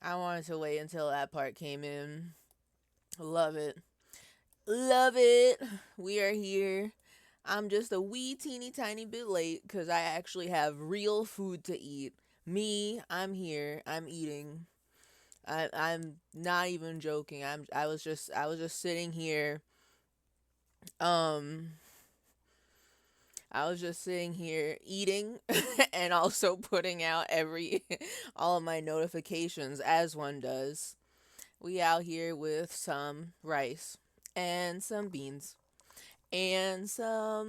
I wanted to wait until that part came in. Love it. Love it. We are here. I'm just a wee teeny tiny bit late because I actually have real food to eat. Me, I'm here. I'm eating. I'm not even joking. I was just sitting here. Um I was just sitting here eating and also putting out every all of my notifications as one does. We out here with some rice and some beans and some.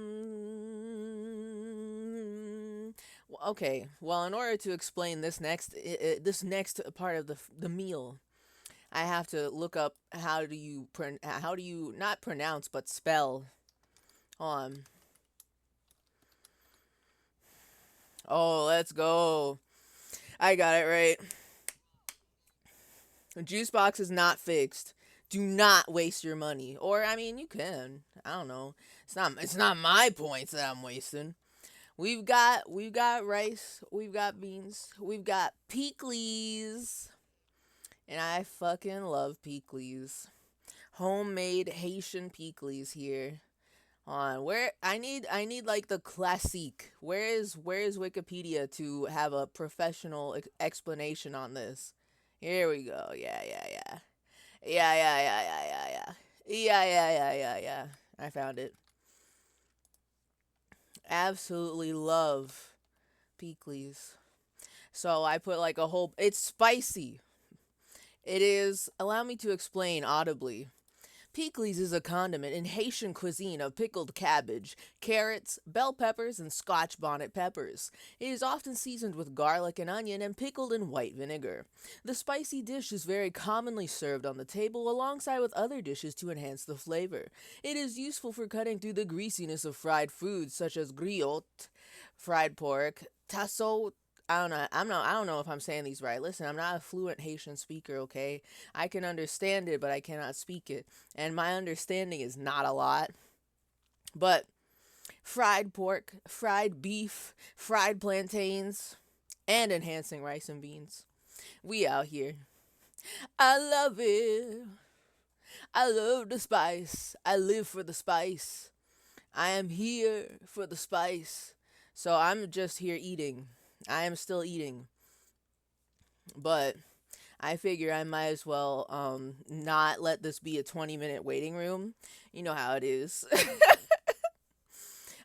Okay, well, in order to explain this next part of the meal, I have to look up how do you not pronounce but spell on. Oh, let's go. I got it right. The juice box is not fixed. Do not waste your money. Or I mean, you can. I don't know. It's not my points that I'm wasting. We've got rice, we've got beans, we've got pickles, and I fucking love pickles. Homemade Haitian pickles here. On where I need like the classique. Where is Wikipedia to have a professional explanation on this? Here we go. Yeah, yeah, yeah. Yeah, yeah, yeah, yeah, yeah, yeah. Yeah, yeah, yeah, yeah, yeah. I found it. Absolutely love pickles. So I put like a whole. It's spicy. It is. Allow me to explain audibly. Pickles is a condiment in Haitian cuisine of pickled cabbage, carrots, bell peppers, and Scotch bonnet peppers. It is often seasoned with garlic and onion and pickled in white vinegar. The spicy dish is very commonly served on the table alongside with other dishes to enhance the flavor. It is useful for cutting through the greasiness of fried foods such as griot, fried pork, tasso. I don't know. I don't know if I'm saying these right. Listen, I'm not a fluent Haitian speaker, okay? I can understand it, but I cannot speak it. And my understanding is not a lot. But fried pork, fried beef, fried plantains, and enhancing rice and beans. We out here. I love it. I love the spice. I live for the spice. I am here for the spice. So I'm just here eating. I am still eating. But I figure I might as well not let this be a 20-minute waiting room. You know how it is.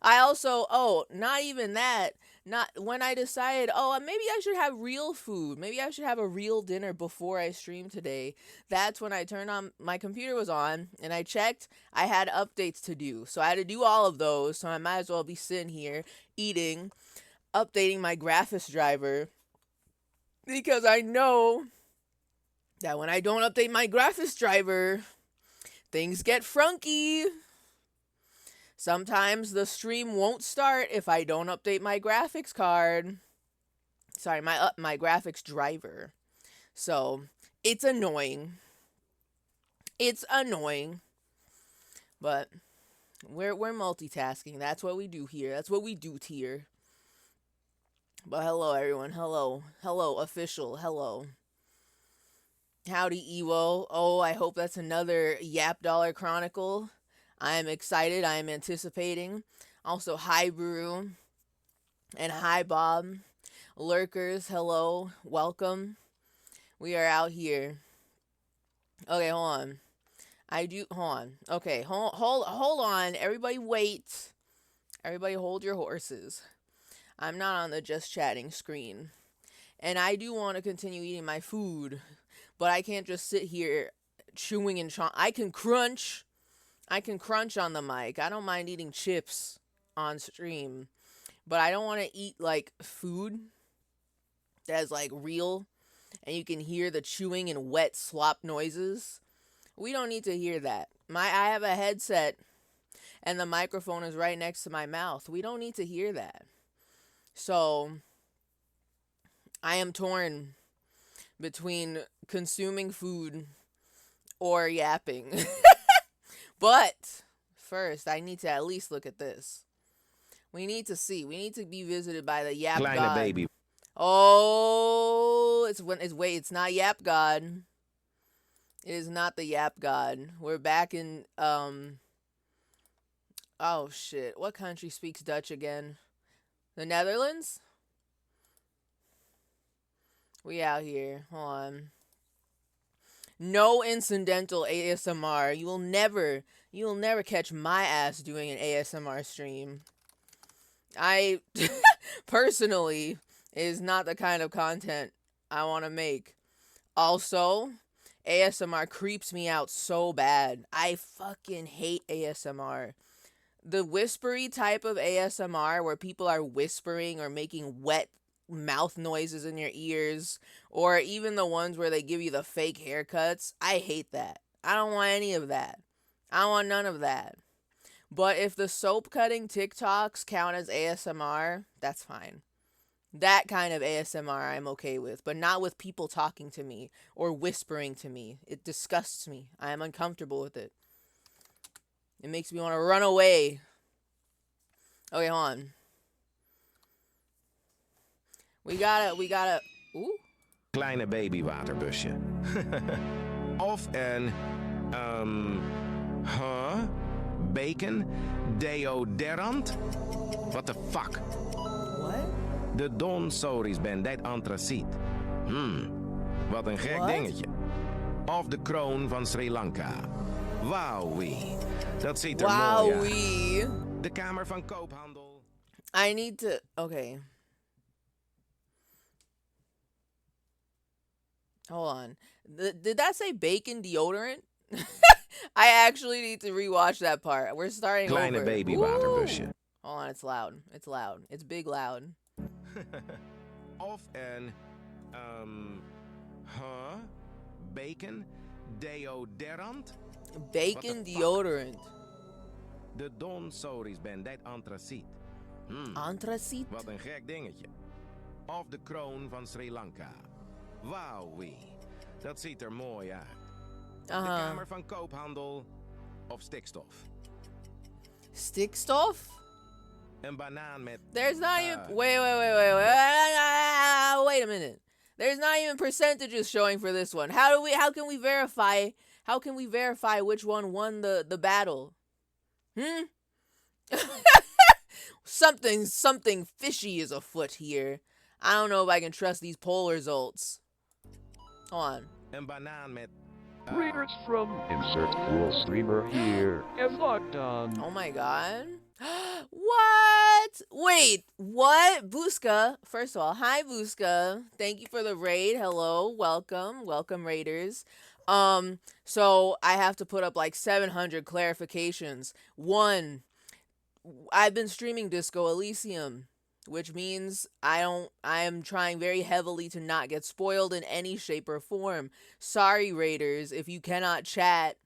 I also, not even that. Not when I decided, maybe I should have real food. Maybe I should have a real dinner before I stream today. That's when I turned on my computer was on and I checked. I had updates to do. So I had to do all of those. So I might as well be sitting here eating, updating my graphics driver because I know that when I don't update my graphics driver, things get frunky. Sometimes the stream won't start if I don't update my graphics card. Sorry, my graphics driver. So, it's annoying. It's annoying, but we're multitasking. That's what we do here. That's what we do here. But hello everyone. Hello. Hello official. Hello. Howdy Ewo. Oh, I hope that's another Yap Dollar Chronicle. I am excited. I am anticipating. Also, hi Brew and hi Bob. Lurkers, hello. Welcome. We are out here. Okay, hold on. Hold on. Okay, hold on. Everybody wait. Everybody hold your horses. I'm not on the just chatting screen. And I do want to continue eating my food, but I can't just sit here chewing and I can crunch. I can crunch on the mic. I don't mind eating chips on stream, but I don't want to eat like food that's like real and you can hear the chewing and wet slop noises. We don't need to hear that. I have a headset and the microphone is right next to my mouth. We don't need to hear that. So I am torn between consuming food or yapping. But first, I need to at least look at this. We need to see. We need to be visited by the yap Kleine god. baby. Oh, it's not Yap God. It is not the Yap God. We're back in oh shit. What country speaks Dutch again? The Netherlands? We out here. Hold on. No incidental ASMR. You will never catch my ass doing an ASMR stream. I personally is not the kind of content I want to make. Also, ASMR creeps me out so bad. I fucking hate ASMR. The whispery type of ASMR where people are whispering or making wet mouth noises in your ears, or even the ones where they give you the fake haircuts. I hate that. I don't want any of that. I don't want none of that. But if the soap cutting TikToks count as ASMR, that's fine. That kind of ASMR I'm okay with, but not with people talking to me or whispering to me. It disgusts me. I am uncomfortable with it. It makes me want to run away. Okay, hold on. We gotta. Ooh. Kleine babywaterbusje. Of een, bacon deodorant? What the fuck? What? De Don Soris Bandit Antraciet. Wat een gek dingetje. Of de kroon van Sri Lanka. Wauwie. Dat ziet er mooi uit. De Kamer van Koophandel. I need to... Okay. Hold on. Did that say bacon deodorant? I actually need to rewatch that part. We're starting Kleine over. babywaterbusje. Hold on, it's loud. It's loud. It's big loud. Of een, bacon deodorant? Bacon deodorant. De Don Soris Bandit Antraciet. Antraciet? Wat een gek dingetje. Of de kroon van Sri Lanka. Wauwie. Dat ziet er mooi uit. De Kamer van Koophandel of stikstof. Stikstof? Een banaan met... There's not even... Wait. Wait a minute. There's not even percentages showing for this one. How can we verify which one won the battle? Something fishy is afoot here. I don't know if I can trust these poll results. Hold on. Een banaan met... Readers from insert cool streamer here and locked on. Oh my god. What? Wait, what? Buska, first of all, hi Buska. Thank you for the raid. Hello, welcome raiders. So I have to put up like 700 clarifications. One, I've been streaming Disco Elysium, which means I am trying very heavily to not get spoiled in any shape or form. Sorry, raiders, if you cannot chat,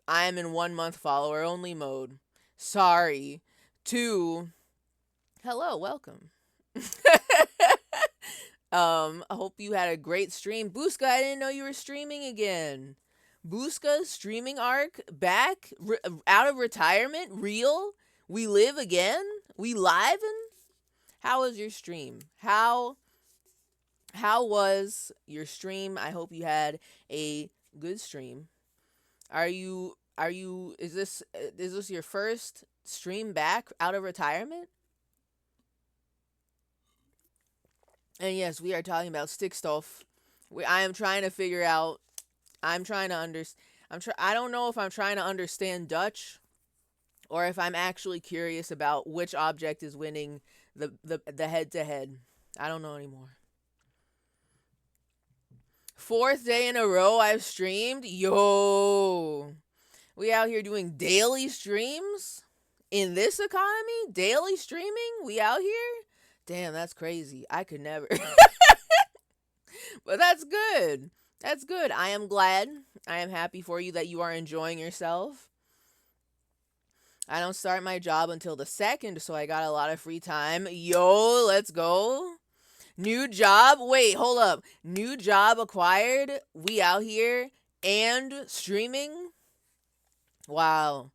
I am in 1 month follower only mode. Sorry. 2, hello, welcome. I hope you had a great stream. Buska, I didn't know you were streaming again. Buska's streaming arc back out of retirement, real? We live again? We live? How was your stream? How was your stream? I hope you had a good stream. Is this your first stream back out of retirement? And yes, we are talking about stick stuff. I am trying to figure out. I don't know if I'm trying to understand Dutch, or if I'm actually curious about which object is winning the head to head. I don't know anymore. 4th day in a row I've streamed. Yo, we out here doing daily streams in this economy. Daily streaming. We out here. Damn, that's crazy. I could never. But that's good. That's good. I am glad. I am happy for you that you are enjoying yourself. I don't start my job until the 2nd, so I got a lot of free time. Yo, let's go. New job. Wait, hold up. New job acquired. We out here and streaming. Wow.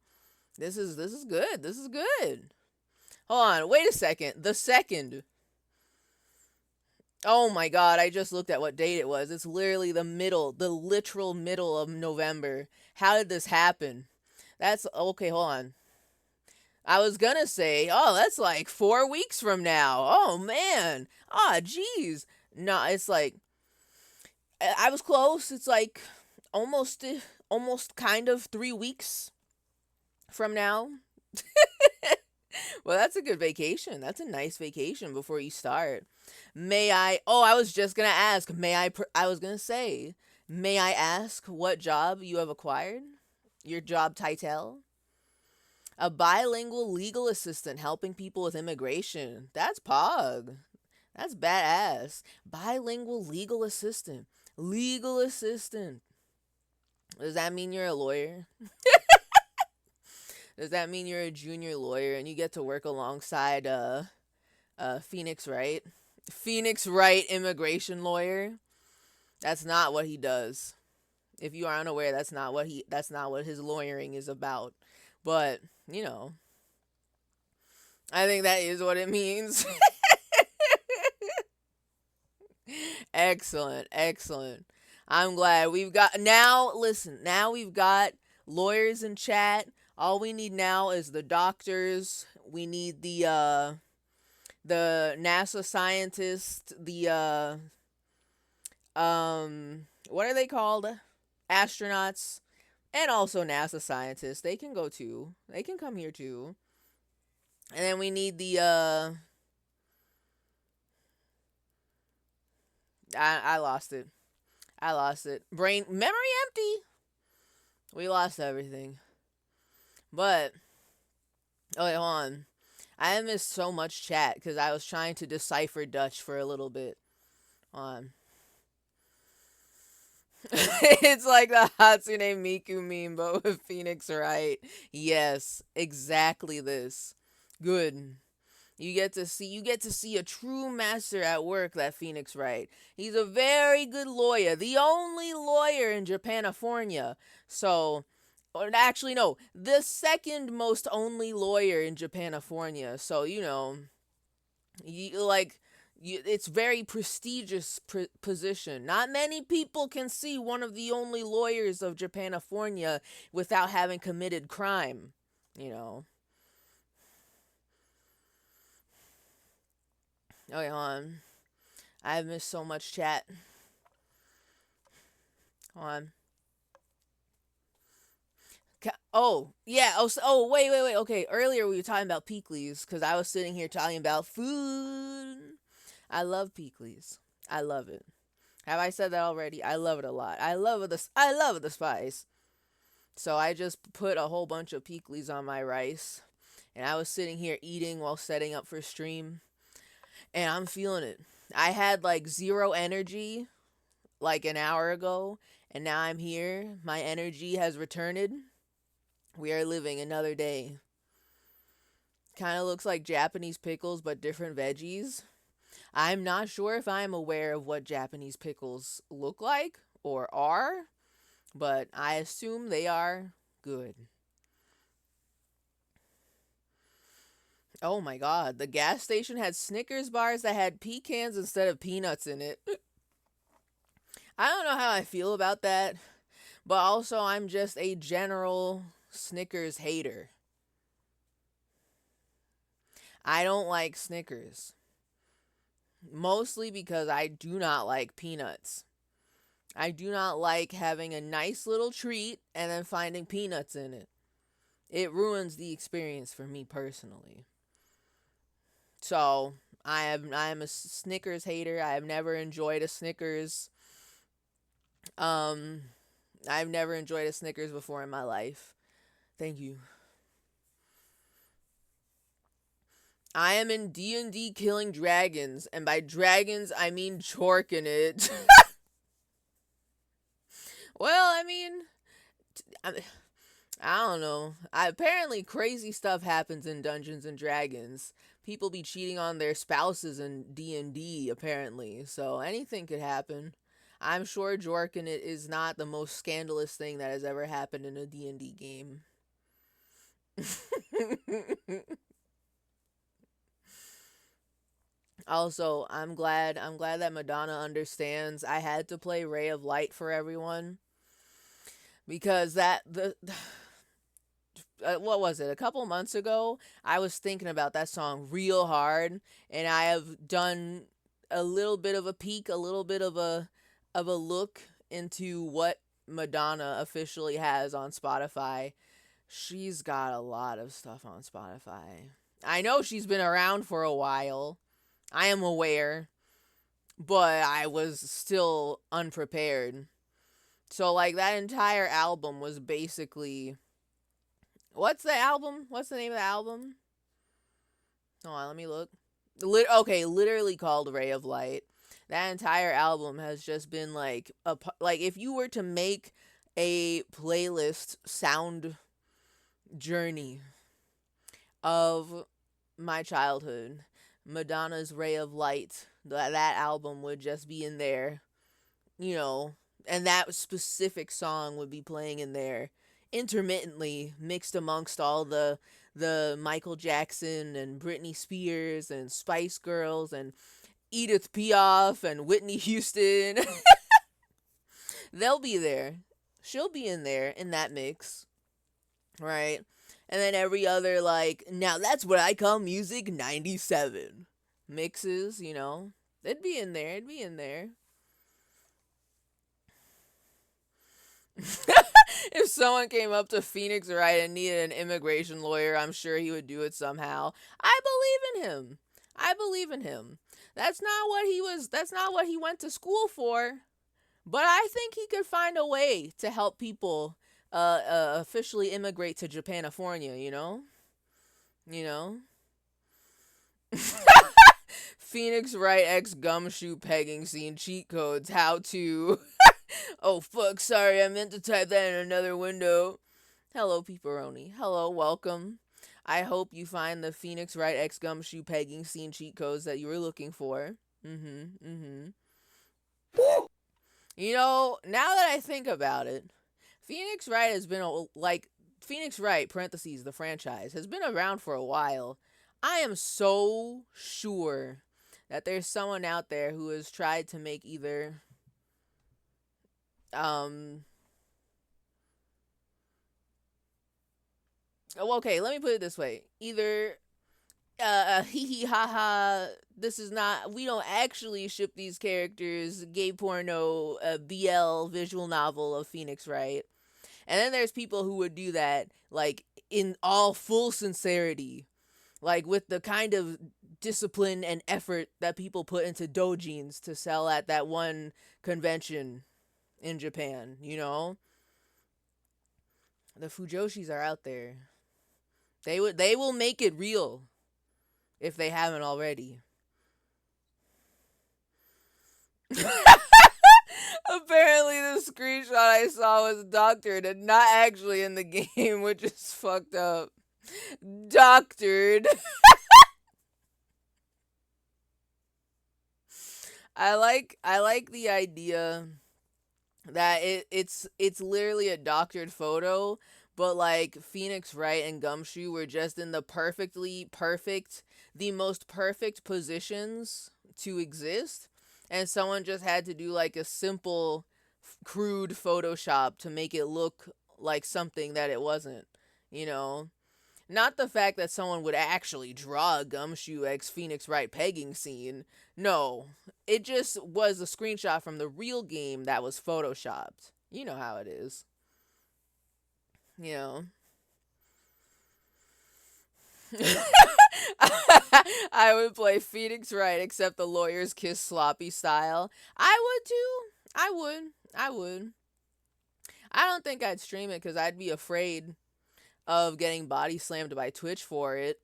This is good. This is good. Hold on. Wait a second. The 2nd. Oh my god, I just looked at what date it was. It's literally the literal middle of November. How did this happen? That's okay, hold on. I was gonna say, oh, that's like 4 weeks from now. Oh man. Ah, jeez. No, it's like I was close. It's like almost almost kind of 3 weeks from now. Well, that's a good vacation. That's a nice vacation before you start. May I? Oh, I was just gonna ask. I was gonna say, may I ask what job you have acquired? Your job title? A bilingual legal assistant helping people with immigration. That's pog. That's badass. Bilingual legal assistant. Legal assistant. Does that mean you're a lawyer? Does that mean you're a junior lawyer and you get to work alongside Phoenix Wright? Phoenix Wright immigration lawyer? That's not what he does. If you are unaware, that's not what his lawyering is about. But, you know, I think that is what it means. Excellent, excellent. I'm glad we've got now listen, now we've got lawyers in chat. All we need now is the doctors. We need the NASA scientists, the what are they called? Astronauts and also NASA scientists. They can go too. They can come here too. And then we need the I lost it. I lost it. Brain memory empty. We lost everything. But oh wait, hold on. I missed so much chat because I was trying to decipher Dutch for a little bit. Hold on. It's like the Hatsune Miku meme, but with Phoenix Wright. Yes, exactly this. Good. You get to see a true master at work, that Phoenix Wright. He's a very good lawyer. The only lawyer in Japanifornia. So or actually no, the second most only lawyer in Japanifornia. So, it's very prestigious position. Not many people can see one of the only lawyers of Japanifornia without having committed crime, you know. Okay, hold on. I've missed so much chat. Hold on. Oh, yeah. Wait. Okay, earlier we were talking about Peekleys because I was sitting here talking about food. I love Peekleys. I love it. Have I said that already? I love it a lot. I love the spice. So I just put a whole bunch of Peekleys on my rice, and I was sitting here eating while setting up for stream, and I'm feeling it. I had like zero energy like an hour ago, and now I'm here. My energy has returned. We are living another day. Kind of looks like Japanese pickles, but different veggies. I'm not sure if I'm aware of what Japanese pickles look like or are, but I assume they are good. Oh my god, the gas station had Snickers bars that had pecans instead of peanuts in it. I don't know how I feel about that, but also I'm just a general Snickers hater. I don't like Snickers. Mostly because I do not like peanuts. I do not like having a nice little treat and then finding peanuts in it. It ruins the experience for me personally. So I am a Snickers hater. I have never enjoyed a Snickers. Um, I've never enjoyed a Snickers before in my life. Thank you. I am in D&D killing dragons, and by dragons I mean chorking it. Well, I, I don't know. Apparently, crazy stuff happens in Dungeons and Dragons. People be cheating on their spouses in D&D, apparently. So anything could happen. I'm sure jorking it is not the most scandalous thing that has ever happened in a D&D game. Also, I'm glad that Madonna understands I had to play Ray of Light for everyone because that the what was it? A couple months ago, I was thinking about that song real hard, and I have done a little bit of a peek, a little bit of a look into what Madonna officially has on Spotify. She's got a lot of stuff on Spotify. I know she's been around for a while. I am aware, but I was still unprepared. So like that entire album was basically what's the album? What's the name of the album? Hold on, let me look. Okay, literally called Ray of Light. That entire album has just been like like if you were to make a playlist sound journey of my childhood, Madonna's Ray of Light, that album would just be in there, you know, and that specific song would be playing in there intermittently mixed amongst all the Michael Jackson and Britney Spears and Spice Girls and Edith Piaf and Whitney Houston. They'll be there. She'll be in there in that mix, right? And then every other like now that's what I call music 97 mixes, you know. It'd be in there. It'd be in there. If someone came up to Phoenix Wright and needed an immigration lawyer, I'm sure he would do it somehow. I believe in him. I believe in him. That's not what he went to school for. But I think he could find a way to help people officially immigrate to Japanifornia, you know? You know? Phoenix Wright X gumshoe pegging scene cheat codes. How to. Oh, fuck, sorry, I meant to type that in another window. Hello, Peeperoni. Hello, welcome. I hope you find the Phoenix Wright X gumshoe pegging scene cheat codes that you were looking for. You know, now that I think about it, Phoenix Wright has been, like, Phoenix Wright, parentheses, the franchise, has been around for a while. I am so sure that there's someone out there who has tried to make either okay, let me put it this way. Either hee hee ha ha, this is not, we don't actually ship these characters, gay porno, BL visual novel of Phoenix Wright. And then there's people who would do that, like, in all full sincerity, like, with the kind of discipline and effort that people put into dojins to sell at that one convention in Japan, you know? The Fujoshis are out there. They will make it real if they haven't already. Apparently the screenshot I saw was doctored and not actually in the game, which is fucked up. Doctored. I like the idea that it's literally a doctored photo, but like Phoenix Wright and Gumshoe were just in the most perfect positions to exist, and someone just had to do like a simple, crude Photoshop to make it look like something that it wasn't, you know. Not the fact that someone would actually draw a Gumshoe X Phoenix Wright pegging scene. No, it just was a screenshot from the real game that was photoshopped. You know how it is. You know. I would play Phoenix Wright except the lawyer's kiss sloppy style. I would too. I would. I don't think I'd stream it because I'd be afraid of getting body slammed by Twitch for it.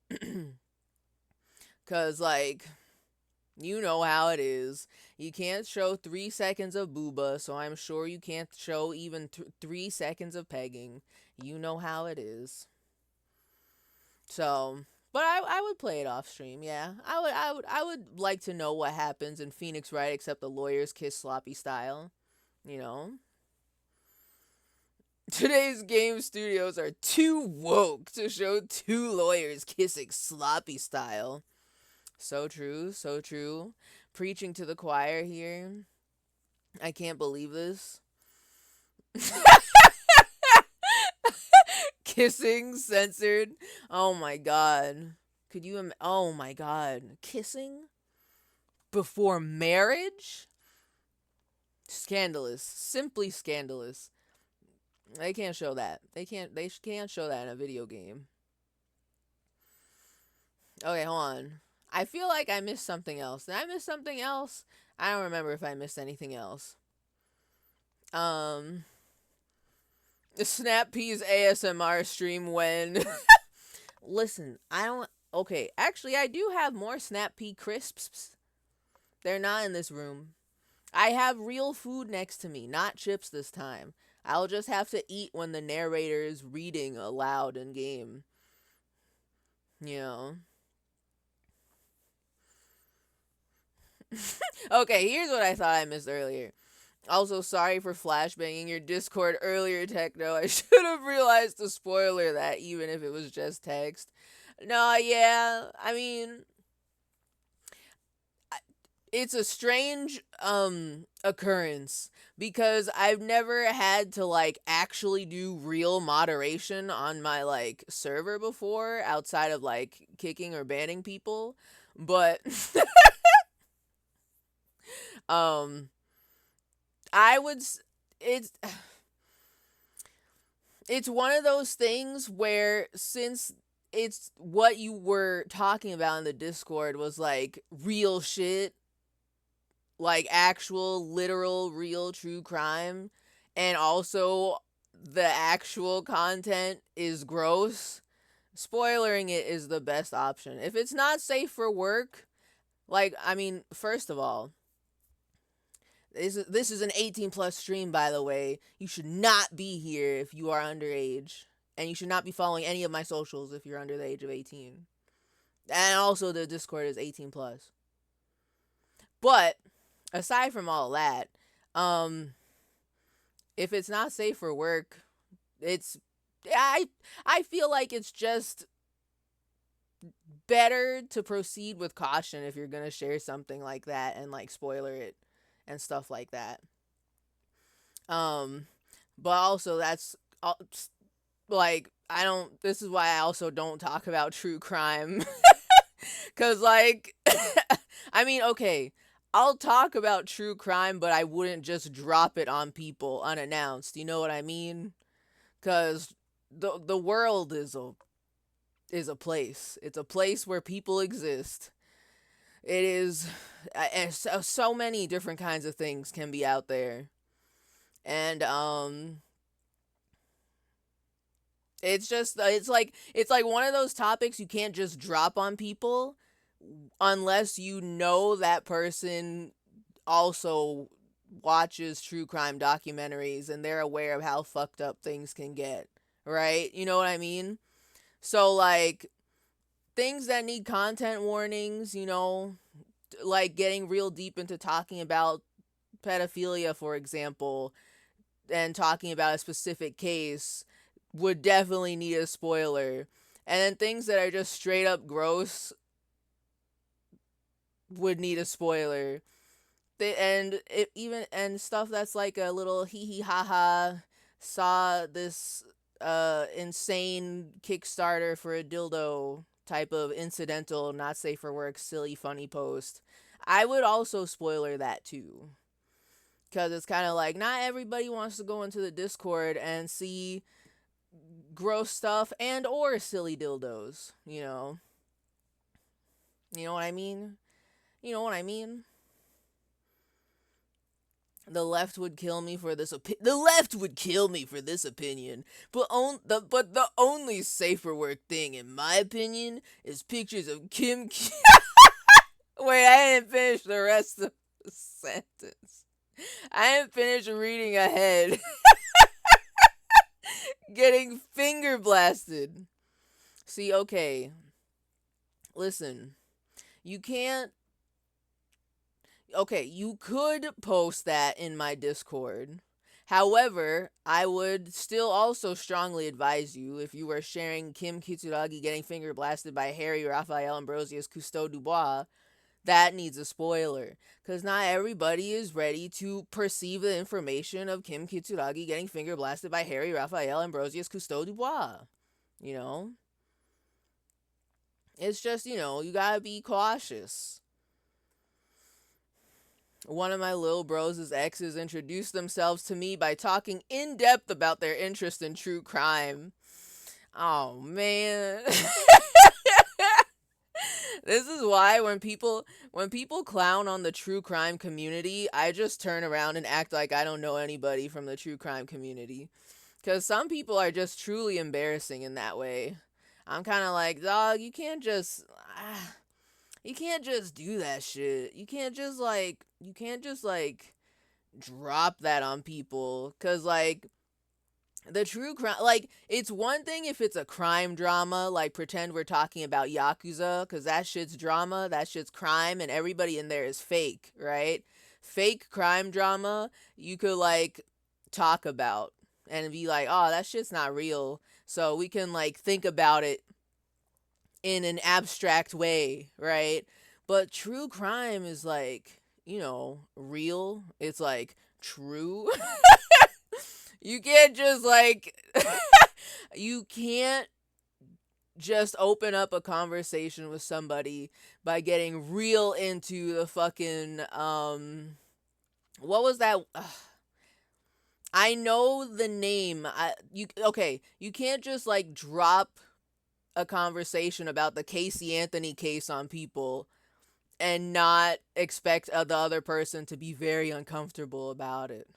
Because, like, you know how it is. You can't show 3 seconds of booba, so I'm sure you can't show even 3 seconds of pegging. You know how it is. So, but I would play it off stream, yeah. I would like to know what happens in Phoenix Wright except the lawyer's kiss sloppy style. You know? Today's game studios are too woke to show two lawyers kissing sloppy style. So true, so true. Preaching to the choir here. I can't believe this. Kissing censored. Oh my god. Could you oh my god. Kissing before marriage? Scandalous. Simply scandalous. They can't show that. They can't show that in a video game. Okay, hold on. I feel like I missed something else. Did I miss something else? I don't remember if I missed anything else. Um Snap Peas ASMR stream when listen, I don't okay, actually I do have more Snap Pea crisps. They're not in this room. I have real food next to me, not chips this time. I'll just have to eat when the narrator is reading aloud in game. You know. Okay, here's what I thought I missed earlier. Also, sorry for flashbanging your Discord earlier, Techno. I should have realized to spoiler that, even if it was just text. No, yeah, I mean, it's a strange occurrence because I've never had to like actually do real moderation on my like server before outside of like kicking or banning people. But um I would it's it's one of those things where since it's what you were talking about in the Discord was like real shit, like actual literal real true crime, and also the actual content is gross, spoilering it is the best option. If it's not safe for work, like I mean, first of all, this is an 18 plus stream, by the way. You should not be here if you are underage, and you should not be following any of my socials if you're under the age of 18. And also the Discord is 18 plus. But aside from all that, um if it's not safe for work, it's I feel like it's just better to proceed with caution if you're going to share something like that and like spoiler it and stuff like that. Um but also that's like I don't this is why I also don't talk about true crime cuz like I mean, okay, I'll talk about true crime, but I wouldn't just drop it on people unannounced. You know what I mean? Cuz the world is a place. It's a place where people exist. It is and so many different kinds of things can be out there. And it's like one of those topics you can't just drop on people unless you know that person also watches true crime documentaries and they're aware of how fucked up things can get, right? You know what I mean? So like things that need content warnings, like getting real deep into talking about pedophilia, for example, and talking about a specific case would definitely need a spoiler. And then things that are just straight up gross would need a spoiler. And it even and stuff that's like a little hee hee ha ha, saw this insane Kickstarter for a dildo type of incidental, not safe for work, silly funny post. I would also spoiler that too. Cause it's kind of like not everybody wants to go into the Discord and see gross stuff and or silly dildos, You know what I mean? You know what I mean? The left would kill me for this the left would kill me for this opinion. But the only safer work thing in my opinion is pictures of Kim Wait, I didn't finish the rest of the sentence. I didn't finish reading ahead. Getting finger blasted. See, okay. Listen. You can't. Okay, you could post that in my Discord. However, I would still also strongly advise you, if you were sharing Kim Kitsuragi getting finger blasted by Harry Raphael Ambrosius Cousteau Dubois, that needs a spoiler. Because not everybody is ready to perceive the information of Kim Kitsuragi getting finger blasted by Harry Raphael Ambrosius Cousteau Dubois. You know? It's just, you gotta be cautious. One of my little bros' exes introduced themselves to me by talking in depth about their interest in true crime. Oh, man. This is why when people clown on the true crime community, I just turn around and act like I don't know anybody from the true crime community. Cuz some people are just truly embarrassing in that way. I'm kind of like, "Dog, you can't just do that shit. You can't just drop that on people cuz like the true crime, like, it's one thing if it's a crime drama, like pretend we're talking about Yakuza, because that shit's drama, that shit's crime, and everybody in there is fake, right? Fake crime drama, you could, like, talk about and be like, oh, that shit's not real. So we can, like, think about it in an abstract way, right? But true crime is, like, real. It's, like, true. You can't just like you can't just open up a conversation with somebody by getting real into the fucking what was that? I know the name. You can't just like drop a conversation about the Casey Anthony case on people and not expect the other person to be very uncomfortable about it.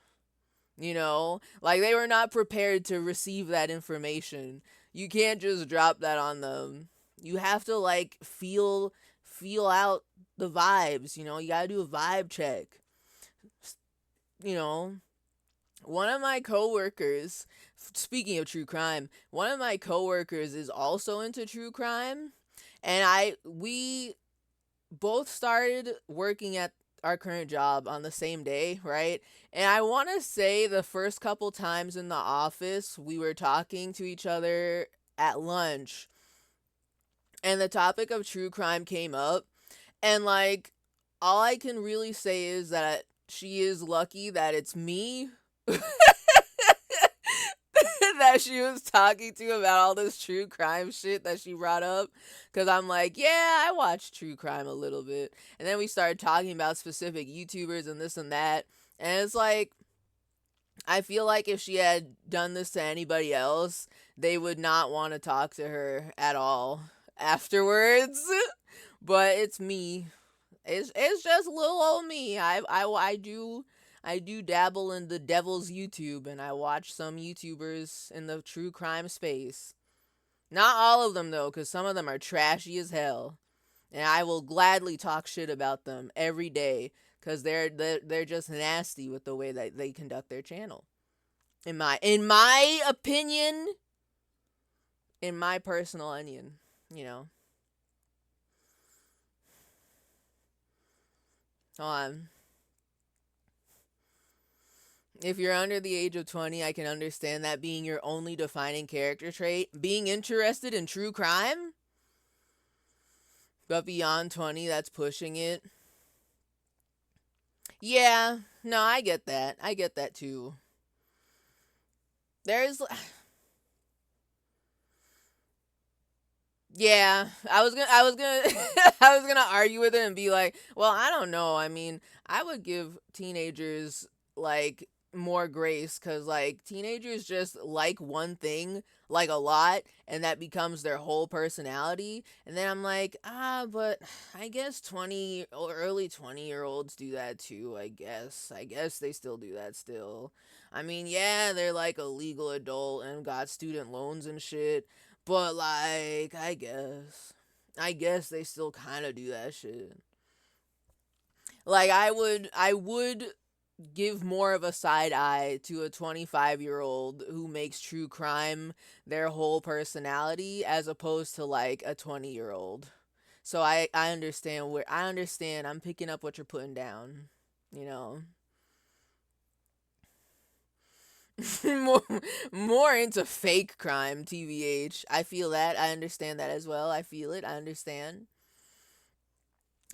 Like they were not prepared to receive that information. You can't just drop that on them. You have to like feel out the vibes. You got to do a vibe check. you know One of my coworkers, speaking of true crime, one of my coworkers is also into true crime, and we both started working at our current job on the same day, right? And I want to say the first couple times in the office, we were talking to each other at lunch, and the topic of true crime came up, and like all I can really say is that she is lucky that it's me that she was talking to about all this true crime shit that she brought up. Because I'm like, yeah, I watch true crime a little bit. And then we started talking about specific YouTubers and this and that. And it's like, I feel like if she had done this to anybody else, they would not want to talk to her at all afterwards. But it's me. It's just little old me. I do dabble in the devil's YouTube, and I watch some YouTubers in the true crime space. Not all of them though, because some of them are trashy as hell, and I will gladly talk shit about them every day because they're just nasty with the way that they conduct their channel. In my opinion, in my personal onion, you know. Hold on. If you're under the age of 20, I can understand that being your only defining character trait. Being interested in true crime? But beyond 20, that's pushing it. Yeah, no, I get that. I get that too. There's Yeah, I was gonna argue with it and be like, well, I don't know. I mean, I would give teenagers like more grace because like teenagers just like one thing like a lot, and that becomes their whole personality. And then I'm like, but I guess 20 or early 20-year-olds do that too. I guess they still do that still. I mean, yeah, they're like a legal adult and got student loans and shit. But like, I guess they still kind of do that shit. Like I would give more of a side eye to a 25-year-old who makes true crime their whole personality as opposed to like a 20-year-old. So I understand. I'm picking up what you're putting down, you know. more, more into fake crime, TVH. I feel that. I understand that as well. I feel it. I understand.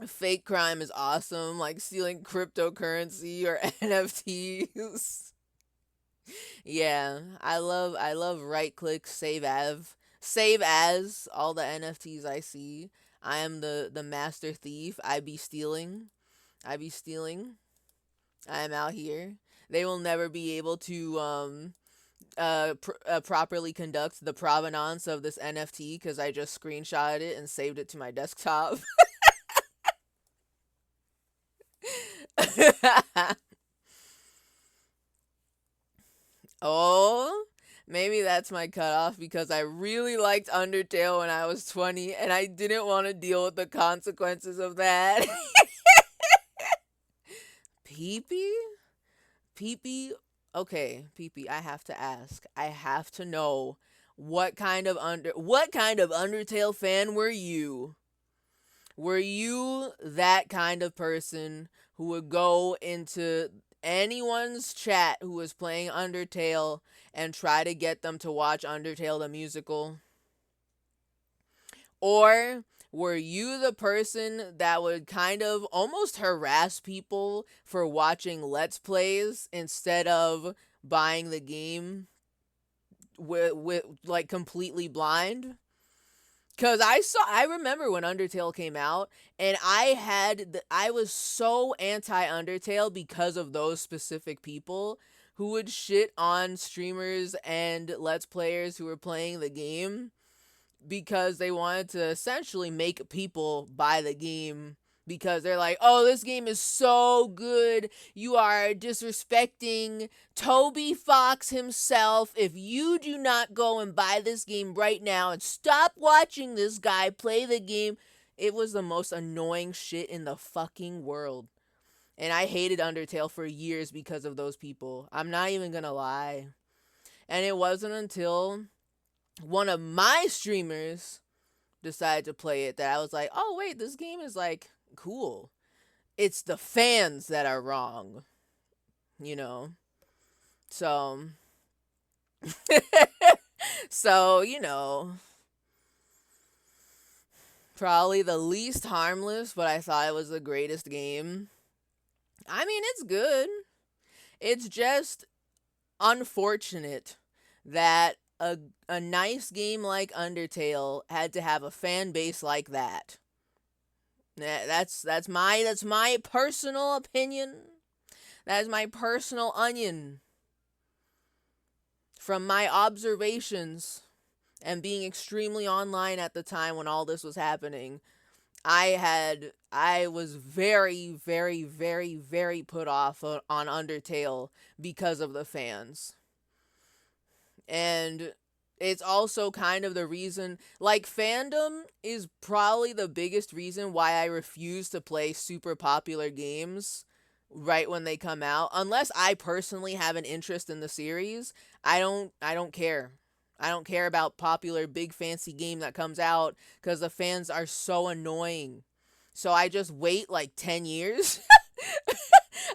Fake crime is awesome, like stealing cryptocurrency or NFTs. Yeah, I love right click save as all the NFTs I see. I am the master thief. I be stealing. I be stealing. I am out here. They will never be able to properly conduct the provenance of this NFT because I just screenshotted it and saved it to my desktop. Oh, maybe that's my cutoff because I really liked Undertale when I was 20 and I didn't want to deal with the consequences of that. Peepee? Peepee? Okay, Peepee, I have to ask. I have to know what kind of Undertale fan were you? Were you that kind of person who would go into anyone's chat who was playing Undertale and try to get them to watch Undertale the musical? Or were you the person that would kind of almost harass people for watching Let's Plays instead of buying the game with like completely blind? Cause I remember when Undertale came out, and I was so anti Undertale because of those specific people who would shit on streamers and Let's Players who were playing the game because they wanted to essentially make people buy the game because they're like, oh, this game is so good. You are disrespecting Toby Fox himself if you do not go and buy this game right now and stop watching this guy play the game. It was the most annoying shit in the fucking world. And I hated Undertale for years because of those people. I'm not even gonna lie. And it wasn't until one of my streamers decided to play it that I was like, oh, wait, this game is like cool. It's the fans that are wrong, you know? So, so, probably the least harmless, but I thought it was the greatest game. I mean, it's good. It's just unfortunate that a nice game like Undertale had to have a fan base like that. That's my personal opinion. That is my personal onion from my observations and being extremely online at the time when all this was happening. I was very, very, very, very put off on Undertale because of the fans. And it's also kind of the reason, like, fandom is probably the biggest reason why I refuse to play super popular games right when they come out. Unless I personally have an interest in the series, I don't care. I don't care about popular big fancy game that comes out cuz the fans are so annoying. So I just wait like 10 years.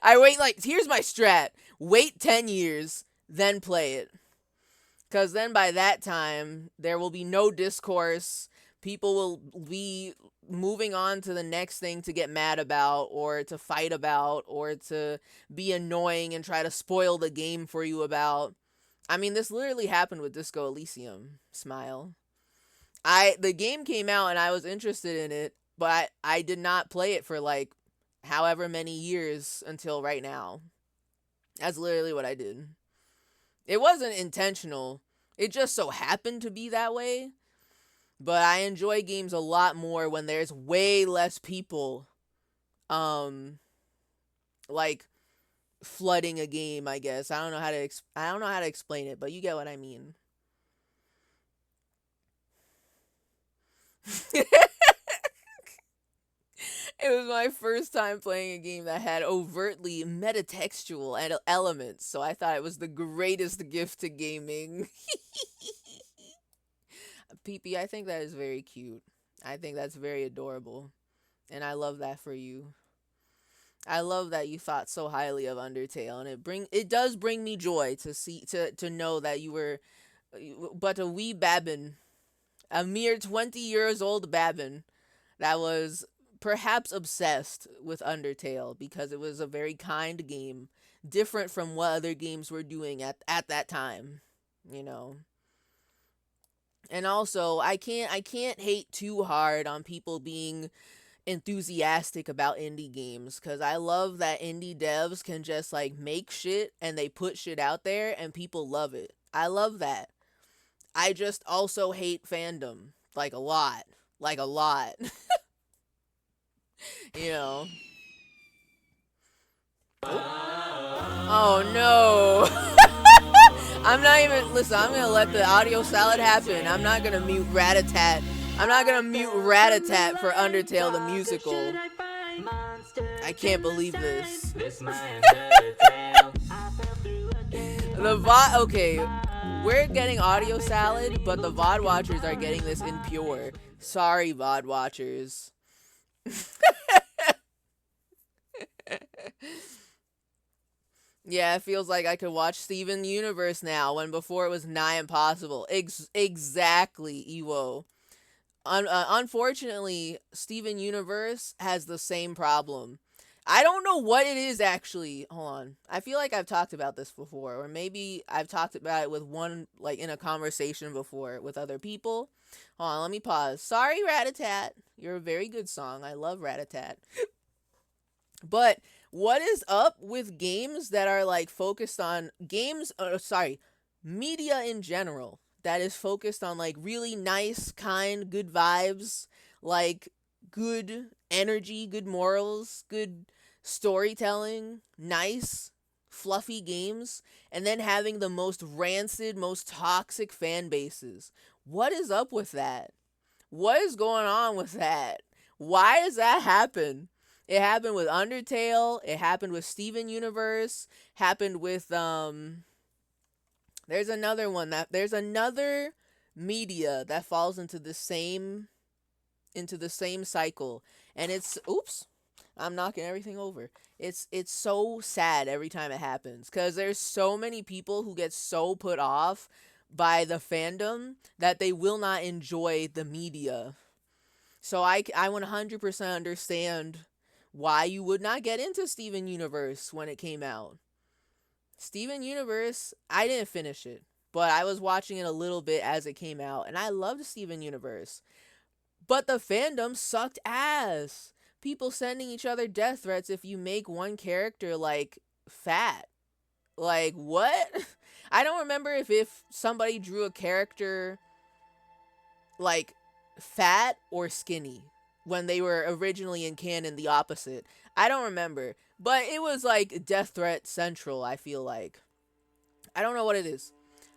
I wait like here's my strat. Wait 10 years, then play it. Because then by that time, there will be no discourse. People will be moving on to the next thing to get mad about, or to fight about, or to be annoying and try to spoil the game for you about. I mean, this literally happened with Disco Elysium. Smile. The game came out and I was interested in it, but I did not play it for like however many years until right now. That's literally what I did. It wasn't intentional. It just so happened to be that way. But I enjoy games a lot more when there's way less people um like flooding a game, I guess. I don't know how to explain it, but you get what I mean. It was my first time playing a game that had overtly metatextual elements, so I thought it was the greatest gift to gaming. PP, I think that is very cute. I think that's very adorable. And I love that for you. I love that you thought so highly of Undertale, and it does bring me joy to know that you were but a wee Babin, a mere 20 years old Babin that was perhaps obsessed with Undertale because it was a very kind game, different from what other games were doing at that time, you know. And also, I can't hate too hard on people being enthusiastic about indie games because I love that indie devs can just like make shit and they put shit out there and people love it. I love that. I just also hate fandom like a lot. Like a lot. You know. Oh no. I'm not even listen, I'm gonna let the audio salad happen. I'm not gonna mute Ratatat. I'm not gonna mute Ratatat for Undertale the musical. I can't believe this. The VOD, okay, we're getting audio salad, but the VOD watchers are getting this impure. Sorry, VOD watchers. Yeah, it feels like I could watch Steven Universe now when before it was nigh impossible. Exactly, Ewo. Unfortunately, Steven Universe has the same problem. I don't know what it is actually. Hold on. I feel like I've talked about this before, or maybe I've talked about it with one, like in a conversation before with other people. Hold on, let me pause. Sorry, Ratatat. You're a very good song. I love Ratatat. But what is up with games that are like focused on media in general that is focused on like really nice, kind, good vibes, like good energy, good morals, good storytelling, nice, fluffy games, and then having the most rancid, most toxic fan bases. What is up with that? What is going on with that? Why does that happen? It happened with Undertale, it happened with Steven Universe, happened with there's another media that falls into the same cycle. And it's oops, I'm knocking everything over. It's so sad every time it happens cuz there's so many people who get so put off by the fandom that they will not enjoy the media. So I 100% understand why you would not get into Steven Universe when it came out. Steven Universe, I didn't finish it, but I was watching it a little bit as it came out, and I loved Steven Universe. But the fandom sucked ass. People sending each other death threats if you make one character, like, fat. Like, what? I don't remember if somebody drew a character, like, fat or skinny when they were originally in canon the opposite. I don't remember. But it was like death threat central, I feel like. I don't know what it is.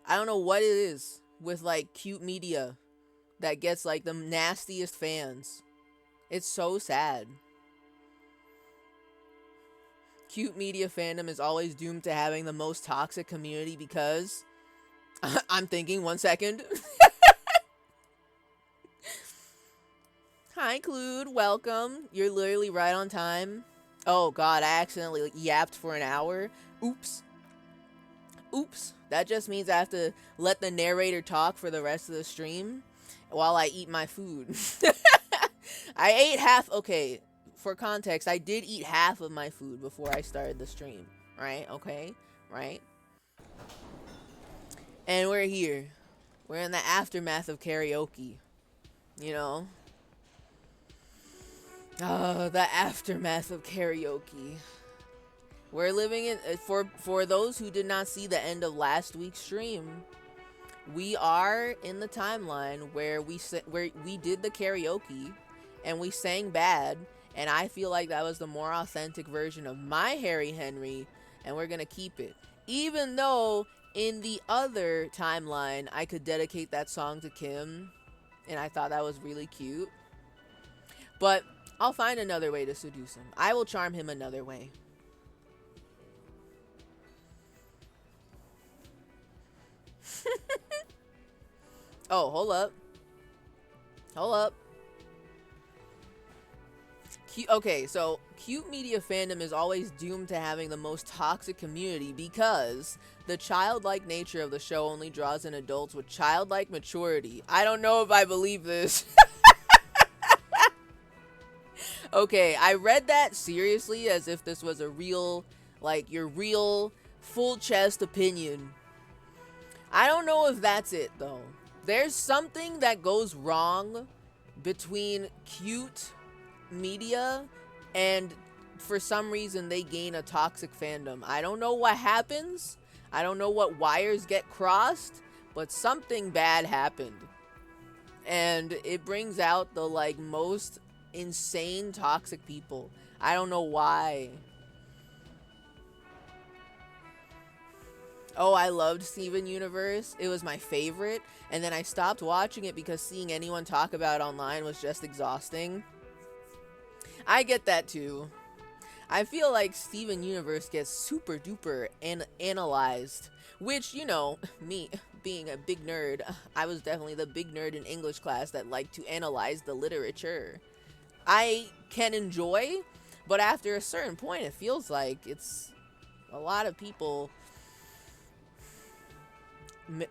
I don't know what it is with like cute media that gets like the nastiest fans. It's so sad. Cute media fandom is always doomed to having the most toxic community because I'm thinking 1 second. Hi, Clued. Welcome. You're literally right on time. Oh, God. I accidentally yapped for an hour. Oops. Oops. That just means I have to let the narrator talk for the rest of the stream while I eat my food. I ate half. Okay. For context, I did eat half of my food before I started the stream. Right? Okay? Right? And we're here. We're in the aftermath of karaoke. You know? Oh, the aftermath of karaoke. We're living in for those who did not see the end of last week's stream. We are in the timeline where we did the karaoke and we sang bad, and I feel like that was the more authentic version of my Harry Henry, and we're gonna keep it. Even though in the other timeline I could dedicate that song to Kim, and I thought that was really cute. But I'll find another way to seduce him. I will charm him another way. Oh, hold up. Hold up. Okay, so cute media fandom is always doomed to having the most toxic community because the childlike nature of the show only draws in adults with childlike maturity. I don't know if I believe this. Okay, I read that seriously as if this was a real, like, your real full chest opinion. I don't know if that's it though. There's something that goes wrong between cute media and for some reason they gain a toxic fandom. I don't know what happens. I don't know what wires get crossed, but something bad happened. And it brings out the like most insane toxic people. I don't know why. Oh, I loved Steven Universe. It was my favorite. And then I stopped watching it because seeing anyone talk about it online was just exhausting. I get that too. I feel like Steven Universe gets super duper analyzed. Which, you know, me being a big nerd, I was definitely the big nerd in English class that liked to analyze the literature. I can enjoy, but after a certain point, it feels like it's a lot of people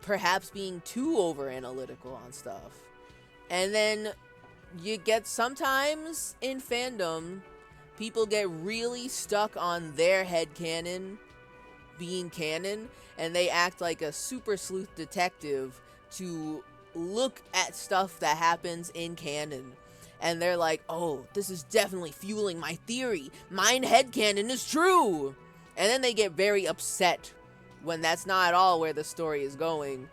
perhaps being too over analytical on stuff. And then you get sometimes in fandom, people get really stuck on their headcanon being canon, and they act like a super sleuth detective to look at stuff that happens in canon. And they're like, oh, this is definitely fueling my theory. Mine headcanon is true. And then they get very upset when that's not at all where the story is going.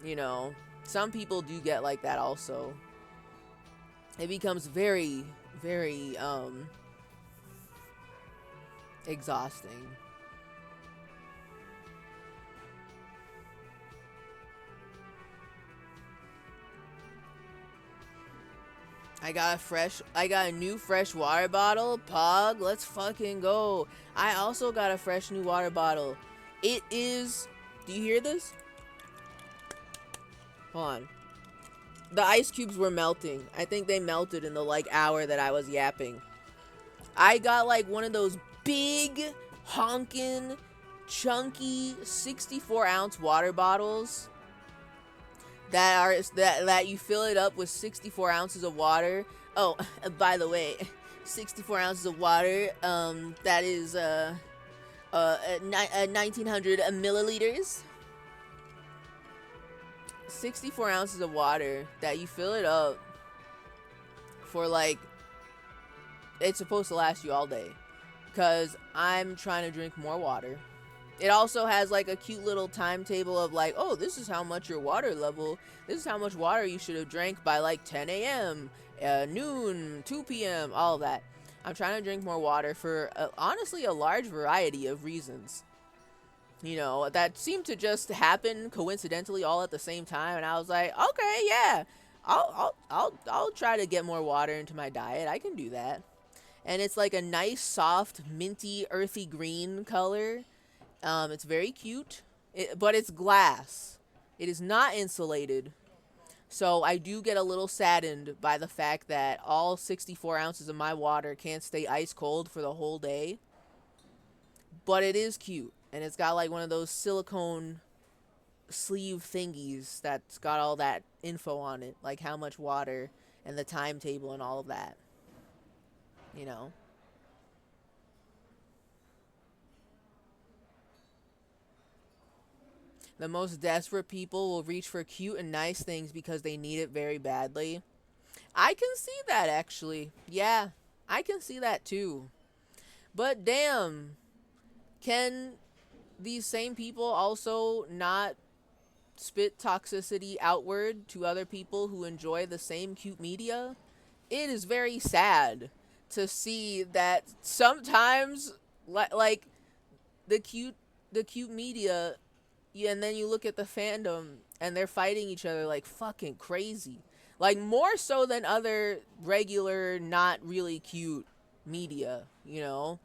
You know, some people do get like that also. It becomes very, very, exhausting. I got a new fresh water bottle. Pog, let's fucking go. I also got a fresh new water bottle. It is, do you hear this? Hold on. The ice cubes were melting. I think they melted in the like hour that I was yapping. I got like one of those big, honkin', chunky 64-ounce water bottles that you fill it up with 64 ounces of water. Oh, by the way, 64 ounces of water, that is 1900 milliliters. 64 ounces of water that you fill it up for like, it's supposed to last you all day, because I'm trying to drink more water. It also has like a cute little timetable of like, oh, this is how much your water level, this is how much water you should have drank by like 10 a.m., noon, 2 p.m., all of that. I'm trying to drink more water for honestly a large variety of reasons. You know, that seemed to just happen coincidentally all at the same time, and I was like, okay, yeah, I'll try to get more water into my diet. I can do that. And it's like a nice, soft, minty, earthy green color. It's very cute, but it's glass. It is not insulated. So I do get a little saddened by the fact that all 64 ounces of my water can't stay ice cold for the whole day. But it is cute. And it's got like one of those silicone sleeve thingies that's got all that info on it. Like how much water and the timetable and all of that. You know? The most desperate people will reach for cute and nice things because they need it very badly. I can see that, actually. Yeah, I can see that too. But damn, can these same people also not spit toxicity outward to other people who enjoy the same cute media? It is very sad to see that sometimes, like the cute media, and then you look at the fandom and they're fighting each other like fucking crazy. Like more so than other regular, not really cute media, you know?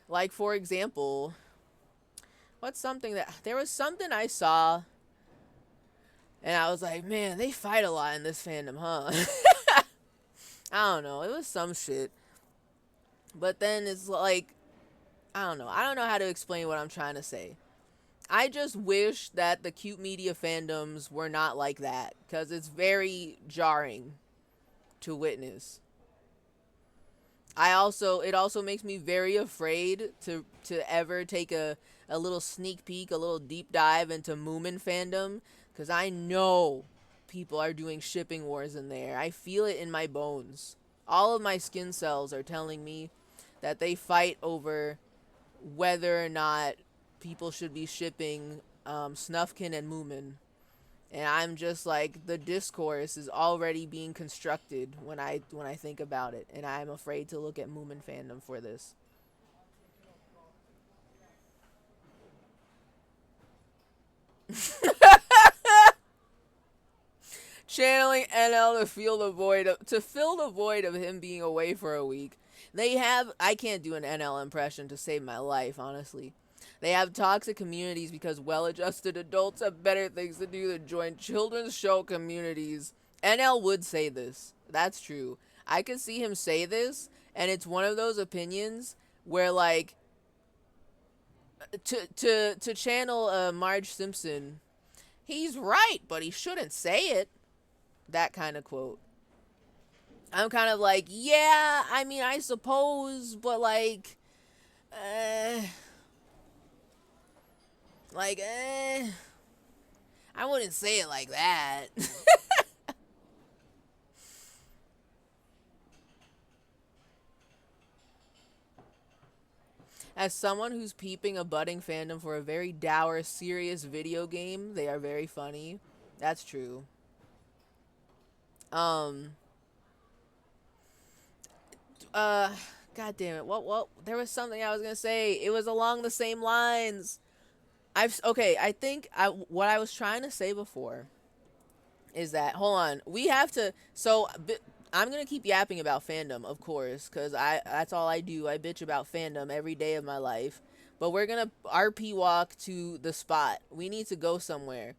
Like, for example, there was something I saw and I was like, man, they fight a lot in this fandom, huh? I don't know. It was some shit. But then it's like, I don't know. I don't know how to explain what I'm trying to say. I just wish that the cute media fandoms were not like that, because it's very jarring to witness. It also makes me very afraid to ever take a little sneak peek, a little deep dive into Moomin fandom, because I know people are doing shipping wars in there. I feel it in my bones. All of my skin cells are telling me that they fight over whether or not people should be shipping Snufkin and Moomin. And I'm just like, the discourse is already being constructed when I think about it, and I'm afraid to look at Moomin fandom for this. Channeling NL to fill the void of him being away for a week. I can't do an NL impression to save my life, honestly. They have toxic communities because well-adjusted adults have better things to do than join children's show communities. NL would say this. That's true. I could see him say this, and it's one of those opinions where, like, to channel Marge Simpson, he's right, but he shouldn't say it. That kind of quote. I'm kind of like, yeah, I mean, I suppose, but uh, like, I wouldn't say it like that. As someone who's peeping a budding fandom for a very dour, serious video game, they are very funny. That's true. Um, uh, God damn it. What? There was something I was gonna say. It was along the same lines. Okay, I think what I was trying to say before is that, hold on, we have to, I'm gonna keep yapping about fandom, of course, because that's all I do. I bitch about fandom every day of my life. But we're gonna RP walk to the spot. We need to go somewhere.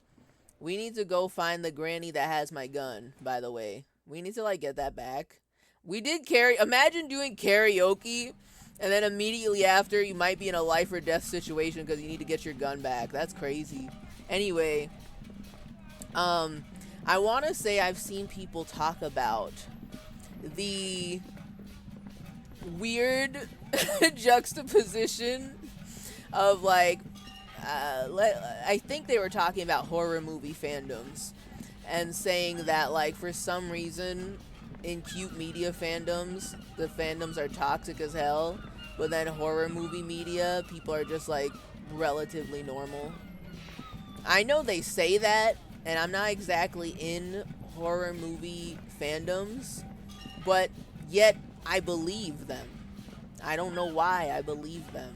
We need to go find the granny that has my gun, by the way. We need to, like, get that back. We did imagine doing karaoke, and then immediately after you might be in a life or death situation because you need to get your gun back. That's crazy. Anyway, I want to say I've seen people talk about the weird juxtaposition of, like, I think they were talking about horror movie fandoms and saying that, like, for some reason in cute media fandoms, the fandoms are toxic as hell, but then horror movie media, people are just, like, relatively normal. I know they say that, and I'm not exactly in horror movie fandoms, but yet I believe them. I don't know why I believe them.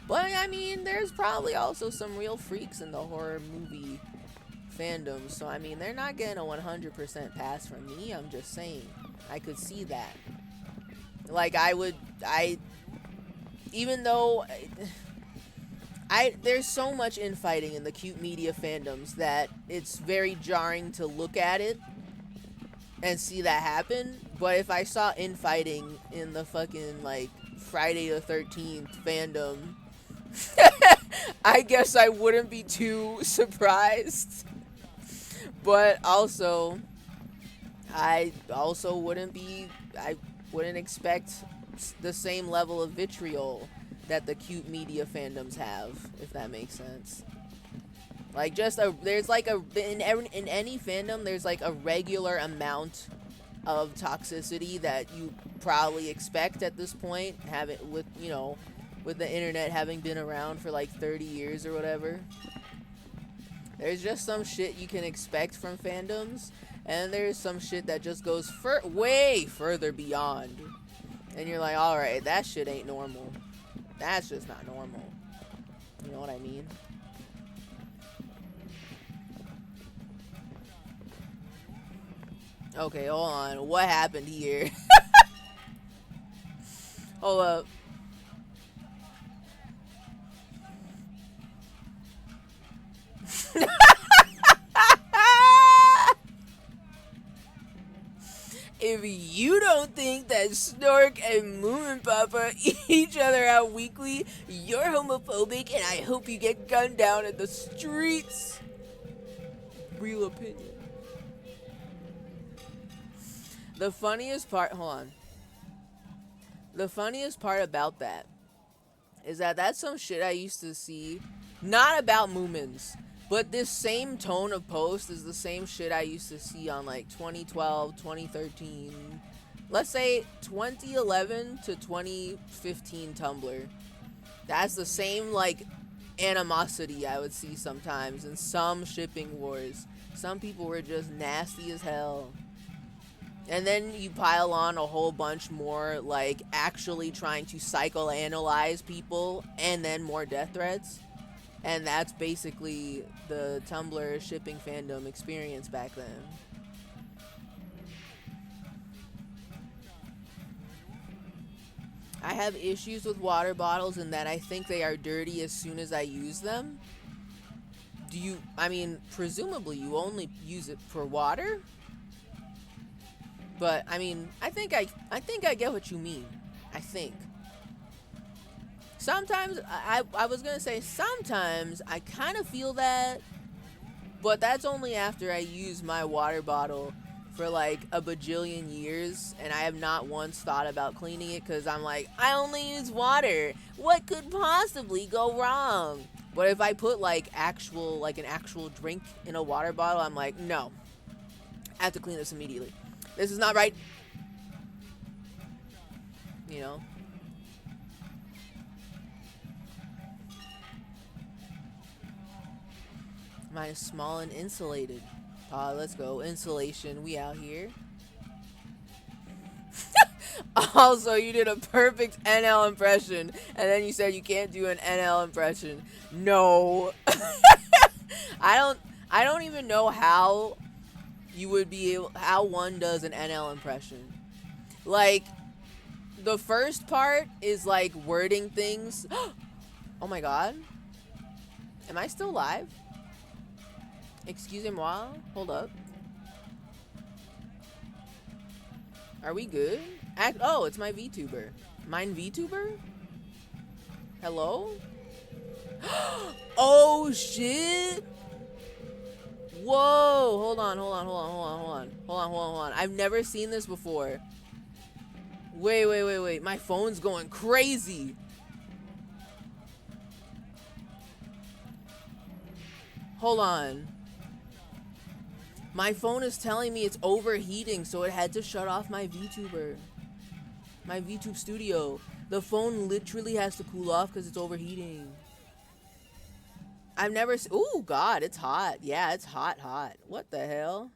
But, I mean, there's probably also some real freaks in the horror movie fandom. So, I mean, they're not getting a 100% pass from me. I'm just saying. I could see that. Like, even though there's so much infighting in the cute media fandoms that it's very jarring to look at it and see that happen. But if I saw infighting in the fucking, like, Friday the 13th fandom, I guess I wouldn't be too surprised. But also, I wouldn't expect the same level of vitriol that the cute media fandoms have, if that makes sense. Like, there's like in any fandom, there's like a regular amount of toxicity that you probably expect at this point, with the internet having been around for like 30 years or whatever. There's just some shit you can expect from fandoms, and there's some shit that just goes way further beyond. And you're like, alright, that shit ain't normal. That's just not normal. You know what I mean? Okay, hold on. What happened here? Hold up. If you don't think that Snork and Moon and Papa eat each other out weekly, you're homophobic and I hope you get gunned down in the streets. Real opinion. The funniest part, hold on. The funniest part about that is that that's some shit I used to see, not about Moomins, but this same tone of post is the same shit I used to see on like 2012, 2013, let's say 2011 to 2015 Tumblr. That's the same like animosity I would see sometimes in some shipping wars. Some people were just nasty as hell. And then you pile on a whole bunch more, like, actually trying to psychoanalyze people, and then more death threats. And that's basically the Tumblr shipping fandom experience back then. I have issues with water bottles in that I think they are dirty as soon as I use them. Presumably you only use it for water? But I mean, I think I get what you mean. I think. Sometimes I was gonna say sometimes I kind of feel that, but that's only after I use my water bottle for like a bajillion years and I have not once thought about cleaning it because I'm like, I only use water. What could possibly go wrong? But if I put an actual drink in a water bottle, I'm like, no, I have to clean this immediately. This is not right. You know? Mine is small and insulated. Let's go. Insulation. We out here. Also, you did a perfect NL impression. And then you said you can't do an NL impression. No. I don't even know how you would be able, how one does an NL impression. Like, the first part is like wording things. Oh my god. Am I still live? Excusez-moi. Hold up. Are we good? Oh, it's my VTuber. Mine VTuber? Hello? Oh shit! Whoa! Hold on. I've never seen this before. Wait. My phone's going crazy. Hold on. My phone is telling me it's overheating, so it had to shut off my VTuber. My VTube studio. The phone literally has to cool off because it's overheating. I've never seen. Ooh, God, it's hot. Yeah, it's hot. What the hell?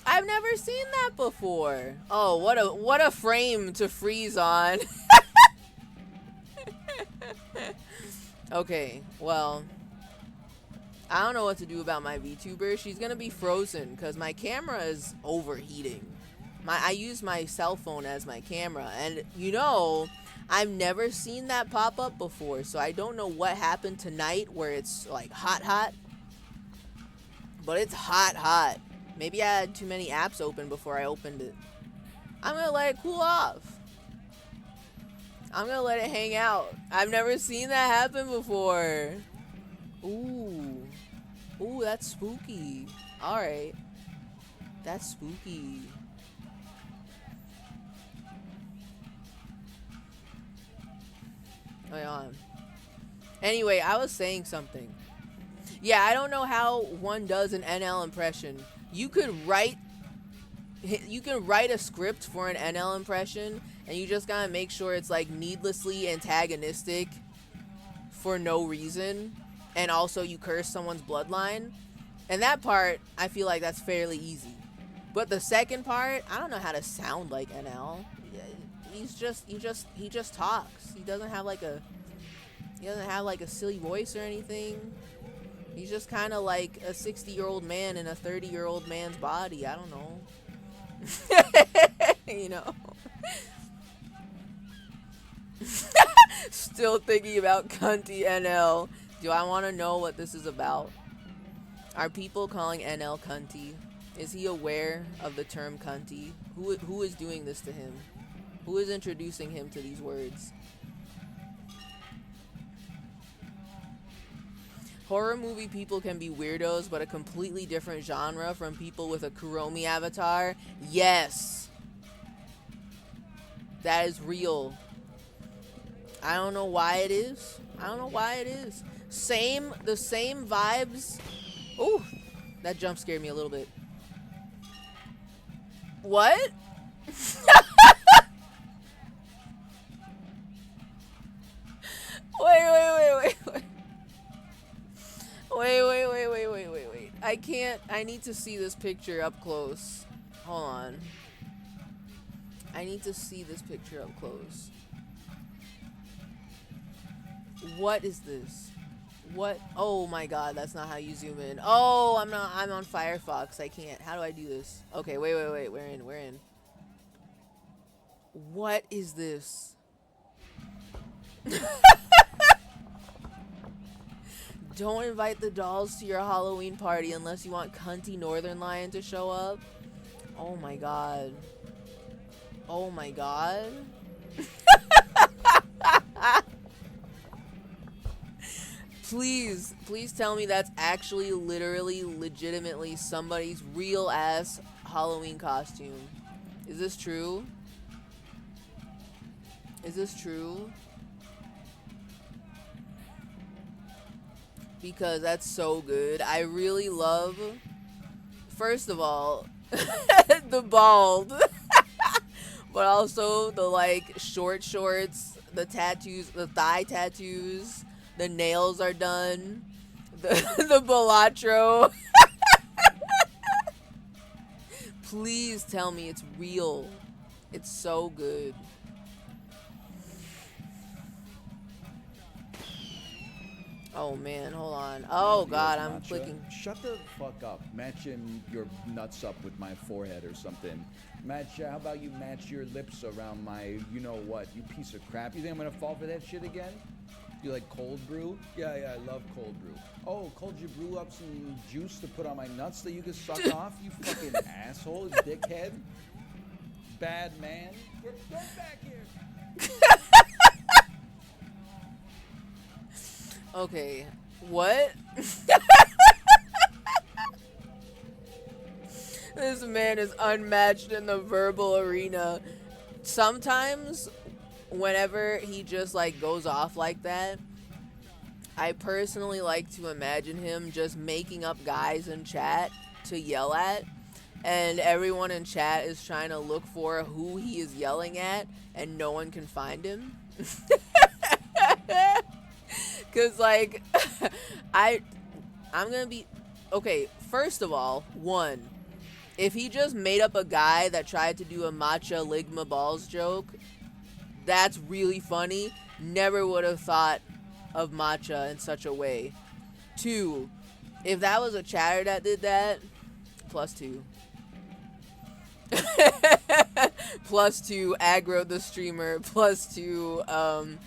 I've never seen that before. Oh, what a frame to freeze on. Okay, well, I don't know what to do about my VTuber. She's gonna be frozen because my camera is overheating. I use my cell phone as my camera, and you know, I've never seen that pop up before, so I don't know what happened tonight where it's like hot. But it's hot. Maybe I had too many apps open before I opened it. I'm gonna let it cool off. I'm gonna let it hang out. I've never seen that happen before. Ooh, that's spooky. Alright. That's spooky. Wait on. Anyway, I was saying something. Yeah, I don't know how one does an NL impression. You can write a script for an NL impression, and you just gotta make sure it's like needlessly antagonistic for no reason, and also you curse someone's bloodline. And that part, I feel like that's fairly easy. But the second part, I don't know how to sound like NL. He just talks. He doesn't have like a silly voice or anything. He's just kind of like a 60-year-old man in a 30-year-old man's body. I don't know. You know. Still thinking about cunty NL. Do I want to know what this is about? Are people calling NL cunty? Is he aware of the term cunty? Who is doing this to him? Who is introducing him to these words? Horror movie people can be weirdos, but a completely different genre from people with a Kuromi avatar. Yes. That is real. I don't know why it is. I don't know why it is. The same vibes. Ooh, that jump scared me a little bit. What? Wait. Wait. I can't. I need to see this picture up close. Hold on. I need to see this picture up close. What is this? What? Oh my god, that's not how you zoom in. Oh, I'm on Firefox. I can't. How do I do this? Okay, wait. We're in. What is this? Don't invite the dolls to your Halloween party unless you want cunty Northern Lion to show up. Oh my god. Oh my god. Please tell me that's actually literally legitimately somebody's real ass Halloween costume. Is this true? Is this true? Because that's so good. I really love, first of all, the bald, but also the like short shorts, the tattoos, the thigh tattoos, the nails are done, the balatro. Please tell me it's real. It's so good. Oh man, hold on. Oh god, I'm clicking. Shut the fuck up. Matching your nuts up with my forehead or something. How about you match your lips around my, you know what, you piece of crap. You think I'm gonna fall for that shit again? You like cold brew? Yeah, I love cold brew. Oh, cold you brew up some juice to put on my nuts that you can suck off? You fucking asshole, dickhead. Bad man. Get back here. Okay, what? This man is unmatched in the verbal arena. Sometimes, whenever he just like goes off like that, I personally like to imagine him just making up guys in chat to yell at, and everyone in chat is trying to look for who he is yelling at, and no one can find him. Cause like, I'm gonna be, okay, first of all, one, if he just made up a guy that tried to do a matcha ligma balls joke, that's really funny. Never would have thought of matcha in such a way. Two, if that was a chatter that did that, +2. +2, aggro the streamer, +2,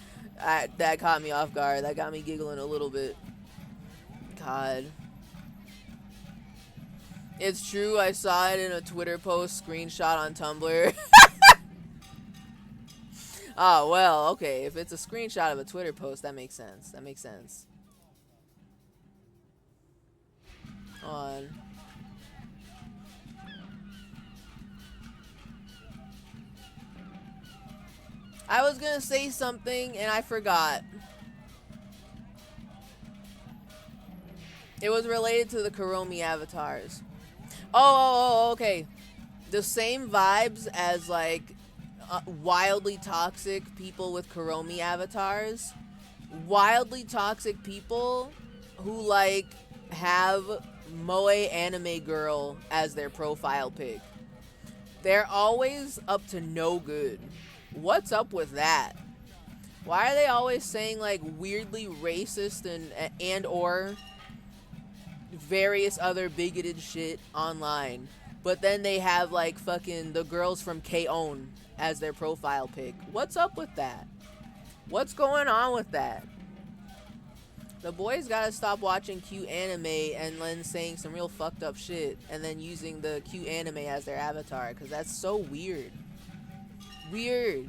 that caught me off guard. That got me giggling a little bit. God. It's true, I saw it in a Twitter post, screenshot on Tumblr. Oh, well, okay. If it's a screenshot of a Twitter post, that makes sense. That makes sense. On. I was gonna say something and I forgot. It was related to the Kuromi avatars. Oh, okay. The same vibes as like wildly toxic people with Kuromi avatars. Wildly toxic people who like have moe anime girl as their profile pic. They're always up to no good. What's up with that? Why are they always saying like weirdly racist and or various other bigoted shit online, but then they have like fucking the girls from K-On! As their profile pic? What's up with that? What's going on with that? The boys gotta stop watching cute anime and then saying some real fucked up shit and then using the cute anime as their avatar, because that's so weird. Weird.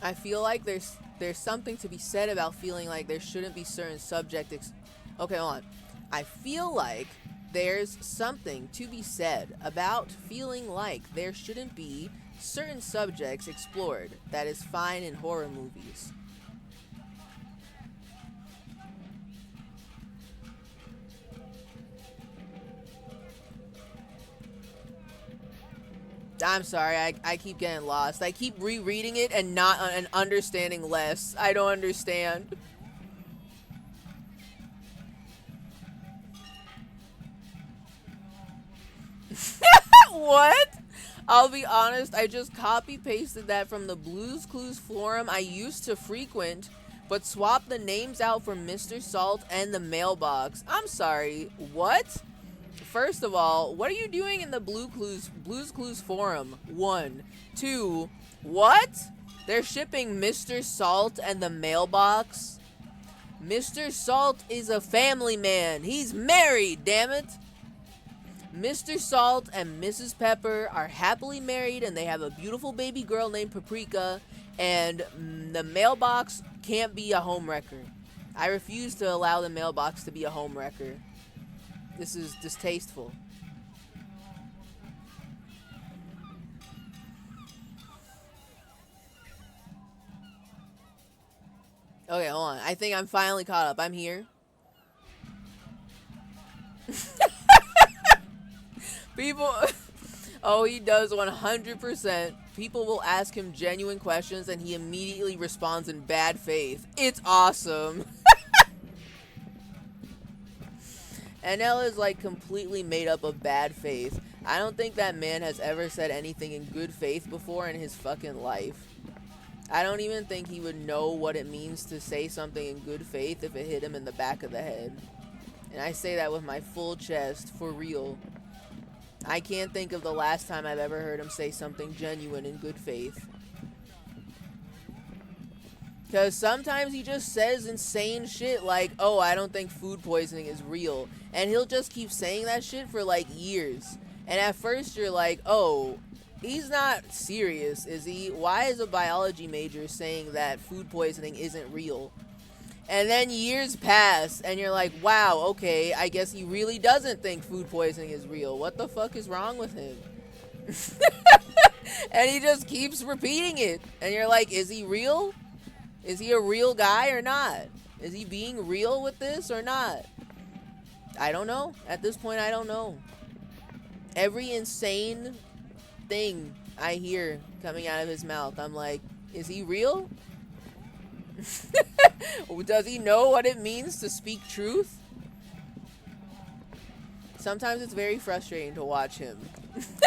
I feel like there's something to be said about feeling like there shouldn't be certain okay, hold on. I feel like there's something to be said about feeling like there shouldn't be certain subjects explored that is fine in horror movies. I'm sorry, I keep getting lost. I keep rereading it and not and understanding less. I don't understand. What? I'll be honest, I just copy pasted that from the Blues Clues forum I used to frequent, but swapped the names out for Mr. Salt and the mailbox. I'm sorry, what? First of all, what are you doing in the Blues Clues forum? 1. 2. What? They're shipping Mr. Salt and the mailbox? Mr. Salt is a family man. He's married, damn it. Mr. Salt and Mrs. Pepper are happily married and they have a beautiful baby girl named Paprika, and the mailbox can't be a homewrecker. I refuse to allow the mailbox to be a homewrecker. This is distasteful. Okay, hold on. I think I'm finally caught up. I'm here. People... Oh, he does 100%. People will ask him genuine questions and he immediately responds in bad faith. It's awesome. NL is like completely made up of bad faith. I don't think that man has ever said anything in good faith before in his fucking life. I don't even think he would know what it means to say something in good faith if it hit him in the back of the head. And I say that with my full chest, for real. I can't think of the last time I've ever heard him say something genuine in good faith. Because sometimes he just says insane shit like, oh, I don't think food poisoning is real. And he'll just keep saying that shit for like years. And at first you're like, oh, he's not serious, is he? Why is a biology major saying that food poisoning isn't real? And then years pass, and you're like, wow, okay, I guess he really doesn't think food poisoning is real. What the fuck is wrong with him? And he just keeps repeating it. And you're like, is he real? Is he a real guy or not? Is he being real with this or not? I don't know. At this point, I don't know. Every insane thing I hear coming out of his mouth, I'm like, is he real? Does he know what it means to speak truth? Sometimes it's very frustrating to watch him.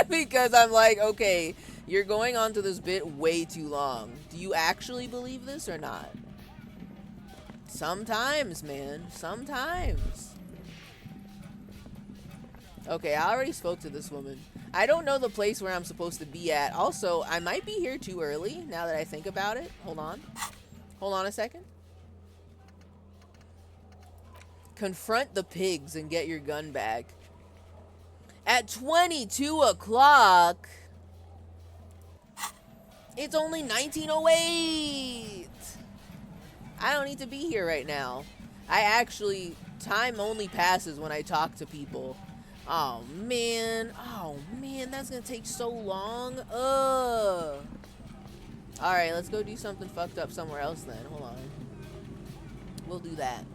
Because I'm like, okay, you're going on to this bit way too long. Do you actually believe this or not? Sometimes, man. Sometimes. Okay, I already spoke to this woman. I don't know the place where I'm supposed to be at. Also, I might be here too early, now that I think about it. Hold on. Hold on a second. Confront the pigs and get your gun back. At 22 o'clock. It's only 1908. I don't need to be here right now. Time only passes when I talk to people. Oh man, that's gonna take so long. Alright, let's go do something fucked up somewhere else then. Hold on. We'll do that.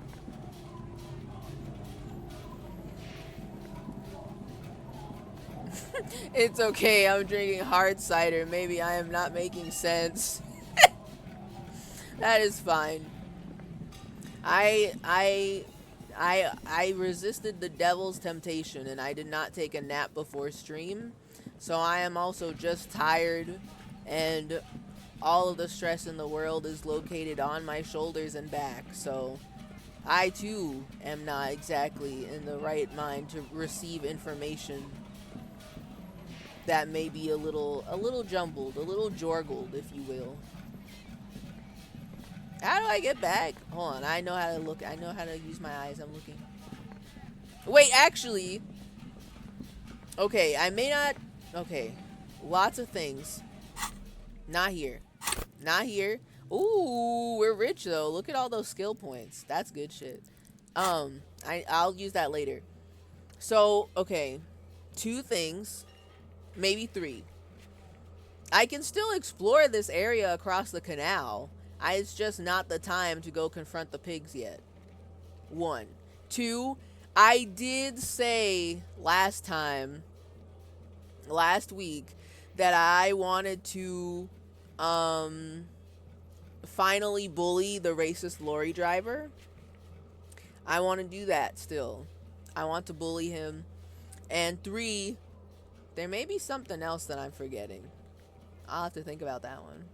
It's okay, I'm drinking hard cider. Maybe I am not making sense. That is fine. I resisted the devil's temptation and I did not take a nap before stream. So I am also just tired, and all of the stress in the world is located on my shoulders and back. So I too am not exactly in the right mind to receive information. that may be a little jumbled, a little jorgled, if you will. How do I get back? Hold on, I know how to look. I know how to use my eyes. I'm looking. Wait, actually. Okay, I may not. Okay, lots of things. Not here. Not here. Ooh, we're rich though. Look at all those skill points. That's good shit. I'll use that later. So, okay. 2 things. Maybe 3. I can still explore this area across the canal. It's just not the time to go confront the pigs yet. 1. 2, I did say last week, that I wanted to finally bully the racist lorry driver. I want to do that still. I want to bully him. And 3, there may be something else that I'm forgetting. I'll have to think about that one.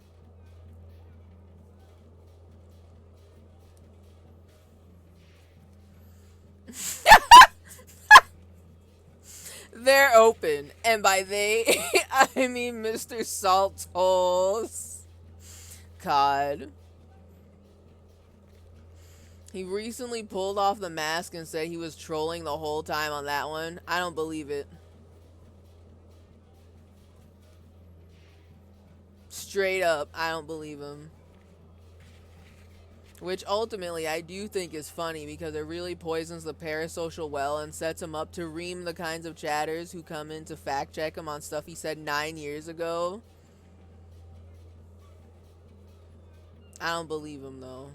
They're open, and by they, I mean Mr. Saltholes. God. He recently pulled off the mask and said he was trolling the whole time on that one. I don't believe it. Straight up, I don't believe him. Which ultimately I do think is funny because it really poisons the parasocial well and sets him up to ream the kinds of chatters who come in to fact check him on stuff he said 9 years ago. I don't believe him though.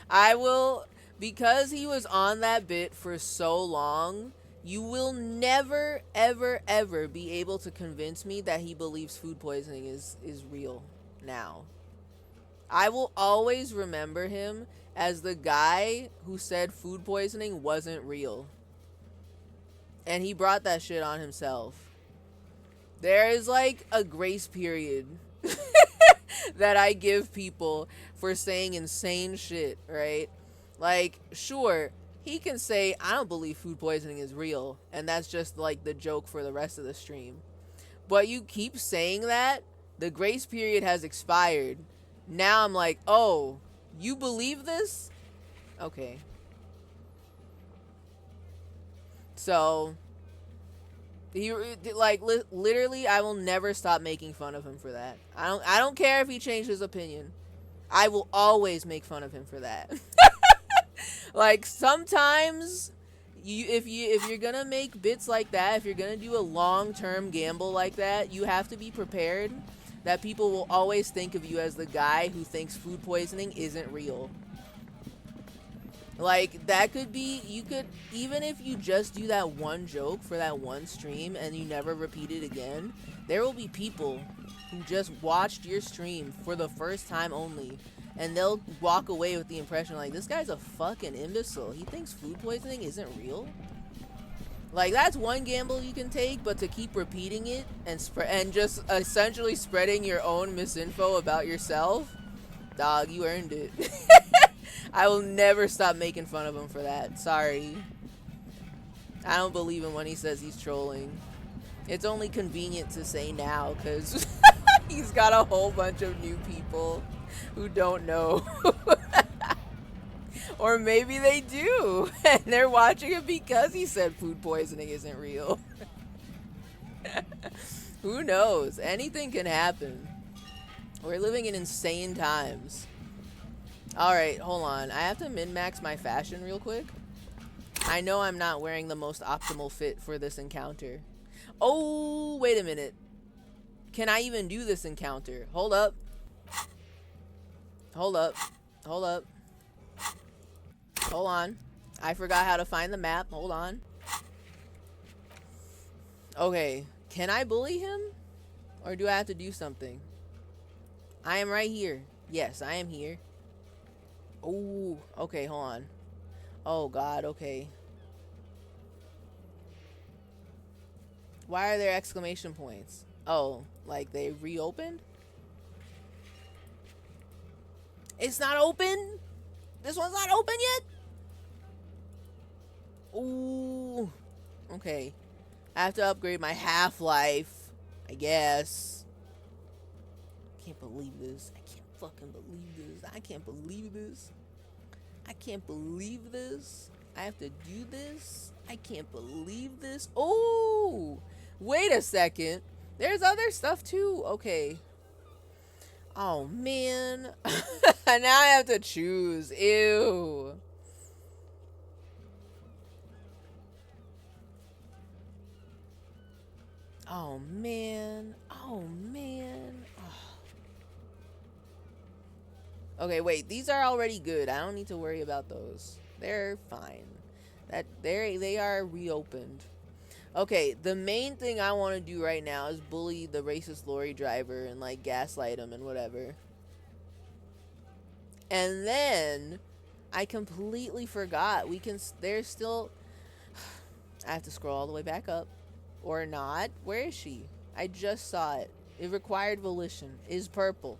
I will, because he was on that bit for so long, you will never, ever, ever be able to convince me that he believes food poisoning is real now. I will always remember him as the guy who said food poisoning wasn't real. And he brought that shit on himself. There is like a grace period that I give people for saying insane shit, right? Like, sure, he can say, I don't believe food poisoning is real, and that's just like the joke for the rest of the stream. But you keep saying that, the grace period has expired. Now I'm like, oh, you believe this? Okay. So, he like literally, I will never stop making fun of him for that. I don't care if he changed his opinion. I will always make fun of him for that. Like sometimes if you're gonna make bits like that, if you're gonna do a long-term gamble like that, you have to be prepared that people will always think of you as the guy who thinks food poisoning isn't real. Like, that could be, you could, even if you just do that one joke for that one stream and you never repeat it again, there will be people who just watched your stream for the first time only, and they'll walk away with the impression like, this guy's a fucking imbecile. He thinks food poisoning isn't real. Like, that's one gamble you can take, but to keep repeating it and just essentially spreading your own misinfo about yourself, dog, you earned it. I will never stop making fun of him for that. Sorry. I don't believe him when he says he's trolling. It's only convenient to say now because he's got a whole bunch of new people who don't know. Or maybe they do, and they're watching it because he said food poisoning isn't real. Who knows? Anything can happen. We're living in insane times. Alright, hold on. I have to min-max my fashion real quick. I know I'm not wearing the most optimal fit for this encounter. Oh, wait a minute. Can I even do this encounter? Hold up. Hold up. Hold up. Hold on. I forgot how to find the map. Hold on. Okay. Can I bully him? Or do I have to do something? I am right here. Yes, I am here. Oh, okay, hold on. Oh, God, okay. Why are there exclamation points? Oh, like they reopened? It's not open? This one's not open yet? Ooh. Okay. I have to upgrade my half-life, I guess. I can't believe this. I can't fucking believe this. I can't believe this. I can't believe this. I have to do this. I can't believe this. Oh, wait a second. There's other stuff too. Okay. Oh, man. Now I have to choose. Ew. Oh, man. Oh, man. Oh. Okay, wait. These are already good. I don't need to worry about those. They're fine. They are reopened. Okay, the main thing I want to do right now is bully the racist lorry driver and like gaslight him and whatever. And then I completely forgot there's still I have to scroll all the way back up or not. Where is she? I just saw it. It required volition. Is purple.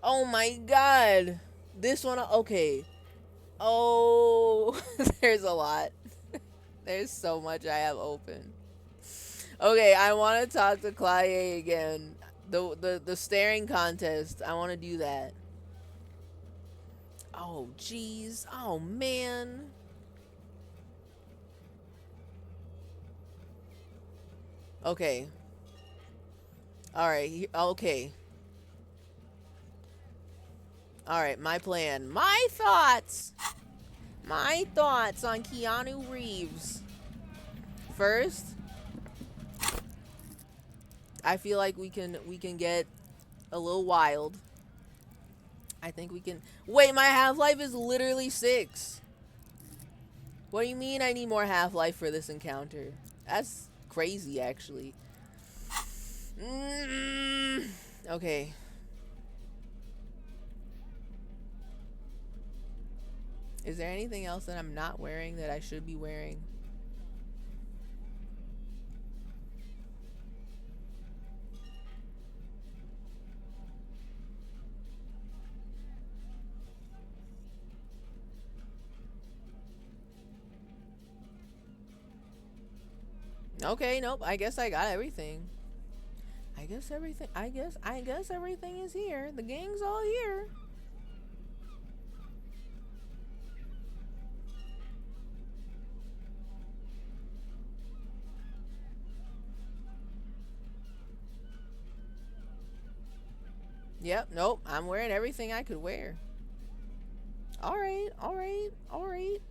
Oh my god. This one, okay. Oh, there's a lot. There's so much I have open. Okay, I want to talk to Claye again. The staring contest. I want to do that. Oh, jeez. Oh, man. Okay. Alright, okay. Alright, my plan. My thoughts! My thoughts on Keanu Reeves. First, I feel like we can get a little wild. I think we can. Wait, my half-life is literally 6. What do you mean I need more half-life for this encounter? That's crazy, actually. Okay. Is there anything else that I'm not wearing that I should be wearing? Okay, nope. I guess I got everything. I guess everything is here. The gang's all here. Yep, nope. I'm wearing everything I could wear. Alright, alright, alright.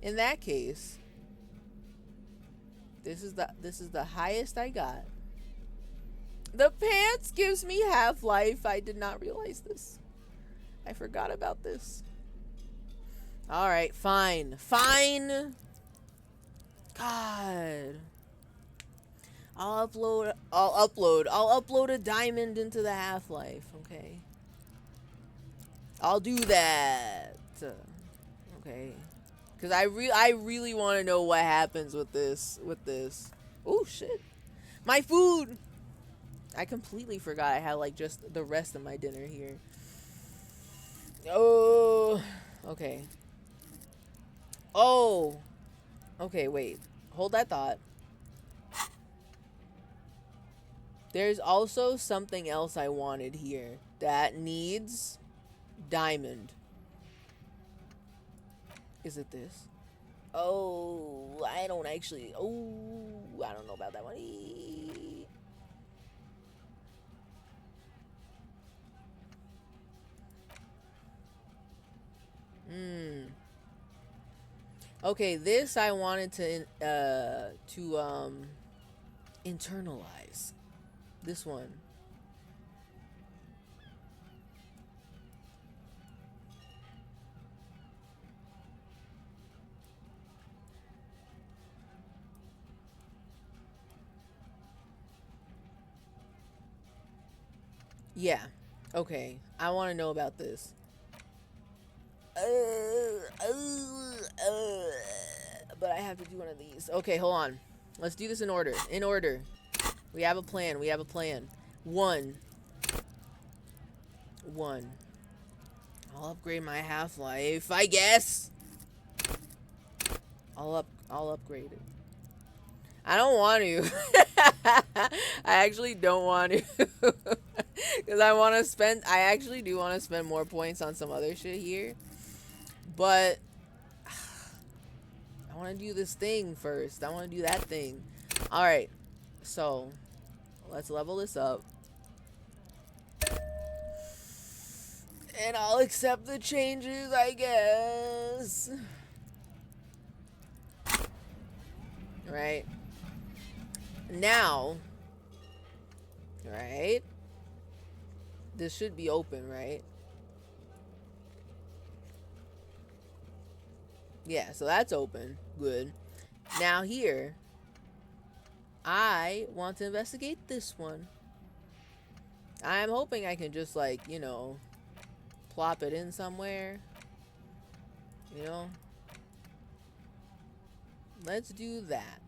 In that case, this is the highest I got. The pants gives me half-life. I did not realize this. I forgot about this. Alright, fine. Fine. God. I'll upload a diamond into the half-life, okay? I'll do that. Okay. Cuz I really want to know what happens with this Oh shit. My food. I completely forgot I had like just the rest of my dinner here. Oh, okay. Oh. Okay, wait. Hold that thought. There's also something else I wanted here that needs diamond. Is it this? Oh, I don't actually. Oh, I don't know about that one. Okay, this I wanted to internalize. This one. Yeah. Okay. I want to know about this. But I have to do one of these. Okay, hold on. Let's do this in order. In order. We have a plan. We have a plan. One. I'll upgrade my half-life, I guess. I'll I'll upgrade it. I don't want to. I actually don't want to. Because I want to spend... I actually do want to spend more points on some other shit here. But... I want to do this thing first. I want to do that thing. Alright. So... let's level this up. And I'll accept the changes, I guess. Right. Now. Right. This should be open, right? Yeah, so that's open. Good. Now here. I want to investigate this one. I'm hoping I can just, like, you know, plop it in somewhere. You know? Let's do that.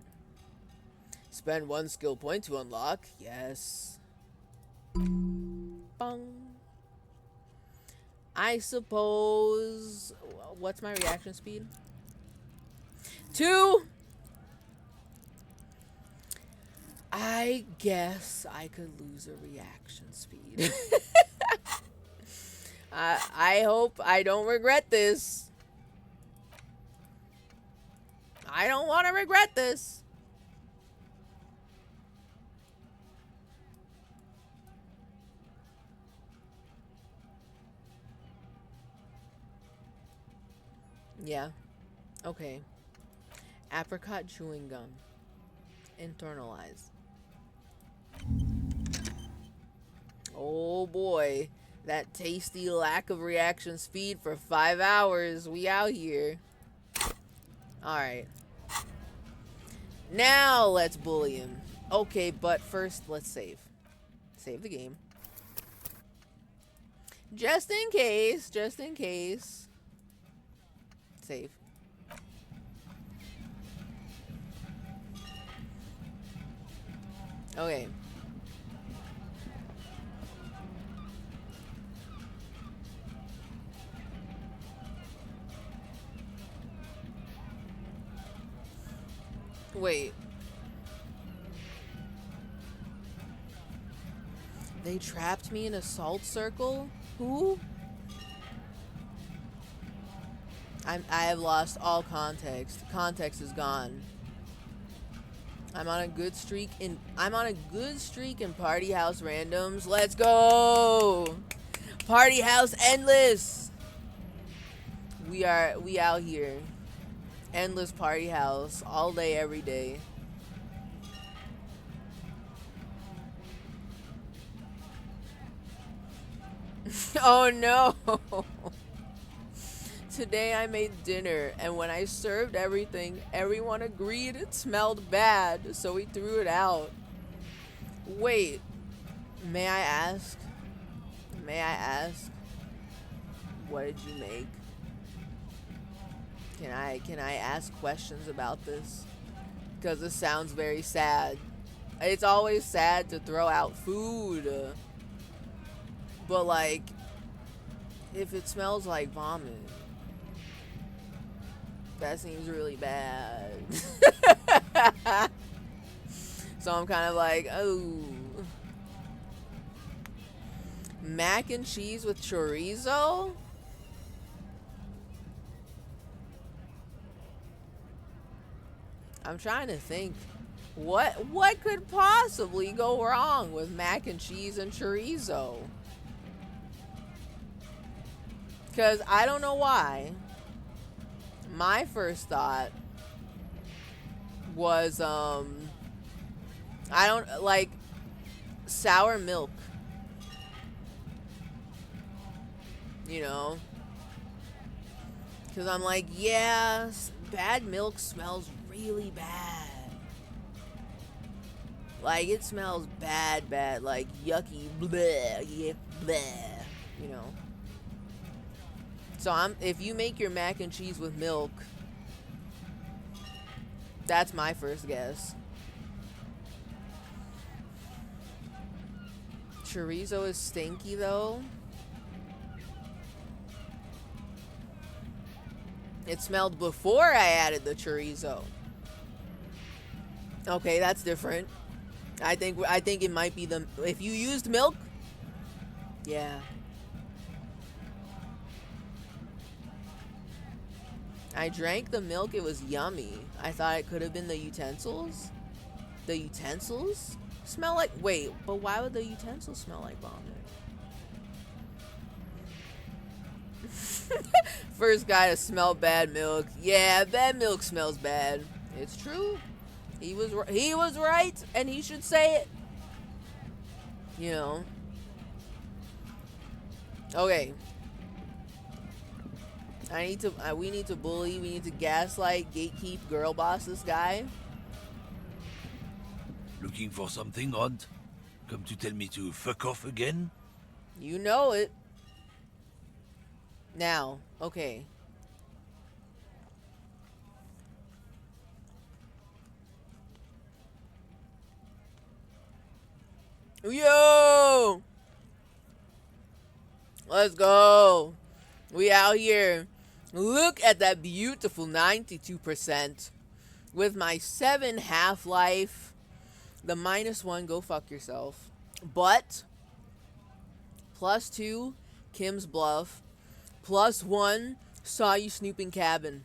Spend 1 skill point to unlock. Yes. Bong. I suppose... what's my reaction speed? 2! I guess I could lose a reaction speed. I hope I don't regret this. I don't want to regret this. Yeah. Okay. Apricot chewing gum. Internalize. Oh boy. That tasty lack of reaction speed for 5 hours. We out here. Alright. Now let's bully him. Okay, but first let's save. Save the game. Just in case. Just in case. Save. Okay. Wait. They trapped me in a salt circle? Who? I have lost all context. Context is gone. I'm on a good streak in Party House randoms. Let's go! Party House endless! We out here. Endless Party House. All day, every day. Oh no! Today I made dinner, and when I served everything, everyone agreed it smelled bad, so we threw it out. Wait, may I ask? May I ask? What did you make? Can I ask questions about this? Because this sounds very sad. It's always sad to throw out food. But like, if it smells like vomit, that seems really bad. So I'm kind of like, oh. Mac and cheese with chorizo? I'm trying to think. What could possibly go wrong with mac and cheese and chorizo? Because I don't know why. My first thought was, I don't, like, sour milk. You know? Because I'm like, yeah, bad milk smells really bad. Like, it smells bad, like yucky, bleh, yeah, bleh, you know? So if you make your mac and cheese with milk, that's my first guess. Chorizo is stinky though. It smelled before I added the chorizo. Okay, that's different. I think it might be the if you used milk. Yeah. I drank the milk. It was yummy. I thought it could have been the utensils. The utensils smell like. Wait, but why would the utensils smell like vomit? First guy to smell bad milk. Yeah, bad milk smells bad. It's true. He was right, and he should say it. You know. Okay. We need to bully. We need to gaslight, gatekeep, girl boss this guy. Looking for something odd? Come to tell me to fuck off again? You know it. Now, okay. Yo! Let's go. We out here. Look at that beautiful 92% with my 7 half-life. The -1, go fuck yourself. But +2, Kim's bluff. +1, saw you snooping cabin.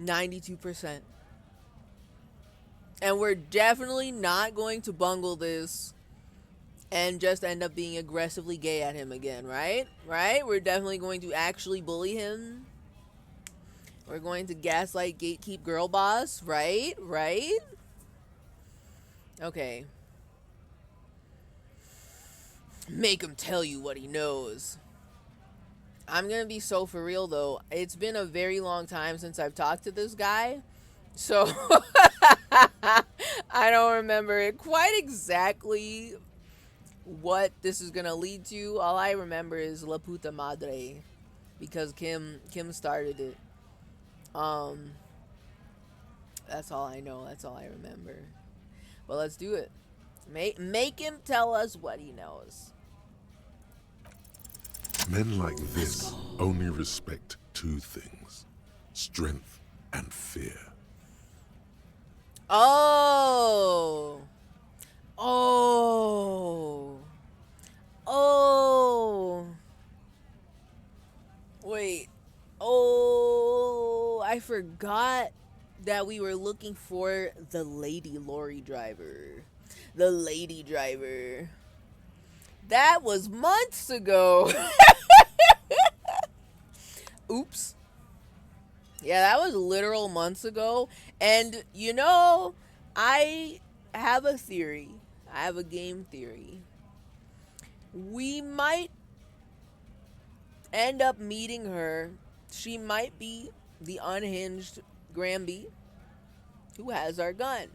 92%. And we're definitely not going to bungle this and just end up being aggressively gay at him again, right? Right? We're definitely going to actually bully him. We're going to gaslight, gatekeep, girl boss, right? Right? Okay. Make him tell you what he knows. I'm gonna be so for real though. It's been a very long time since I've talked to this guy. So I don't remember it quite exactly what this is gonna lead to. All I remember is La Puta Madre. Because Kim started it. That's all I know. That's all I remember. But let's do it. Make him tell us what he knows. Men like this only respect two things: strength and fear. Oh. Oh. Oh. Wait. Oh, I forgot that we were looking for the lady lorry driver. The lady driver. That was months ago. Oops. Yeah, that was literal months ago. And, you know, I have a theory. I have a game theory. We might end up meeting her. She might be the unhinged Granby who has our gun.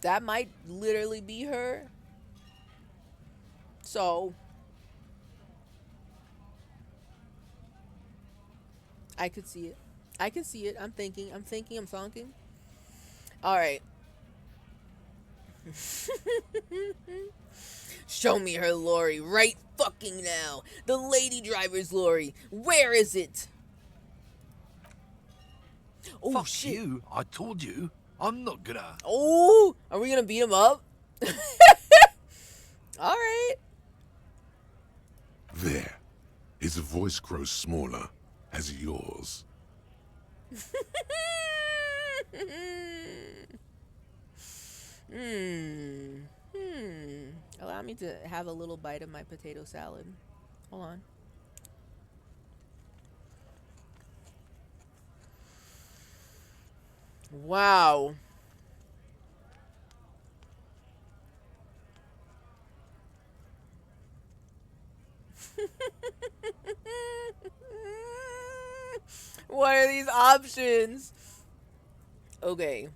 That might literally be her. So, I could see it. I can see it. I'm thinking. All right. Show me her lorry right fucking now. The lady driver's lorry. Where is it? Oh, Fuck shit. you. I told you. I'm not gonna. Oh, are we gonna beat him up? All right. There. His voice grows smaller as yours. Allow me to have a little bite of my potato salad. Hold on. Wow. What are these options? Okay.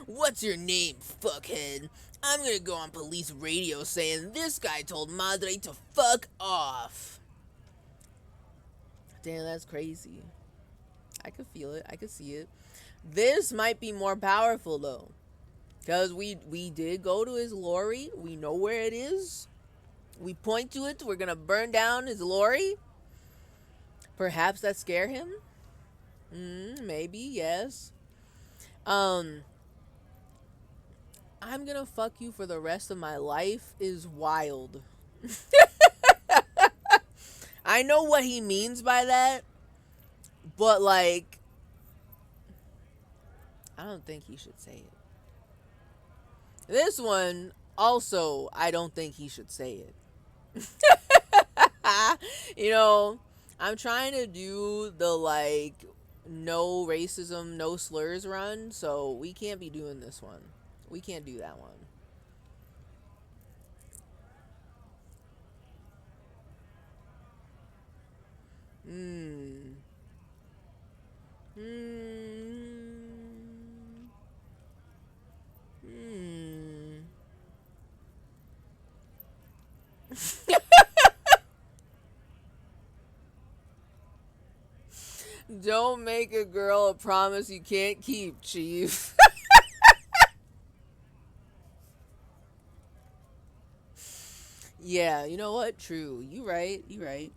What's your name, fuckhead? I'm gonna go on police radio saying this guy told Madre to fuck off. Damn, that's crazy. I could feel it. I could see it. This might be more powerful, though. Because we did go to his lorry. We know where it is. We point to it. We're going to burn down his lorry. Perhaps that scare him? Maybe, yes. I'm gonna fuck you for the rest of my life is wild. I know what he means by that, but like, I don't think he should say it. This one, also, I don't think he should say it. You know, I'm trying to do the like no racism, no slurs run, so we can't be doing this one. We can't do that one. Hmm. Hmm. Hmm. Don't make a girl a promise you can't keep, Chief. Yeah, you know what? True. You right. You right.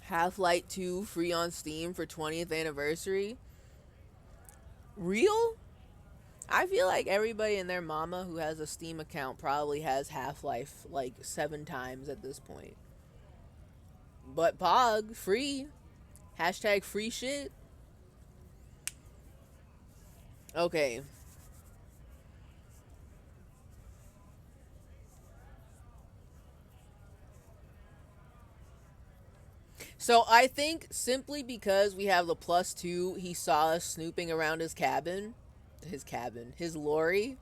Half-Life 2 free on Steam for 20th anniversary. Real? I feel like everybody and their mama who has a Steam account probably has Half-Life like 7 times at this point. But Pog, free. Hashtag free shit. Okay. So I think simply because we have the +2, he saw us snooping around his lorry.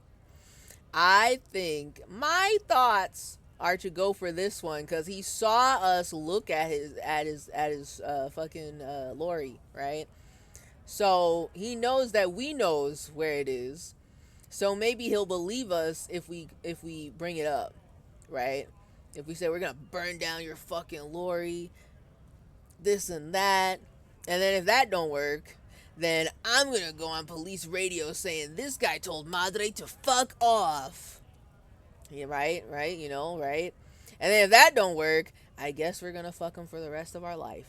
I think my thoughts are to go for this one because he saw us look at his fucking lorry, right? So he knows that we knows where it is. So maybe he'll believe us if we bring it up, right? If we say we're gonna burn down your fucking lorry, this and that, and then if that don't work, then I'm gonna go on police radio saying this guy told Madre to fuck off. Yeah, right, you know, right? And then if that don't work, I guess we're gonna fuck him for the rest of our life.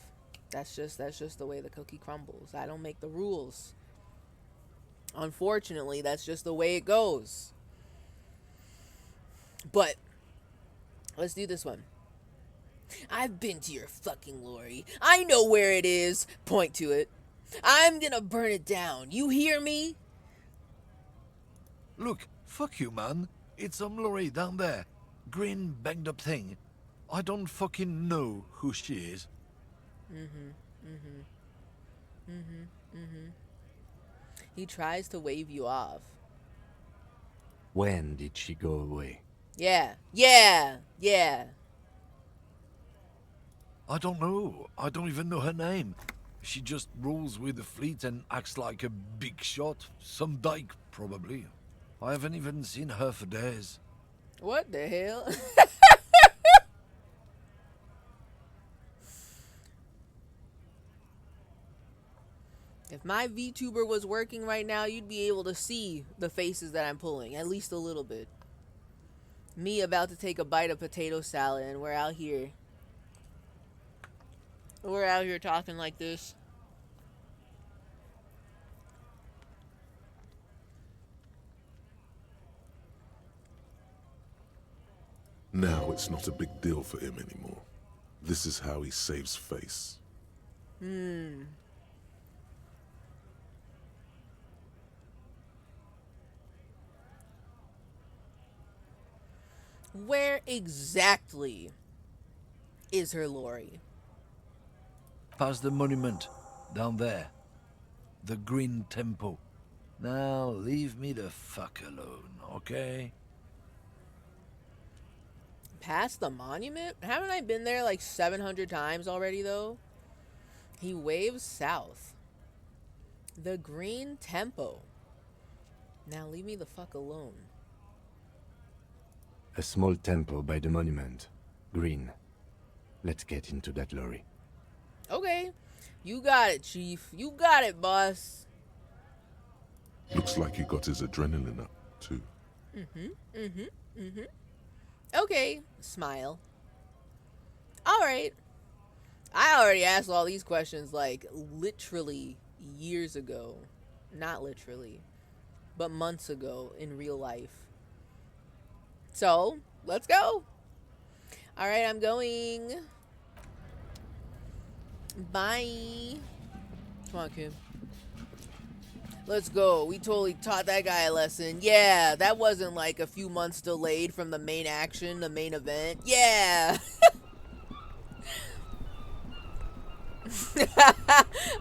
That's just the way the cookie crumbles. I don't make the rules. Unfortunately, that's just the way it goes. But let's do this one. I've been to your fucking lorry. I know where it is. Point to it. I'm gonna burn it down. You hear me? Look, fuck you, man. It's some lorry down there. Green, banged up thing. I don't fucking know who she is. He tries to wave you off. When did she go away? Yeah. I don't know. I don't even know her name. She just rolls with the fleet and acts like a big shot. Some dyke, probably. I haven't even seen her for days. What the hell? If my VTuber was working right now, you'd be able to see the faces that I'm pulling, at least a little bit. Me about to take a bite of potato salad, and we're out here. We're out here talking like this. Now it's not a big deal for him anymore. This is how he saves face. Where exactly is her lorry? Past the monument. Down there. The Green Temple. Now leave me the fuck alone, okay? Past the monument? Haven't I been there like 700 times already, though? He waves south. The Green Temple. Now leave me the fuck alone. A small temple by the monument. Green. Let's get into that lorry. Okay. You got it, Chief. You got it, boss. Looks like he got his adrenaline up, too. Okay. Smile. Alright. I already asked all these questions like literally years ago. Not literally, but months ago in real life. So, let's go. Alright, I'm going. Bye. Come on, Kim. Let's go. We totally taught that guy a lesson. Yeah, that wasn't like a few months delayed from the main action, the main event. Yeah.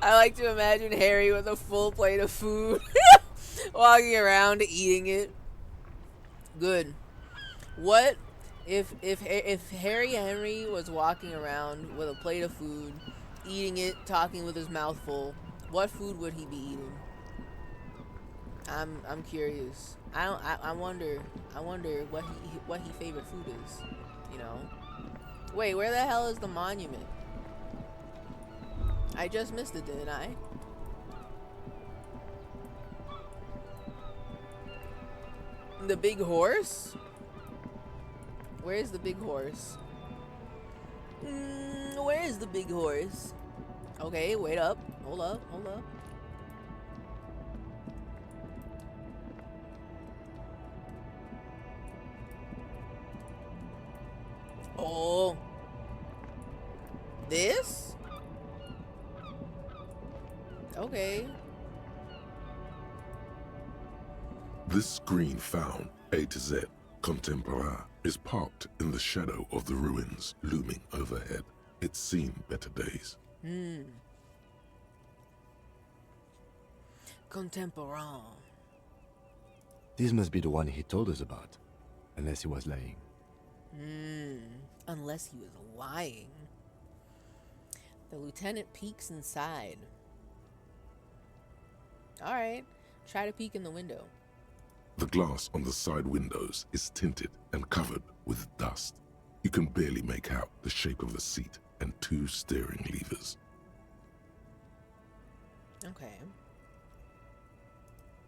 I like to imagine Harry with a full plate of food, walking around eating it. Good. What if Harry Henry was walking around with a plate of food, eating it, talking with his mouth full? What food would he be eating? I'm curious. I wonder what he favorite food is. You know. Wait, where the hell is the monument? I just missed it, didn't I? The big horse? Where is the big horse? Where is the big horse? Okay, wait up. Hold up, hold up. Oh. This? Okay. This screen found, A to Z, Contemporain, is parked in the shadow of the ruins looming overhead. It's seen better days. Contemporain. This must be the one he told us about, unless he was lying. Unless he was lying. The lieutenant peeks inside. Alright, try to peek in the window. The glass on the side windows is tinted and covered with dust. You can barely make out the shape of the seat and 2 steering levers. Okay.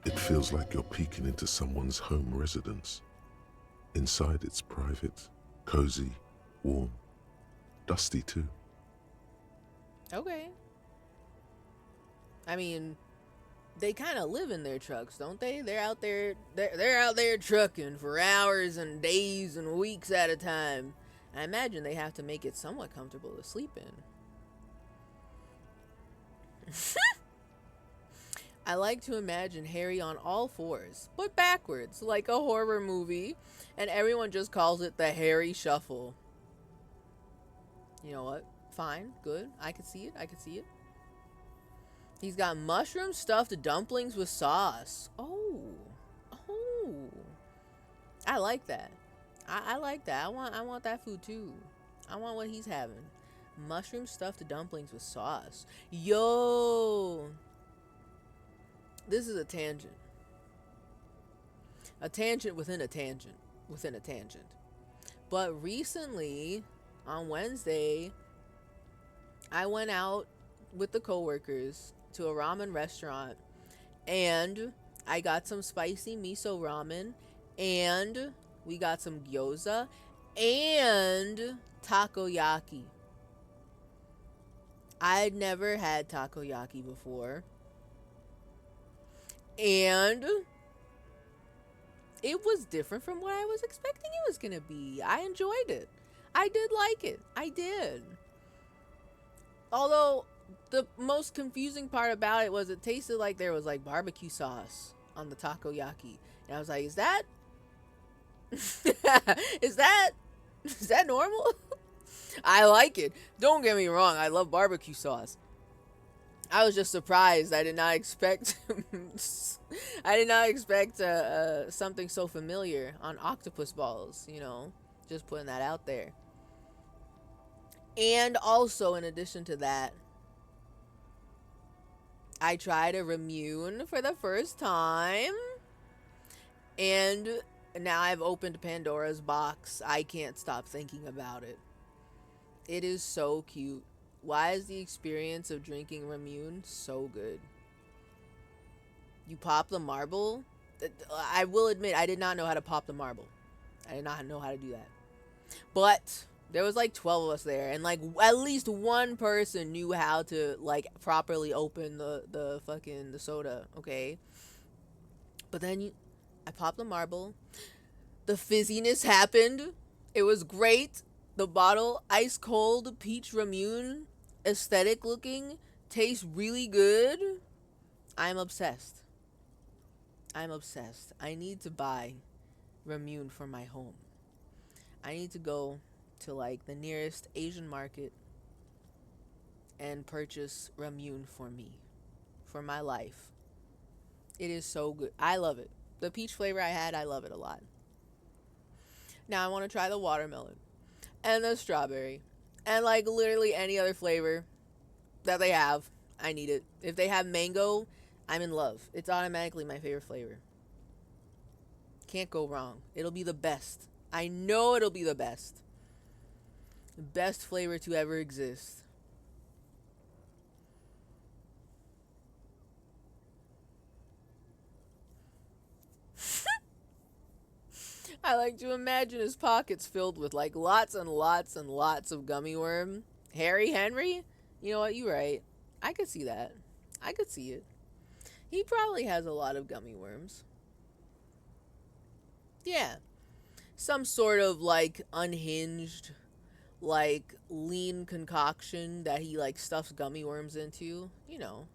It feels like you're peeking into someone's home residence. Inside it's private, cozy, warm, dusty too. Okay. I mean, they kind of live in their trucks, don't they? They're out there trucking for hours and days and weeks at a time. I imagine they have to make it somewhat comfortable to sleep in. I like to imagine Harry on all fours, but backwards, like a horror movie, and everyone just calls it the Harry Shuffle. You know what? Fine, good. I can see it. I can see it. He's got mushroom stuffed dumplings with sauce. Oh. I like that. I like that. I want that food too. I want what he's having. Mushroom stuffed dumplings with sauce. Yo. This is a tangent. A tangent within a tangent within a tangent. But recently, on Wednesday, I went out with the coworkers to a ramen restaurant, and I got some spicy miso ramen, and we got some gyoza and takoyaki. I'd never had takoyaki before, and it was different from what I was expecting it was gonna be. I enjoyed it. I did like it. I did. Although the most confusing part about it was it tasted like there was like barbecue sauce on the takoyaki. And I was like, is that is that normal? I like it. Don't get me wrong, I love barbecue sauce. I was just surprised. I did not expect something so familiar on octopus balls, you know. Just putting that out there. And also, in addition to that, I tried a Ramune for the first time. And now I've opened Pandora's box. I can't stop thinking about it. It is so cute. Why is the experience of drinking Ramune so good? You pop the marble. I will admit, I did not know how to pop the marble. I did not know how to do that. But There was like 12 of us there, and like at least one person knew how to like properly open the fucking the soda, okay? But then I popped the marble. The fizziness happened. It was great. The bottle, ice cold, peach ramune, aesthetic looking, tastes really good. I'm obsessed. I'm obsessed. I need to buy ramune for my home. I need to go to like the nearest Asian market and purchase ramune for me, for my life. It is so good. I love it. The peach flavor I had, I love it a lot. Now I want to try the watermelon and the strawberry and like literally any other flavor that they have. I need it. If they have mango, I'm in love. It's automatically my favorite flavor. Can't go wrong. It'll be the best. I know it'll be the best. The best flavor to ever exist. I like to imagine his pockets filled with like lots and lots and lots of gummy worm. Harry Henry? You know what? You're right. I could see that. I could see it. He probably has a lot of gummy worms. Yeah. Some sort of like unhinged, like lean concoction that he like stuffs gummy worms into. You know.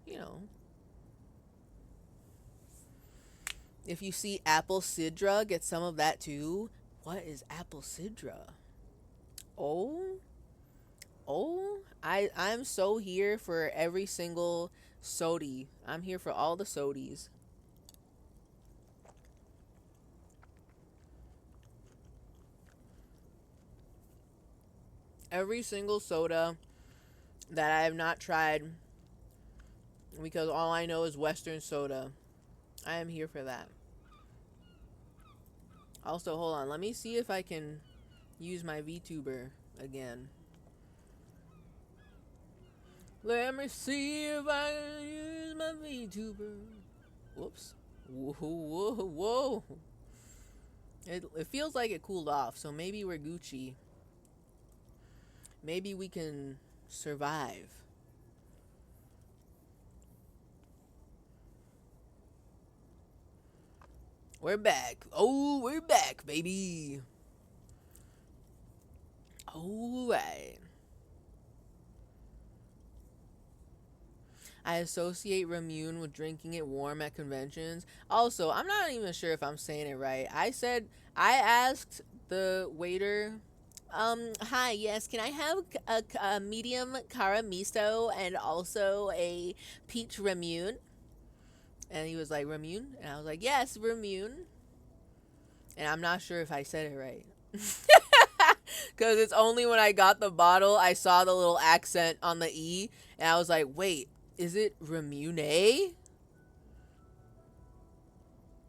If you see apple sidra, get some of that too. What is apple sidra? Oh, I'm so here for every single sodi. I'm here for all the sodies. Every single soda that I have not tried, because all I know is Western soda. I am here for that. Also, hold on. Let me see if I can use my VTuber again. Let me see if I can use my VTuber. Whoops. Whoa. It feels like it cooled off, so maybe we're Gucci. Maybe we can survive. We're back. Oh, we're back, baby. Alright. I associate ramune with drinking it warm at conventions. Also, I'm not even sure if I'm saying it right. I asked the waiter, hi, yes, can I have a medium cara miso and also a peach ramune? And he was like, ramune? And I was like, yes, ramune. And I'm not sure if I said it right. Because it's only when I got the bottle, I saw the little accent on the E. And I was like, wait, is it ramune?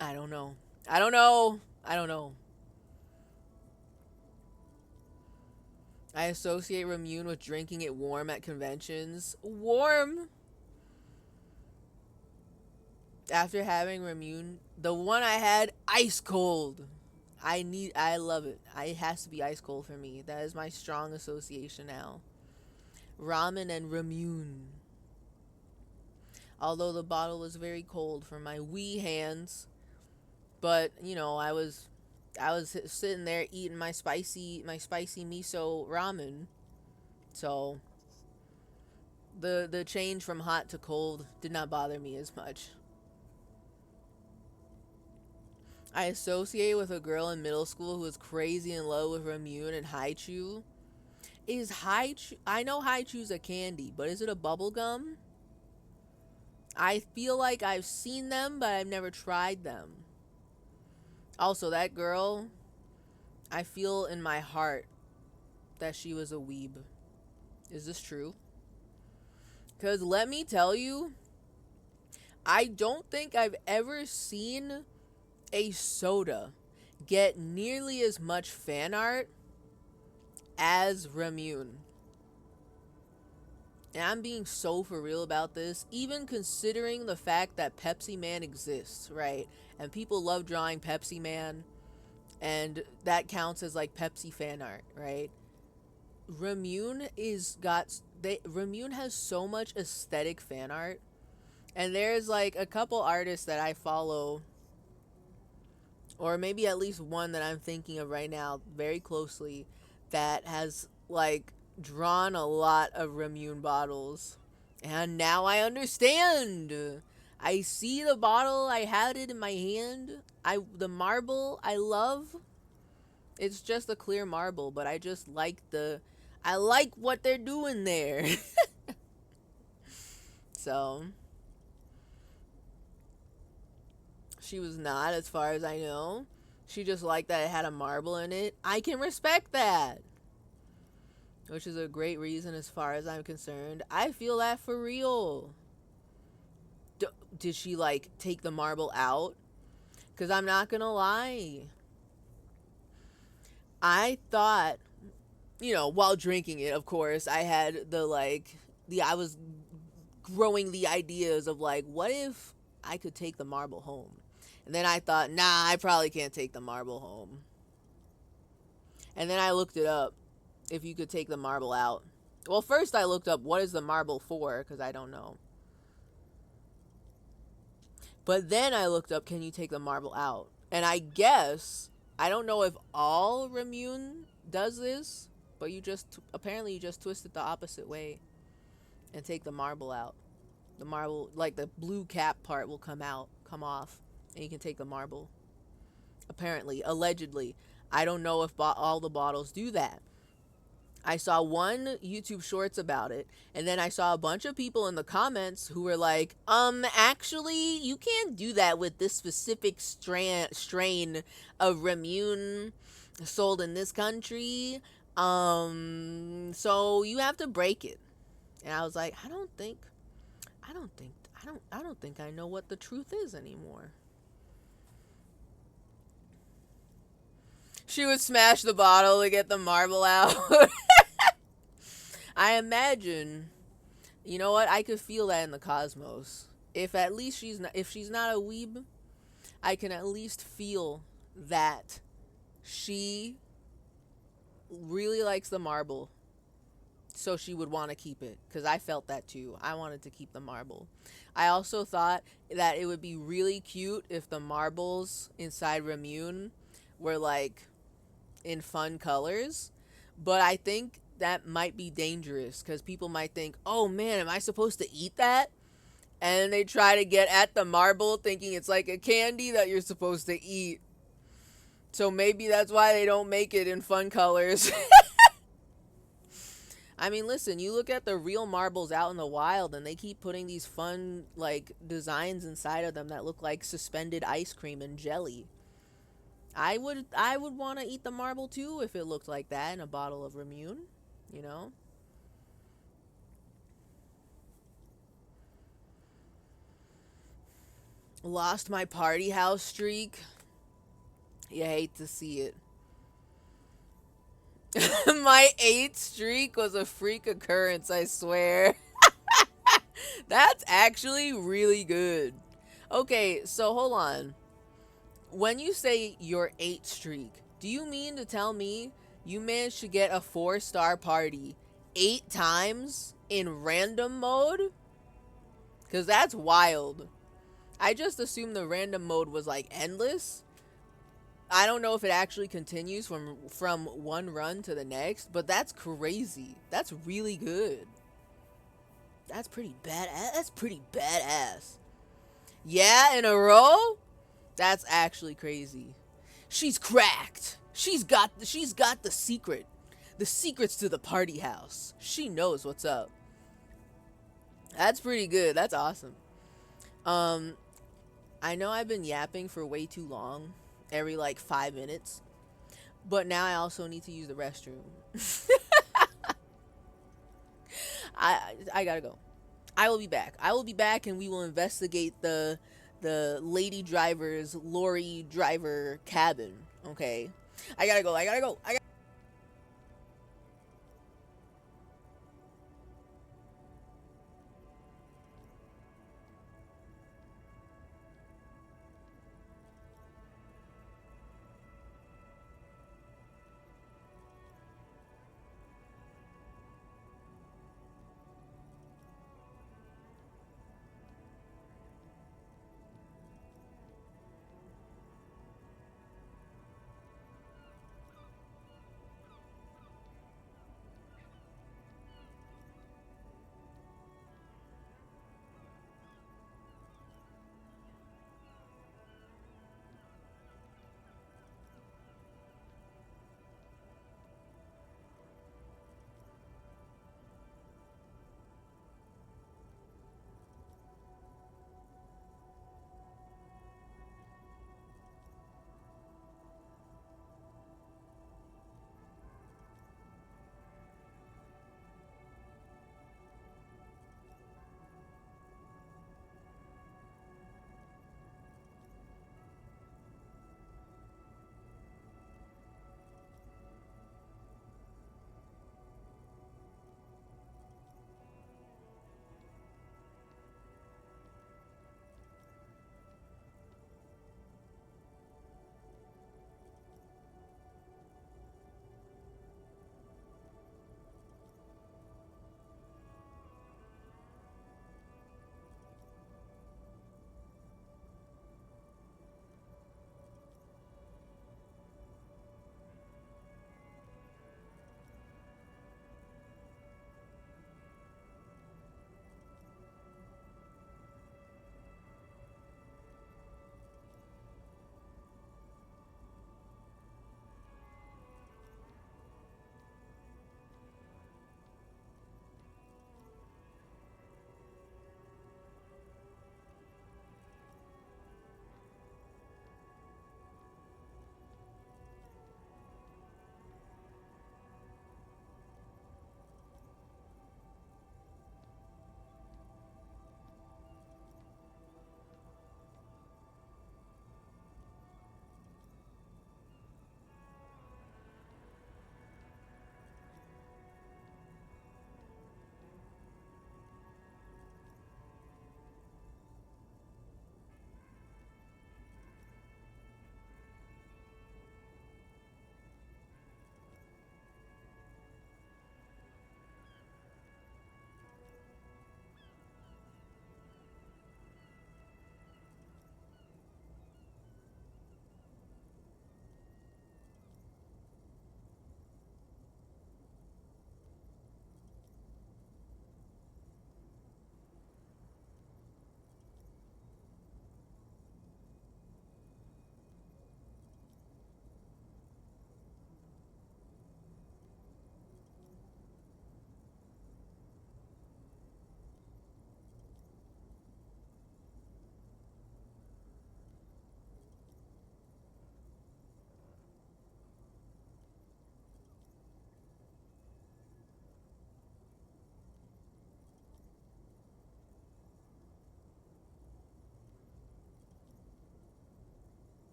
I don't know. I associate ramune with drinking it warm at conventions. Warm? After having ramune, the one I had, ice cold. I love it. It has to be ice cold for me. That is my strong association now. Ramen and ramune. Although the bottle was very cold for my wee hands, but you know, I was sitting there eating my spicy miso ramen. So the change from hot to cold did not bother me as much. I associate with a girl in middle school who was crazy in love with ramune and haichu. I know haichu's a candy, but is it a bubble gum? I feel like I've seen them, but I've never tried them. Also, that girl, I feel in my heart that she was a weeb. Is this true? Because let me tell you, I don't think I've ever seen a soda get nearly as much fan art as ramune. And I'm being so for real about this, even considering the fact that Pepsi Man exists, right? And people love drawing Pepsi Man, and that counts as like Pepsi fan art, right? Remune has so much aesthetic fan art, and there's like a couple artists that I follow, or maybe at least one that I'm thinking of right now very closely, that has like drawn a lot of Remune bottles. And now I understand. I see the bottle, I had it in my hand. The marble I love. It's just a clear marble, but I just like I like what they're doing there. So she was not, as far as I know. She just liked that it had a marble in it. I can respect that. Which is a great reason as far as I'm concerned. I feel that for real. Did she like take the marble out? Because I'm not going to lie. I thought, while drinking it, of course, I had I was growing the ideas of like, what if I could take the marble home? And then I thought, nah, I probably can't take the marble home. And then I looked it up, if you could take the marble out. Well, first I looked up, what is the marble for? Because I don't know. But then I looked up, can you take the marble out? And I guess, I don't know if all Remune does this, but apparently you just twist it the opposite way and take the marble out. The marble, like the blue cap part, will come off, and you can take the marble. Apparently, allegedly. I don't know if all the bottles do that. I saw one YouTube shorts about it, and then I saw a bunch of people in the comments who were like, actually, you can't do that with this specific strain of Remune sold in this country. So you have to break it. And I was like, I don't think I know what the truth is anymore. She would smash the bottle to get the marble out. I imagine, you know what? I could feel that in the cosmos. If she's not a weeb, I can at least feel that she really likes the marble. So she would want to keep it, because I felt that too. I wanted to keep the marble. I also thought that it would be really cute if the marbles inside Remune were like in fun colors, but I think that might be dangerous, because people might think, oh man, am I supposed to eat that? And they try to get at the marble thinking it's like a candy that you're supposed to eat. So maybe that's why they don't make it in fun colors. I mean, listen, you look at the real marbles out in the wild, and they keep putting these fun like designs inside of them that look like suspended ice cream and jelly. I would want to eat the marble too if it looked like that in a bottle of Remune, Lost my party house streak. You hate to see it. My 8th streak was a freak occurrence, I swear. That's actually really good. Okay, so hold on. When you say your 8th streak, do you mean to tell me you managed to get a 4-star party 8 times in random mode? Because that's wild. I just assumed the random mode was like endless. I don't know if it actually continues from one run to the next, but that's crazy. That's really good. That's pretty badass. Yeah, in a row? That's actually crazy. She's cracked. She's got the secret. The secrets to the party house. She knows what's up. That's pretty good. That's awesome. I know I've been yapping for way too long, every like 5 minutes, but now I also need to use the restroom. I gotta go. I will be back and we will investigate the lady driver's lorry driver cabin. Okay, I gotta go.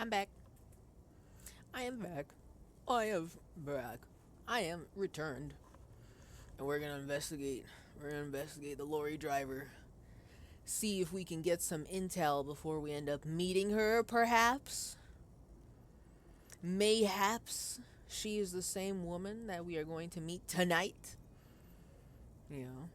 I'm back. I am back. I am back. I am returned. And we're gonna investigate. We're gonna investigate the lorry driver. See if we can get some intel before we end up meeting her, perhaps. Mayhaps she is the same woman that we are going to meet tonight. You know.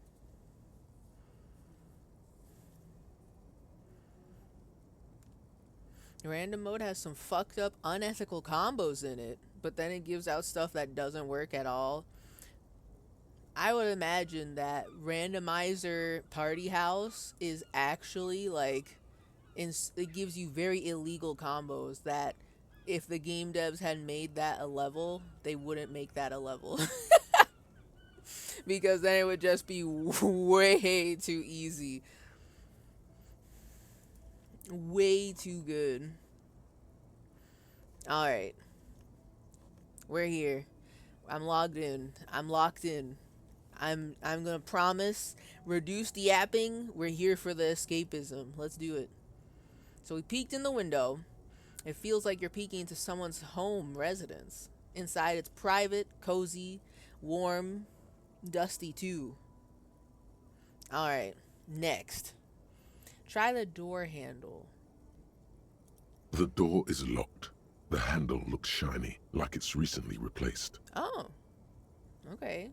Random mode has some fucked up unethical combos in it, but then it gives out stuff that doesn't work at all. I would imagine that randomizer party house is actually like it gives you very illegal combos that if the game devs had made that a level, they wouldn't make that a level. Because then it would just be way too easy. Way too good. Alright. We're here. I'm logged in. I'm locked in. I'm gonna promise reduce the yapping. We're here for the escapism. Let's do it. So we peeked in the window. It feels like you're peeking into someone's home residence. Inside it's private, cozy, warm, dusty too. Alright, next. Try the door handle. The door is locked. The handle looks shiny, like it's recently replaced. Oh, okay.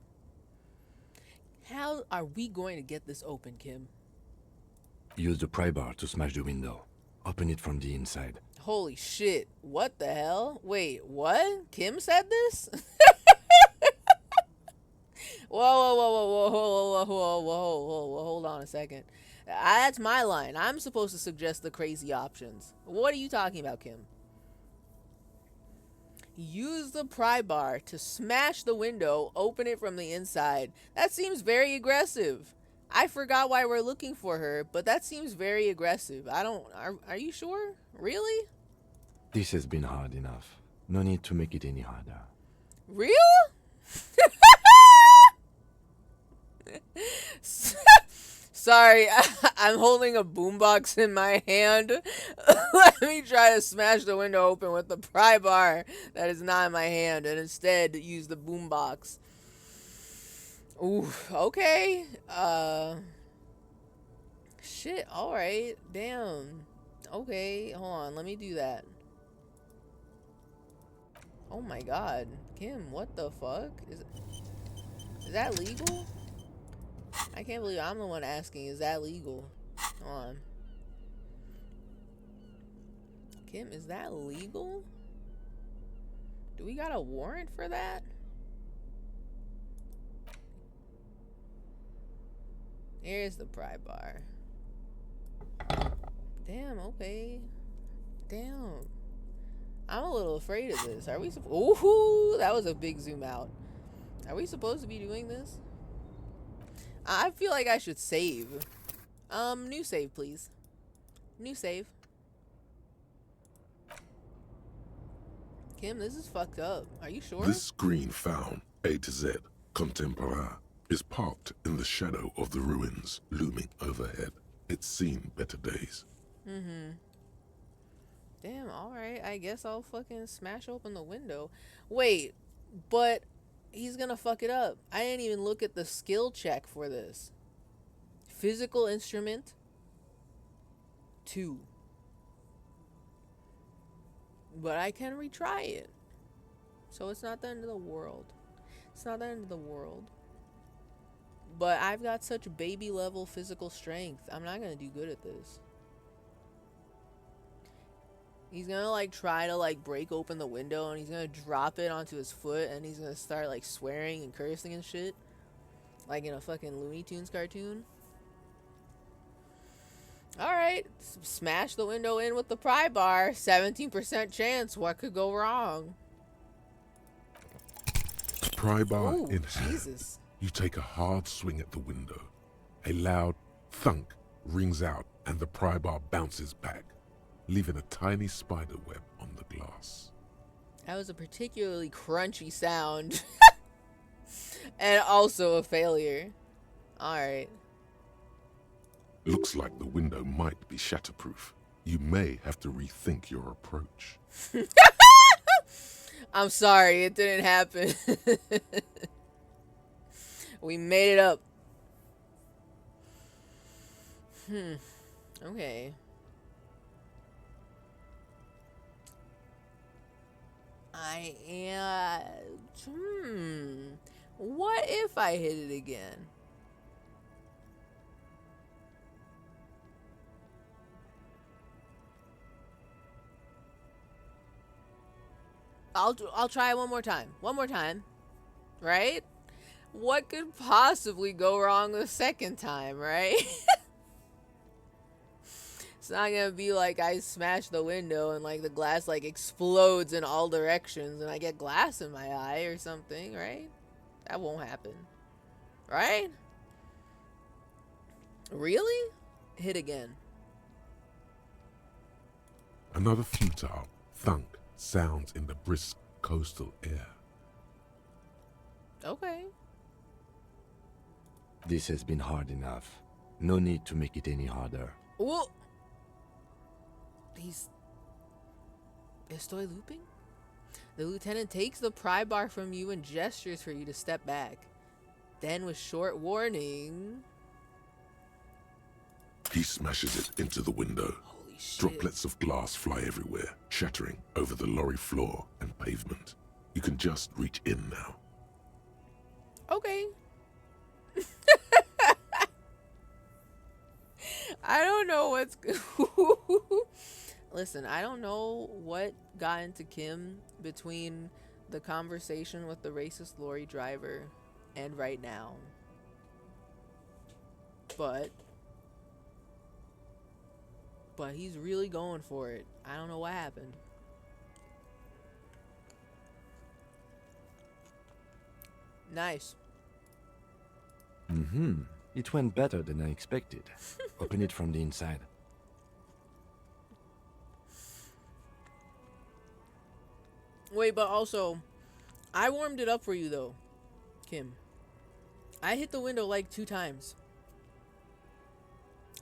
How are we going to get this open, Kim? Use the pry bar to smash the window. Open it from the inside. Holy shit. What the hell? Wait, what? Kim said this? Whoa, hold on a second. That's my line. I'm supposed to suggest the crazy options. What are you talking about, Kim? Use the pry bar to smash the window, open it from the inside. That seems very aggressive. I forgot why we're looking for her, but that seems very aggressive. Are you sure? Really? This has been hard enough. No need to make it any harder. Real? Sorry, I'm holding a boombox in my hand. Let me try to smash the window open with the pry bar that is not in my hand and instead use the boombox. Ooh, okay. Shit, alright. Damn. Okay, hold on, let me do that. Oh my god. Kim, what the fuck? Is that legal? I can't believe I'm the one asking, is that legal? Hold on. Kim, is that legal? Do we got a warrant for that? Here's the pry bar. Damn, okay. Damn. I'm a little afraid of this. Are we ooh, that was a big zoom out. Are we supposed to be doing this? I feel like I should save. New save, please. New save. Kim, this is fucked up. Are you sure? This screen found, A to Z, contemporain, is parked in the shadow of the ruins looming overhead. It's seen better days. Mm-hmm. Damn, alright. I guess I'll fucking smash open the window. Wait, but he's gonna fuck it up. I didn't even look at the skill check for this. Physical instrument 2. But I can retry it. So it's not the end of the world. It's not the end of the world. But I've got such baby level physical strength. I'm not gonna do good at this. He's gonna like try to like break open the window and he's gonna drop it onto his foot and he's gonna start like swearing and cursing and shit. Like in a fucking Looney Tunes cartoon. Alright, smash the window in with the pry bar. 17% chance. What could go wrong? Pry bar Ooh, in hand. Jesus. You take a hard swing at the window. A loud thunk rings out and the pry bar bounces back, leaving a tiny spider web on the glass. That was a particularly crunchy sound. And also a failure. Alright. Looks like the window might be shatterproof. You may have to rethink your approach. I'm sorry, it didn't happen. We made it up. Okay. I am. What if I hit it again? I'll try it one more time. One more time. Right? What could possibly go wrong the second time, right? It's not gonna be like I smash the window and like the glass like explodes in all directions and I get glass in my eye or something, right? That won't happen. Right? Really? Hit again. Another futile thunk sounds in the brisk coastal air. Okay. This has been hard enough. No need to make it any harder. Well, Estoy looping? The lieutenant takes the pry bar from you and gestures for you to step back. Then, with short warning... He smashes it into the window. Holy shit. Droplets of glass fly everywhere, shattering over the lorry floor and pavement. You can just reach in now. Okay. I don't know what's... Listen, I don't know what got into Kim between the conversation with the racist lorry driver and right now. But he's really going for it. I don't know what happened. Nice. It went better than I expected. Open it from the inside. Wait, but also, I warmed it up for you though, Kim. I hit the window like 2 times.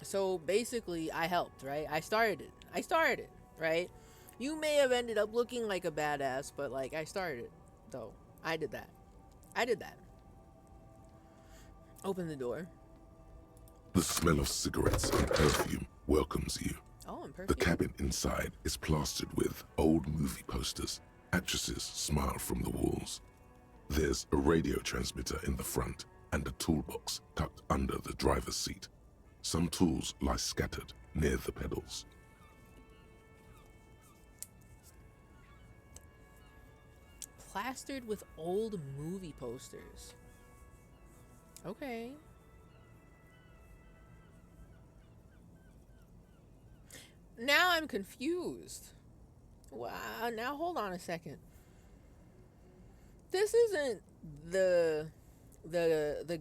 So basically, I helped, right? I started it, right? You may have ended up looking like a badass, but like, I started it, though. I did that. Open the door. The smell of cigarettes and perfume welcomes you. Oh, and perfume. The cabin inside is plastered with old movie posters. Actresses smile from the walls. There's a radio transmitter in the front and a toolbox tucked under the driver's seat. Some tools lie scattered near the pedals. Plastered with old movie posters. Okay. Now I'm confused. Wow, now hold on a second. This isn't the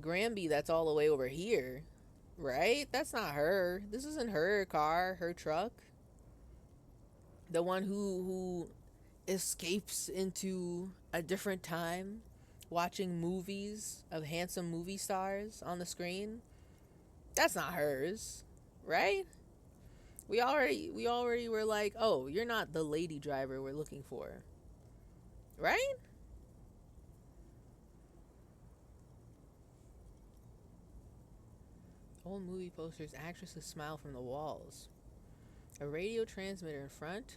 Granby that's all the way over here, right? That's not her. This isn't her car, her truck. The one who escapes into a different time, watching movies of handsome movie stars on the screen. That's not hers, right? We already were like, oh, you're not the lady driver we're looking for, right? Old movie posters, actresses smile from the walls. A radio transmitter in front,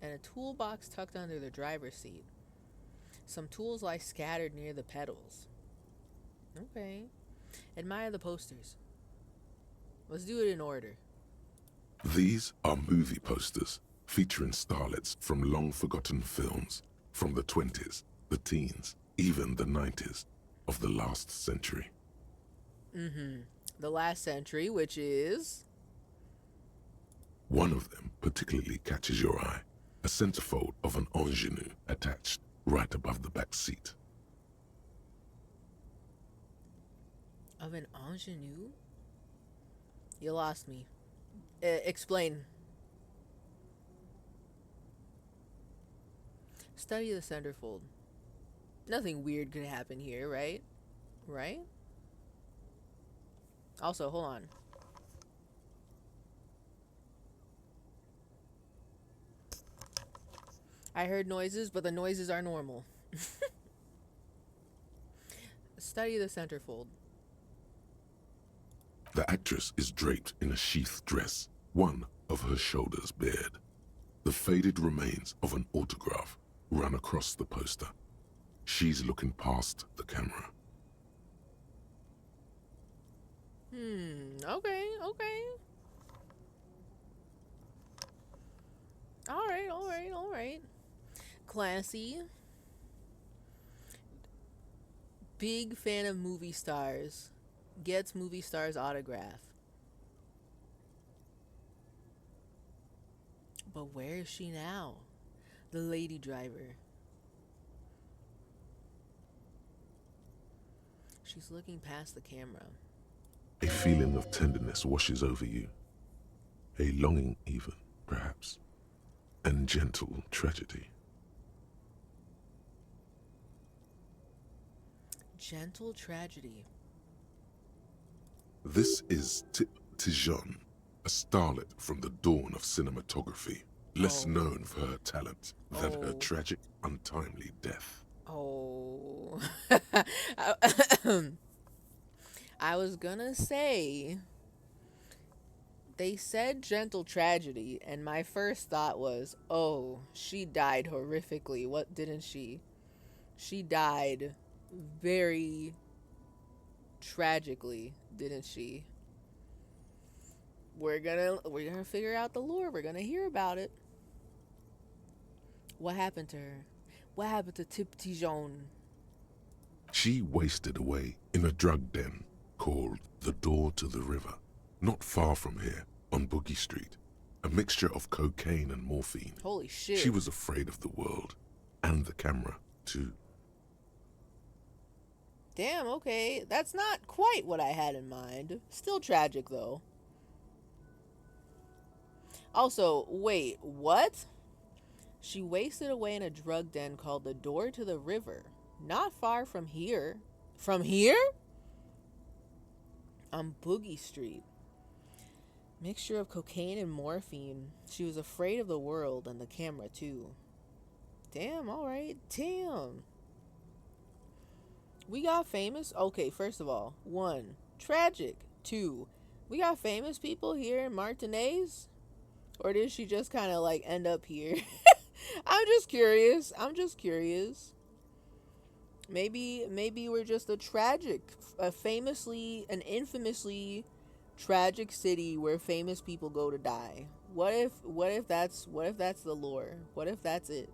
and a toolbox tucked under the driver's seat. Some tools lie scattered near the pedals. Okay. Admire the posters. Let's do it in order. These are movie posters featuring starlets from long-forgotten films from the 20s, the teens, even the 90s of the last century. The last century, which is... One of them particularly catches your eye. A centerfold of an ingenue attached right above the back seat. Of an ingenue? You lost me. Explain. Study the centerfold. Nothing weird could happen here, right? Right? Also, hold on. I heard noises, but the noises are normal. Study the centerfold. The actress is draped in a sheath dress, one of her shoulders bared. The faded remains of an autograph run across the poster. She's looking past the camera. Okay. All right. Classy. Big fan of movie stars. Gets movie stars autograph. But where is she now? The lady driver. She's looking past the camera. A feeling of tenderness washes over you. A longing even, perhaps. And gentle tragedy. Gentle tragedy. This is Tijon, a starlet from the dawn of cinematography, less known for her talent than her tragic, untimely death. Oh. I was gonna say, they said gentle tragedy, and my first thought was, oh, she died horrifically. What didn't she? She died very tragically, didn't she? We're gonna figure out the lore. We're gonna hear about it. What happened to her? What happened to Tijon? She wasted away in a drug den called the Door to the River, not far from here, on Boogie Street. A mixture of cocaine and morphine. Holy shit. She was afraid of the world, and the camera, too. Damn, okay. That's not quite what I had in mind. Still tragic, though. Also, wait, what? She wasted away in a drug den called the Door to the River. Not far from here. From here? On Boogie Street. Mixture of cocaine and morphine. She was afraid of the world and the camera, too. Damn, alright. Damn. We got famous. Okay, first of all, 1, tragic. 2, we got famous people here in Martinez? Or did she just kind of like end up here? I'm just curious. Maybe we're just an infamously tragic city where famous people go to die. What if that's the lore? What if that's it?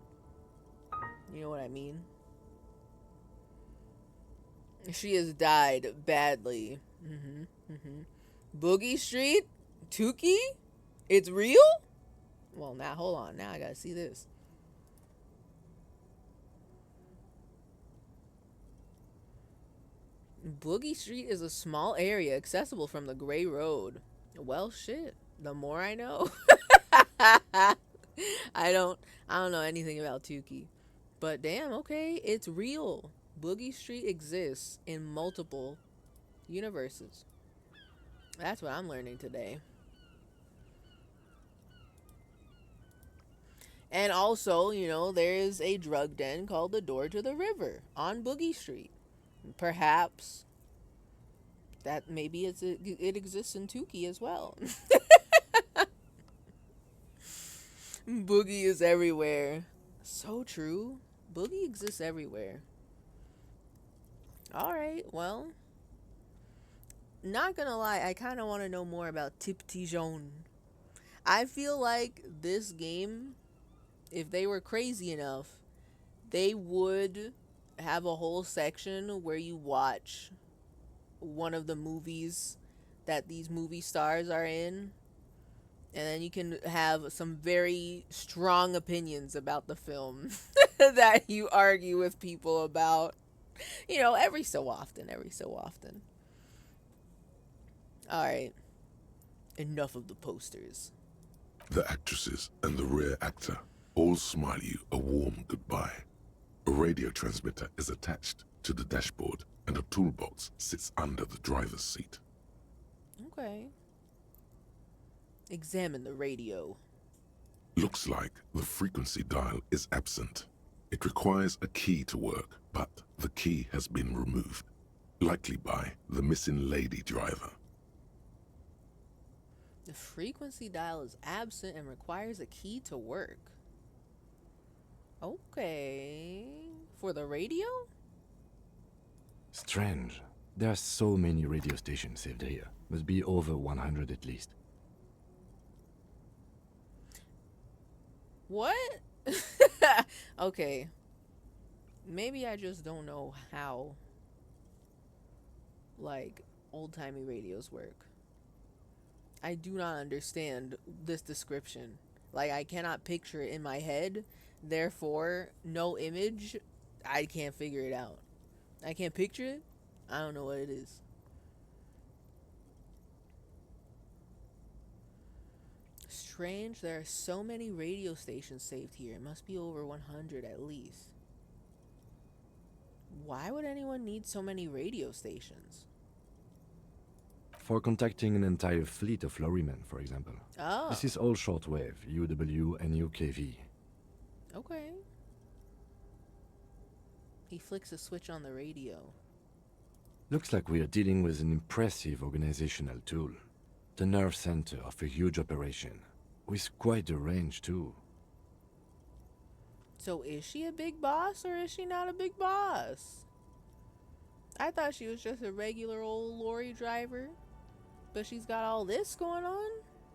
You know what I mean? She has died badly. Boogie Street? Tukey? It's real? Well, now, hold on. Now I gotta see this. Boogie Street is a small area accessible from the Gray Road. Well, shit. The more I know. I don't know anything about Tukey. But damn, okay, it's real. Boogie Street exists in multiple universes. That's what I'm learning today. And also, you know, there is a drug den called the Door to the River on Boogie Street. Perhaps that maybe it exists in Tukey as well. Boogie is everywhere. So true. Boogie exists everywhere. Alright, well. Not gonna lie, I kind of want to know more about Tijon. I feel like this game, if they were crazy enough, they would have a whole section where you watch one of the movies that these movie stars are in, and then you can have some very strong opinions about the film that you argue with people about, you know, every so often. All right, enough of the posters. The actresses and the rear actor all smile you a warm goodbye. A radio transmitter is attached to the dashboard, and a toolbox sits under the driver's seat. Okay. Examine the radio. Looks like the frequency dial is absent. It requires a key to work, but the key has been removed, likely by the missing lady driver. The frequency dial is absent and requires a key to work. Okay. For the radio? Strange. There are so many radio stations saved here. Must be over 100 at least. What? Okay. Maybe I just don't know how, like, old-timey radios work. I do not understand this description. Like, I cannot picture it in my head. Therefore, no image. I can't figure it out. I can't picture it. I don't know what it is. Strange, there are so many radio stations saved here. It must be over 100 at least. Why would anyone need so many radio stations? For contacting an entire fleet of lorrymen, for example. Oh. This is all shortwave, UW and UKV. Okay. He flicks a switch on the radio. Looks like we are dealing with an impressive organizational tool. The nerve center of a huge operation. With quite a range, too. So is she a big boss or is she not a big boss? I thought she was just a regular old lorry driver. But she's got all this going on?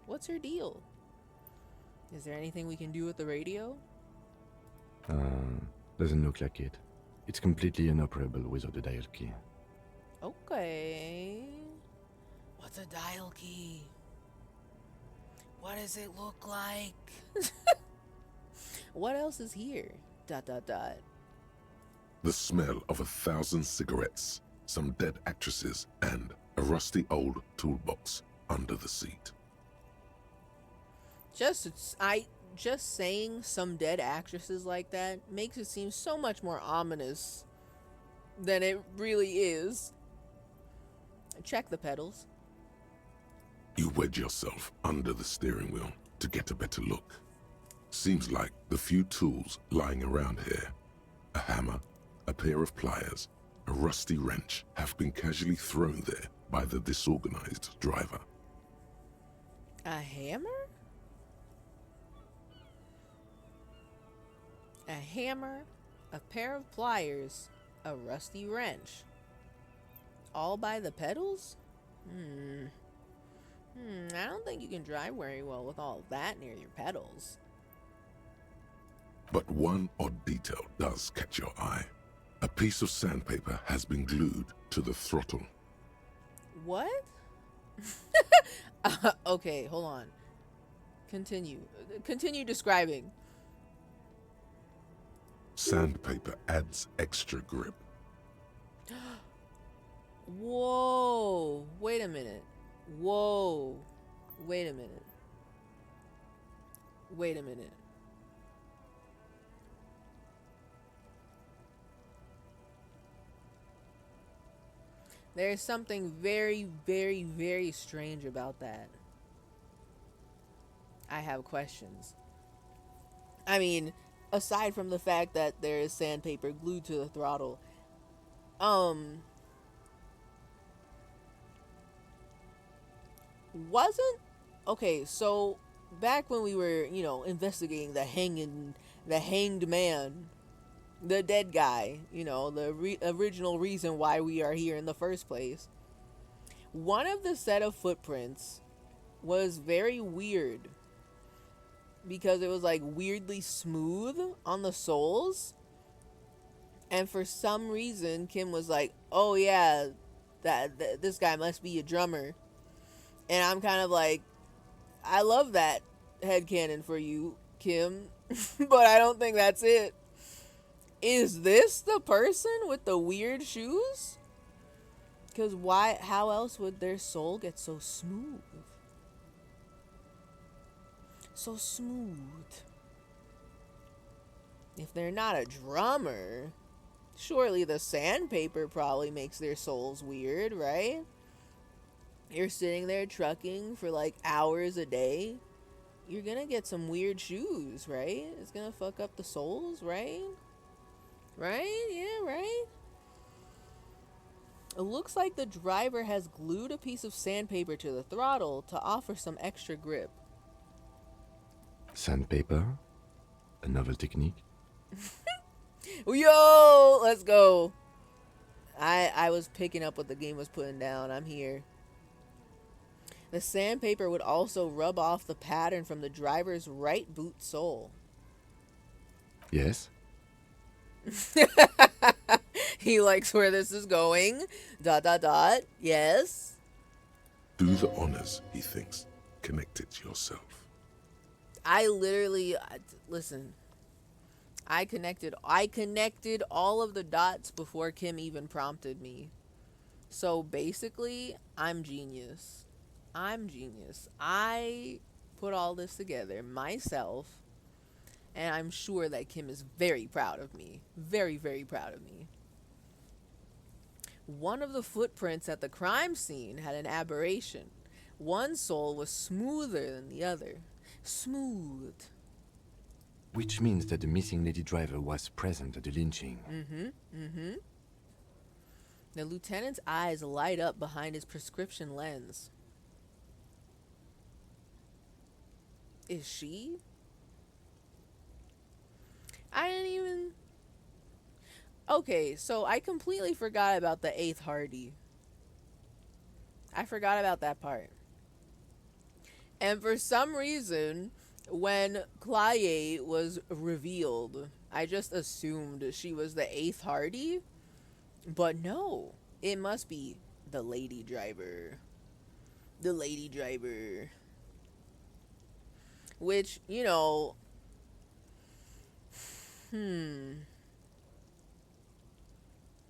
What's her deal? Is there anything we can do with the radio? Doesn't look like it. It's completely inoperable without a dial key. Okay. What's a dial key? What does it look like? What else is here? ... The smell of 1,000 cigarettes, some dead actresses, and a rusty old toolbox under the seat. Just saying some dead actresses like that makes it seem so much more ominous than it really is. Check the pedals. You wedge yourself under the steering wheel to get a better look. Seems like the few tools lying around here, a hammer, a pair of pliers, a rusty wrench, have been casually thrown there by the disorganized driver. A hammer? A hammer, a pair of pliers, a rusty wrench. All by the pedals? I don't think you can drive very well with all that near your pedals. But one odd detail does catch your eye. A piece of sandpaper has been glued to the throttle. What? Okay, hold on. Continue describing. Sandpaper adds extra grip. Whoa. Wait a minute. Whoa. Wait a minute. Wait a minute. There's something very, very, very strange about that. I have questions. I mean, aside from the fact that there is sandpaper glued to the throttle, wasn't okay. So back when we were, investigating the hanged man, the dead guy, the original reason why we are here in the first place. One of the set of footprints was very weird because it was like weirdly smooth on the soles. And for some reason, Kim was like, "Oh yeah, that this guy must be a drummer." And I'm kind of like, I love that headcanon for you, Kim, but I don't think that's it. Is this the person with the weird shoes? Because how else would their soul get so smooth? So smooth. If they're not a drummer, surely the sandpaper probably makes their souls weird, right? You're sitting there trucking for like hours a day. you're gonna get some weird shoes, right? It's gonna fuck up the soles, right? Right? Yeah, right? It looks like the driver has glued a piece of sandpaper to the throttle to offer some extra grip. Sandpaper? A novel technique? Yo, let's go. I was picking up what the game was putting down. I'm here. The sandpaper would also rub off the pattern from the driver's right boot sole. Yes? He likes where this is going. ... Yes. Do the honors, he thinks. Connect it yourself. I literally listen. I connected all of the dots before Kim even prompted me. So basically, I'm genius. I put all this together myself, and I'm sure that Kim is very proud of me. Very, very proud of me. One of the footprints at the crime scene had an aberration. One sole was smoother than the other. Smooth. Which means that the missing lady driver was present at the lynching. The lieutenant's eyes light up behind his prescription lens. Is she? I didn't even... Okay, so I completely forgot about the 8th Hardy. I forgot about that part. And for some reason, when Claye was revealed, I just assumed she was the 8th Hardy. But no, it must be the lady driver. The lady driver. Which, you know...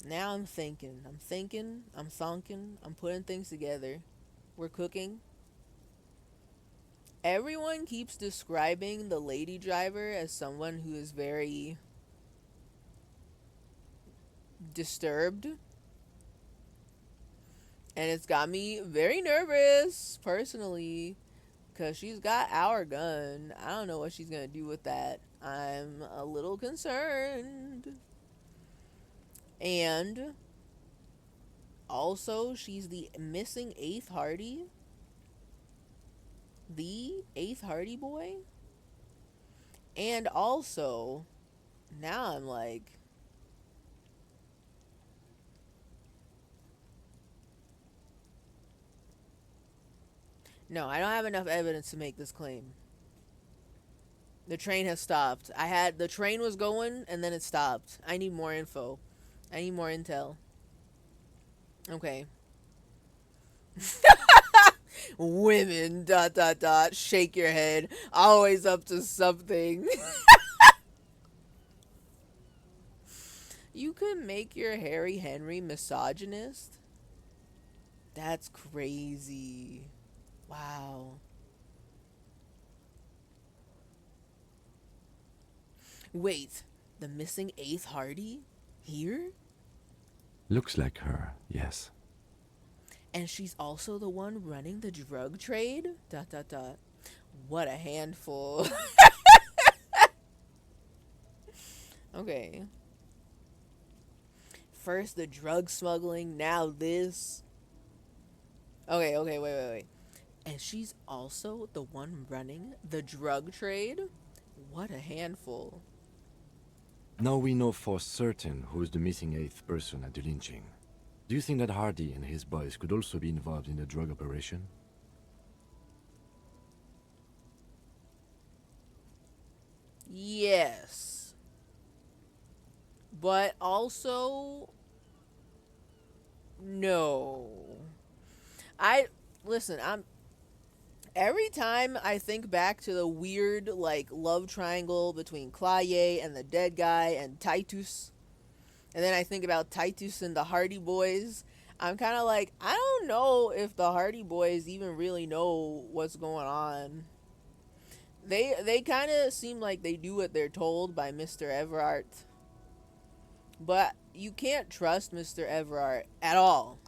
Now I'm thinking, I'm putting things together. We're cooking. Everyone keeps describing the lady driver as someone who is very disturbed. And it's got me very nervous, personally, because she's got our gun. I don't know what she's going to do with that. I'm a little concerned. And also, she's the missing 8th Hardy. The 8th Hardy boy. And also, now I'm like... No, I don't have enough evidence to make this claim. The train has stopped. The train was going, and then it stopped. I need more info. I need more intel. Okay. Women, ... Shake your head. Always up to something. You could make your Harry Henry misogynist? That's crazy. Wow. Wait, the missing 8th Hardy? Here? Looks like her, yes. And she's also the one running the drug trade? ... What a handful. Okay. First the drug smuggling, now this. Okay, wait. And she's also the one running the drug trade? What a handful. Now we know for certain who's the missing 8th person at the lynching. Do you think that Hardy and his boys could also be involved in the drug operation? Yes. But also... no. Listen, every time I think back to the weird, like, love triangle between Claye and the dead guy and Titus, and then I think about Titus and the Hardy Boys, I'm kind of like, I don't know if the Hardy Boys even really know what's going on. They kind of seem like they do what they're told by Mr. Everard. But you can't trust Mr. Everard at all.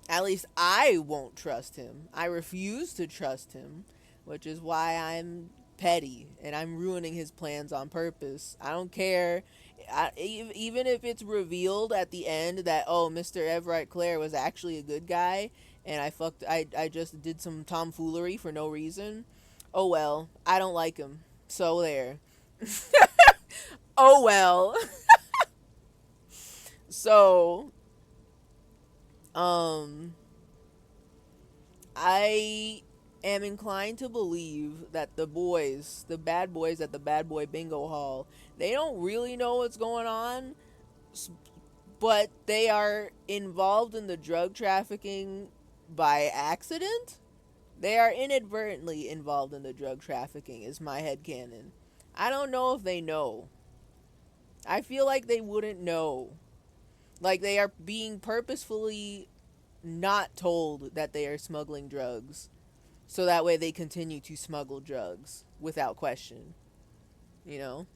At least I won't trust him. I refuse to trust him, which is why I'm petty and I'm ruining his plans on purpose. I don't care. Even if it's revealed at the end that, oh, Mr. Everett Clare was actually a good guy and I just did some tomfoolery for no reason. Oh well, I don't like him. So there. Oh well. So, um I am inclined to believe that the boys, the bad boys at the Bad Boy Bingo Hall, they don't really know what's going on, but they are involved in the drug trafficking by accident. They are inadvertently involved in the drug trafficking, is my headcanon. I don't know if they know. I feel like they wouldn't know. Like they are being purposefully not told that they are smuggling drugs, so that way they continue to smuggle drugs without question, you know?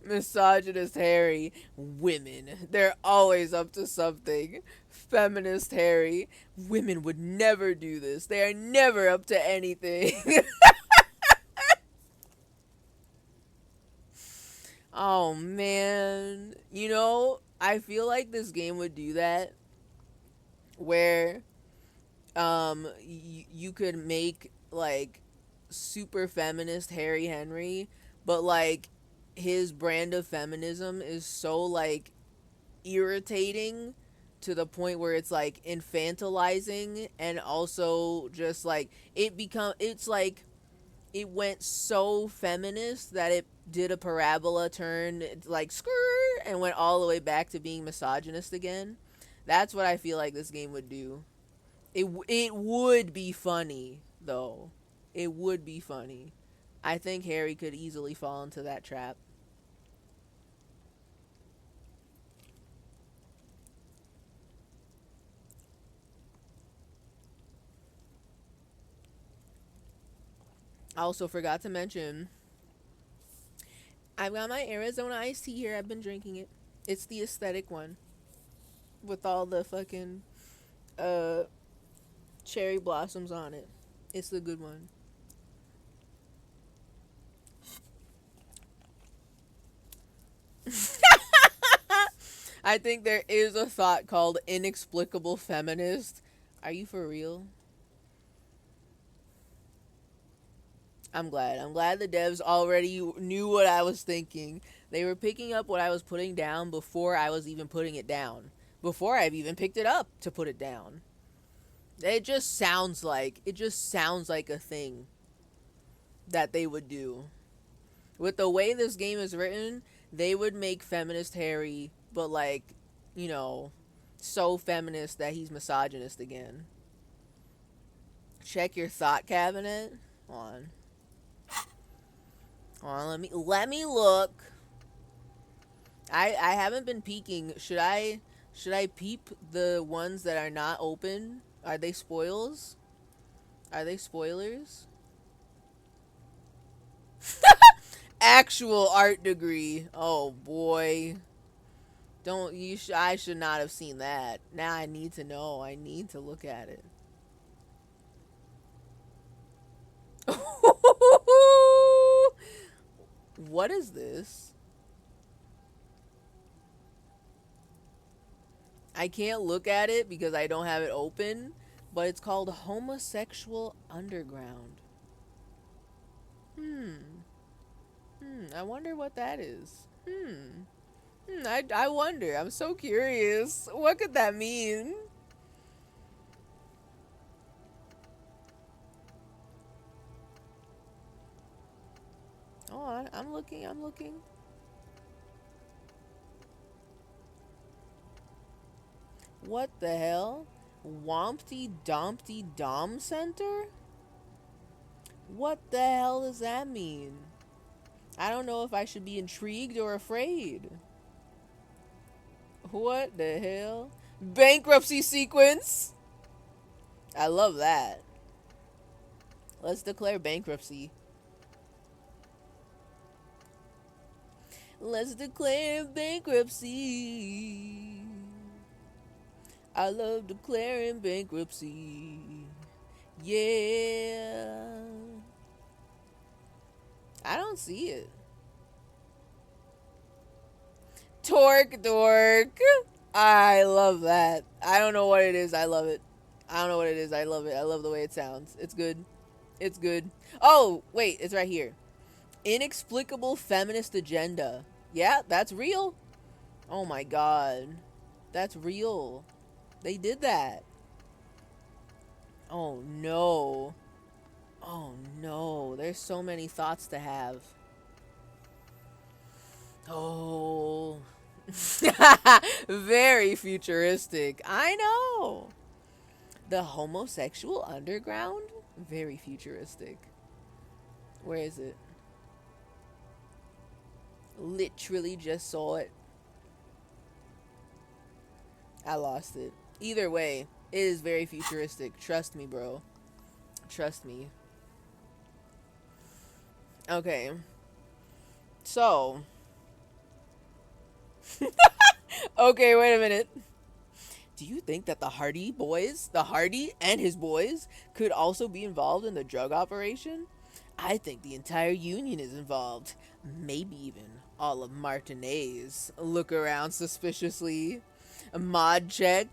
Misogynist Harry. Women, they're always up to something. Feminist Harry. Women would never do this. They are never up to anything. Oh man. You know, I feel like this game would do that where you could make like super feminist Harry Henry, but like his brand of feminism is so like irritating to the point where it's like infantilizing, and also just like it's like it went so feminist that it did a parabola turn, like skrrr, and went all the way back to being misogynist again. That's what I feel like this game would do. It would be funny though. It would be funny. I think Harry could easily fall into that trap. I also forgot to mention, I've got my Arizona iced tea here. I've been drinking it. It's the aesthetic one with all the fucking uh cherry blossoms on it. It's the good one. I think there is a thought called inexplicable feminist. Are you for real? I'm glad. I'm glad the devs already knew what I was thinking. They were picking up what I was putting down before I was even putting it down. Before I've even picked it up to put it down. It just sounds like a thing that they would do. With the way this game is written, they would make feminist Harry, but like, you know, so feminist that he's misogynist again. Check your thought cabinet. Hold on, let me look. I haven't been peeking. Should I peep the ones that are not open? Are they spoils? Are they spoilers? Actual art degree. Oh boy. Don't you I should not have seen that. Now I need to know. I need to look at it. What is this? I can't look at it because I don't have it open, but it's called Homosexual Underground. I wonder what that is. I wonder. I'm so curious. What could that mean? Hold on. I'm looking. What the hell? Wompty Dompty Dom Center? What the hell does that mean? I don't know if I should be intrigued or afraid. What the hell? Bankruptcy sequence? I love that. Let's declare bankruptcy. Let's declare bankruptcy. I love declaring bankruptcy. Yeah. I don't see it. Torque dork. I love that. I don't know what it is. I love it. I don't know what it is. I love it. I love the way it sounds. It's good. It's good. Oh, wait. It's right here. Inexplicable feminist agenda. Yeah, that's real. Oh my god. That's real. They did that. Oh no. Oh no. There's so many thoughts to have. Oh. Very futuristic. I know. The homosexual underground? Very futuristic. Where is it? Literally just saw it. I lost it. Either way, it is very futuristic. Trust me, bro. Trust me. Okay. So. Okay, wait a minute. Do you think that the Hardy and his boys, could also be involved in the drug operation? I think the entire union is involved. Maybe even all of Martinez. Look around suspiciously. A mod check.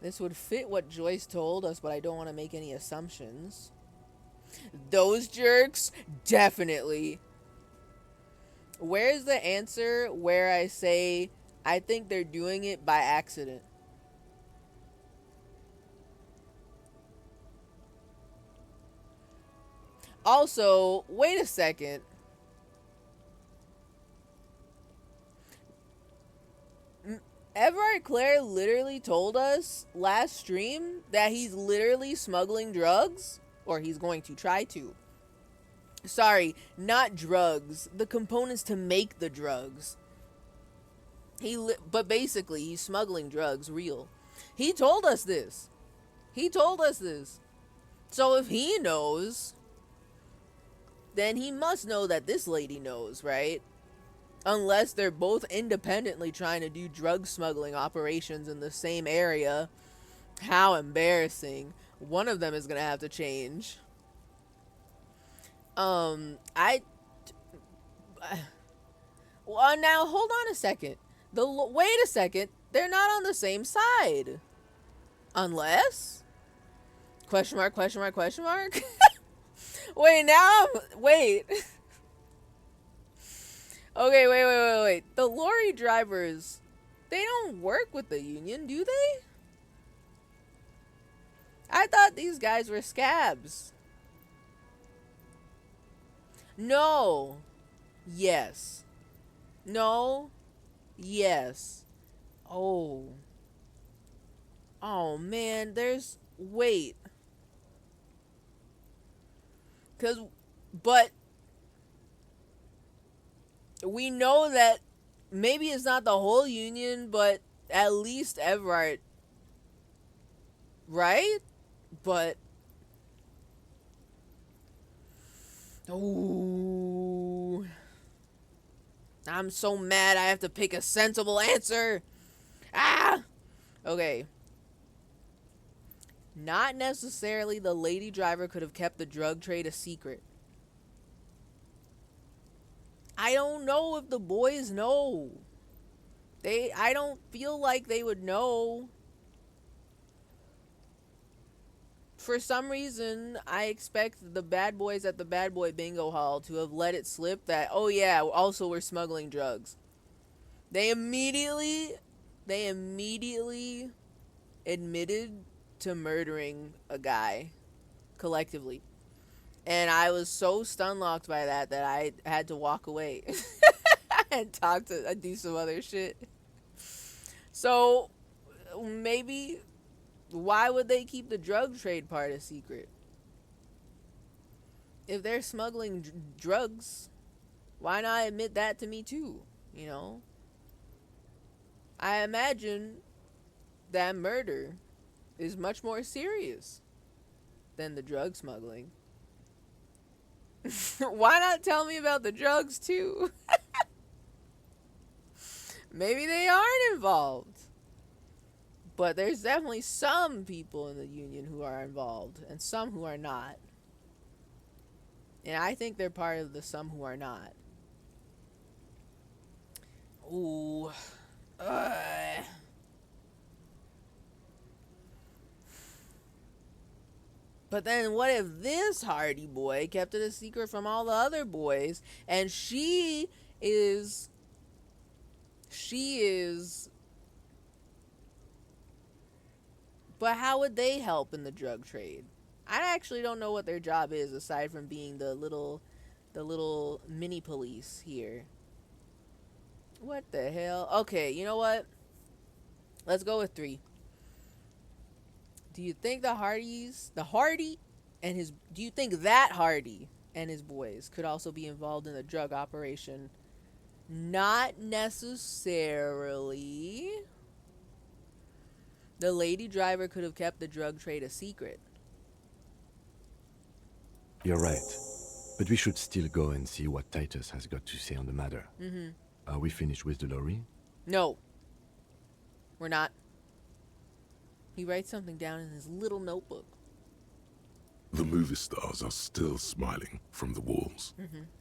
This would fit what Joyce told us, but I don't want to make any assumptions. Those jerks? Definitely. Where's the answer where I say, I think they're doing it by accident? Also, wait a second. Everard Claire literally told us last stream that he's literally smuggling drugs, or he's going to try to. Sorry, not drugs. The components to make the drugs. But basically, he's smuggling drugs, real. He told us this. He told us this. So if he knows, then he must know that this lady knows, right? Unless they're both independently trying to do drug smuggling operations in the same area. How embarrassing. One of them is gonna have to change. Well, now hold on a second. Wait a second. They're not on the same side. Unless? Question mark, question mark, question mark? Wait. Okay, wait. The lorry drivers, they don't work with the union, do they? I thought these guys were scabs. No. Yes. No. Yes. Oh. Oh, man, wait. But we know that maybe it's not the whole union, but at least Everett, right? But oh, I'm so mad. I have to pick a sensible answer. Okay. Not necessarily the lady driver could have kept the drug trade a secret. I don't know if the boys know. I don't feel like they would know. For some reason, I expect the bad boys at the bad boy bingo hall to have let it slip that, oh yeah, also we're smuggling drugs. They immediately admitted to murdering a guy collectively. And I was so stun-locked by that I had to walk away and do some other shit. So, maybe, why would they keep the drug trade part a secret? If they're smuggling drugs, why not admit that to me too, you know? I imagine that murder is much more serious than the drug smuggling. Why not tell me about the drugs too? Maybe they aren't involved. But there's definitely some people in the union who are involved and some who are not. And I think they're part of the some who are not. Ooh. But then what if this Hardy boy kept it a secret from all the other boys, and she is but how would they help in the drug trade? I actually don't know what their job is aside from being the little mini police here. What the hell? Okay, you know what? Let's go with 3. Do you think the Hardy and his boys could also be involved in the drug operation? Not necessarily. The lady driver could have kept the drug trade a secret. You're right. But we should still go and see what Titus has got to say on the matter. Are we finished with the lorry? No. We're not. He writes something down in his little notebook. The movie stars are still smiling from the walls.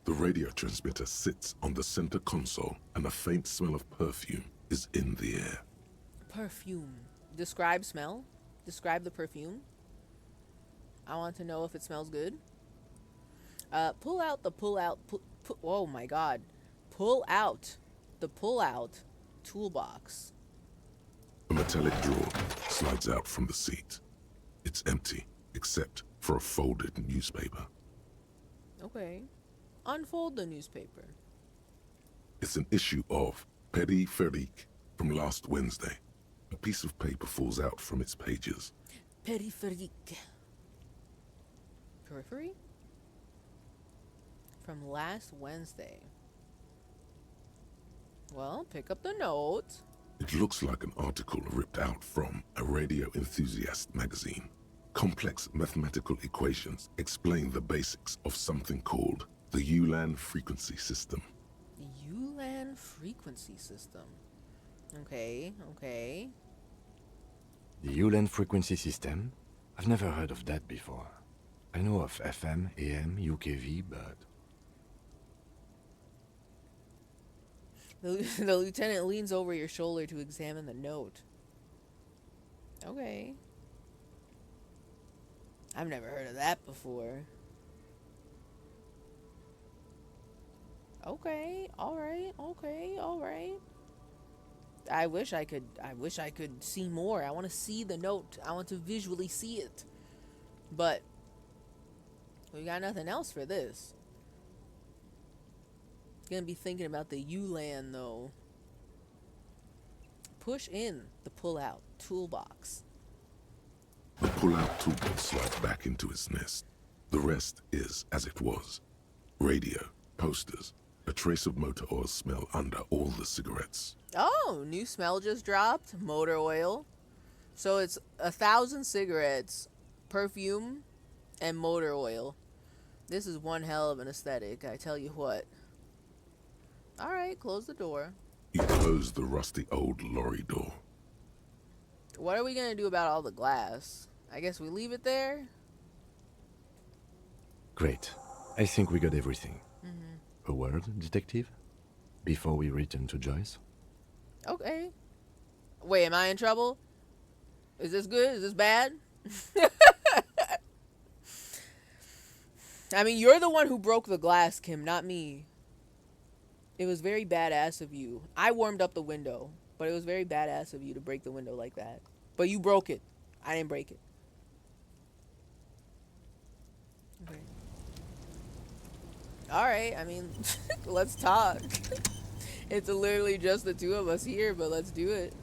The radio transmitter sits on the center console, and a faint smell of perfume is in the air. Perfume. Describe smell. Describe the perfume. I want to know if it smells good. Pull out the oh my god. Pull out the pull-out toolbox. A metallic drawer slides out from the seat. It's empty, except for a folded newspaper. Okay. Unfold the newspaper. It's an issue of Peripherique from last Wednesday. A piece of paper falls out from its pages. Peripherique. Periphery? From last Wednesday. Well, pick up the note. It looks like an article ripped out from a radio enthusiast magazine. Complex mathematical equations explain the basics of something called the ULAN frequency system. The ULAN frequency system. Okay. The ULAN frequency system? I've never heard of that before. I know of FM, AM, UKV, but... The lieutenant leans over your shoulder to examine the note. Okay. I've never heard of that before. Okay, alright. I wish I could see more. I want to see the note. I want to visually see it. But we got nothing else for this. Gonna be thinking about the ULAN though. Push in the pull-out toolbox. The pull-out toolbox slides back into its nest. The rest is as it was. Radio, posters, a trace of motor oil smell under all the cigarettes. Oh, new smell just dropped. Motor oil. So it's 1,000 cigarettes, perfume, and motor oil. This is one hell of an aesthetic, I tell you what. Alright, close the door. You close the rusty old lorry door. What are we gonna do about all the glass? I guess we leave it there? Great. I think we got everything. A word, detective? Before we return to Joyce? Okay. Wait, am I in trouble? Is this good? Is this bad? I mean, you're the one who broke the glass, Kim, not me. It was very badass of you. I warmed up the window, but it was very badass of you to break the window like that. But you broke it. I didn't break it. Okay. Alright, I mean, let's talk. It's literally just the two of us here, but let's do it.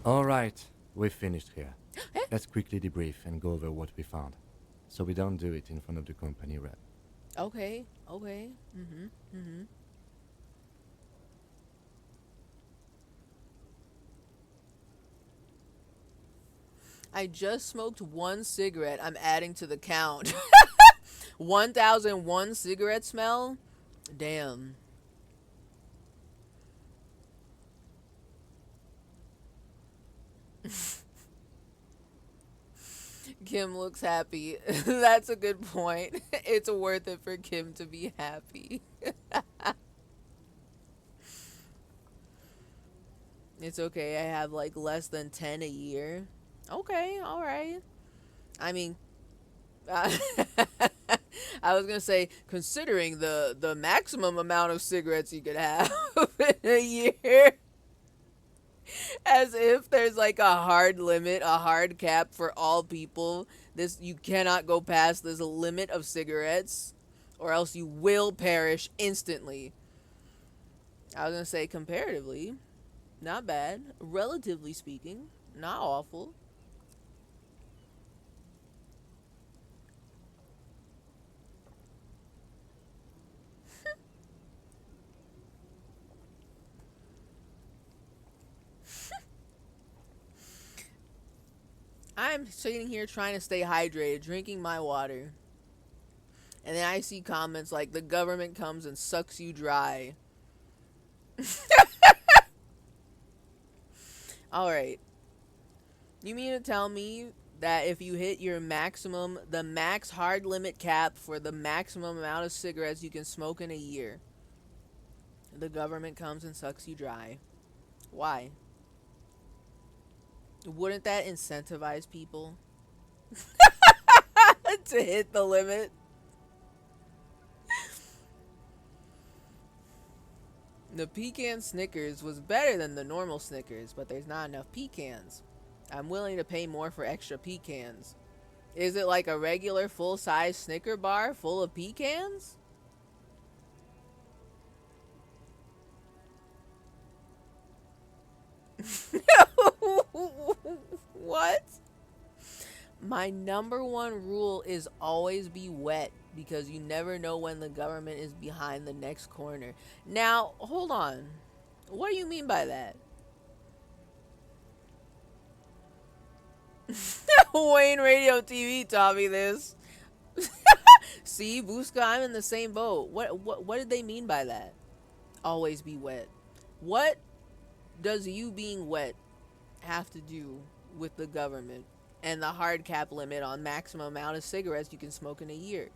Alright, we've finished here. Let's quickly debrief and go over what we found, so we don't do it in front of the company rep. Okay. I just smoked one cigarette. I'm adding to the count. 1001 cigarette smell? Damn. Kim looks happy. That's a good point. It's worth it for Kim to be happy. It's okay. I have like less than 10 a year. Okay, all right. I mean, I was gonna say, considering the maximum amount of cigarettes you could have in a year, as if there's like a hard limit, a hard cap for all people. This, you cannot go past this limit of cigarettes, or else you will perish instantly. I was gonna say, comparatively, not bad. Relatively speaking, not awful. I'm sitting here trying to stay hydrated, drinking my water. And then I see comments like, the government comes and sucks you dry. Alright. You mean to tell me that if you hit your maximum, the max hard limit cap for the maximum amount of cigarettes you can smoke in a year, the government comes and sucks you dry? Why? Wouldn't that incentivize people to hit the limit? The pecan Snickers was better than the normal Snickers, but there's not enough pecans. I'm willing to pay more for extra pecans. Is it like a regular full-size Snicker bar full of pecans? What? My number one rule is always be wet, because you never know when the government is behind the next corner. Now, hold on. What do you mean by that? Wayne Radio TV taught me this. See, Busca, I'm in the same boat. What did they mean by that? Always be wet. What does you being wet have to do with the government and the hard cap limit on maximum amount of cigarettes you can smoke in a year?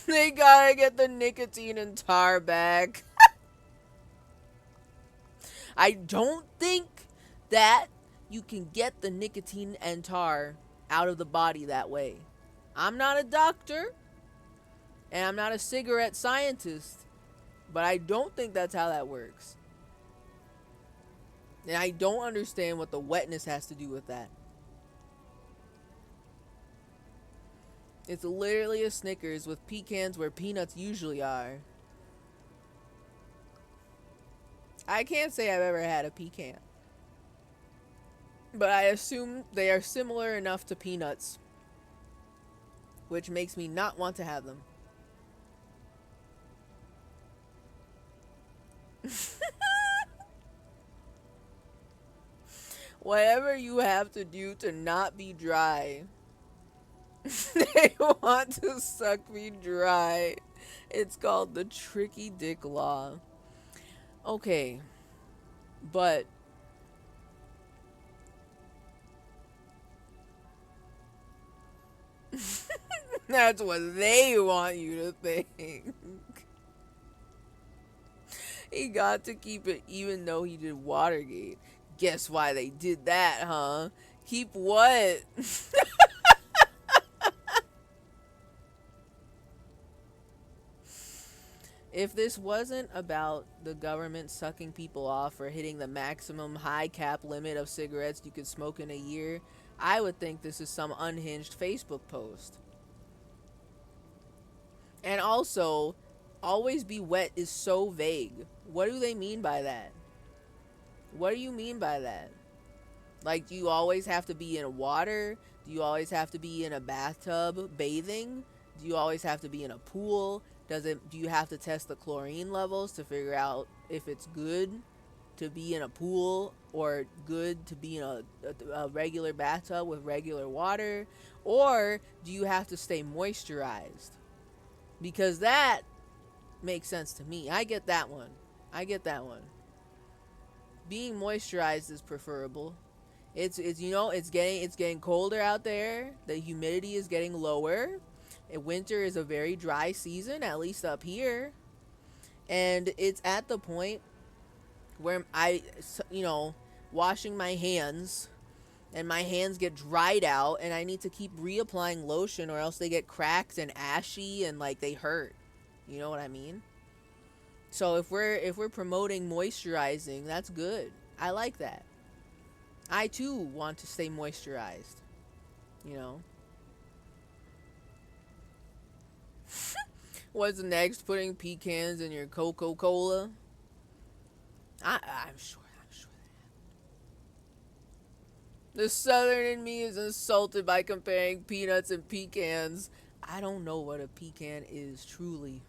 They gotta get the nicotine and tar back. I don't think that you can get the nicotine and tar out of the body that way. I'm not a doctor, and I'm not a cigarette scientist, but I don't think that's how that works. And I don't understand what the wetness has to do with that. It's literally a Snickers with pecans where peanuts usually are. I can't say I've ever had a pecan, but I assume they are similar enough to peanuts, which makes me not want to have them. Whatever you have to do to not be dry. They want to suck me dry. It's called the tricky dick law. Okay, but that's what they want you to think. He got to keep it even though he did Watergate. Guess why they did that, huh? Keep what? If this wasn't about the government sucking people off or hitting the maximum high cap limit of cigarettes you could smoke in a year, I would think this is some unhinged Facebook post. And also, always be wet is so vague. What do they mean by that? What do you mean by that? Like, do you always have to be in water? Do you always have to be in a bathtub bathing? Do you always have to be in a pool? Do you have to test the chlorine levels to figure out if it's good to be in a pool or good to be in a regular bathtub with regular water? Or do you have to stay moisturized? Because that makes sense to me. I get that one. Being moisturized is preferable. It's getting colder out there. The humidity is getting lower. And winter is a very dry season, at least up here. And it's at the point where washing my hands, and my hands get dried out, and I need to keep reapplying lotion, or else they get cracked and ashy and like they hurt. You know what I mean? So if we're promoting moisturizing, that's good. I like that. I too want to stay moisturized. What's next? Putting pecans in your Coca-Cola? I'm sure. The Southern in me is insulted by comparing peanuts and pecans. I don't know what a pecan is, truly.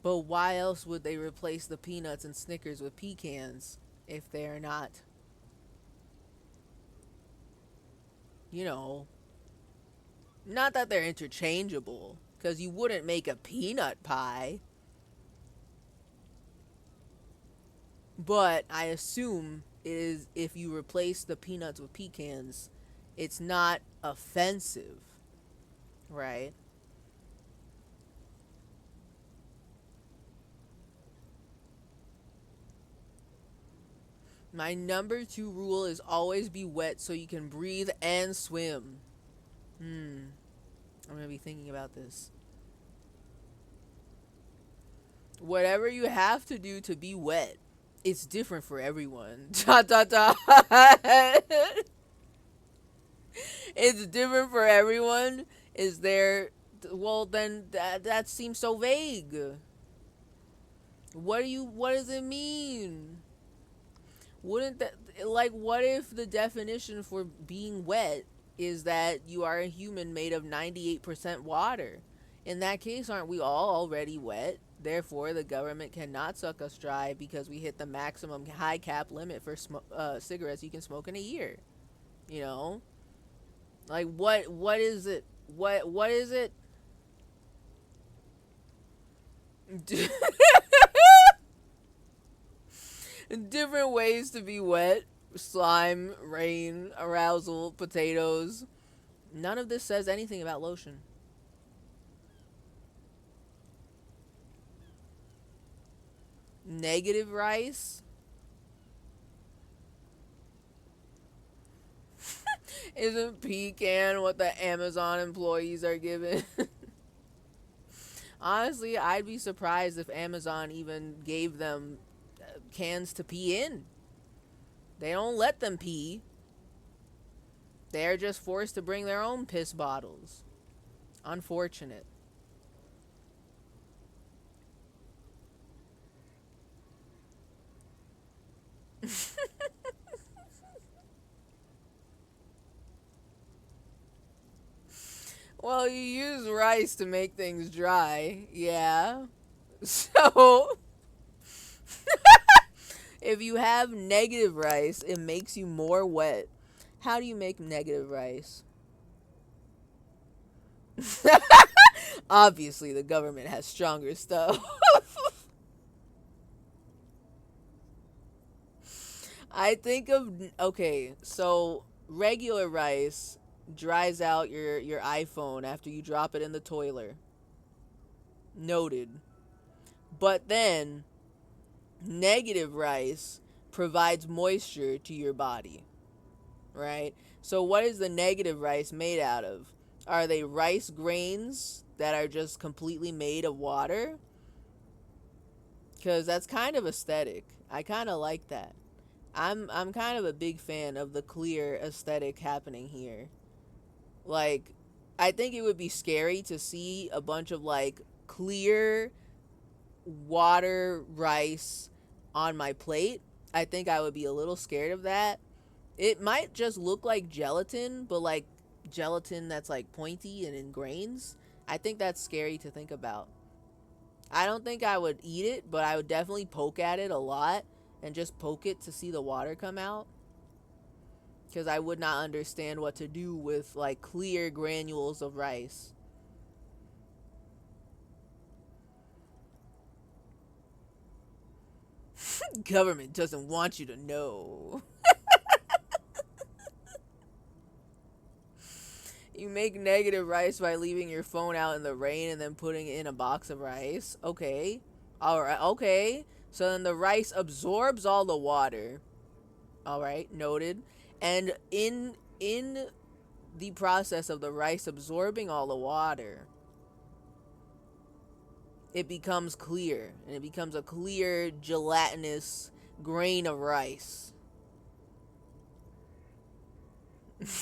But why else would they replace the peanuts and Snickers with pecans if they're not, not that they're interchangeable, because you wouldn't make a peanut pie. But I assume is if you replace the peanuts with pecans, it's not offensive, right? My number 2 rule is always be wet so you can breathe and swim. I'm gonna be thinking about this. Whatever you have to do to be wet, it's different for everyone. It's different for everyone. Is there? Well, then that seems so vague. What does it mean? Wouldn't that, like, what if the definition for being wet is that you are a human made of 98% water? In that case, aren't we all already wet? Therefore, the government cannot suck us dry because we hit the maximum high cap limit for cigarettes you can smoke in a year. Like, what is it? What is it? Different ways to be wet. Slime, rain, arousal, potatoes. None of this says anything about lotion. Negative rice. Isn't pecan what the Amazon employees are given? Honestly, I'd be surprised if Amazon even gave them cans to pee in. They don't let them pee. They're just forced to bring their own piss bottles. Unfortunate. Well, you use rice to make things dry. Yeah. So if you have negative rice, it makes you more wet. How do you make negative rice? Obviously, the government has stronger stuff. I think of, okay, so regular rice dries out your iPhone after you drop it in the toilet. Noted. But then negative rice provides moisture to your body, right? So what is the negative rice made out of? Are they rice grains that are just completely made of water? Because that's kind of aesthetic. I kind of like that. I'm kind of a big fan of the clear aesthetic happening here. Like, I think it would be scary to see a bunch of like clear water rice on my plate. I think I would be a little scared of that. It might just look like gelatin, but like gelatin that's like pointy and in grains. I think that's scary to think about. I don't think I would eat it, but I would definitely poke at it a lot and just poke it to see the water come out. Because I would not understand what to do with like clear granules of rice. Government doesn't want you to know. You make negative rice by leaving your phone out in the rain and then putting it in a box of rice. Okay. Alright, okay. So then the rice absorbs all the water. Alright, noted. And in the process of the rice absorbing all the water, it becomes clear. And it becomes a clear, gelatinous grain of rice.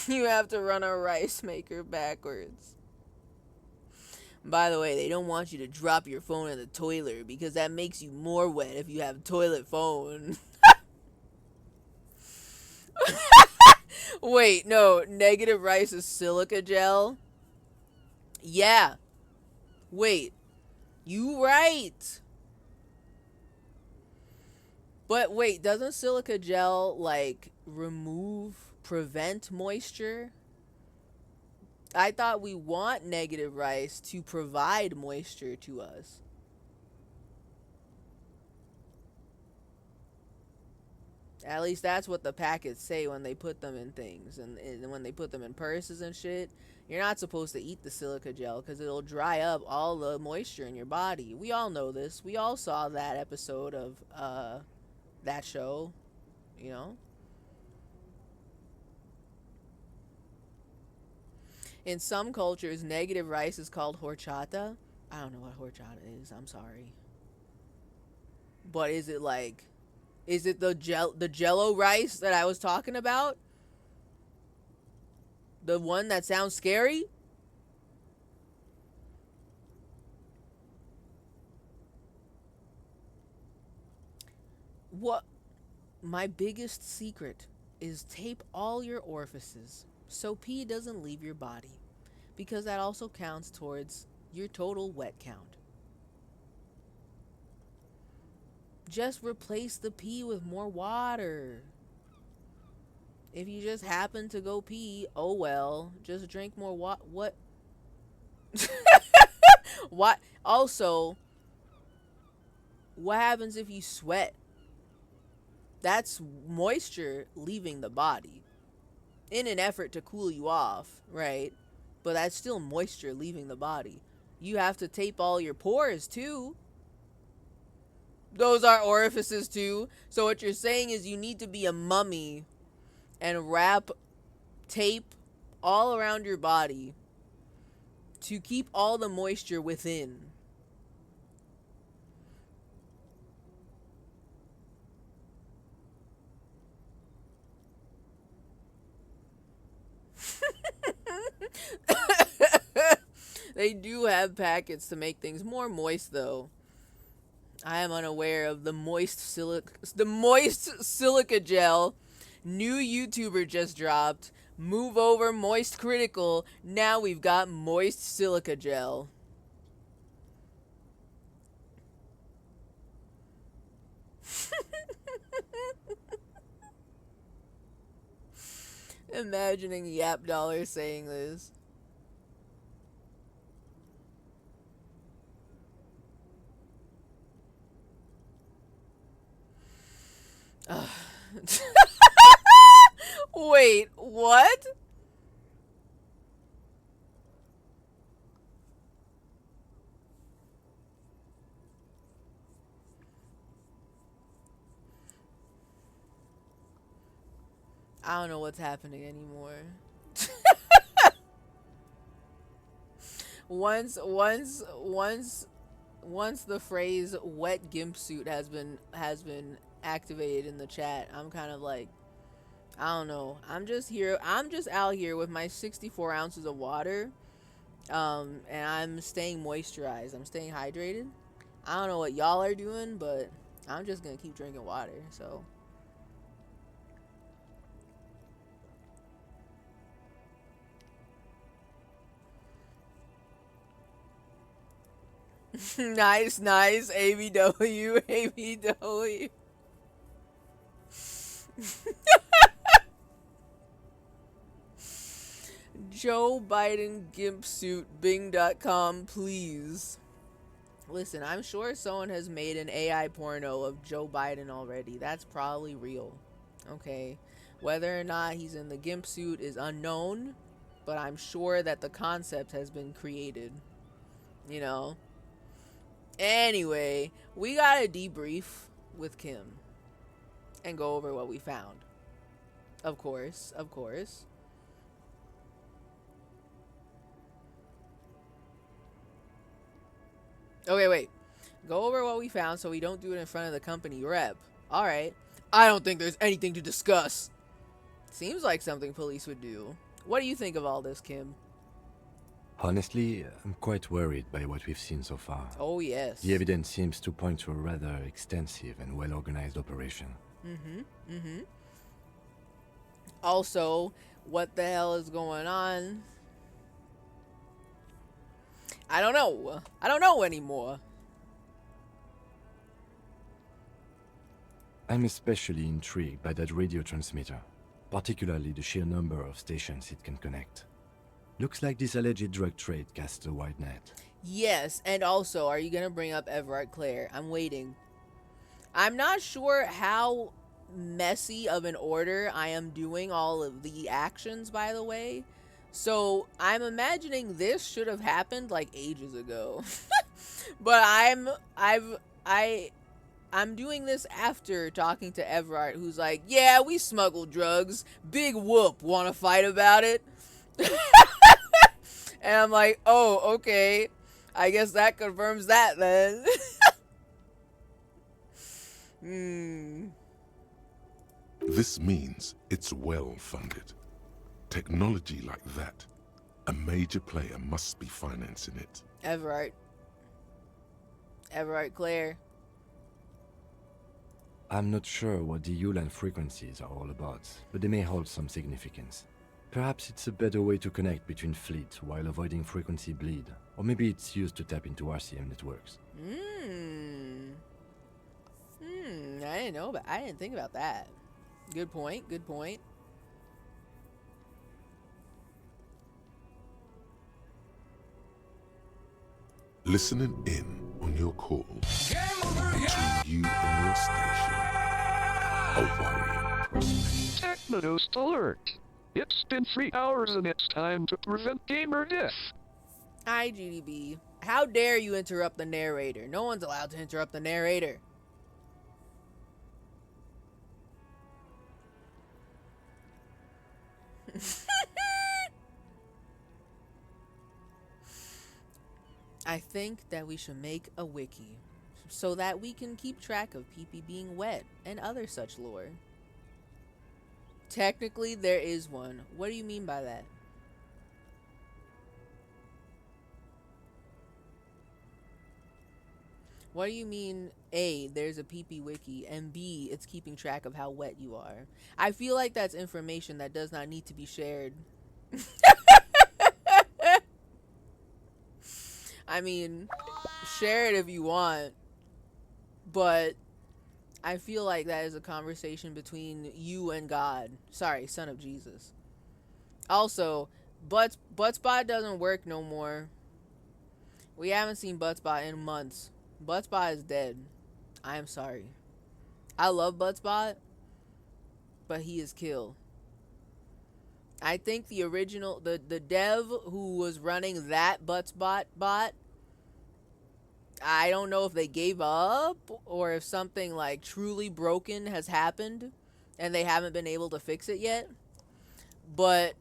You have to run a rice maker backwards. By the way, they don't want you to drop your phone in the toilet because that makes you more wet if you have a toilet phone. Wait, no. Negative rice is silica gel? Yeah. Wait. You right. But wait, doesn't silica gel, like, prevent moisture? I thought we want negative rice to provide moisture to us. At least that's what the packets say when they put them in things. And when they put them in purses and shit. You're not supposed to eat the silica gel because it'll dry up all the moisture in your body. We all know this. We all saw that episode of that show, you know? In some cultures, negative rice is called horchata. I don't know what horchata is. I'm sorry. But is it like... Is it the jello rice that I was talking about? The one that sounds scary? What? My biggest secret is tape all your orifices so pee doesn't leave your body, because that also counts towards your total wet count. Just replace the pee with more water. If you just happen to go pee, oh well, just drink more water. What? What? Also, what happens if you sweat? That's moisture leaving the body in an effort to cool you off, right? But that's still moisture leaving the body. You have to tape all your pores too. Those are orifices too. So what you're saying is you need to be a mummy and wrap tape all around your body to keep all the moisture within. They do have packets to make things more moist though. I am unaware of the moist silica gel. New YouTuber just dropped. Move over moist critical. Now we've got moist silica gel. Imagining Yap Dollar saying this. Wait, what? I don't know what's happening anymore. once the phrase wet gimp suit has been activated in the chat, I'm kind of like, I don't know. I'm just out here with my 64 ounces of water. And I'm staying moisturized. I'm staying hydrated. I don't know what y'all are doing, but I'm just gonna keep drinking water, so. Nice, nice. ABW, ABW. Joe Biden gimp suit, Bing.com, please. Listen, I'm sure someone has made an AI porno of Joe Biden already. That's probably real. Okay. Whether or not he's in the gimp suit is unknown, but I'm sure that the concept has been created. You know? Anyway, we got a debrief with Kim and go over what we found. Of course, of course. Okay, wait. Go over what we found so we don't do it in front of the company rep. Alright. I don't think there's anything to discuss. Seems like something police would do. What do you think of all this, Kim? Honestly, I'm quite worried by what we've seen so far. Oh, yes. The evidence seems to point to a rather extensive and well-organized operation. Also, what the hell is going on? I don't know. I don't know anymore. I'm especially intrigued by that radio transmitter, particularly the sheer number of stations it can connect. Looks like this alleged drug trade casts a wide net. Yes, and also, are you going to bring up Everard Clare? I'm waiting. I'm not sure how messy of an order I am doing all of the actions, by the way. So, I'm imagining this should have happened like ages ago. But I'm doing this after talking to Everard, who's like, yeah, we smuggle drugs. Big whoop. Want to fight about it? And I'm like, oh, okay. I guess that confirms that then. This means it's well funded. Technology like that, a major player must be financing it. Everard Clare. I'm not sure what the Ulan frequencies are all about, but they may hold some significance. Perhaps it's a better way to connect between fleets while avoiding frequency bleed, or maybe it's used to tap into RCM networks. I didn't know, but I didn't think about that. Good point. Good point. Listening in on your call between you and your station. A worrying prospect. TechnoToast alert! It's been 3 hours and it's time to prevent gamer death. Hi, GDB. How dare you interrupt the narrator? No one's allowed to interrupt the narrator. I think that we should make a wiki so that we can keep track of pee-pee being wet and other such lore. Technically, there is one. What do you mean by that? What do you mean, A, there's a pee-pee wiki, and B, it's keeping track of how wet you are? I feel like that's information that does not need to be shared. I mean, share it if you want, but I feel like that is a conversation between you and God. Sorry, son of Jesus. Also, Buttspot doesn't work no more. We haven't seen Buttspot in months. Buttspot is dead. I am sorry. I love Buttspot, but he is killed. I think the original, the dev who was running that Buttspot bot, I don't know if they gave up or if something like truly broken has happened and they haven't been able to fix it yet. But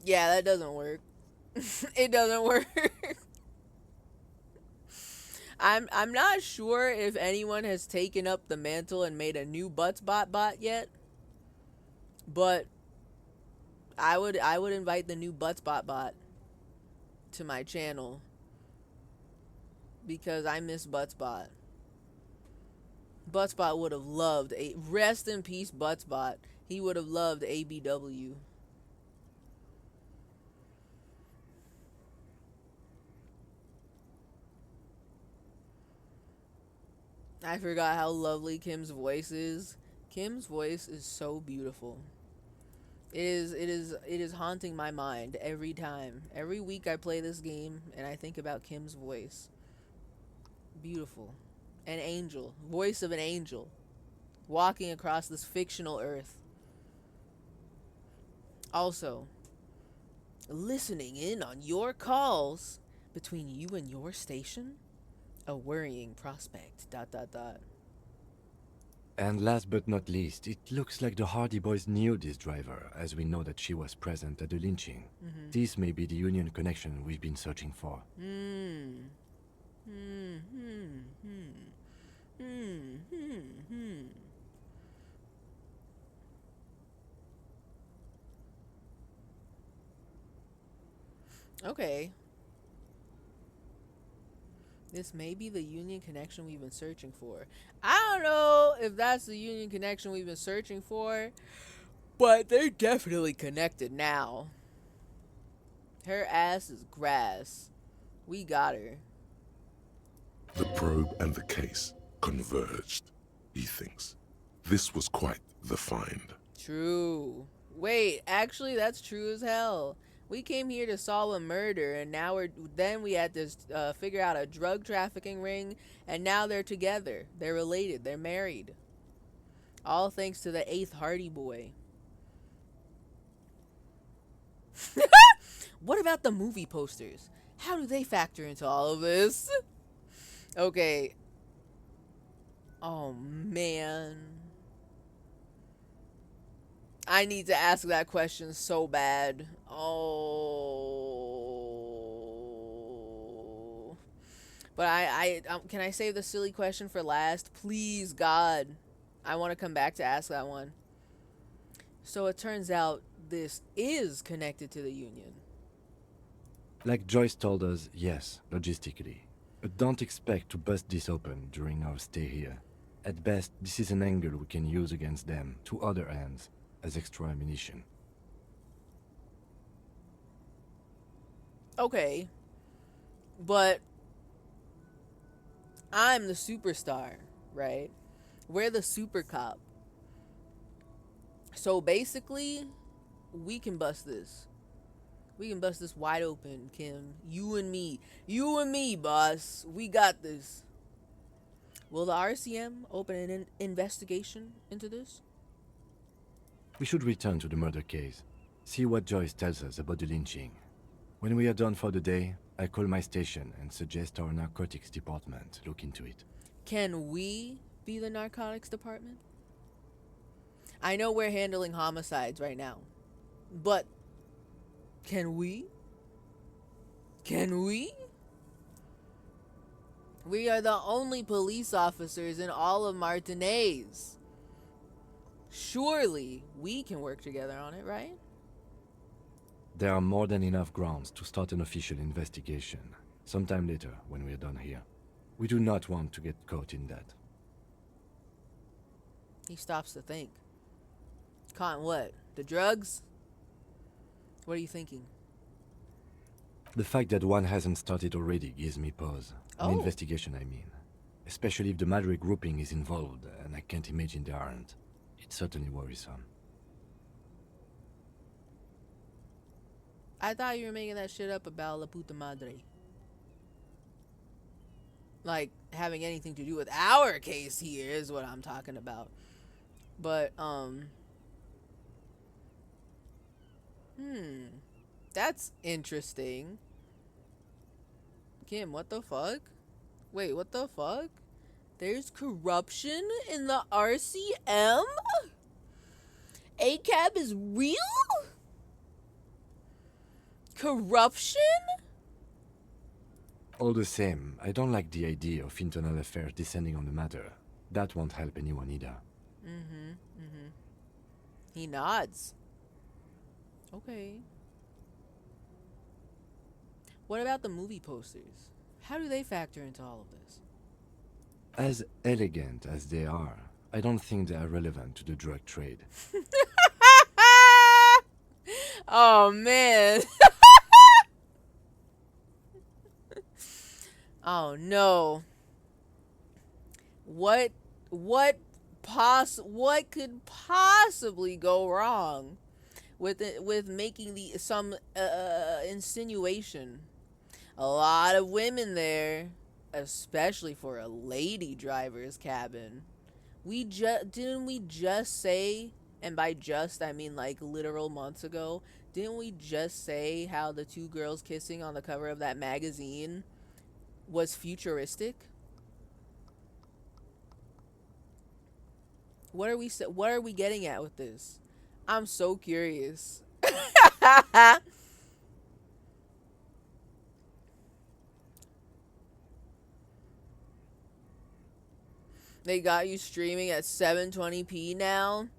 yeah, that doesn't work. It doesn't work. I'm not sure if anyone has taken up the mantle and made a new Buttspot bot yet. But I would invite the new Buttspot bot to my channel because I miss Buttspot. Buttspot would have loved a rest in peace Buttspot. He would have loved ABW. I forgot how lovely Kim's voice is. Kim's voice is so beautiful. It is haunting my mind every time. Every week I play this game and I think about Kim's voice. Beautiful. An angel. Voice of an angel. Walking across this fictional earth. Also, listening in on your calls between you and your station? A worrying prospect. ... And last but not least, it looks like the Hardy Boys knew this driver, as we know that she was present at the lynching. This may be the Union connection we've been searching for. Okay. This may be the Union connection we've been searching for. I don't know if that's the Union connection we've been searching for, but they're definitely connected now. Her ass is grass. We got her. The probe and the case converged, he thinks. This was quite the find. True. Wait, actually, that's true as hell. We came here to solve a murder, and now we had to figure out a drug trafficking ring, and now they're together. They're related. They're married. All thanks to the 8th Hardy Boy. What about the movie posters? How do they factor into all of this? Okay. Oh, man. I need to ask that question so bad. Oh. But I can I save the silly question for last? Please, God. I want to come back to ask that one. So it turns out this is connected to the Union. Like Joyce told us, yes, logistically. But don't expect to bust this open during our stay here. At best, this is an angle we can use against them, to other ends, as extra ammunition. Okay. But I'm the superstar, right? We're the super cop. So basically, we can bust this. We can bust this wide open, Kim. You and me. You and me, boss. We got this. Will the RCM open an investigation into this? We should return to the murder case. See what Joyce tells us about the lynching. When we are done for the day, I call my station and suggest our narcotics department look into it. Can we be the narcotics department? I know we're handling homicides right now, but can we? Can we? We are the only police officers in all of Martinez. Surely we can work together on it, right? There are more than enough grounds to start an official investigation, sometime later when we are done here. We do not want to get caught in that. He stops to think. Caught in what? The drugs? What are you thinking? The fact that one hasn't started already gives me pause. An Oh. investigation, I mean. Especially if the Madre grouping is involved, and I can't imagine they aren't. It's certainly worrisome. I thought you were making that shit up about La Puta Madre. Like, having anything to do with our case here is what I'm talking about. But, that's interesting. Kim, what the fuck? Wait, what the fuck? There's corruption in the RCM? ACAB is real? Corruption? All the same, I don't like the idea of internal affairs descending on the matter. That won't help anyone either. He nods. Okay. What about the movie posters? How do they factor into all of this? As elegant as they are, I don't think they are relevant to the drug trade. Oh, man. Oh, no. What what could possibly go wrong with it, with making the some insinuation? A lot of women there, especially for a lady driver's cabin. Didn't we just say, and by just I mean like literal months ago, didn't we just say how the two girls kissing on the cover of that magazine was futuristic? What are we getting at with this? I'm so curious. They got you streaming at 720p now.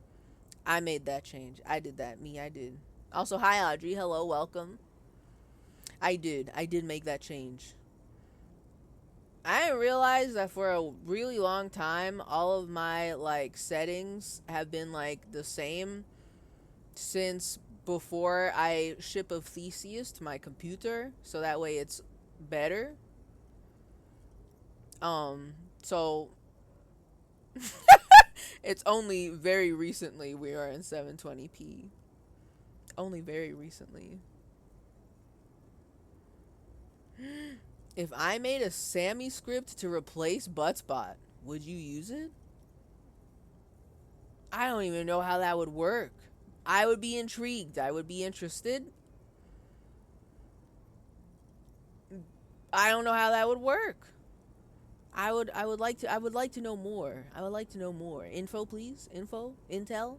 I made that change. I did that. I did. Also, hi Audrey. Hello, welcome. I did make that change. I didn't realize that for a really long time, all of my like settings have been like the same since before I ship of Theseus to my computer, so that way it's better. So it's only very recently we are in 720p. Only very recently. If I made a Sammy script to replace Buttspot, would you use it? I don't even know how that would work. I would be intrigued. I would be interested. I don't know how that would work. I would like to know more. I would like to know more. Info, please. Intel.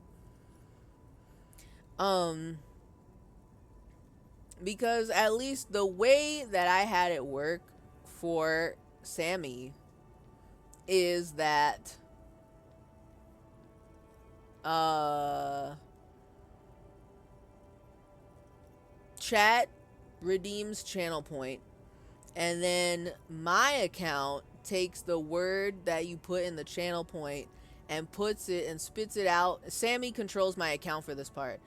Because at least the way that I had it work for Sammy is that chat redeems channel point, and then my account takes the word that you put in the channel point and puts it and spits it out. Sammy controls my account for this part.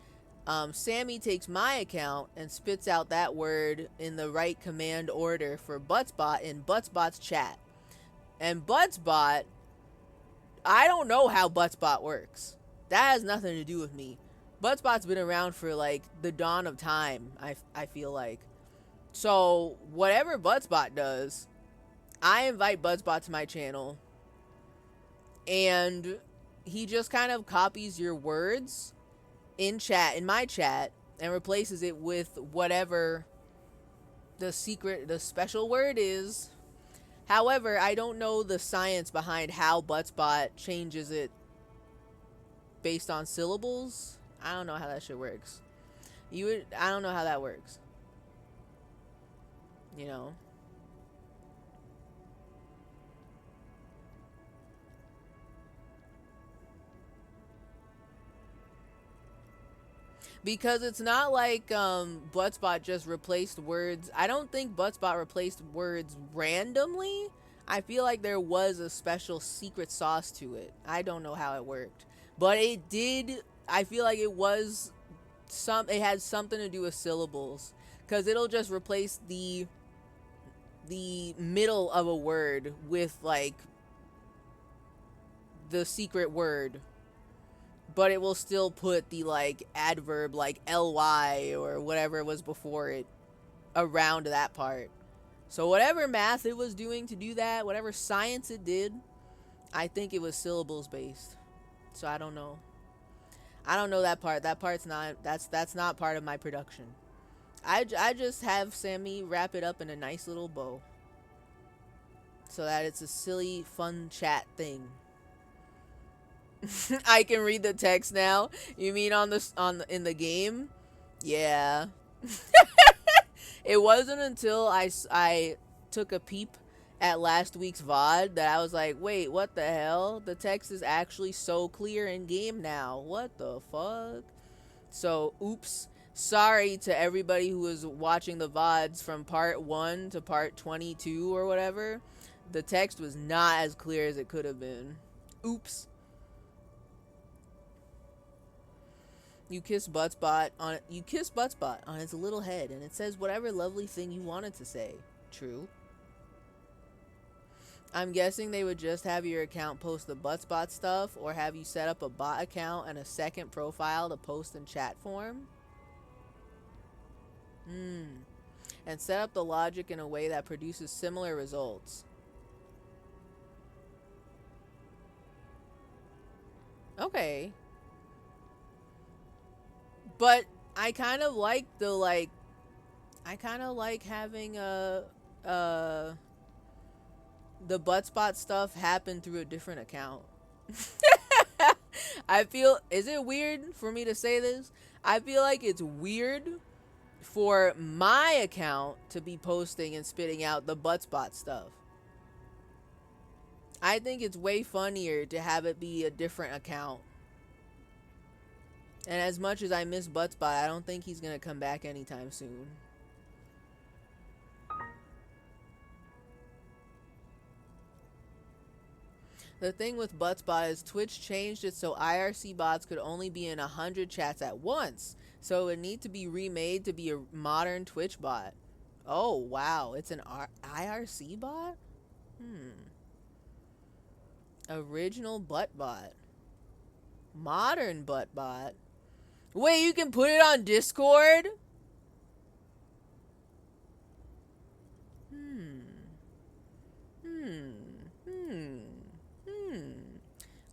Sammy takes my account and spits out that word in the right command order for Buttspot in Buttspot's chat. And Buttspot, I don't know how Buttspot works. That has nothing to do with me. Buttspot's been around for like the dawn of time, I feel like. So whatever Buttspot does, I invite Buttspot to my channel, and he just kind of copies your words in my chat, and replaces it with whatever the special word is. However, I don't know the science behind how Buttspot changes it based on syllables. I don't know how that shit works. I don't know how that works. You know? Because it's not like Buttspot just replaced words. I don't think Buttspot replaced words randomly. I feel like there was a special secret sauce to it. I don't know how it worked. But it did. I feel like it had something to do with syllables. Because it'll just replace the middle of a word with like the secret word. But it will still put the like adverb like ly or whatever was before it around that part. So whatever math it was doing to do that, whatever science it did, I think it was syllables based. So I don't know. I don't know that part. That part's not, that's not part of my production. I just have Sammy wrap it up in a nice little bow, so that it's a silly, fun chat thing. I can read the text now. You mean in the game? Yeah. It wasn't until I took a peep at last week's VOD that I was like, wait, what the hell? The text is actually so clear in game now. What the fuck? So, oops. Sorry to everybody who was watching the VODs from part 1 to part 22 or whatever. The text was not as clear as it could have been. Oops. You kiss Buttspot on its little head, and it says whatever lovely thing you wanted to say. True. I'm guessing they would just have your account post the Buttsbot stuff, or have you set up a bot account and a second profile to post in chat form. And set up the logic in a way that produces similar results. Okay. But I kind of like the having the Buttsbot stuff happen through a different account. I feel, is it weird for me to say this? I feel like it's weird for my account to be posting and spitting out the Buttsbot stuff. I think it's way funnier to have it be a different account. And as much as I miss Buttsbot, I don't think he's gonna come back anytime soon. The thing with Buttsbot is Twitch changed it so IRC bots could only be in 100 chats at once. So it would need to be remade to be a modern Twitch bot. Oh, wow. It's an IRC bot? Original butt bot. Modern butt bot. Wait, you can put it on Discord?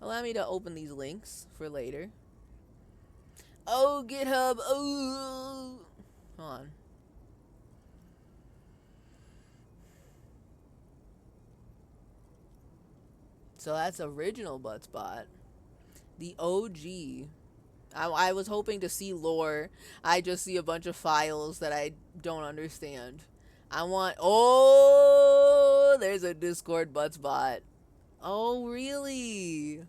Allow me to open these links for later. Oh, GitHub. Oh. Hold on. So that's original Buttsbot. The OG. I was hoping to see lore. I just see a bunch of files that I don't understand. I want... Oh, there's a Discord Buttsbot. Oh, really?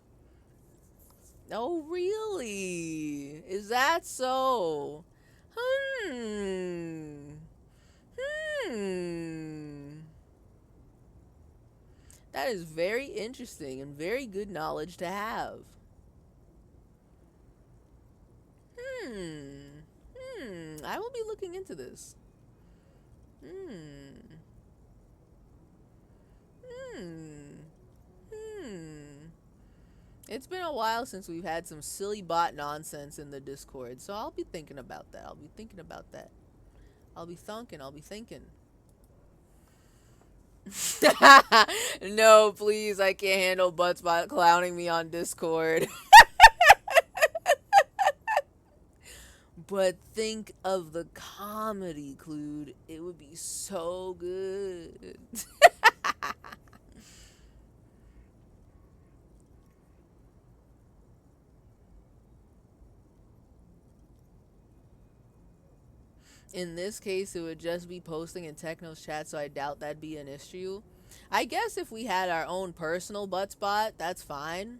Oh, really? Is that so? That is very interesting and very good knowledge to have. I will be looking into this. It's been a while since we've had some silly bot nonsense in the Discord, so I'll be thinking about that. I'll be thinking. No, please, I can't handle Buttsbot clowning me on Discord. But think of the comedy, Clued. It would be so good. In this case, it would just be posting in Techno's chat, so I doubt that'd be an issue. I guess if we had our own personal Buttsbot, that's fine.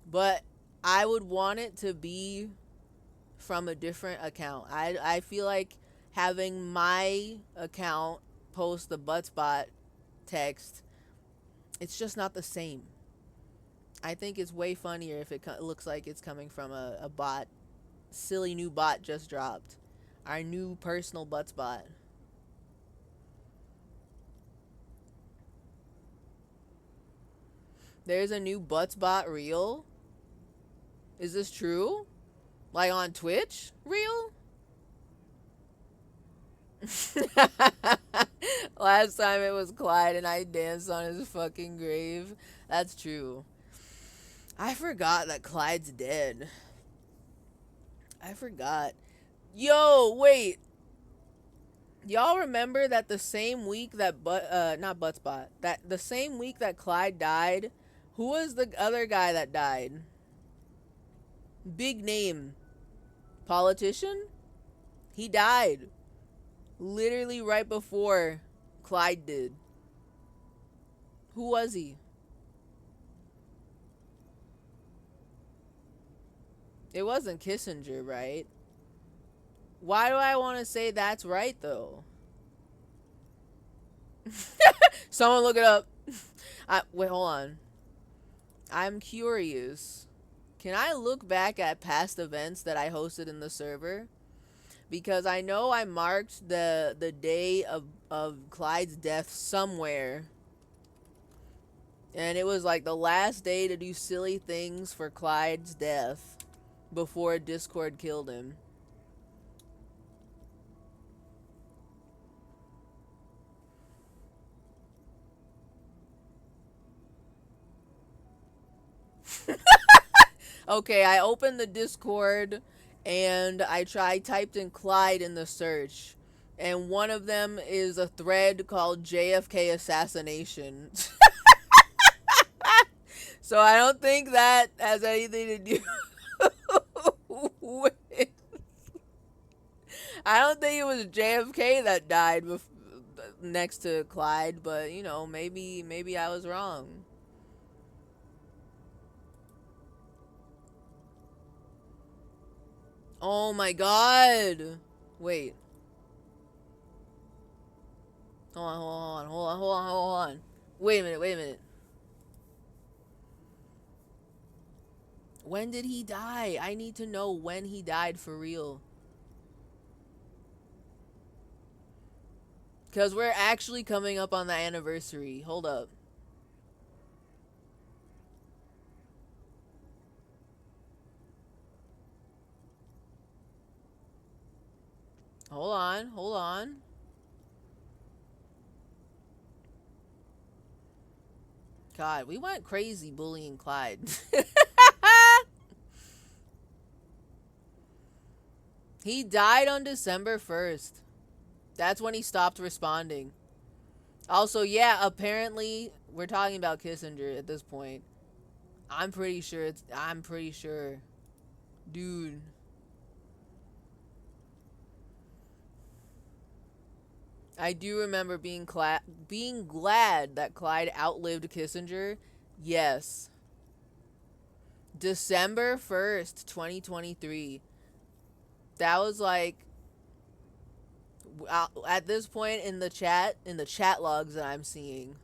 But I would want it to be from a different account. I feel like having my account post the Buttsbot text, it's just not the same. I think it's way funnier if it looks like it's coming from a bot. Silly new bot just dropped. Our new personal Buttsbot. There's a new Buttsbot reel? Is this true? Like on Twitch? Real? Last time it was Clyde and I danced on his fucking grave. That's true. I forgot that Clyde's dead. I forgot. Yo, wait. Y'all remember that the same week that not Buttsbot, that the same week that Clyde died, who was the other guy that died? Big name. Politician? He died. Literally right before Clyde did. Who was he? It wasn't Kissinger, right? Why do I want to say that's right, though? Someone look it up. Wait, hold on. I'm curious. Can I look back at past events that I hosted in the server? Because I know I marked the day of Clyde's death somewhere. And it was like the last day to do silly things for Clyde's death before Discord killed him. Okay, I opened the Discord and I typed in Clyde in the search. And one of them is a thread called JFK assassination. So I don't think that has anything to do with... I don't think it was JFK that died next to Clyde, but you know, maybe I was wrong. Oh my god. Wait. Hold on. Wait a minute. When did he die? I need to know when he died for real. Because we're actually coming up on the anniversary. Hold up. Hold on. God, we went crazy bullying Clyde. He died on December 1st. That's when he stopped responding. Also, yeah, apparently, we're talking about Kissinger at this point. I'm pretty sure. Dude. I do remember being glad that Clyde outlived Kissinger. Yes. December 1st, 2023. That was like... at this point in the chat logs that I'm seeing,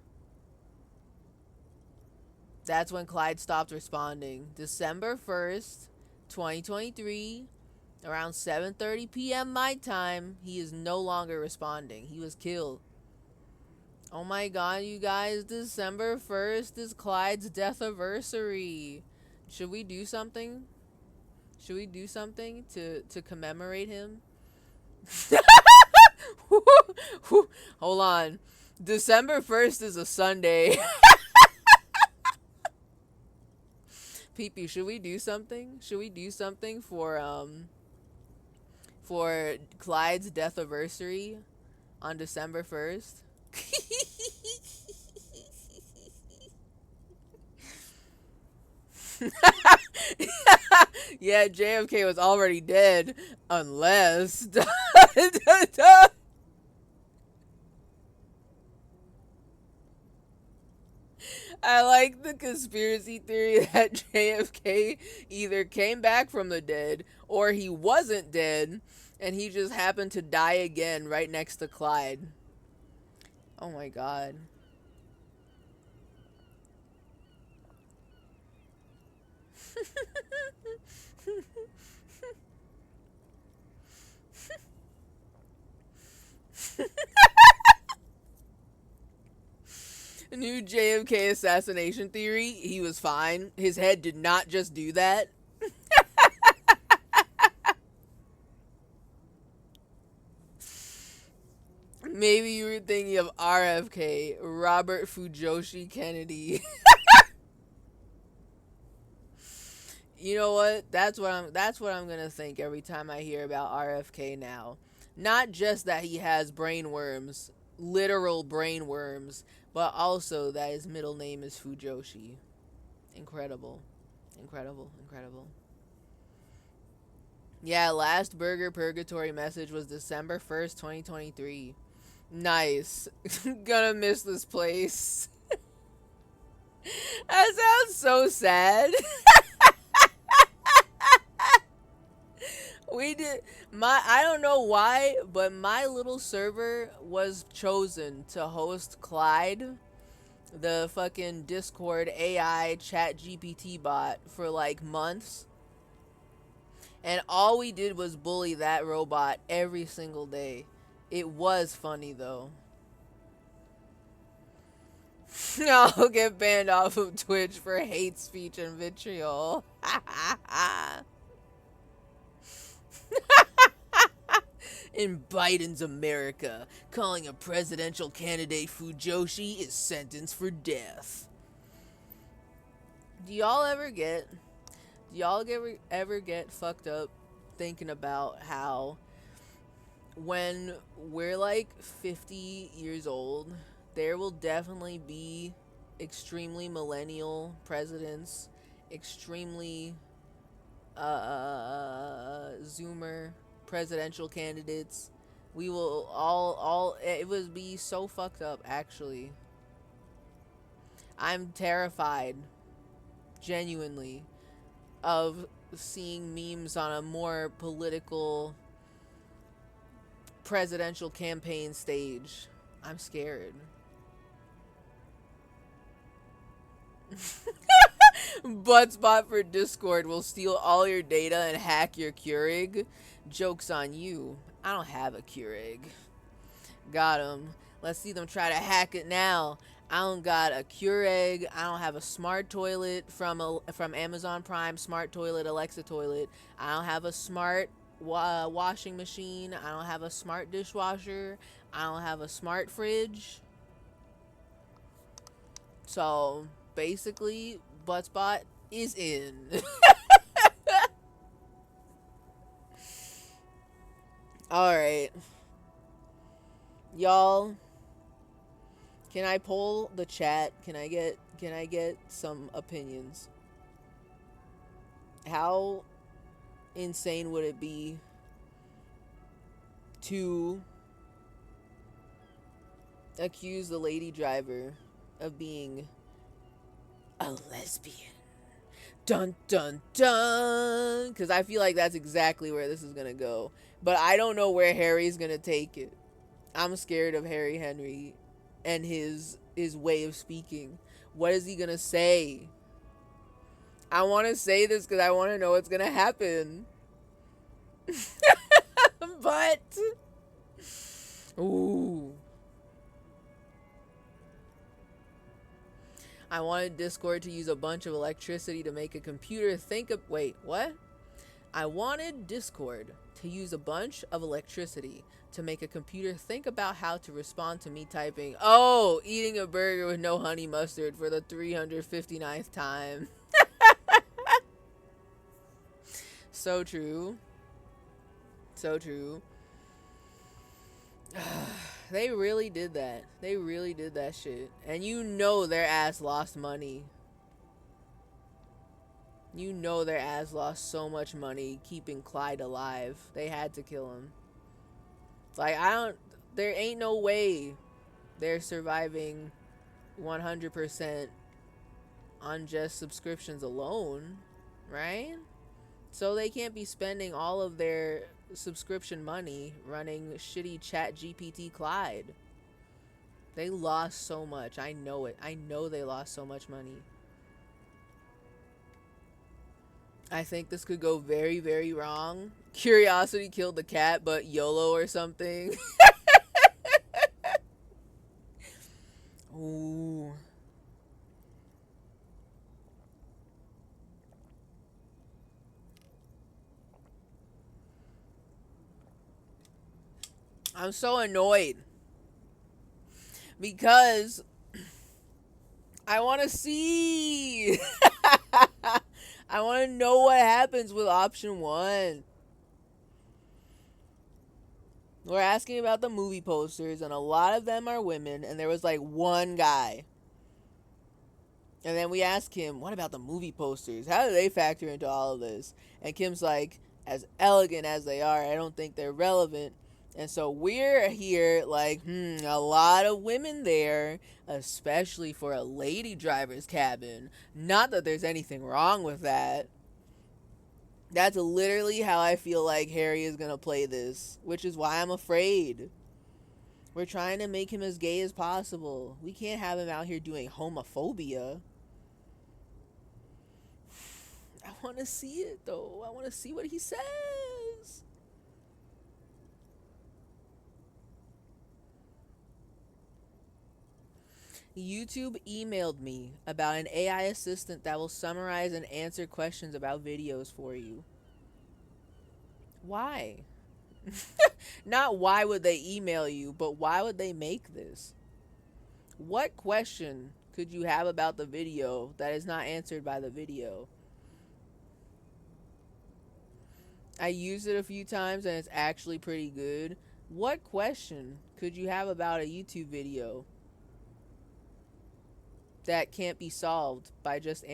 that's when Clyde stopped responding. December 1st, 2023, around 7:30 p.m. my time, he is no longer responding. He was killed. Oh my god, you guys, December 1st is Clyde's death anniversary. Should we do something? Should we do something to commemorate him? Hold on. December 1st is a Sunday. Pee-pee, should we do something? Should we do something for Clyde's death anniversary on December 1st? Yeah, JFK was already dead unless I like the conspiracy theory that JFK either came back from the dead or he wasn't dead and he just happened to die again right next to Clyde. Oh my god. New JFK assassination theory. He was fine. His head did not just do that. Maybe you were thinking of RFK, Robert Fujoshi Kennedy. You know what? That's what I'm gonna think every time I hear about RFK now. Not just that he has brain worms, literal brain worms, but also that his middle name is Fujoshi. Incredible. Yeah, last Burger Purgatory message was December 1st, 2023. Nice. Gonna miss this place. That sounds so sad. I don't know why, but my little server was chosen to host Clyde, the fucking Discord AI chat GPT bot, for like months. And all we did was bully that robot every single day. It was funny though. I'll get banned off of Twitch for hate speech and vitriol. In Biden's America, calling a presidential candidate Fujoshi is sentenced for death. Do y'all ever get fucked up thinking about how when we're like 50 years old, there will definitely be extremely millennial presidents, extremely Zoomer presidential candidates. We will all it would be so fucked up, actually. I'm terrified, genuinely, of seeing memes on a more political presidential campaign stage. I'm scared. Buttspot for Discord will steal all your data and hack your Keurig. Joke's on you. I don't have a Keurig. Got him. Let's see them try to hack it now. I don't got a Keurig. I don't have a smart toilet from Amazon Prime, smart toilet, Alexa toilet. I don't have a smart washing machine. I don't have a smart dishwasher. I don't have a smart fridge. So basically, Buttspot is in. Alright. Y'all, can I poll the chat? Can I get some opinions? How insane would it be to accuse the lady driver of being a lesbian? Dun dun dun! Because I feel like that's exactly where this is gonna go. But I don't know where Harry's gonna take it. I'm scared of Harry Henry and his way of speaking. What is he gonna say? I want to say this because I want to know what's gonna happen. But ooh, I wanted Discord to use a bunch of electricity to make a computer think of. Wait, what? I wanted Discord to use a bunch of electricity to make a computer think about how to respond to me typing, "Oh, eating a burger with no honey mustard for the 359th time." So true. So true. They really did that. They really did that shit. And you know their ass lost money. You know their ass lost so much money keeping Clyde alive. They had to kill him. Like, there ain't no way they're surviving 100% on just subscriptions alone, right? So they can't be spending all of their subscription money running shitty ChatGPT Clyde. They lost so much. I know it. I know they lost so much money. I think this could go very, very wrong. Curiosity killed the cat, but YOLO or something. Ooh. I'm so annoyed because I want to see. I want to know what happens with option 1. We're asking about the movie posters, and a lot of them are women, and there was like one guy. And then we ask him, what about the movie posters? How do they factor into all of this? And Kim's like, as elegant as they are, I don't think they're relevant. And so we're here like, a lot of women there, especially for a lady driver's cabin. Not that there's anything wrong with that. That's literally how I feel like Harry is going to play this, which is why I'm afraid. We're trying to make him as gay as possible. We can't have him out here doing homophobia. I want to see it, though. I want to see what he says. YouTube emailed me about an AI assistant that will summarize and answer questions about videos for you. Why? Not why would they email you, but why would they make this? What question could you have about the video that is not answered by the video? I used it a few times and it's actually pretty good. What question could you have about a YouTube video that can't be solved by just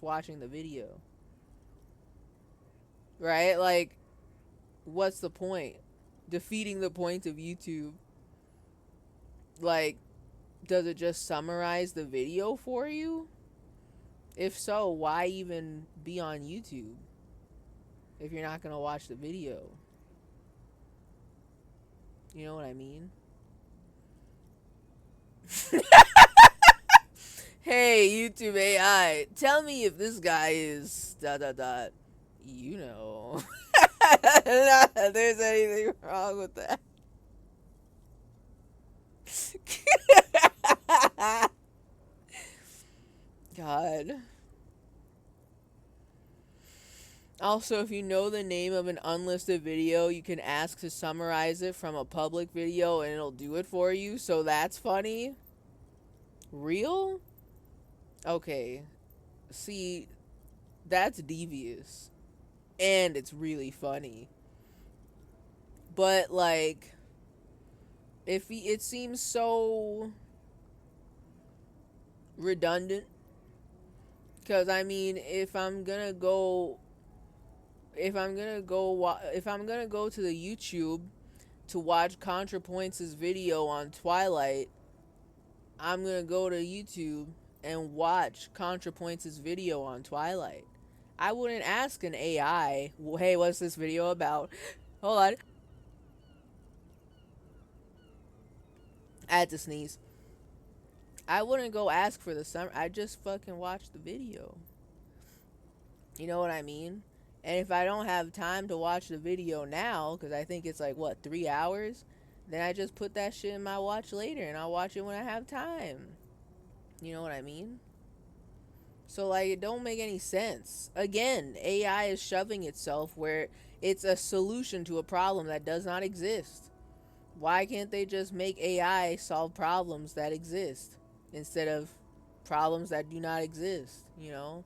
watching the video? Right? Like, what's the point? Defeating the point of YouTube. Like, does it just summarize the video for you? If so, why even be on YouTube if you're not gonna watch the video? You know what I mean? Hey, YouTube AI, tell me if this guy is ... You know. Not that there's anything wrong with that. God. Also, if you know the name of an unlisted video, you can ask to summarize it from a public video and it'll do it for you. So that's funny. Real? Okay. See, that's devious. And it's really funny. But, like, it seems so redundant. Because, I mean, if I'm gonna go to the YouTube to watch ContraPoints' video on Twilight, I'm gonna go to YouTube and watch ContraPoints' video on Twilight. I wouldn't ask an AI, well, hey, what's this video about? Hold on. I had to sneeze. I wouldn't go ask for the summer. I just fucking watch the video. You know what I mean? And if I don't have time to watch the video now, because I think it's like, what, 3 hours? Then I just put that shit in my watch later, and I'll watch it when I have time. You know what I mean? So, like, it don't make any sense. Again, AI is shoving itself where it's a solution to a problem that does not exist. Why can't they just make AI solve problems that exist instead of problems that do not exist, you know?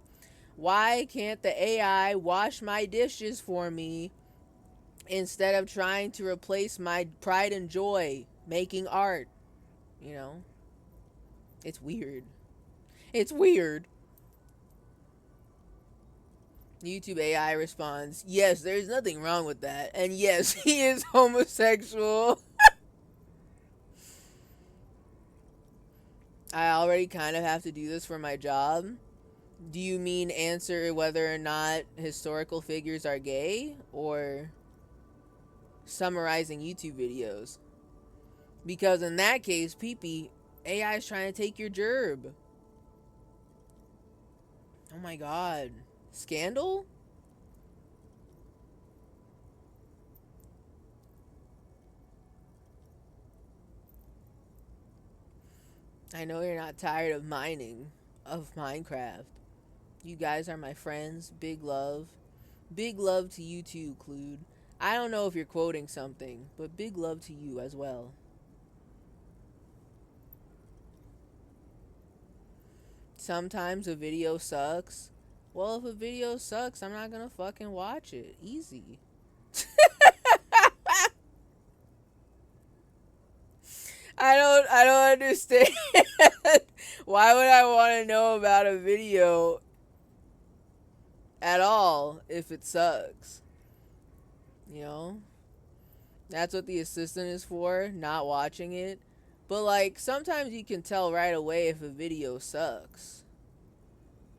Why can't the AI wash my dishes for me instead of trying to replace my pride and joy making art? You know? It's weird. It's weird. YouTube AI responds, yes, there's nothing wrong with that. And yes, he is homosexual. I already kind of have to do this for my job. Do you mean answer whether or not historical figures are gay, or summarizing YouTube videos? Because in that case, peepee, AI is trying to take your gerb. Oh my god. Scandal? I know you're not tired of mining, of Minecraft. You guys are my friends. Big love. Big love to you too, Clued. I don't know if you're quoting something, but big love to you as well. Sometimes a video sucks. Well, if a video sucks, I'm not gonna fucking watch it. Easy. I don't understand. Why would I want to know about a video at all if it sucks? You know? That's what the assistant is for, not watching it. But, like, sometimes you can tell right away if a video sucks.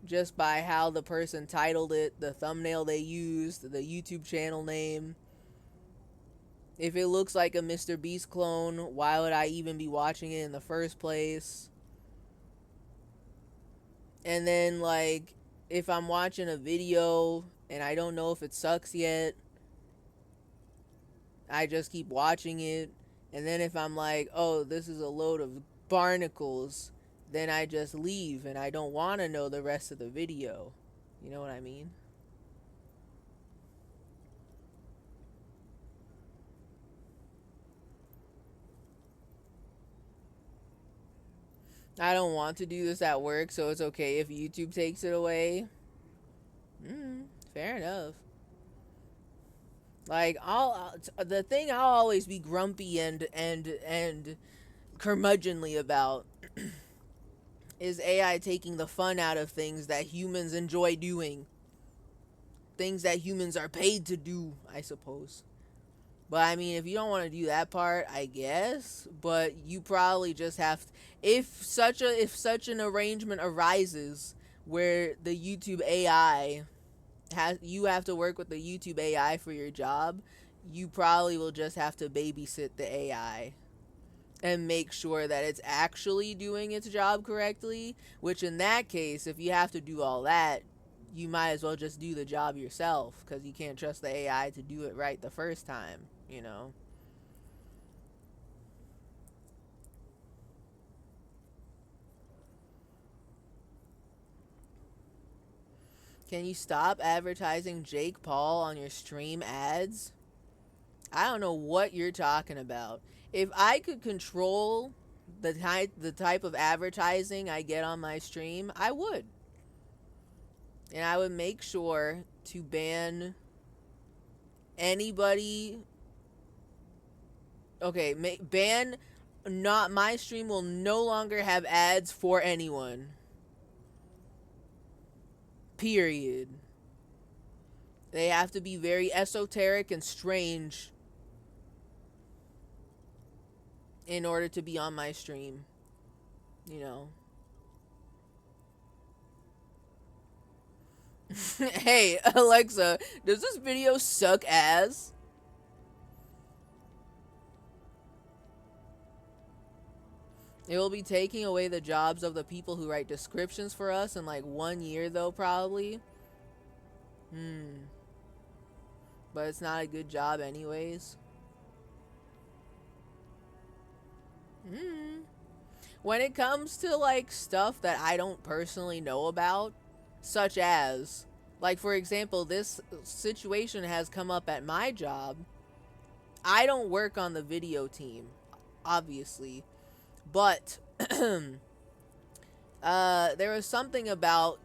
Just by how the person titled it, the thumbnail they used, the YouTube channel name. If it looks like a Mr. Beast clone, why would I even be watching it in the first place? And then, like, if I'm watching a video and I don't know if it sucks yet, I just keep watching it. And then if I'm like, oh, this is a load of barnacles, then I just leave and I don't want to know the rest of the video. You know what I mean? I don't want to do this at work, so it's okay if YouTube takes it away. Fair enough. Like, the thing I'll always be grumpy and curmudgeonly about is AI taking the fun out of things that humans enjoy doing. Things that humans are paid to do, I suppose. But I mean, if you don't want to do that part, I guess. But you probably just have to, if such an arrangement arises where the YouTube AI you have to work with the YouTube AI for your job, you probably will just have to babysit the AI and make sure that it's actually doing its job correctly. Which in that case, if you have to do all that, you might as well just do the job yourself, because you can't trust the AI to do it right the first time, you know? Can you stop advertising Jake Paul on your stream ads? I don't know what you're talking about. If I could control the type of advertising I get on my stream, I would. And I would make sure to ban anybody. Okay, ban. Not my stream will no longer have ads for anyone. Period. They have to be very esoteric and strange in order to be on my stream. You know. Hey, Alexa, does this video suck ass? It will be taking away the jobs of the people who write descriptions for us in like 1 year, though, probably. But it's not a good job anyways. When it comes to like stuff that I don't personally know about, such as, like, for example, this situation has come up at my job. I don't work on the video team, obviously, but there was something about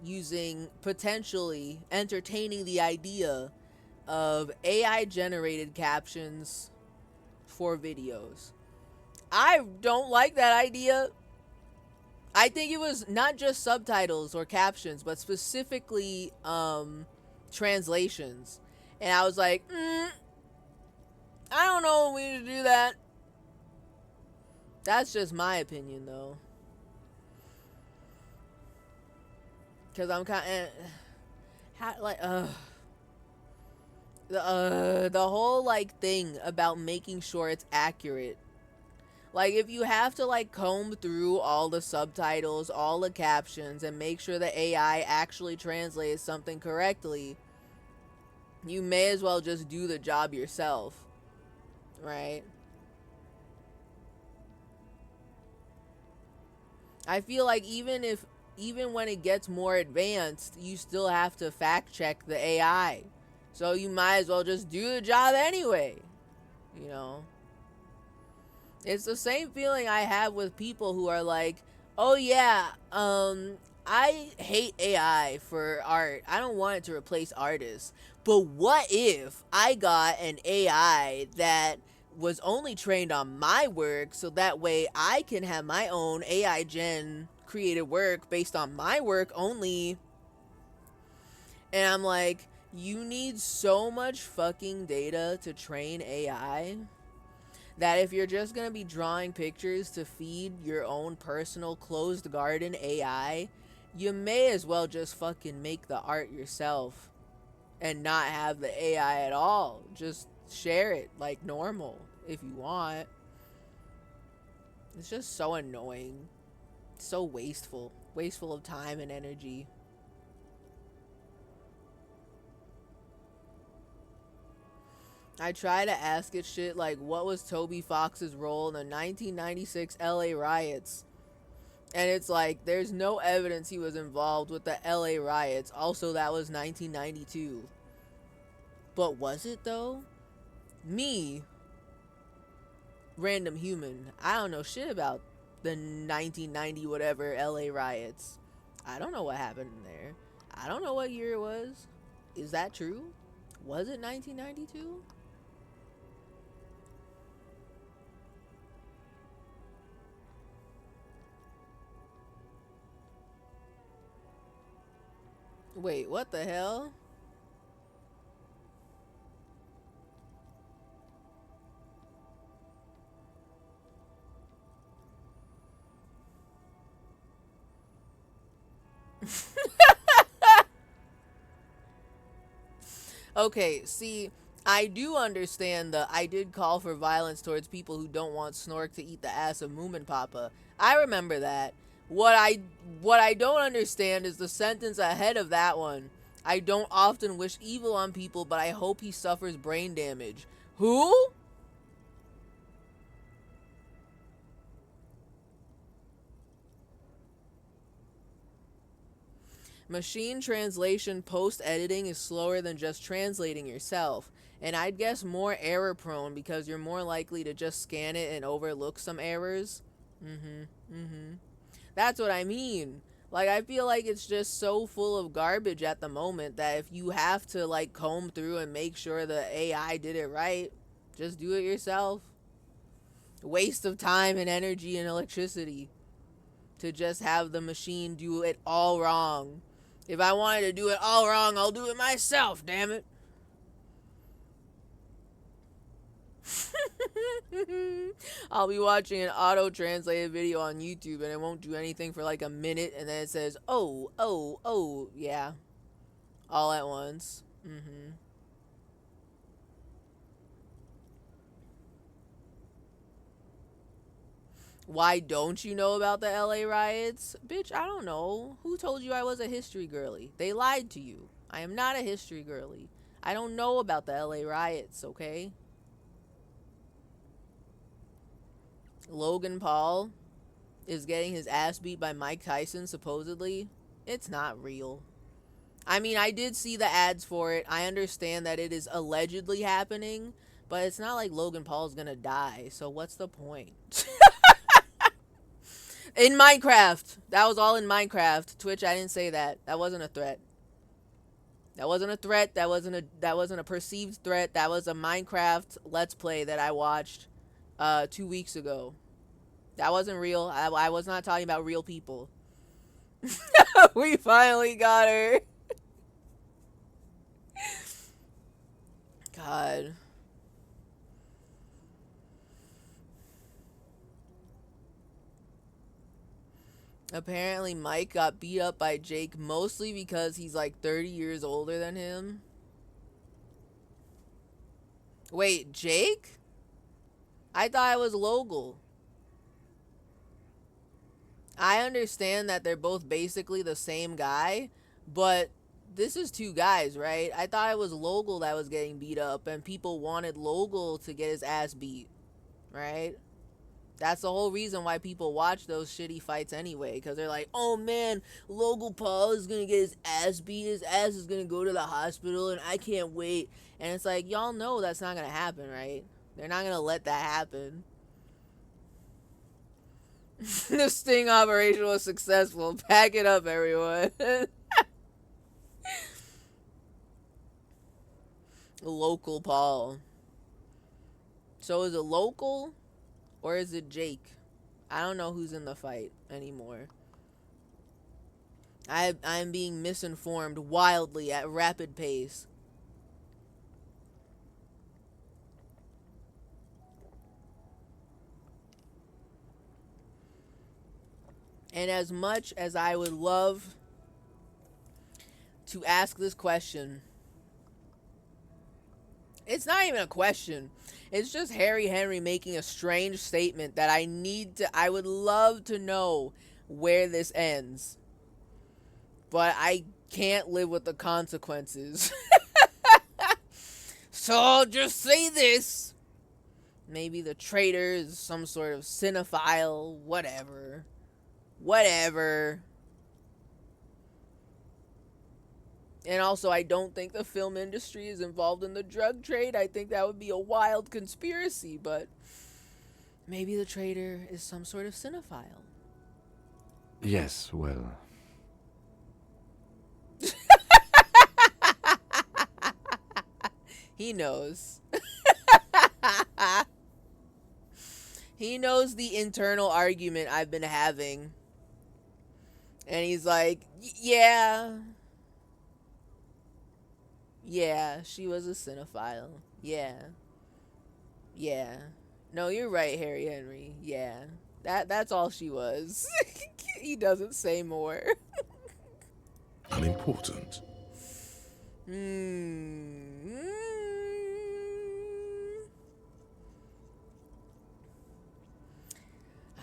potentially entertaining the idea of AI generated captions for videos. I don't like that idea. I think it was not just subtitles or captions, but specifically translations. And I was like, I don't know if we need to do that. That's just my opinion, though. Because I'm kind of... the whole, like, thing about making sure it's accurate. Like, if you have to, like, comb through all the subtitles, all the captions, and make sure the AI actually translates something correctly, you may as well just do the job yourself, right? I feel like even when it gets more advanced, you still have to fact check the AI. So you might as well just do the job anyway, you know? It's the same feeling I have with people who are like, oh yeah, I hate AI for art. I don't want it to replace artists. But what if I got an AI that was only trained on my work, so that way I can have my own AI gen created work based on my work only? And I'm like, you need so much fucking data to train AI that if you're just gonna be drawing pictures to feed your own personal closed garden AI, you may as well just fucking make the art yourself and not have the AI at all. Just share it like normal if you want. It's just so annoying. So wasteful. Wasteful of time and energy. I try to ask it shit like, what was Toby Fox's role in the 1996 LA riots? And it's like, there's no evidence he was involved with the LA riots. Also, that was 1992. But was it though? Me, random human, I don't know shit about the 1990 whatever LA riots. I don't know what happened in there. I don't know what year it was. Is that true? Was it 1992? Wait, what the hell? Okay, see, I do understand I did call for violence towards people who don't want Snork to eat the ass of Moomin Papa. I remember that. What I don't understand is the sentence ahead of that one. I don't often wish evil on people, but I hope he suffers brain damage. Who? Machine translation post-editing is slower than just translating yourself. And I'd guess more error prone because you're more likely to just scan it and overlook some errors. That's what I mean. Like, I feel like it's just so full of garbage at the moment that if you have to, like, comb through and make sure the AI did it right, just do it yourself. Waste of time and energy and electricity to just have the machine do it all wrong. If I wanted to do it all wrong, I'll do it myself, damn it. I'll be watching an auto-translated video on YouTube and it won't do anything for like a minute and then it says, oh, yeah. All at once. Why don't you know about the LA riots? Bitch, I don't know. Who told you I was a history girly? They lied to you. I am not a history girly. I don't know about the LA riots, okay? Logan Paul is getting his ass beat by Mike Tyson, supposedly. It's not real. I mean, I did see the ads for it. I understand that it is allegedly happening, but it's not like Logan Paul's gonna die, so what's the point? In Minecraft. That was all in Minecraft. Twitch, I didn't say that. That wasn't a threat. That wasn't a threat. That wasn't a perceived threat. That was a Minecraft Let's Play that I watched 2 weeks ago. That wasn't real. I was not talking about real people. We finally got her. God. Apparently Mike got beat up by Jake mostly because he's like 30 years older than him. Wait, Jake? I thought it was Logal. I understand that they're both basically the same guy, but this is two guys, right? I thought it was Logal that was getting beat up and people wanted Logal to get his ass beat, right? That's the whole reason why people watch those shitty fights anyway, because they're like, oh man, Logan Paul is going to get his ass beat, his ass is going to go to the hospital, and I can't wait. And it's like, y'all know that's not going to happen, right? They're not going to let that happen. The sting operation was successful. Pack it up, everyone. Local Paul. So is it Local? Or is it Jake? I don't know who's in the fight anymore. I'm being misinformed wildly at rapid pace. And as much as I would love to ask this question, it's not even a question. It's just Harry Henry making a strange statement that I would love to know where this ends. But I can't live with the consequences. So I'll just say this. Maybe the traitor is some sort of cinephile, whatever. Whatever. And also, I don't think the film industry is involved in the drug trade. I think that would be a wild conspiracy, but maybe the trader is some sort of cinephile. Yes, well. He knows. He knows the internal argument I've been having. And he's like, yeah. Yeah, she was a cinephile. Yeah. Yeah. No, you're right, Harry Henry. Yeah. That's all she was. He doesn't say more. Unimportant.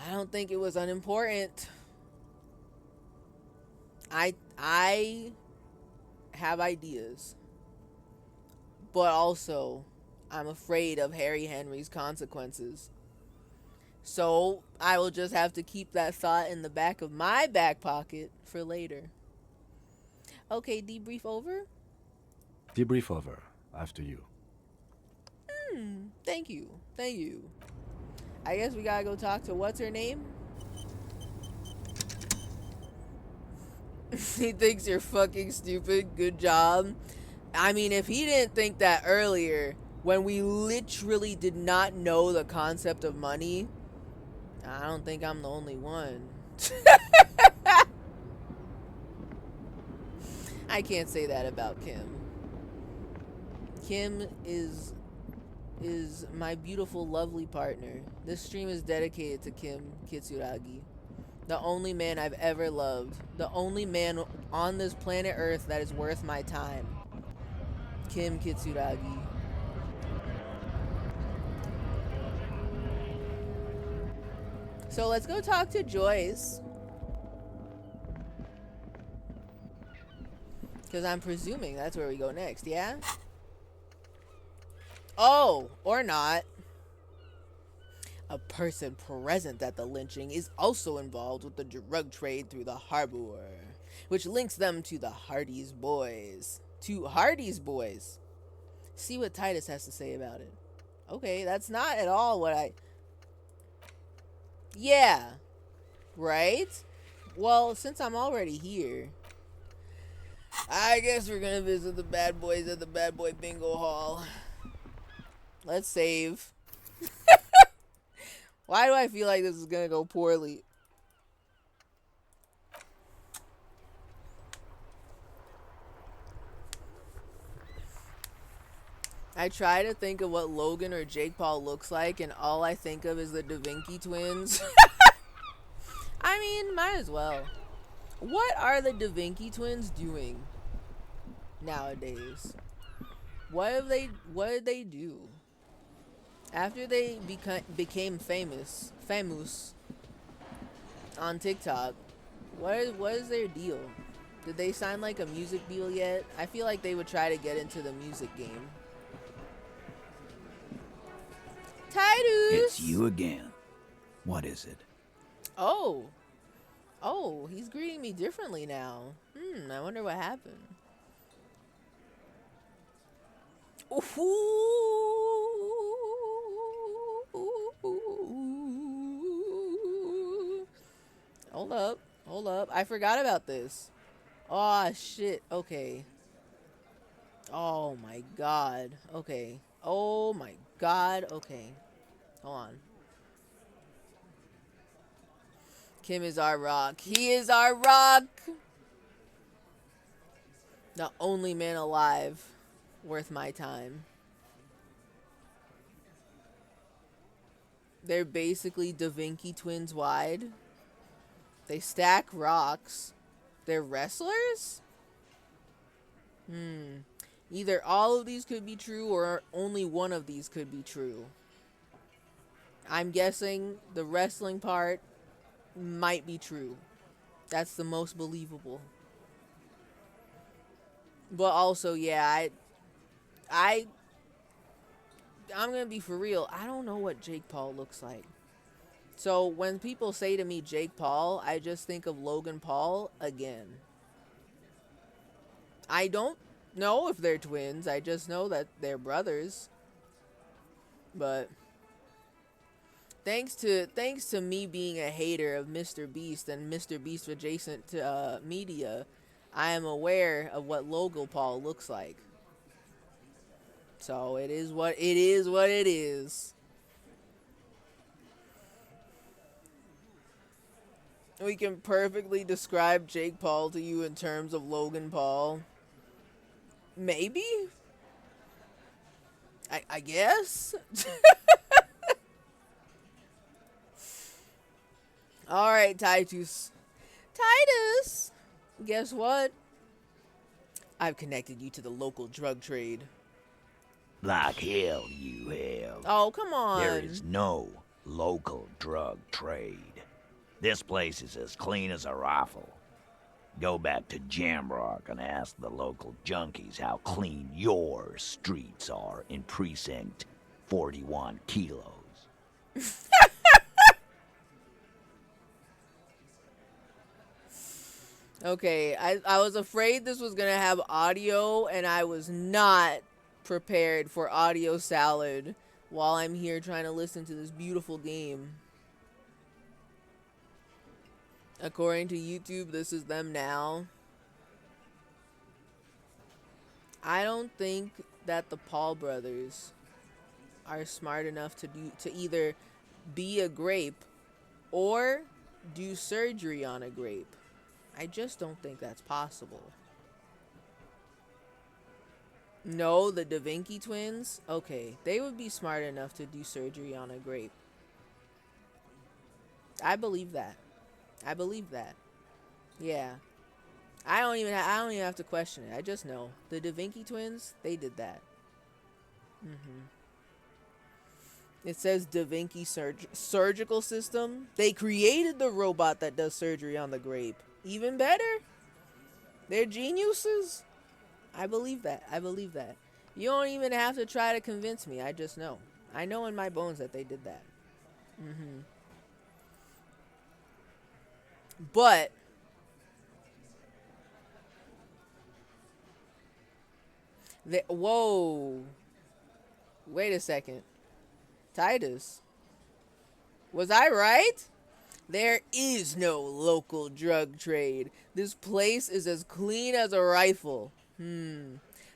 I don't think it was unimportant. I have ideas. But also, I'm afraid of Harry Henry's consequences. So, I will just have to keep that thought in the back of my back pocket for later. Okay, debrief over? Debrief over. After you. Thank you. Thank you. I guess we gotta go talk to what's her name? He thinks you're fucking stupid. Good job. I mean, if he didn't think that earlier, when we literally did not know the concept of money, I don't think I'm the only one. I can't say that about Kim. Kim is my beautiful, lovely partner. This stream is dedicated to Kim Kitsuragi. The only man I've ever loved. The only man on this planet Earth that is worth my time. Kim Kitsuragi. So let's go talk to Joyce. Because I'm presuming that's where we go next, yeah? Oh, or not. A person present at the lynching is also involved with the drug trade through the harbor, which links them to the Hardy's boys. See what Titus has to say about it. Okay, that's not at all what I... Yeah. Right? Well, since I'm already here, I guess we're gonna visit the bad boys at the bad boy bingo hall. Let's save. Why do I feel like this is gonna go poorly? I try to think of what Logan or Jake Paul looks like, and all I think of is the Da Vinci twins. I mean, might as well. What are the Da Vinci twins doing nowadays? What did they do? After they became famous on TikTok, what is their deal? Did they sign like a music deal yet? I feel like they would try to get into the music game. Titus! It's you again. What is it? Oh, he's greeting me differently now. I wonder what happened. Hold up. I forgot about this. Oh, shit. Okay. Oh, my God. Okay. Oh, my God. Okay. Hold on. Kim is our rock. He is our rock. The only man alive worth my time. They're basically Da Vinci twins wide. They stack rocks. They're wrestlers? Either all of these could be true or only one of these could be true. I'm guessing the wrestling part might be true. That's the most believable. But also, yeah, I'm gonna be for real. I don't know what Jake Paul looks like. So when people say to me Jake Paul, I just think of Logan Paul again. I don't know if they're twins. I just know that they're brothers. But thanks to me being a hater of Mr. Beast and Mr. Beast adjacent to media, I am aware of what Logan Paul looks like. So it is what it is. What it is. We can perfectly describe Jake Paul to you in terms of Logan Paul. Maybe? I guess? Alright, Titus. Titus! Guess what? I've connected you to the local drug trade. Like hell you have. Oh, come on. There is no local drug trade. This place is as clean as a rifle. Go back to Jamrock and ask the local junkies how clean your streets are in Precinct 41 kilos. Okay, I was afraid this was going to have audio, and I was not prepared for audio salad while I'm here trying to listen to this beautiful game. According to YouTube, this is them now. I don't think that the Paul brothers are smart enough to either be a grape or do surgery on a grape. I just don't think that's possible. No, the Da Vinci twins? Okay, they would be smart enough to do surgery on a grape. I believe that. I believe that. Yeah. I don't even have to question it. I just know. The Da Vinci twins, they did that. It says Da Vinci surgical system. They created the robot that does surgery on the grape. Even better. They're geniuses. I believe that. I believe that. You don't even have to try to convince me. I just know. I know in my bones that they did that. But whoa. Wait a second. Titus. Was I right? There is no local drug trade. This place is as clean as a rifle.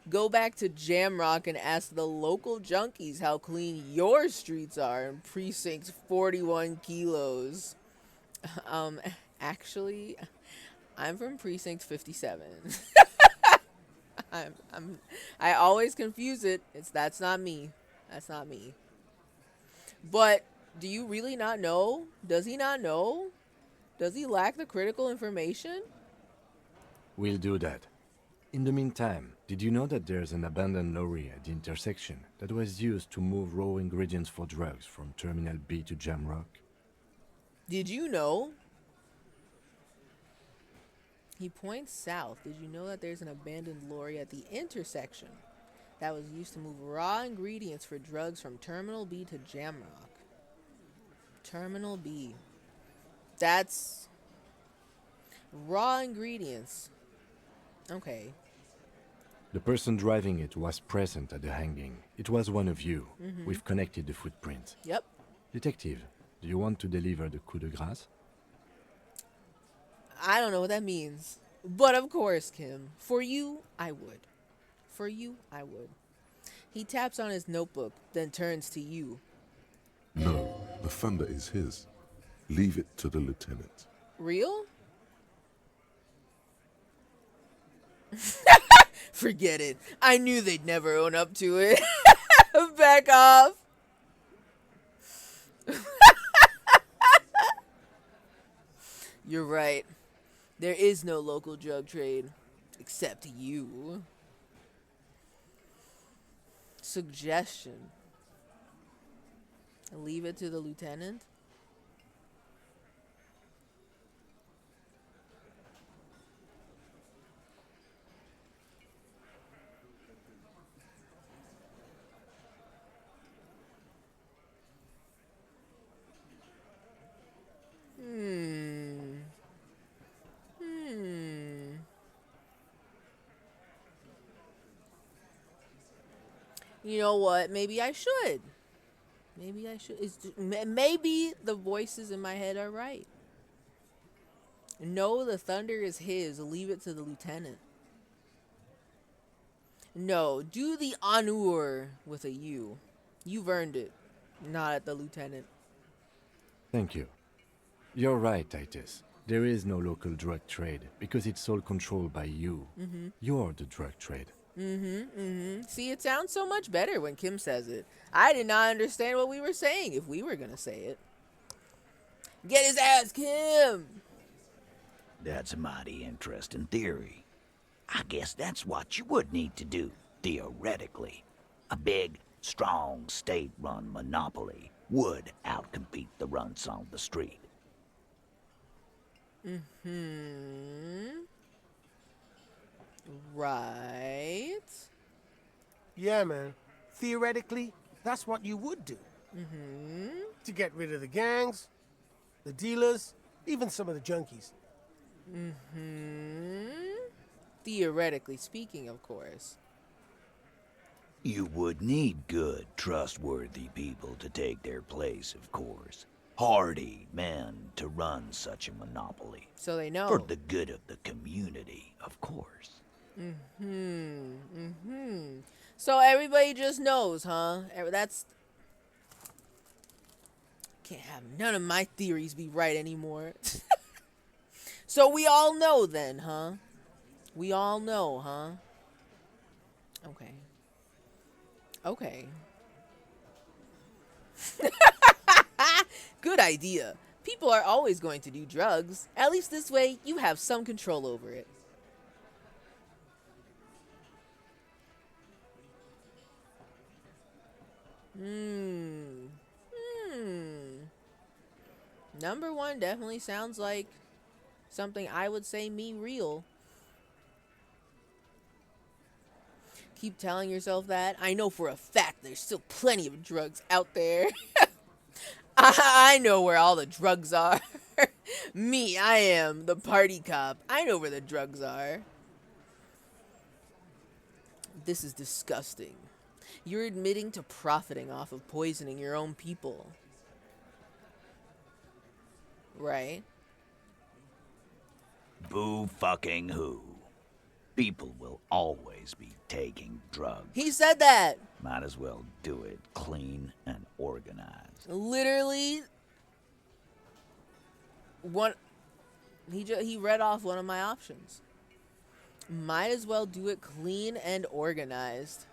Go back to Jamrock and ask the local junkies how clean your streets are in Precinct 41 kilos. Actually, I'm from Precinct 57. I always confuse it. That's not me. That's not me. But do you really not know? Does he not know? Does he lack the critical information? We'll do that. In the meantime, did you know that there's an abandoned lorry at the intersection that was used to move raw ingredients for drugs from Terminal B to Jamrock? Did you know? He points south. Did you know that there's an abandoned lorry at the intersection that was used to move raw ingredients for drugs from Terminal B to Jamrock? Terminal B. That's raw ingredients. Okay. The person driving it was present at the hanging. It was one of you. We've connected the footprint. Yep. Detective, do you want to deliver the coup de grâce? I don't know what that means. But of course, Kim. For you, I would. For you, I would. He taps on his notebook, then turns to you. No, the thunder is his. Leave it to the lieutenant. Real? Forget it. I knew they'd never own up to it. Back off. You're right. There is no local drug trade. Except you. Suggestion. Leave it to the lieutenant? You know what? Maybe I should. Maybe I should. Maybe the voices in my head are right. No, the thunder is his. Leave it to the lieutenant. No, do the honneur with a U. You've earned it. Not at the lieutenant. Thank you. You're right, Titus. There is no local drug trade because it's all controlled by you. You're the drug trade. See, it sounds so much better when Kim says it. I did not understand what we were saying if we were going to say it. Get his ass, Kim! That's a mighty interesting theory. I guess that's what you would need to do, theoretically. A big, strong, state-run monopoly would outcompete the runts on the street. Right. Yeah, man. Theoretically, that's what you would do. To get rid of the gangs, the dealers, even some of the junkies. Theoretically speaking, of course. You would need good, trustworthy people to take their place, of course. Hardy men to run such a monopoly. So they know. For the good of the community, of course. So everybody just knows, huh? That's... Can't have none of my theories be right anymore. So we all know then, huh? We all know, huh? Okay. Okay. Good idea. People are always going to do drugs. At least this way, you have some control over it. Number one definitely sounds like something I would say me real. Keep telling yourself that. I know for a fact there's still plenty of drugs out there. I know where all the drugs are. Me, I am the party cop. I know where the drugs are. This is disgusting. You're admitting to profiting off of poisoning your own people. Right? Boo fucking who. People will always be taking drugs. He said that. Might as well do it clean and organized. Literally, he read off one of my options. Might as well do it clean and organized.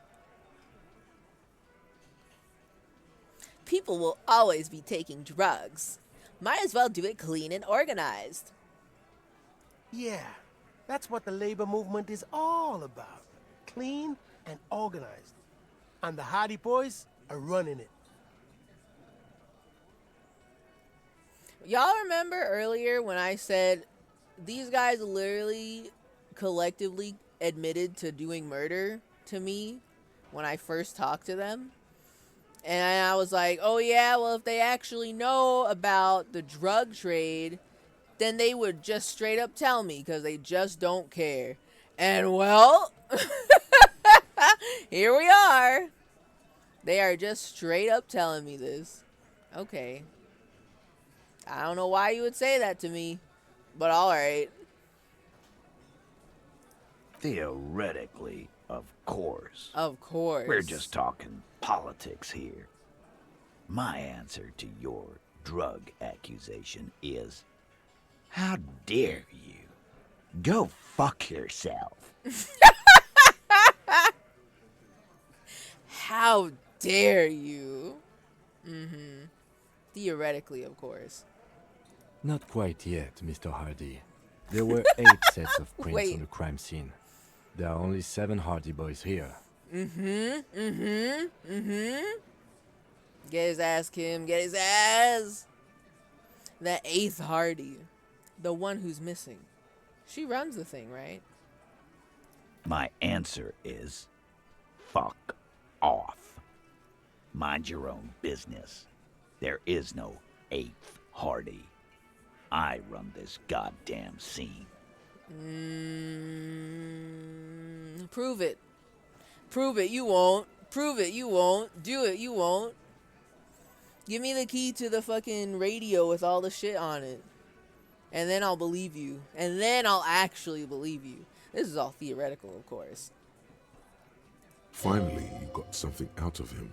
People will always be taking drugs. Might as well do it clean and organized. Yeah, that's what the labor movement is all about. Clean and organized. And the Hardy Boys are running it. Y'all remember earlier when I said these guys literally collectively admitted to doing murder to me when I first talked to them? And I was like, oh yeah, well if they actually know about the drug trade, then they would just straight up tell me because they just don't care. And well, here we are. They are just straight up telling me this. Okay. I don't know why you would say that to me, but alright. Theoretically, of course. Of course. We're just talking politics here. My answer to your drug accusation is, how dare you? Go fuck yourself. How dare you? Theoretically, of course. Not quite yet, Mr. Hardy. There were 8 sets of prints on the crime scene. There are only 7 Hardy Boys here. Get his ass, Kim. Get his ass. That 8th Hardy. The one who's missing. She runs the thing, right? My answer is, fuck off. Mind your own business. There is no 8th Hardy. I run this goddamn scene. Prove it. Prove it. You won't. Prove it. You won't. Do it. You won't. Give me the key to the fucking radio with all the shit on it. And then I'll believe you. And then I'll actually believe you. This is all theoretical, of course. Finally, you got something out of him.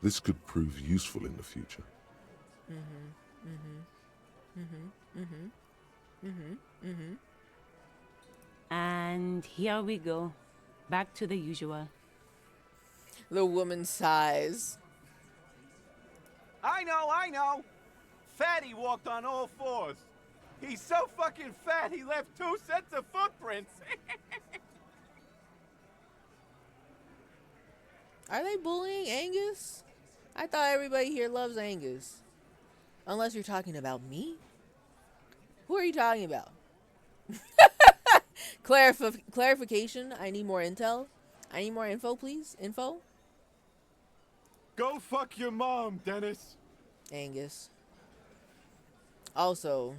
This could prove useful in the future. And here we go. Back to the usual. The woman sighs. I know. Fatty walked on all fours. He's so fucking fat he left 2 sets of footprints. Are they bullying Angus? I thought everybody here loves Angus. Unless you're talking about me? Who are you talking about? Clarification. I need more intel. I need more info, please. Info? Go fuck your mom, Dennis. Angus. Also,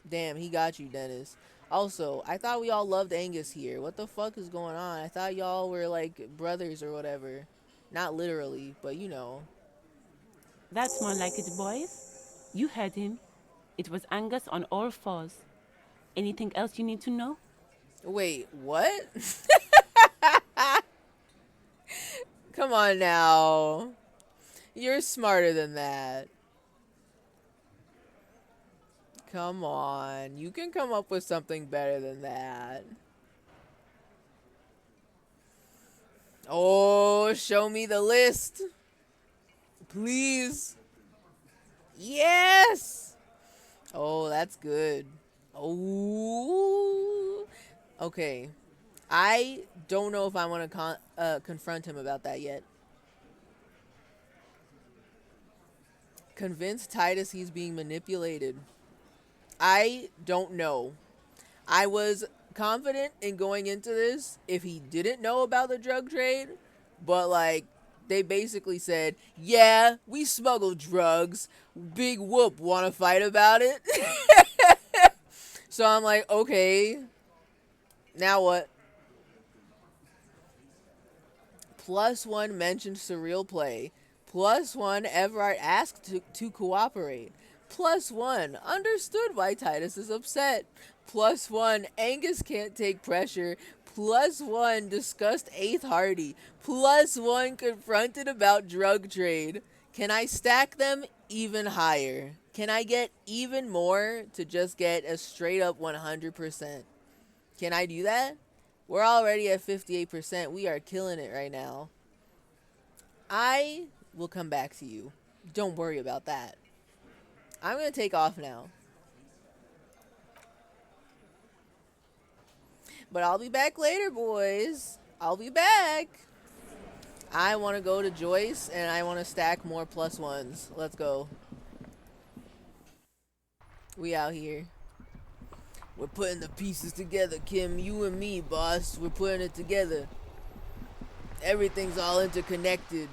damn, he got you, Dennis. Also, I thought we all loved Angus here. What the fuck is going on? I thought y'all were like brothers or whatever. Not literally, but you know. That's more like it, boys. You heard him. It was Angus on all fours. Anything else you need to know? Wait, what? Come on now. You're smarter than that. Come on. You can come up with something better than that. Oh, show me the list. Please. Yes. Oh, that's good. Oh. Okay. I don't know if I want to confront him about that yet. Convince Titus he's being manipulated. I don't know. I was confident in going into this if he didn't know about the drug trade, but like they basically said, yeah, we smuggle drugs. Big whoop, want to fight about it? So I'm like, okay, now what? +1 mentioned surreal play. +1 Everard asked to cooperate. +1 understood why Titus is upset. +1 Angus can't take pressure. +1 discussed 8th Hardy. +1 confronted about drug trade. Can I stack them even higher? Can I get even more to just get a straight up 100%? Can I do that? We're already at 58%. We are killing it right now. I will come back to you. Don't worry about that. I'm going to take off now. But I'll be back later, boys. I'll be back. I want to go to Joyce, and I want to stack more +1s. Let's go. We out here. We're putting the pieces together, Kim. You and me, boss. We're putting it together. Everything's all interconnected.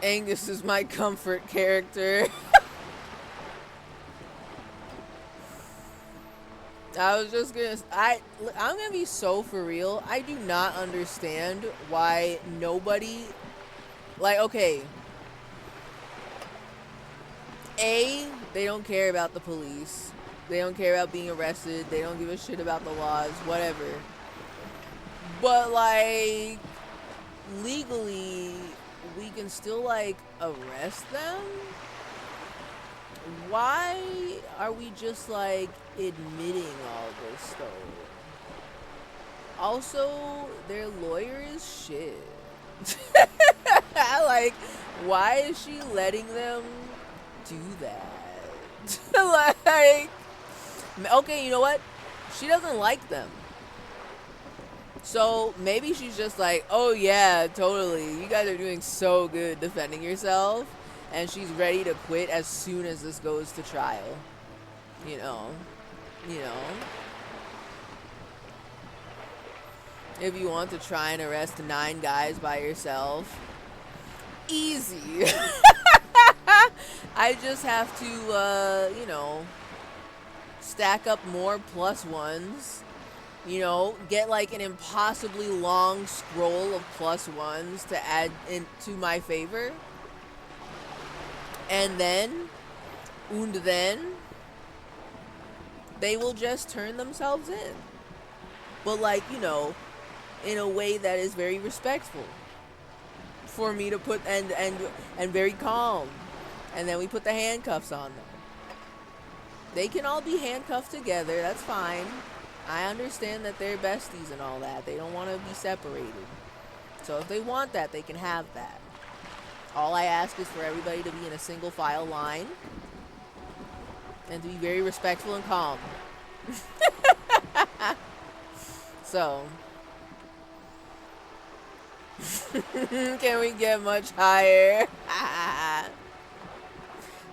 Angus is my comfort character. I was just gonna... I'm gonna be so for real. I do not understand why nobody... Like, okay. A, they don't care about the police. They don't care about being arrested. They don't give a shit about the laws. Whatever. But, like, legally, we can still, like, arrest them? Why are we just, like, admitting all this stuff? Also, their lawyer is shit. Like, why is she letting them do that? Like, okay, you know what? She doesn't like them. So maybe she's just like, oh yeah, totally. You guys are doing so good defending yourself. and she's ready to quit as soon as this goes to trial. You know. If you want to try and arrest 9 guys by yourself, easy. I just have to, stack up more +1s. Get like an impossibly long scroll of +1s to add into my favor. And then, they will just turn themselves in. But like, in a way that is very respectful. For me to put, and very calm. And then we put the handcuffs on them. They can all be handcuffed together, that's fine. I understand that they're besties and all that. They don't want to be separated. So if they want that, they can have that. All I ask is for everybody to be in a single file line. And to be very respectful and calm. So. Can we get much higher?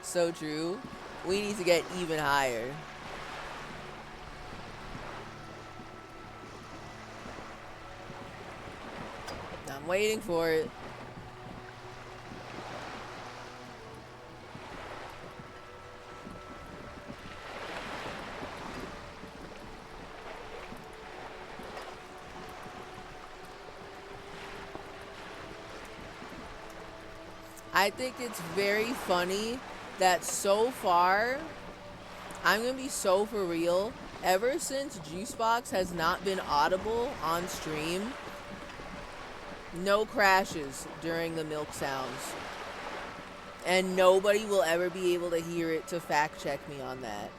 So true. We need to get even higher. I'm waiting for it. I think it's very funny that so far, I'm gonna be so for real, ever since Juicebox has not been audible on stream, no crashes during the milk sounds. And nobody will ever be able to hear it to fact check me on that.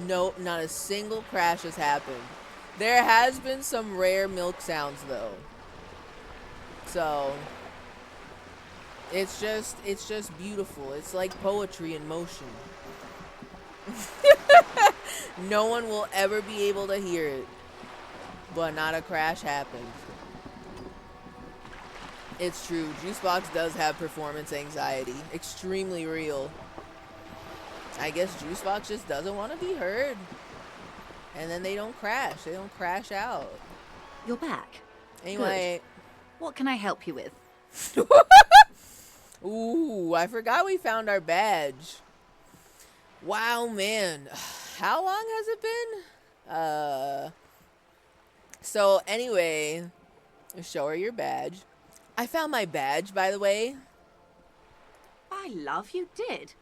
No, not a single crash has happened. There has been some rare milk sounds though. So it's just beautiful. It's like poetry in motion. No one will ever be able to hear it, but not a crash happened. It's true. Juicebox does have performance anxiety. Extremely real. I guess Juicebox just doesn't want to be heard. And then they don't crash. They don't crash out. You're back. Anyway. Good. What can I help you with? Ooh, I forgot we found our badge. Wow, man. How long has it been? So anyway, show her your badge. I found my badge, by the way. I love you did.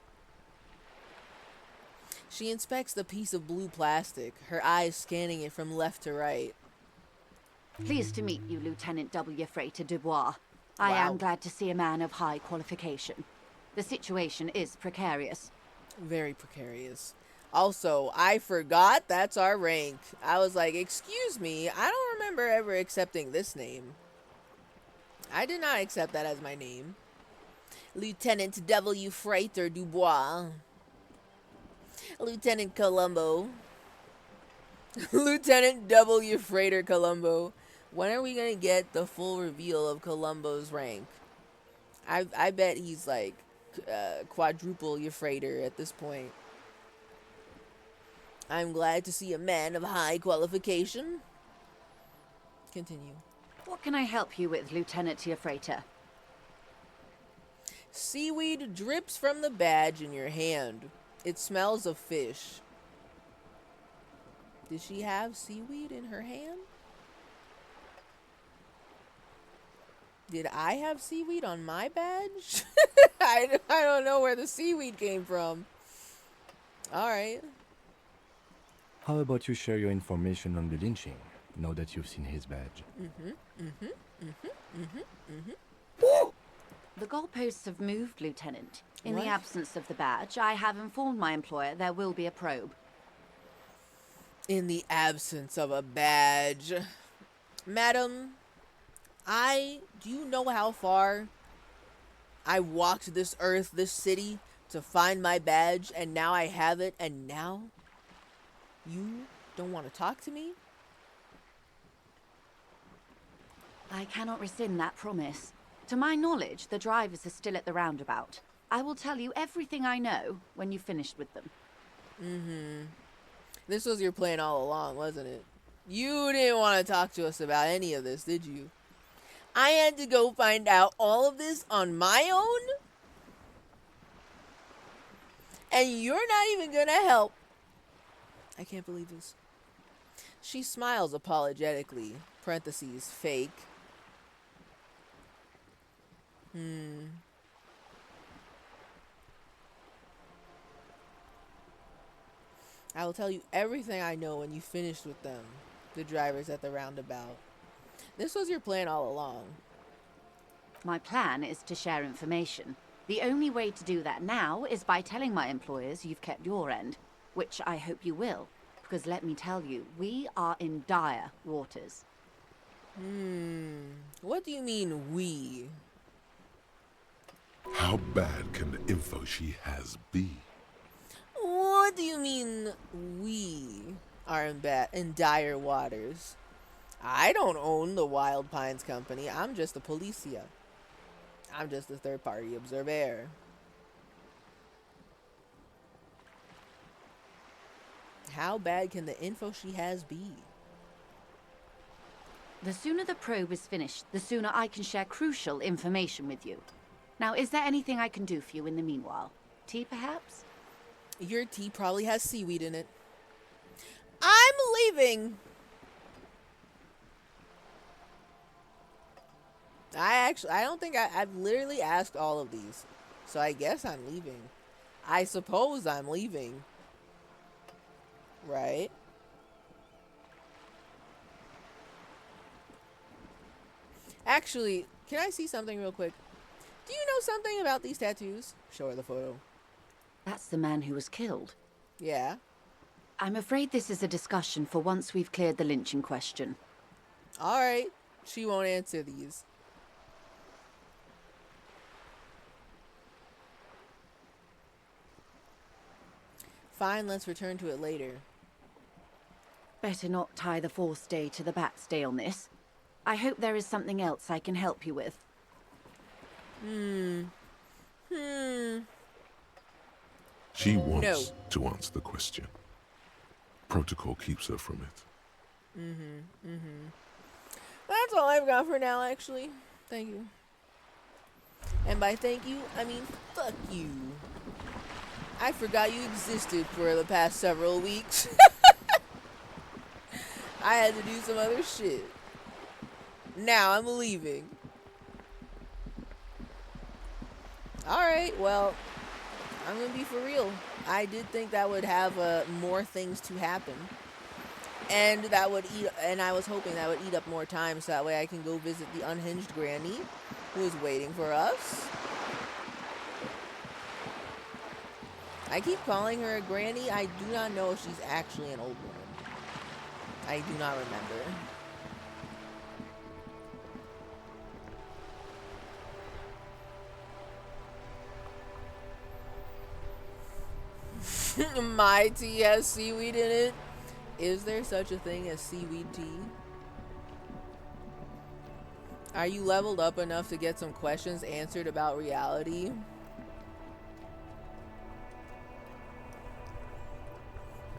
She inspects the piece of blue plastic, her eyes scanning it from left to right. Pleased to meet you, Lieutenant W. Freighter Dubois. I am glad to see a man of high qualification. The situation is precarious. Very precarious. Also, I forgot that's our rank. I was like, excuse me, I don't remember ever accepting this name. I did not accept that as my name. Lieutenant W. Freighter Dubois. Lieutenant Columbo. Lieutenant W. Freighter Columbo. When are we gonna get the full reveal of Columbo's rank? I bet he's like quadruple your freighter at this point. I'm glad to see a man of high qualification. Continue. What can I help you with, Lieutenant Freighter? Seaweed drips from the badge in your hand. It smells of fish. Did she have seaweed in her hand? Did I have seaweed on my badge? I don't know where the seaweed came from. Alright. How about you share your information on the lynching, now that you've seen his badge? The goalposts have moved, Lieutenant. In What? the absence of the badge, I have informed my employer there will be a probe. In the absence of a badge. Madam, do you know how far I walked this earth, this city, to find my badge, and now I have it, and now you don't want to talk to me? I cannot rescind that promise. To my knowledge, the drivers are still at the roundabout. I will tell you everything I know when you've finished with them. This was your plan all along, wasn't it? You didn't want to talk to us about any of this, did you? I had to go find out all of this on my own? And you're not even gonna help. I can't believe this. She smiles apologetically. Parentheses, fake. I will tell you everything I know when you finished with them. The drivers at the roundabout. This was your plan all along. My plan is to share information. The only way to do that now is by telling my employers you've kept your end, which I hope you will, because let me tell you, we are in dire waters. What do you mean, we? How bad can the info she has be? What do you mean, we are in dire waters? I don't own the Wild Pines Company. I'm just a policia. I'm just a third-party observer. How bad can the info she has be? The sooner the probe is finished, the sooner I can share crucial information with you. Now, is there anything I can do for you in the meanwhile? Tea, perhaps? Your tea probably has seaweed in it. I'm leaving. I don't think I've literally asked all of these. So I guess I'm leaving. I suppose I'm leaving. Right? Actually, can I see something real quick? Do you know something about these tattoos? Show her the photo. That's the man who was killed. Yeah. I'm afraid this is a discussion for once we've cleared the lynching question. Alright. She won't answer these. Fine, let's return to it later. Better not tie the fourth day to the bat's day on this. I hope there is something else I can help you with. She wants to answer the question. Protocol keeps her from it. That's all I've got for now, actually. Thank you. And by thank you, I mean fuck you. I forgot you existed for the past several weeks. I had to do some other shit. Now I'm leaving. Alright, well, I'm gonna be for real. I did think that would have more things to happen. And that would I was hoping that would eat up more time so that way I can go visit the unhinged granny who is waiting for us. I keep calling her a granny. I do not know if she's actually an old woman. I do not remember. My tea has seaweed in it. Is there such a thing as seaweed tea? Are you leveled up enough to get some questions answered about reality?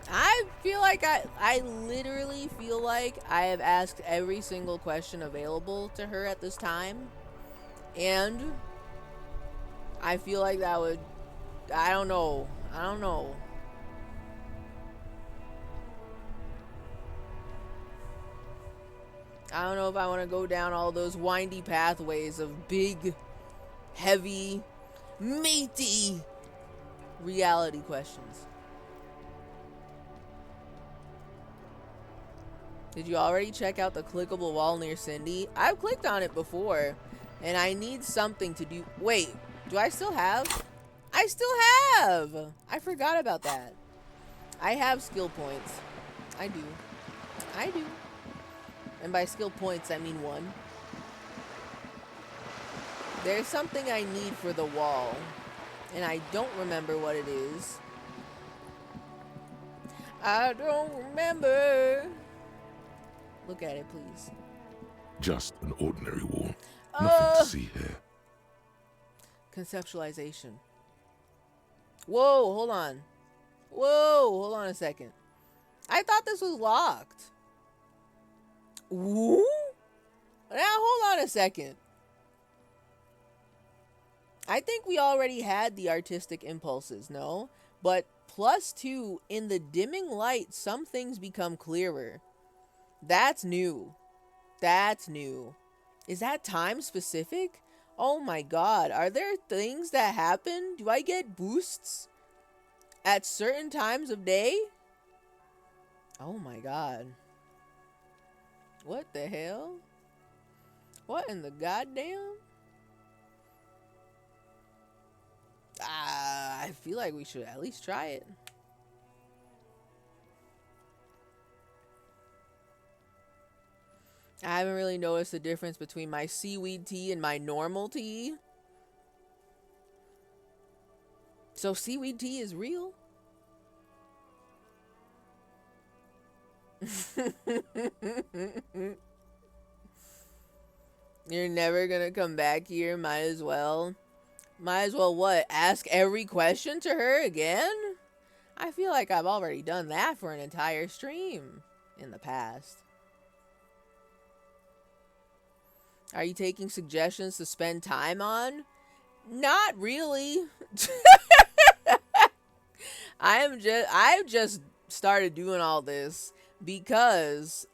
I feel like I literally feel like I have asked every single question available to her at this time. And I feel like that would, I don't know. I don't know. I don't know if I want to go down all those windy pathways of big, heavy, meaty reality questions. Did you already check out the clickable wall near Cindy? I've clicked on it before, and I need something to do. Wait, do I still have? I still have! I forgot about that. I have skill points. I do. I do. And by skill points, I mean 1. There's something I need for the wall, and I don't remember what it is. I don't remember. Look at it, please. Just an ordinary wall. Nothing to see here. Conceptualization. Whoa, hold on. Whoa, hold on a second. I thought this was locked. Ooh? Now, hold on a second. I think we already had the artistic impulses, no? But +2, in the dimming light, some things become clearer. That's new. That's new. Is that time specific? Oh my god, are there things that happen? Do I get boosts at certain times of day? Oh my god. What the hell? What in the goddamn? I feel like we should at least try it. I haven't really noticed the difference between my seaweed tea and my normal tea. So seaweed tea is real? You're never gonna come back here, might as well. Might as well what? Ask every question to her again? I feel like I've already done that for an entire stream in the past. Are you taking suggestions to spend time on? Not really. I've just started doing all this because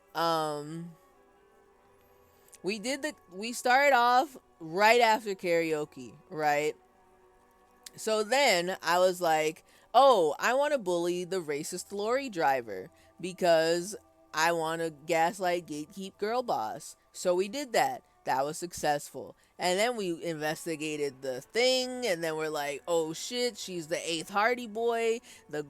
we started off right after karaoke, right? So then I was like, oh, I want to bully the racist lorry driver because I want to gaslight gatekeep girl boss. So we did that. That was successful. And then we investigated the thing, and then we're like, oh shit, she's the 8th Hardy Boy, the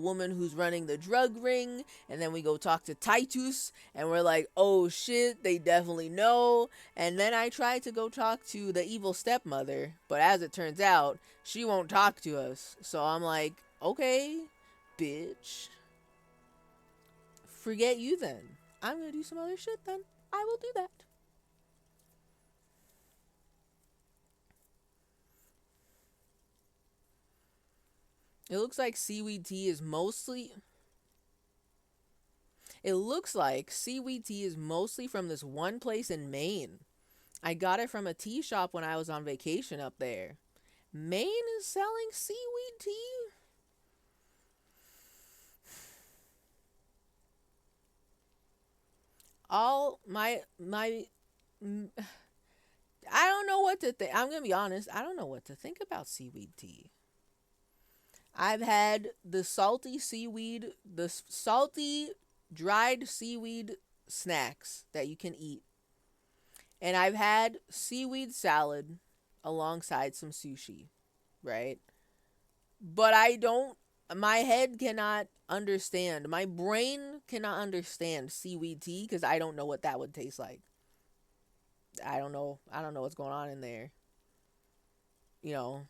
woman who's running the drug ring. And then we go talk to Titus, and we're like, oh shit, they definitely know. And then I tried to go talk to the evil stepmother, but as it turns out, she won't talk to us. So I'm like, okay, bitch. Forget you then. I'm gonna do some other shit then. I will do that. It looks like seaweed tea is mostly from this one place in Maine. I got it from a tea shop when I was on vacation up there. Maine is selling seaweed tea? I don't know what to think. I'm going to be honest. I don't know what to think about seaweed tea. I've had the salty dried seaweed snacks that you can eat. And I've had seaweed salad alongside some sushi, right? But my head cannot understand, my brain cannot understand seaweed tea because I don't know what that would taste like. I don't know what's going on in there. You know.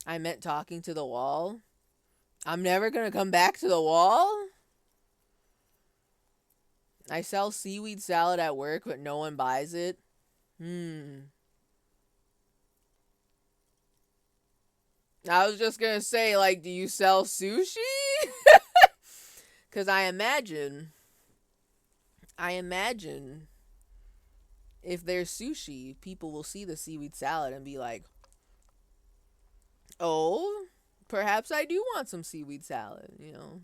I meant talking to the wall. I'm never gonna come back to the wall? I sell seaweed salad at work, but no one buys it. I was just gonna say, like, do you sell sushi? Because I imagine if there's sushi, people will see the seaweed salad and be like, oh, perhaps I do want some seaweed salad, you know.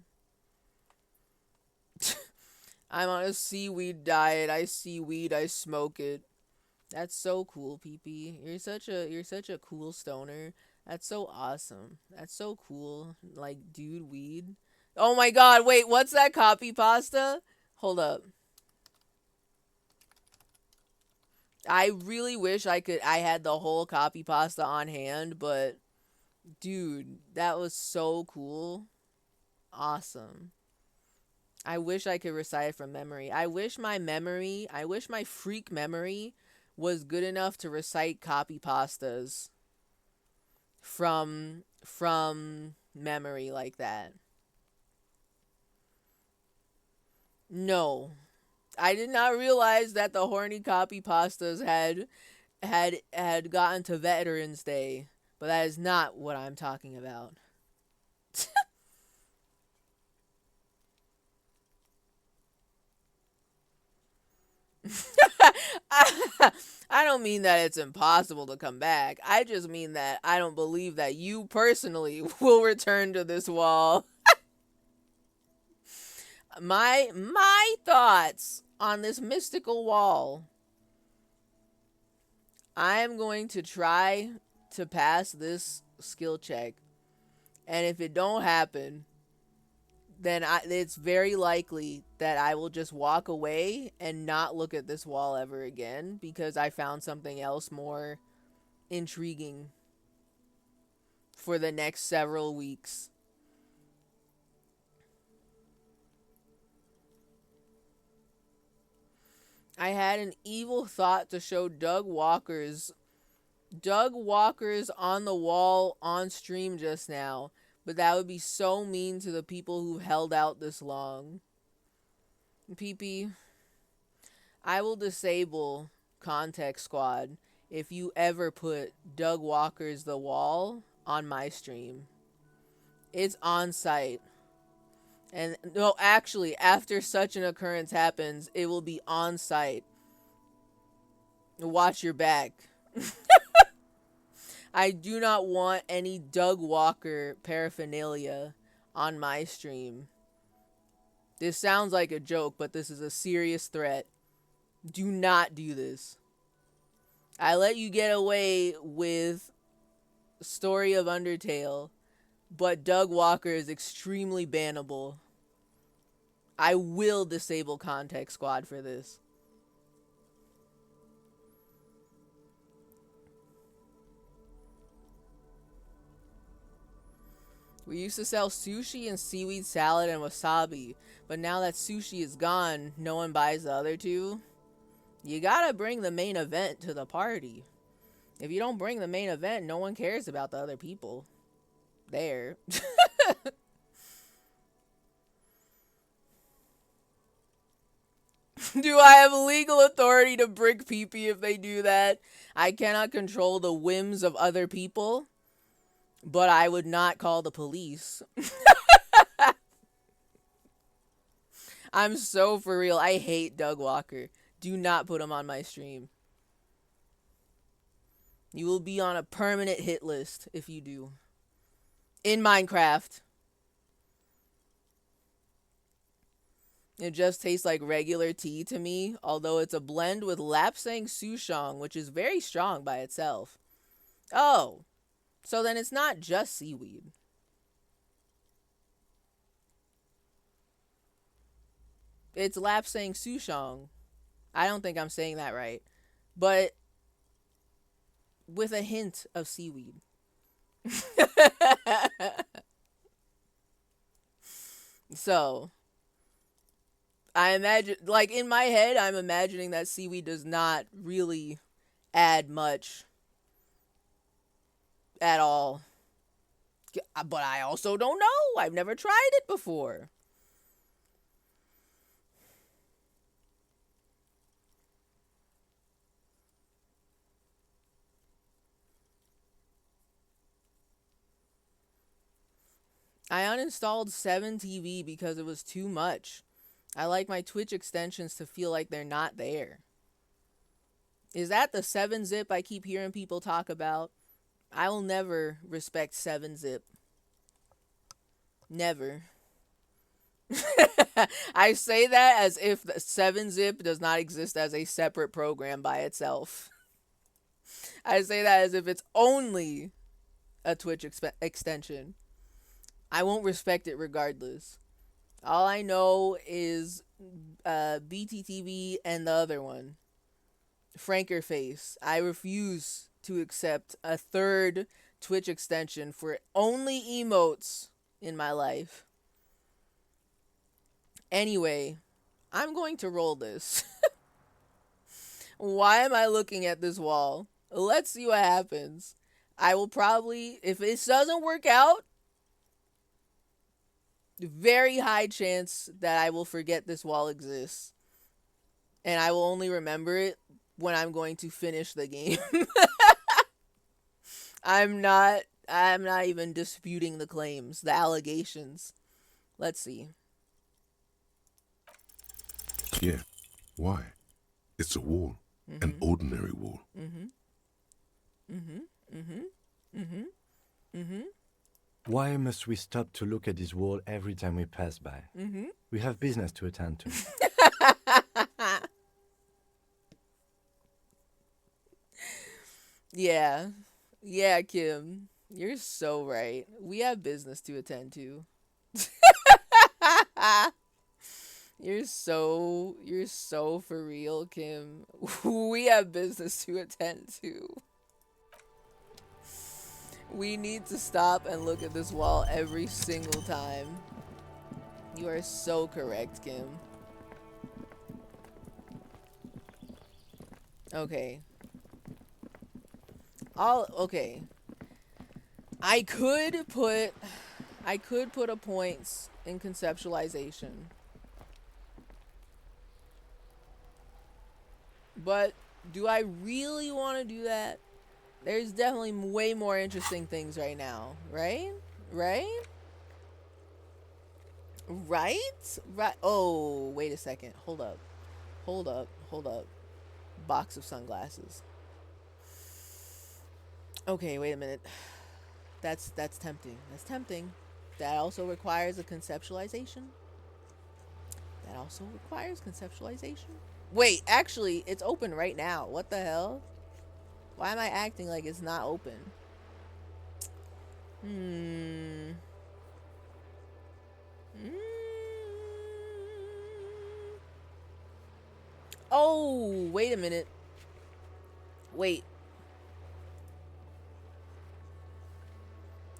I'm on a seaweed diet. I see weed, I smoke it. That's so cool, PP. You're such a cool stoner. That's so awesome. That's so cool. Like, dude, weed. Oh my god, wait, what's that copy pasta? Hold up. I really wish I had the whole copy pasta on hand, but dude, that was so cool. Awesome. I wish I could recite it from memory. I wish my freak memory was good enough to recite copy pastas from memory like that. No. I did not realize that the horny copy pastas had gotten to Veterans Day, but that is not what I'm talking about. I don't mean that it's impossible to come back. I just mean that I don't believe that you personally will return to this wall. My thoughts on this mystical wall. I am going to try to pass this skill check, and if it don't happen, then it's very likely that I will just walk away and not look at this wall ever again because I found something else more intriguing for the next several weeks. I had an evil thought to show Doug Walker's on the wall on stream just now, but that would be so mean to the people who've held out this long. PP, I will disable Context Squad if you ever put Doug Walker's The Wall on my stream. It's on site. And no, actually, after such an occurrence happens, it will be on site. Watch your back. I do not want any Doug Walker paraphernalia on my stream. This sounds like a joke, but this is a serious threat. Do not do this. I let you get away with Story of Undertale, but Doug Walker is extremely bannable. I will disable Context Squad for this. We used to sell sushi and seaweed salad and wasabi, but now that sushi is gone, no one buys the other two. You gotta bring the main event to the party. If you don't bring the main event, no one cares about the other people there. Do I have legal authority to brick pee-pee if they do that? I cannot control the whims of other people, but I would not call the police. I'm so for real. I hate Doug Walker. Do not put him on my stream. You will be on a permanent hit list if you do. In Minecraft. It just tastes like regular tea to me, although it's a blend with Lapsang Souchong, which is very strong by itself. Oh, so then it's not just seaweed. It's Lapsang Souchong. I don't think I'm saying that right. But with a hint of seaweed. So, I imagine, like in my head, I'm imagining that seaweed does not really add much at all. But I also don't know. I've never tried it before. I uninstalled 7TV because it was too much. I like my Twitch extensions to feel like they're not there. Is that the 7-zip I keep hearing people talk about? I will never respect 7-zip. Never. I say that as if the 7-zip does not exist as a separate program by itself. I say that as if it's only a Twitch extension. I won't respect it regardless. All I know is BTTV and the other one, Franker Face. I refuse to accept a third Twitch extension for only emotes in my life. Anyway, I'm going to roll this. Why am I looking at this wall? Let's see what happens. I will probably, if this doesn't work out, very high chance that I will forget this wall exists. and I will only remember it when I'm going to finish the game. I'm not even disputing the claims, the allegations. Let's see. Yeah. Why? It's a wall. An ordinary wall. Why must we stop to look at this wall every time we pass by? We have business to attend to. Yeah. Yeah, Kim. You're so right. We have business to attend to. You're so for real, Kim. We have business to attend to. We need to stop and look at this wall every single time. You are so correct, Kim. Okay. Okay. I could put a points in conceptualization. But do I really want to do that? There's definitely way more interesting things right now, right? Right? Right? Right. Oh, wait a second. Hold up. Hold up. Hold up. Box of sunglasses. Okay, wait a minute. That's tempting. That's tempting. That also requires a conceptualization. That also requires conceptualization. Wait, actually, it's open right now. What the hell? Why am I acting like it's not open? Oh, wait a minute. Wait.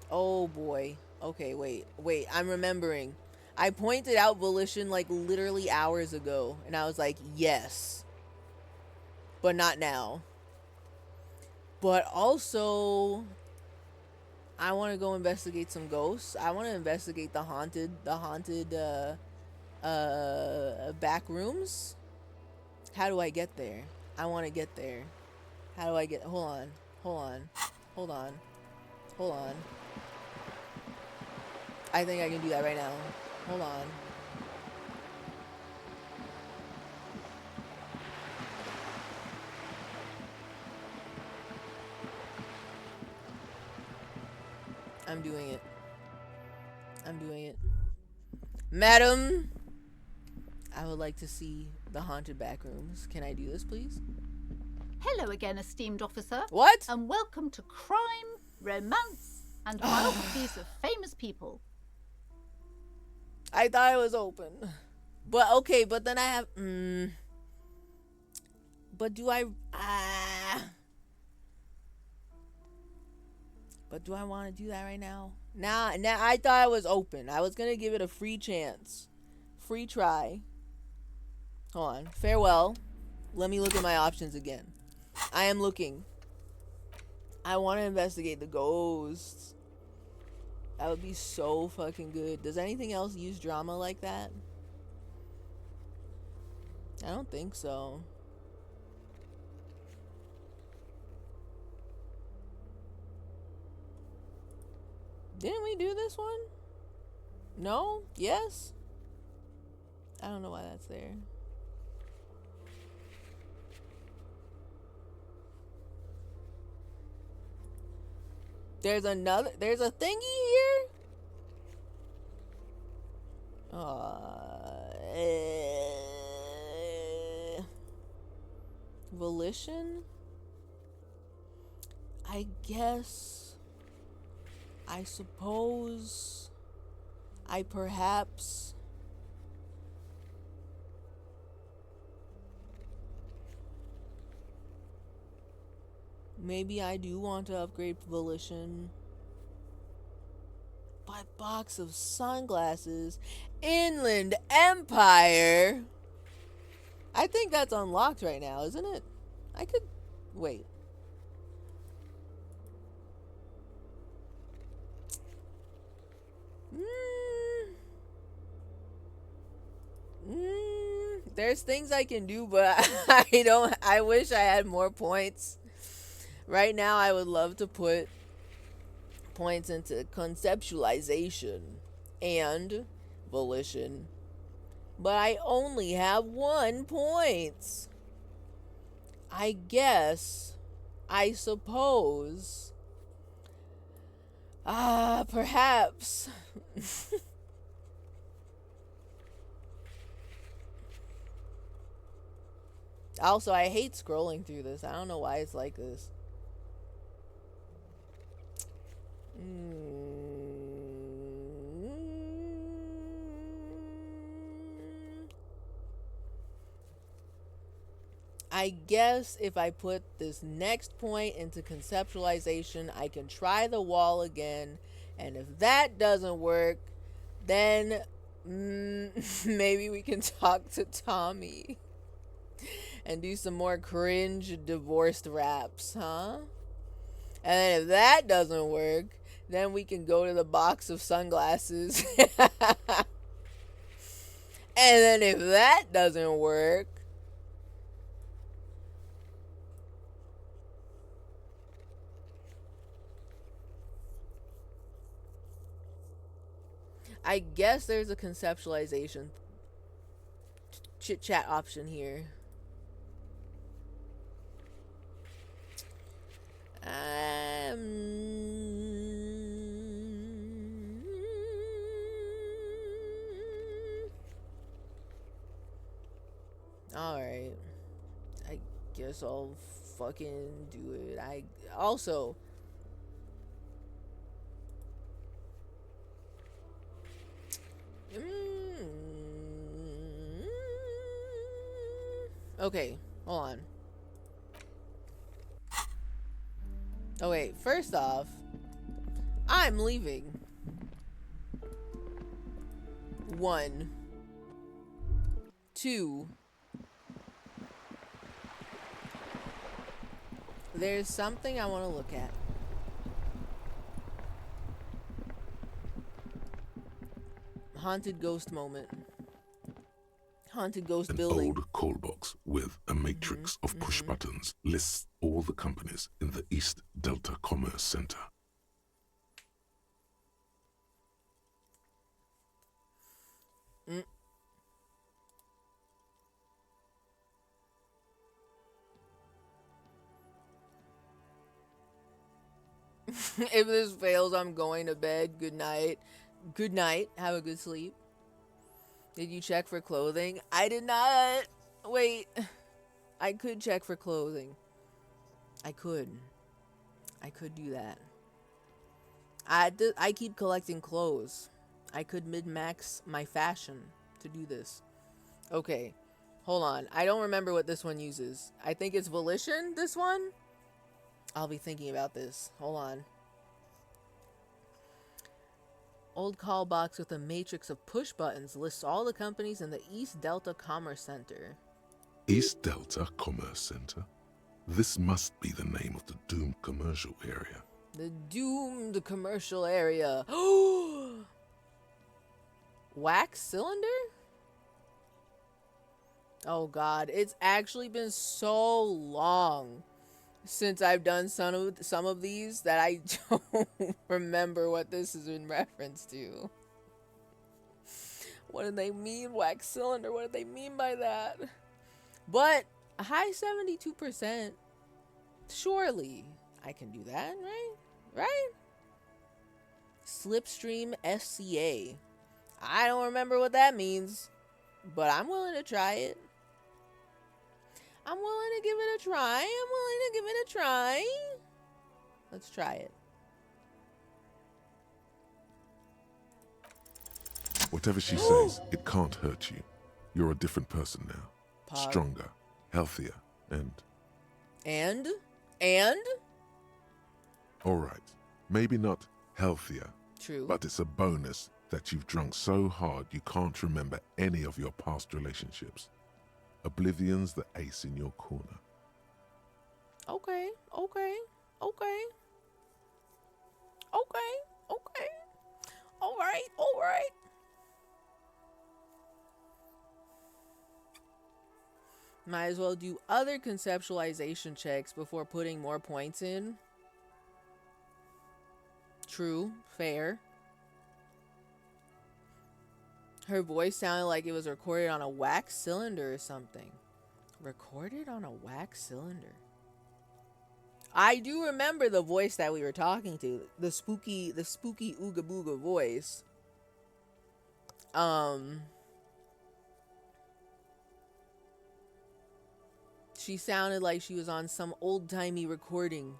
Oh boy. Okay, wait. Wait, I'm remembering. I pointed out volition like literally hours ago, and I was like, yes. But not now. But also, I want to go investigate some ghosts. I want to investigate the haunted back rooms. How do I get there? I want to get there. How do I get? Hold on. Hold on. Hold on. Hold on. I think I can do that right now. Hold on. I'm doing it. I'm doing it. Madam, I would like to see the haunted back rooms. Can I do this, please? Hello again, esteemed officer. What? And welcome to crime, romance, and biographies of famous people. I thought it was open. But okay, but then I have but do I but do I want to do that right now? Now I thought it was open. I was going to give it a free chance. Free try. Hold on. Farewell. Let me look at my options again. I am looking. I want to investigate the ghosts. That would be so fucking good. Does anything else use drama like that? I don't think so. Didn't we do this one? No? Yes? I don't know why that's there. There's a thingy here? Volition? I guess. I suppose. I perhaps. Maybe I do want to upgrade Volition. But box of sunglasses. Inland Empire. I think that's unlocked right now, isn't it? I could wait. There's things I can do, but I don't. I wish I had more points. Right now, I would love to put points into conceptualization and volition, but I only have 1 point. I guess, I suppose, perhaps. Also, I hate scrolling through this. I don't know why it's like this. I guess if I put this next point into conceptualization, I can try the wall again. And if that doesn't work, then maybe we can talk to Tommy and do some more cringe divorced raps, huh? And then if that doesn't work, then we can go to the box of sunglasses. And then if that doesn't work, I guess there's a conceptualization chit chat option here. Alright. I guess I'll fucking do it. I also... Okay, hold on. Oh wait, first off, I'm leaving. 1, 2. There's something I want to look at. Haunted ghost moment. Haunted ghost An building. old call box with a matrix of push buttons lists all the companies in the East Delta Commerce Center. If this fails, I'm going to bed. Good night. Good night. Have a good sleep. Did you check for clothing? I did not. Wait. I could check for clothing. I could do that. I keep collecting clothes. I could mid-max my fashion to do this. Okay. Hold on. I don't remember what this one uses. I think it's volition, this one? I'll be thinking about this. Hold on. Old call box with a matrix of push buttons lists all the companies in the East Delta Commerce Center. East Delta Commerce Center? This must be the name of the doomed commercial area. The doomed commercial area. Wax cylinder? Oh god, it's actually been so long since I've done some of these that I don't remember what this is in reference to. What do they mean, wax cylinder? What do they mean by that? But a high 72%, surely I can do that, right? Right? Slipstream SCA. I don't remember what that means, but I'm willing to try it. I'm willing to give it a try. Let's try it. Whatever she says, it can't hurt you. You're a different person now. Pog. Stronger, healthier, and... And? All right, maybe not healthier. True. But it's a bonus that you've drunk so hard you can't remember any of your past relationships. Oblivion's the ace in your corner. Okay. All right. Might as well do other conceptualization checks before putting more points in. True. Fair. Her voice sounded like it was recorded on a wax cylinder or something. Recorded on a wax cylinder. I do remember the voice that we were talking to. The spooky Ooga Booga voice. She sounded like she was on some old-timey recording.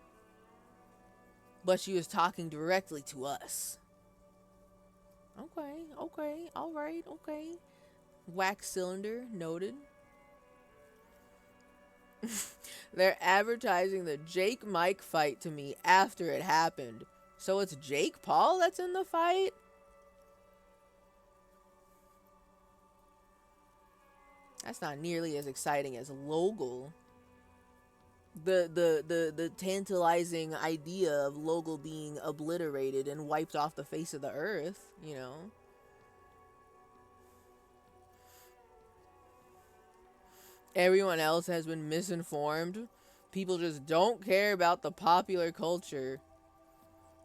But she was talking directly to us. Okay, alright, okay. Wax cylinder, noted. They're advertising the Jake Mike fight to me after it happened. So it's Jake Paul that's in the fight? That's not nearly as exciting as Logal. The tantalizing idea of Logal being obliterated and wiped off the face of the earth, you know. Everyone else has been misinformed. People just don't care about the popular culture.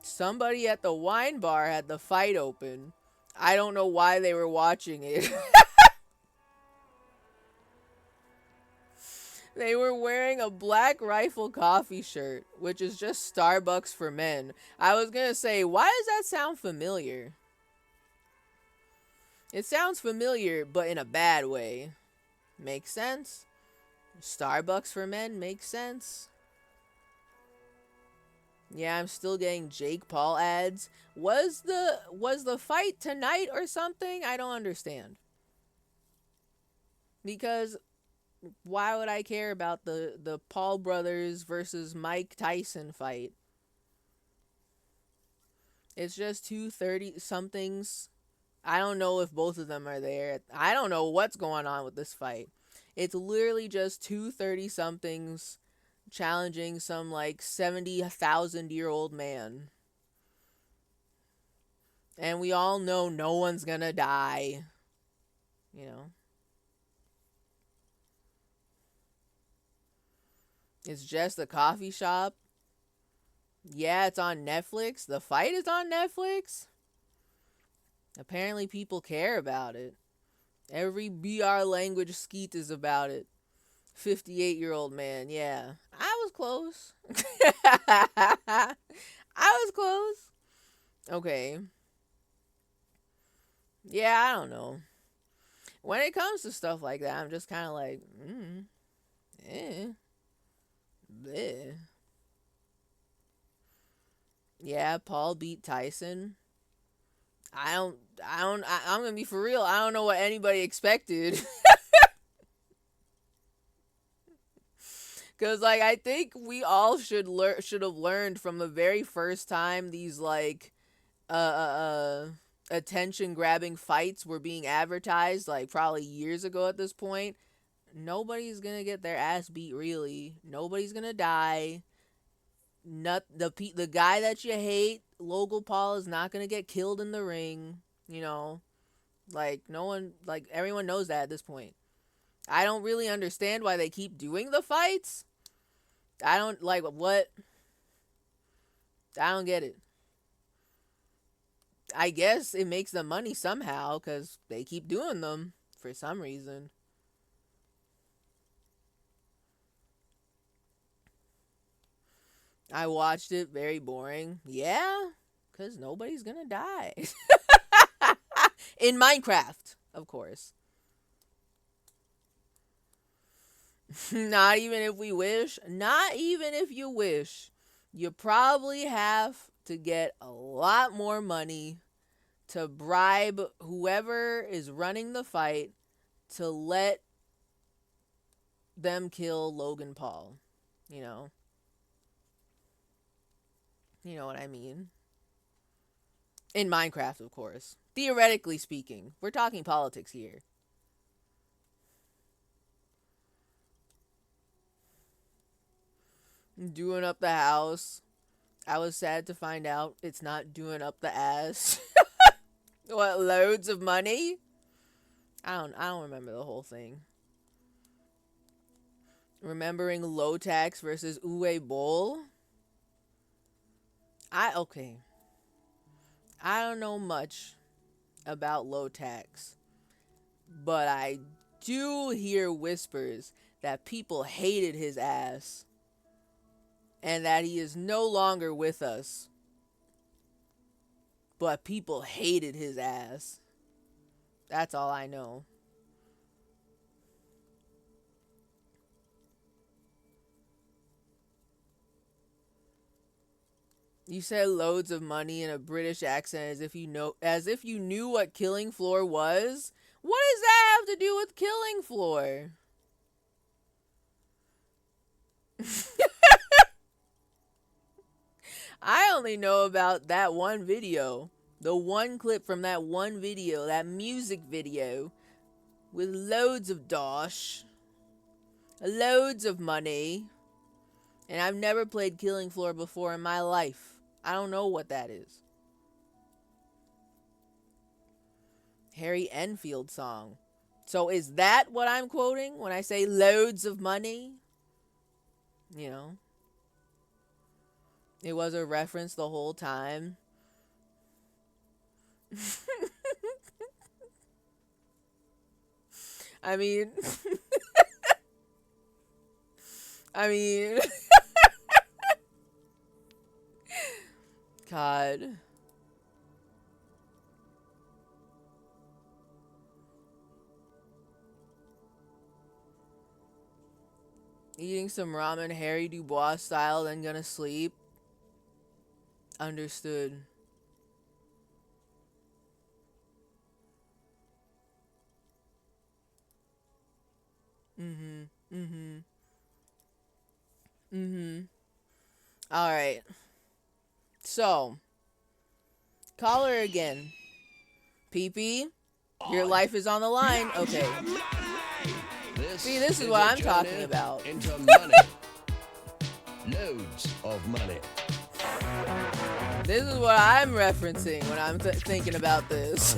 Somebody at the wine bar had the fight open. I don't know why they were watching it. They were wearing a Black Rifle coffee shirt, which is just Starbucks for men. I was gonna say, why does that sound familiar? It sounds familiar, but in a bad way. Makes sense. Starbucks for men makes sense. Yeah, I'm still getting Jake Paul ads. Was the fight tonight or something? I don't understand. Because why would I care about the Paul brothers versus Mike Tyson fight? It's just 230-somethings. I don't know if both of them are there. I don't know what's going on with this fight. It's literally just 230-somethings challenging some like 70,000-year-old man. And we all know no one's gonna die. You know? It's just a coffee shop. Yeah, it's on Netflix. The fight is on Netflix. Apparently people care about it. Every BR language skeet is about it. 58-year-old man, yeah. I was close. I was close. Okay. Yeah, I don't know. When it comes to stuff like that, I'm just kind of like, bleh. Yeah, Paul beat Tyson. I'm gonna be for real. I don't know what anybody expected. Cause like I think we all should have learned from the very first time these like attention grabbing fights were being advertised, like probably years ago at this point. Nobody's gonna get their ass beat, really. Nobody's gonna die. The guy that you hate, Logan Paul, is not gonna get killed in the ring. You know, like no one, like everyone knows that at this point. I don't really understand why they keep doing the fights. I don't like what. I don't get it. I guess it makes them money somehow because they keep doing them for some reason. I watched it, very boring. Yeah, because nobody's gonna die. In Minecraft, of course. Not even if we wish. Not even if you wish. You probably have to get a lot more money to bribe whoever is running the fight to let them kill Logan Paul. You know? You know what I mean? In Minecraft, of course. Theoretically speaking. We're talking politics here. Doing up the house. I was sad to find out it's not doing up the ass. What, loads of money? I don't remember the whole thing. Remembering low tax versus Uwe Boll. Okay. I don't know much about low tax, but I do hear whispers that people hated his ass and that he is no longer with us. But people hated his ass. That's all I know. You said loads of money in a British accent as if you knew what Killing Floor was. What does that have to do with Killing Floor? I only know about that one video. The one clip from that one video, that music video with loads of dosh, loads of money. And I've never played Killing Floor before in my life. I don't know what that is. Harry Enfield song. So is that what I'm quoting when I say loads of money? You know. It was a reference the whole time. I mean... God. Eating some ramen Harry Dubois style, then gonna sleep. Understood. Alright. So, call her again. PP, your life is on the line. Okay. See, this is what I'm talking about. Into money. Loads of money. This is what I'm referencing when I'm thinking about this.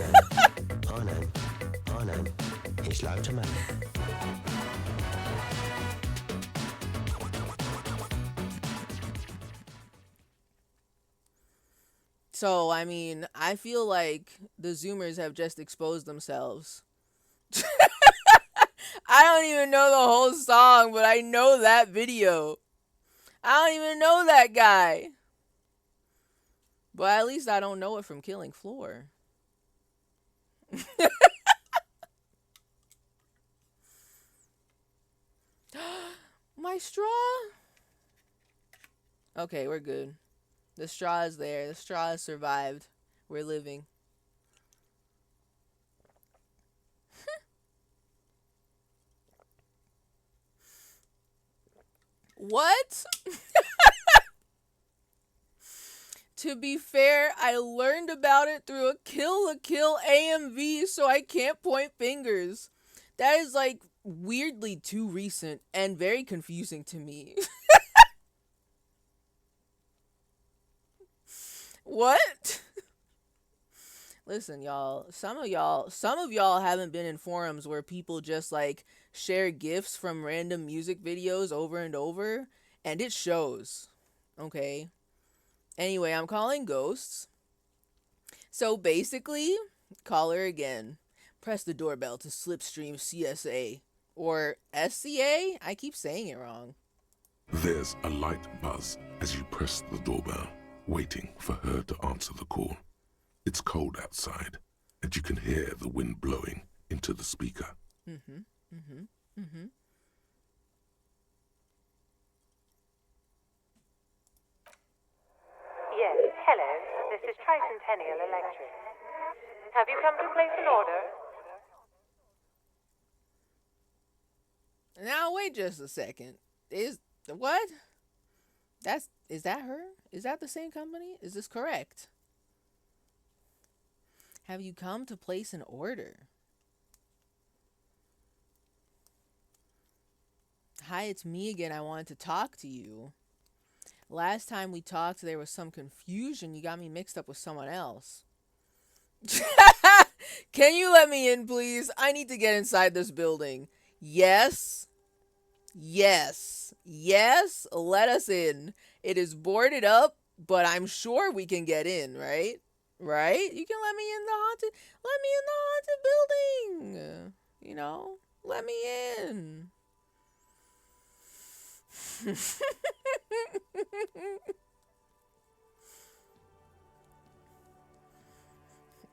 I know. It's loads of money. So, I mean, I feel like the Zoomers have just exposed themselves. I don't even know the whole song, but I know that video. I don't even know that guy. But at least I don't know it from Killing Floor. My straw? Okay, we're good. The straw is there. The straw has survived. We're living. What? To be fair, I learned about it through a Kill la Kill AMV, so I can't point fingers. That is like weirdly too recent and very confusing to me. What? Listen, y'all, some of y'all haven't been in forums where people just like share GIFs from random music videos over and over, and it shows. Okay? Anyway, I'm calling ghosts. So basically, call her again. Press the doorbell to Slipstream CSA. Or SCA? I keep saying it wrong. There's a light buzz as you press the doorbell, waiting for her to answer the call. It's cold outside, and you can hear the wind blowing into the speaker. Yes, hello. This is Tricentennial Electric. Have you come to place an order? Now, wait just a second. What? Is that her? Is that the same company? Is this correct? Have you come to place an order? Hi, it's me again. I wanted to talk to you. Last time we talked, there was some confusion. You got me mixed up with someone else. Can you let me in, please? I need to get inside this building. Yes? Yes. Yes, let us in. It is boarded up, but I'm sure we can get in, right? Right? You can let me in the haunted building. You know? Let me in.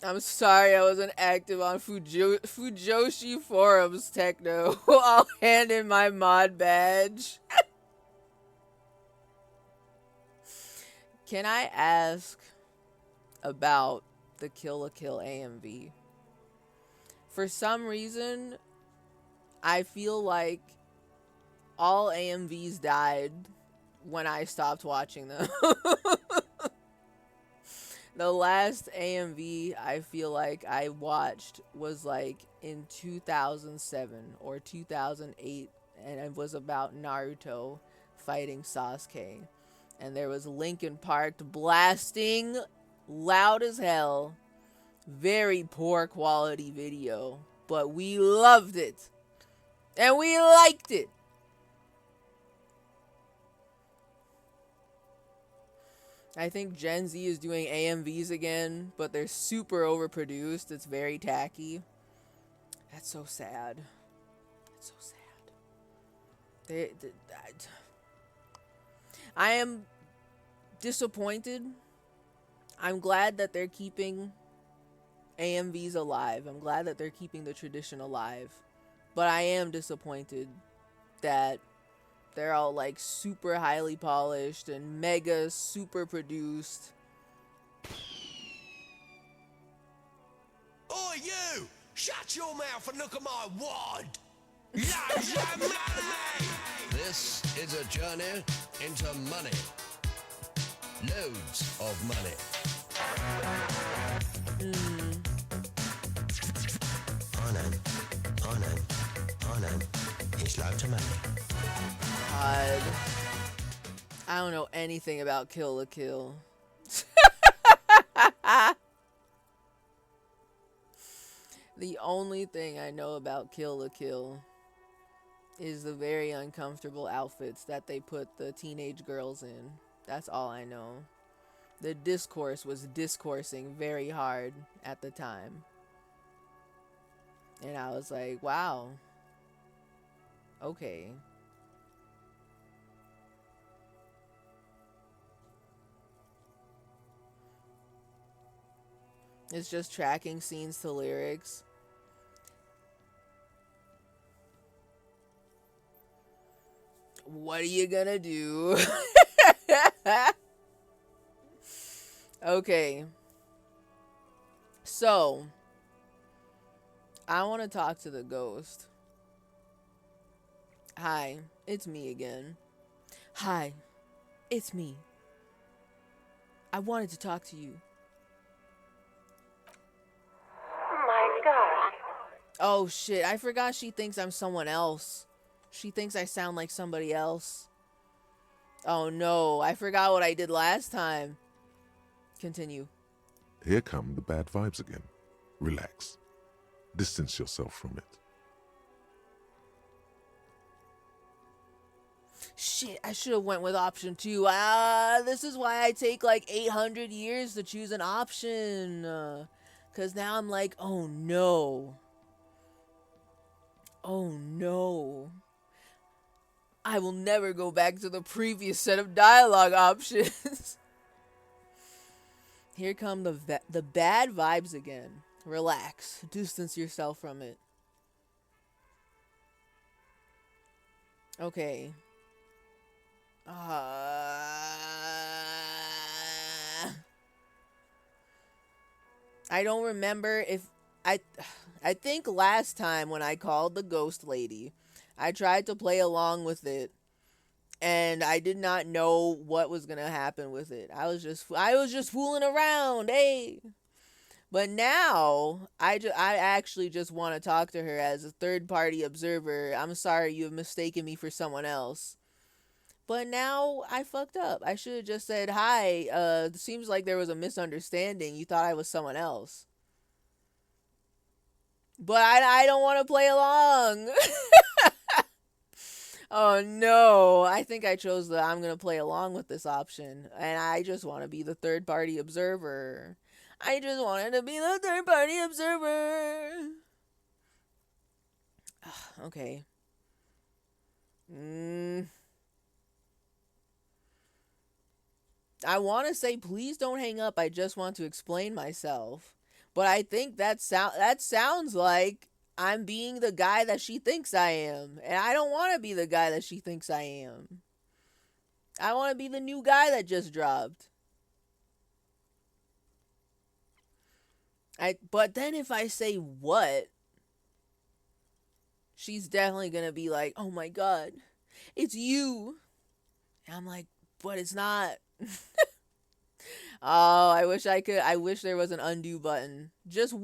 I'm sorry I wasn't active on Fujoshi forums, Techno. I'll hand in my mod badge. Can I ask about the Kill la Kill AMV? For some reason, I feel like all AMVs died when I stopped watching them. The last AMV I feel like I watched was like in 2007 or 2008, and it was about Naruto fighting Sasuke. And there was Linkin Park blasting loud as hell. Very poor quality video, but we loved it. And we liked it. I think Gen Z is doing AMVs again, but they're super overproduced. It's very tacky. That's so sad. That's so sad. I am disappointed. I'm glad that they're keeping AMVs alive. I'm glad that they're keeping the tradition alive. But I am disappointed that they're all like super highly polished and mega super produced. Oi, you! Shut your mouth and look at my wad! Loads of money! This is a journey into money. Loads of money. I know. It's loads of money. God. I don't know anything about Kill la Kill. The only thing I know about Kill la Kill is the very uncomfortable outfits that they put the teenage girls in. That's all I know. The discourse was discoursing very hard at the time. And I was like, wow. Okay. It's just tracking scenes to lyrics. What are you gonna do? Okay. So, I want to talk to the ghost. Hi, it's me again. Hi, it's me. I wanted to talk to you. My God. Oh shit, I forgot she thinks I'm someone else. She thinks I sound like somebody else. Oh no, I forgot what I did last time. Continue. Here come the bad vibes again. Relax. Distance yourself from it. Shit, I should have went with option 2. This is why I take like 800 years to choose an option. Cause now I'm like, oh no. Oh no. I will never go back to the previous set of dialogue options. Here come the bad vibes again. Relax. Distance yourself from it. Okay. I don't remember if I think last time when I called the ghost lady, I tried to play along with it, and I did not know what was gonna happen with it. I was just fooling around, hey. But now I actually just want to talk to her as a third-party observer. I'm sorry you have mistaken me for someone else. But now I fucked up. I should have just said, hi, it seems like there was a misunderstanding. You thought I was someone else. But I don't want to play along. Oh no, I think I chose the I'm gonna play along with this option, and I just want to be the third party observer. I just wanted to be the third party observer. Okay. I want to say please don't hang up. I just want to explain myself. But I think that sounds like I'm being the guy that she thinks I am. And I don't want to be the guy that she thinks I am. I want to be the new guy that just dropped. But then if I say what, she's definitely going to be like, "Oh my god, it's you." And I'm like, "But it's not." Oh, I wish I could. I wish there was an undo button. Just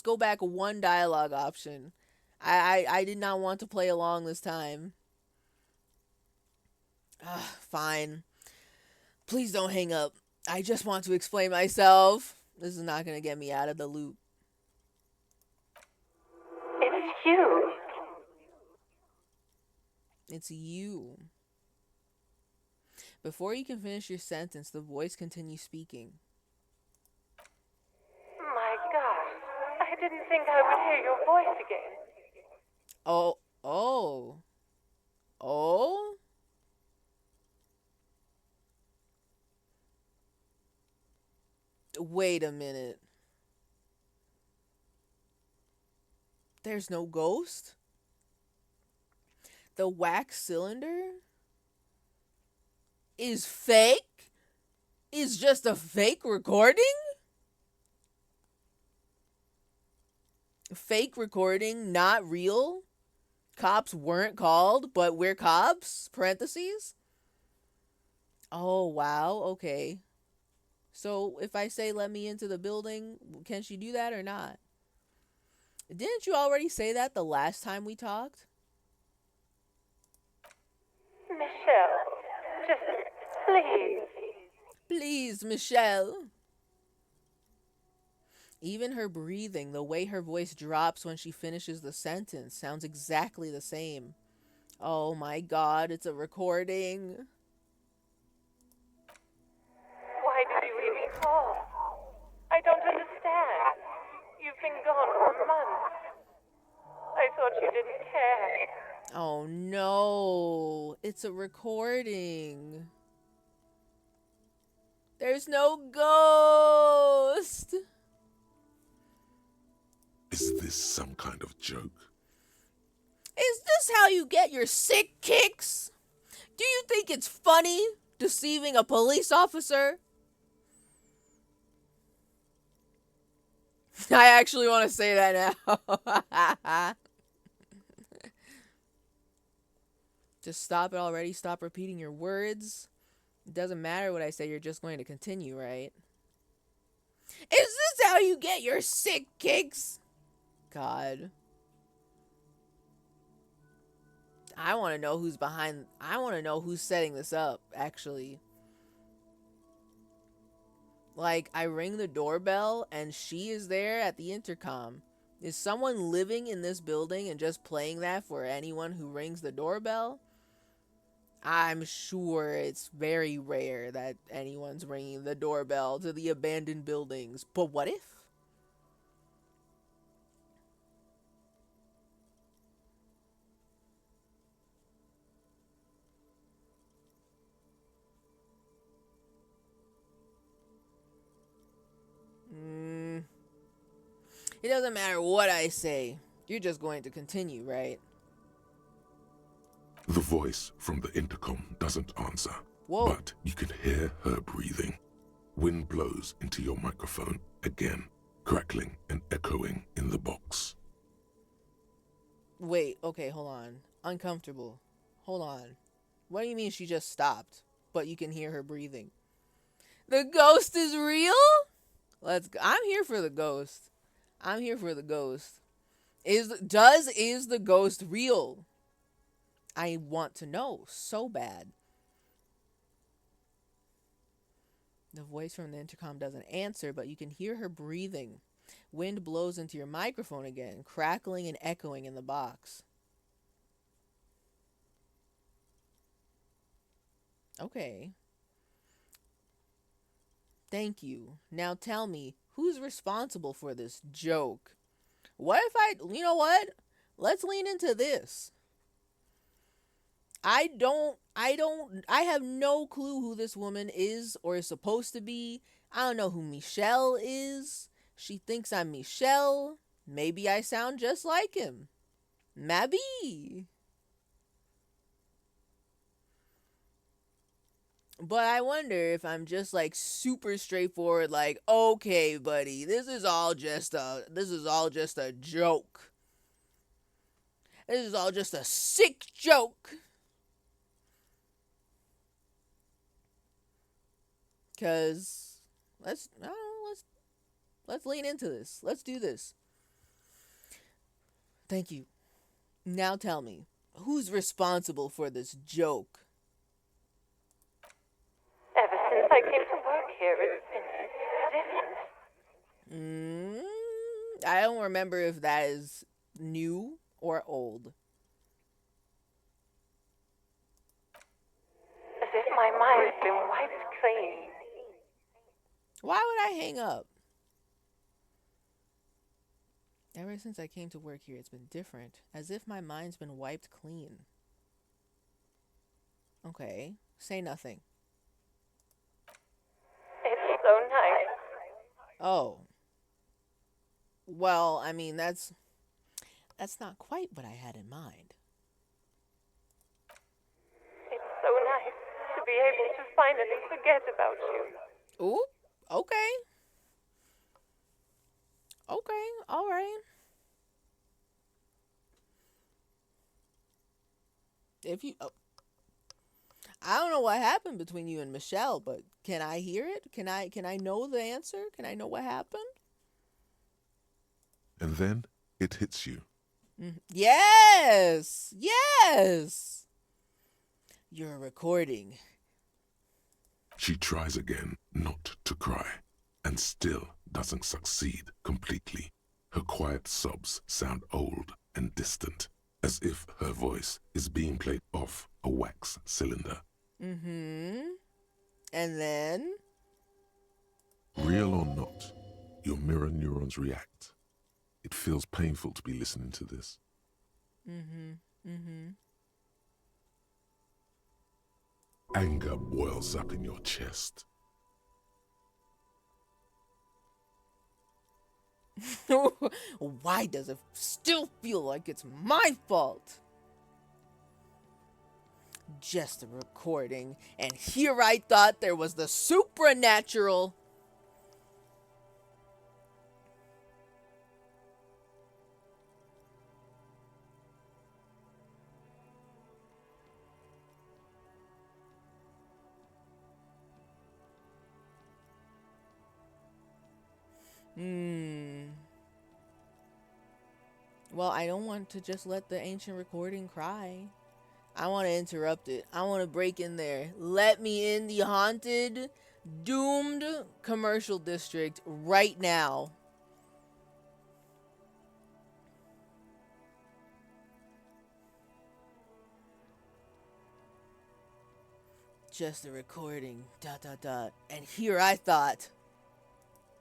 go back one dialogue option. I did not want to play along this time. Fine. Please don't hang up. I just want to explain myself. This is not going to get me out of the loop. It's you. It's you. Before you can finish your sentence, the voice continues speaking. My gosh, I didn't think I would hear your voice again. Oh. Wait a minute. There's no ghost? The wax cylinder is fake? Is just a fake recording? Fake recording, not real? Cops weren't called, but we're cops? Parentheses? Oh, wow. Okay. So if I say let me into the building, can she do that or not? Didn't you already say that the last time we talked? Michelle, just please. Please, Michelle. Even her breathing, the way her voice drops when she finishes the sentence, sounds exactly the same. Oh my god, it's a recording. Why did you even call? I don't understand. You've been gone for months. I thought you didn't care. Oh no, it's a recording. There's no ghost. Is this some kind of joke? Is this how you get your sick kicks? Do you think it's funny deceiving a police officer? I actually want to say that now. Just stop it already. Stop repeating your words. It doesn't matter what I say. You're just going to continue, right? Is this how you get your sick kicks? God. I want to know who's behind. I want to know who's setting this up, actually. Like, I ring the doorbell and she is there at the intercom. Is someone living in this building and just playing that for anyone who rings the doorbell? I'm sure it's very rare that anyone's ringing the doorbell to the abandoned buildings. But what if? It doesn't matter what I say. You're just going to continue, right? The voice from the intercom doesn't answer. Whoa. But you can hear her breathing. Wind blows into your microphone again, crackling and echoing in the box. Wait, okay, hold on. Uncomfortable. Hold on. What do you mean she just stopped, but you can hear her breathing? The ghost is real? Let's go. I'm here for the ghost. I'm here for the ghost. Is the ghost real? I want to know so bad. The voice from the intercom doesn't answer, but you can hear her breathing. Wind blows into your microphone again, crackling and echoing in the box. Okay. Thank you. Now tell me, who's responsible for this joke? What if you know what? Let's lean into this. I have no clue who this woman is or is supposed to be. I don't know who Michelle is. She thinks I'm Michelle. Maybe I sound just like him. Maybe. But I wonder if I'm just like super straightforward, like, okay, buddy, this is all just a joke. This is all just a sick joke. Cause let's lean into this. Let's do this. Thank you. Now tell me, who's responsible for this joke? Ever since I came to work here, it's been different. I don't remember if that is new or old. As if my mind's been wiped clean. Why would I hang up? Ever since I came to work here, it's been different. As if my mind's been wiped clean. Okay, say nothing. It's so nice. Oh. Well, I mean, that's not quite what I had in mind. It's so nice to be able to finally forget about you. Ooh, okay. Okay, all right. I don't know what happened between you and Michelle, but can I hear it? Can I know the answer? Can I know what happened? And then it hits you. Yes! Yes! You're recording. She tries again not to cry, and still doesn't succeed completely. Her quiet sobs sound old and distant, as if her voice is being played off a wax cylinder. And then? Real or not, your mirror neurons react. It feels painful to be listening to this. Anger boils up in your chest. Why does it still feel like it's my fault? Just a recording, and here I thought there was the supernatural. Well, I don't want to just let the ancient recording cry. I want to interrupt it. I want to break in there. Let me in the haunted, doomed commercial district right now. Just a recording, ... And here I thought.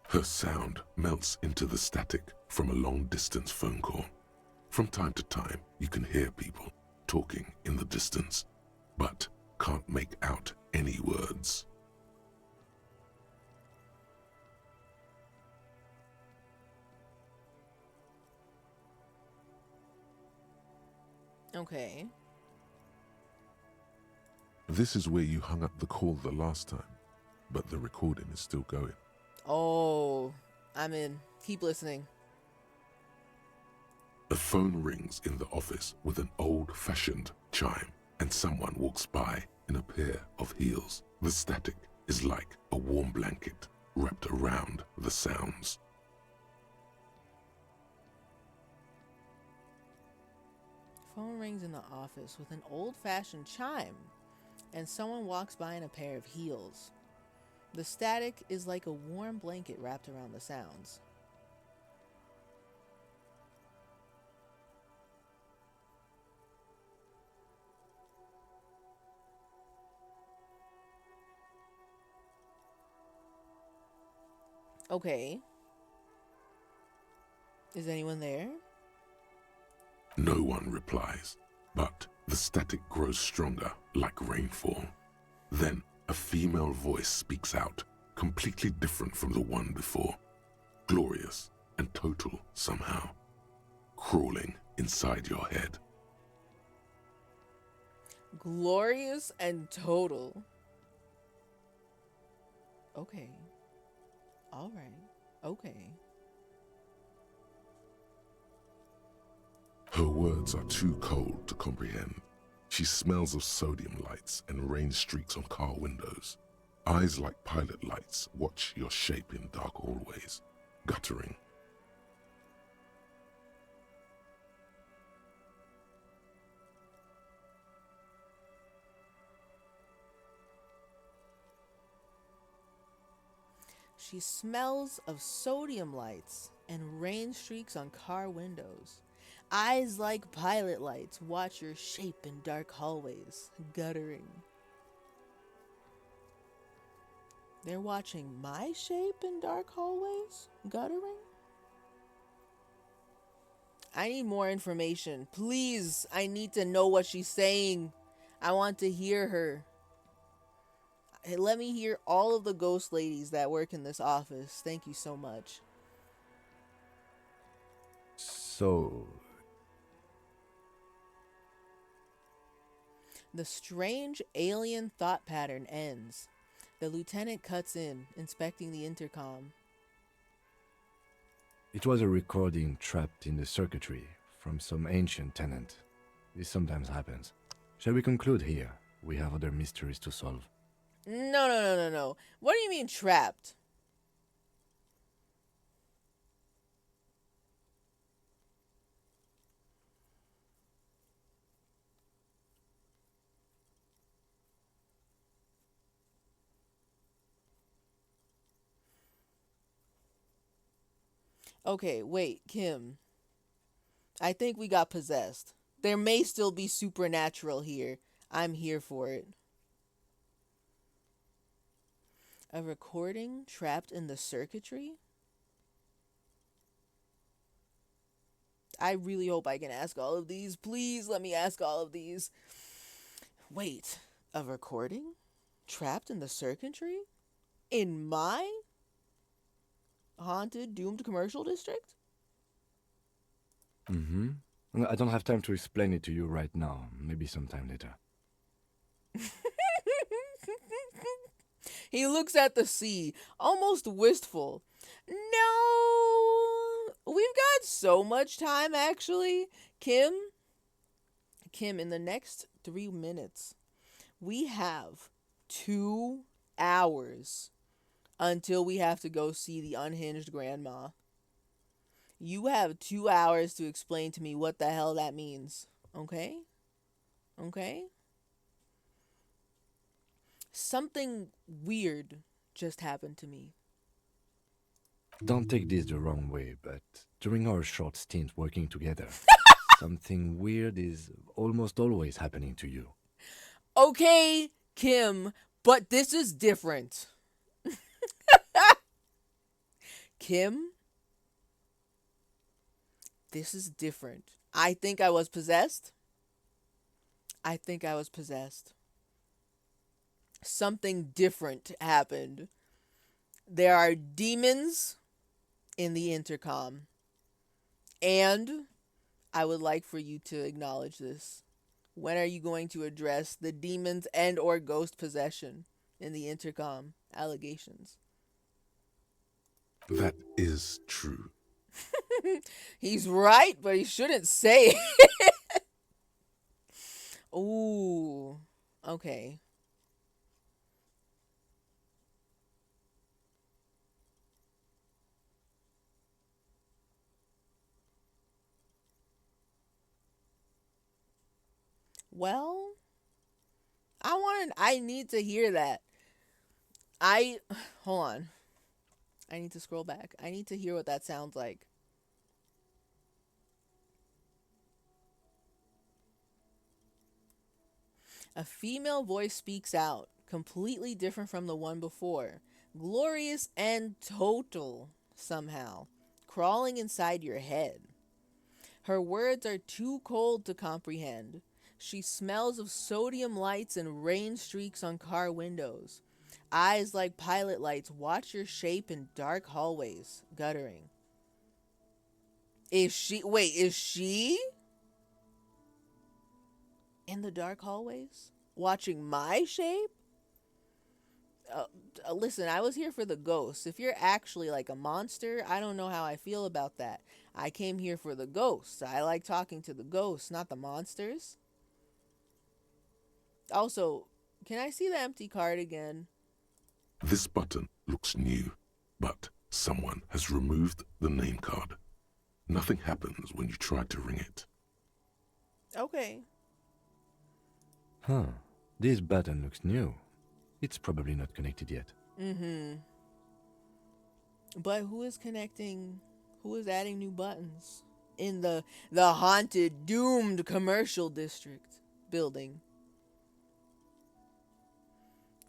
Her sound melts into the static from a long-distance phone call. From time to time, you can hear people talking in the distance, but can't make out any words. Okay. This is where you hung up the call the last time, but the recording is still going. Oh, I'm in. Keep listening. The phone rings in the office with an old-fashioned chime, and someone walks by in a pair of heels. The static is like a warm blanket wrapped around the sounds. Phone rings in the office with an old-fashioned chime, and someone walks by in a pair of heels. The static is like a warm blanket wrapped around the sounds. Okay. Is anyone there? No one replies, but the static grows stronger like rainfall. Then a female voice speaks out, completely different from the one before. Glorious and total somehow, crawling inside your head. Glorious and total. Okay. All right. Okay. Her words are too cold to comprehend. She smells of sodium lights and rain streaks on car windows. Eyes like pilot lights watch your shape in dark hallways, guttering. She smells of sodium lights and rain streaks on car windows. Eyes like pilot lights watch your shape in dark hallways, guttering. They're watching my shape in dark hallways, guttering? I need more information. Please, I need to know what she's saying. I want to hear her. Hey, let me hear all of the ghost ladies that work in this office. Thank you so much. So... The strange alien thought pattern ends. The lieutenant cuts in, inspecting the intercom. It was a recording trapped in the circuitry from some ancient tenant. This sometimes happens. Shall we conclude here? We have other mysteries to solve. No. What do you mean trapped? Okay, wait, Kim. I think we got possessed. There may still be supernatural here. I'm here for it. A recording trapped in the circuitry? I really hope I can ask all of these. Please let me ask all of these. Wait, a recording trapped in the circuitry? In my haunted, doomed commercial district? Mm-hmm. I don't have time to explain it to you right now. Maybe sometime later. He looks at the sea, almost wistful. No, we've got so much time, actually. Kim, in the next 3 minutes, we have 2 hours until we have to go see the unhinged grandma. You have 2 hours to explain to me what the hell that means. Okay? Okay? Something weird just happened to me. Don't take this the wrong way, but during our short stint working together, something weird is almost always happening to you. Okay, Kim, but this is different. Kim, this is different. I think I was possessed. Something different happened. There are demons in the intercom. And I would like for you to acknowledge this. When are you going to address the demons and or ghost possession in the intercom allegations? That is true. He's right, but he shouldn't say it. Ooh, okay. Well, I need to hear that. Hold on. I need to scroll back. I need to hear what that sounds like. A female voice speaks out, completely different from the one before. glorious and total somehow, crawling inside your head. Her words are too cold to comprehend. She smells of sodium lights and rain streaks on car windows. Eyes like pilot lights watch your shape in dark hallways, guttering. Is she in the dark hallways? Watching my shape? Listen, I was here for the ghosts. If you're actually like a monster, I don't know how I feel about that. I came here for the ghosts. I like talking to the ghosts, not the monsters. Also, can I see the empty card again? This button looks new, but someone has removed the name card. Nothing happens when you try to ring it. Okay. Huh. This button looks new. It's probably not connected yet. Mm-hmm. But who is connecting? Who is adding new buttons? In the haunted, doomed commercial district building.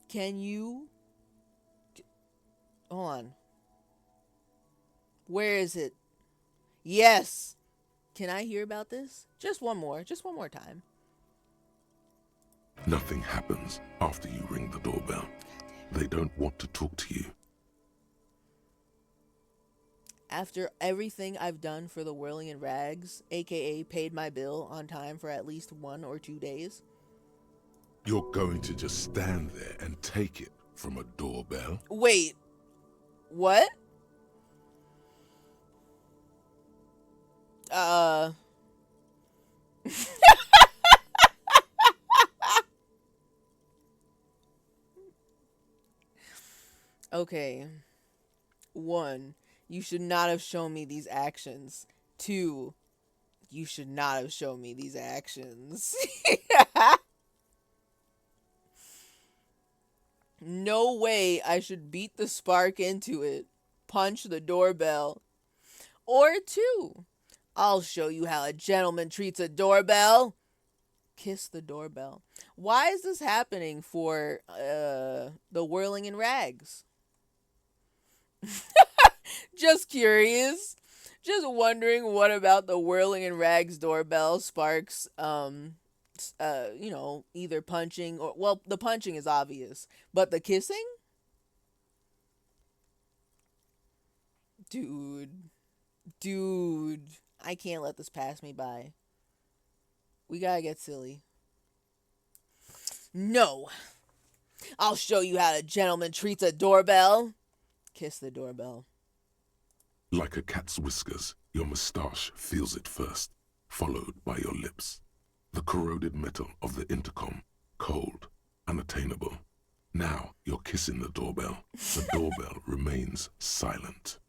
Can you... Hold on. Where is it? Yes! Can I hear about this? Just one more time. Nothing happens after you ring the doorbell. They don't want to talk to you. After everything I've done for the Whirling in Rags, aka paid my bill on time for at least 1 or 2 days. You're going to just stand there and take it from a doorbell? Wait. What? Okay. 1, you should not have shown me these actions. 2, you should not have shown me these actions. No way I should beat the spark into it, punch the doorbell. Or 2, I'll show you how a gentleman treats a doorbell. Kiss the doorbell. Why is this happening for the Whirling in Rags? Just curious. Just wondering what about the Whirling in Rags doorbell sparks either punching or, well, the punching is obvious, but the kissing? Dude, I can't let this pass me by. We gotta get silly. No. I'll show you how a gentleman treats a doorbell. Kiss the doorbell. Like a cat's whiskers, your moustache feels it first, followed by your lips. The corroded metal of the intercom, cold, unattainable. Now you're kissing the doorbell. The doorbell remains silent.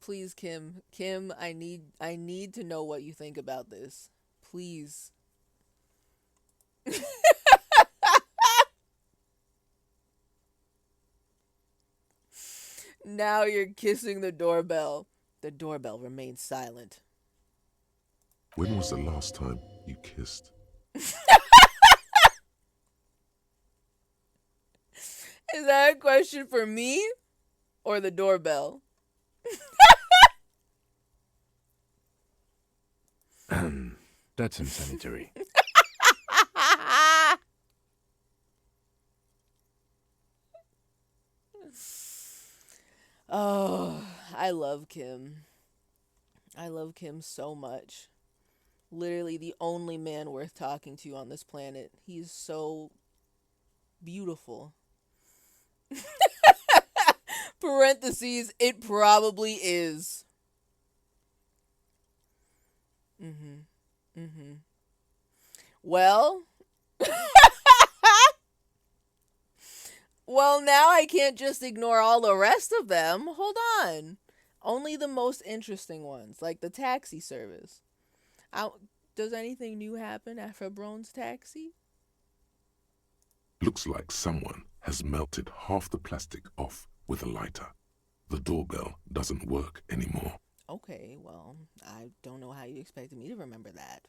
Please, Kim. Kim, I need to know what you think about this. Please. Now you're kissing the doorbell. The doorbell remains silent. When was the last time you kissed? Is that a question for me or the doorbell? That's unsanitary. Oh, I love Kim. I love Kim so much. Literally the only man worth talking to on this planet. He's so beautiful. Parentheses, it probably is. Well, well, now I can't just ignore all the rest of them. Hold on. Only the most interesting ones, like the taxi service. Does anything new happen at Fabron's taxi? Looks like someone has melted half the plastic off with a lighter. The doorbell doesn't work anymore. Okay, well, I don't know how you expected me to remember that.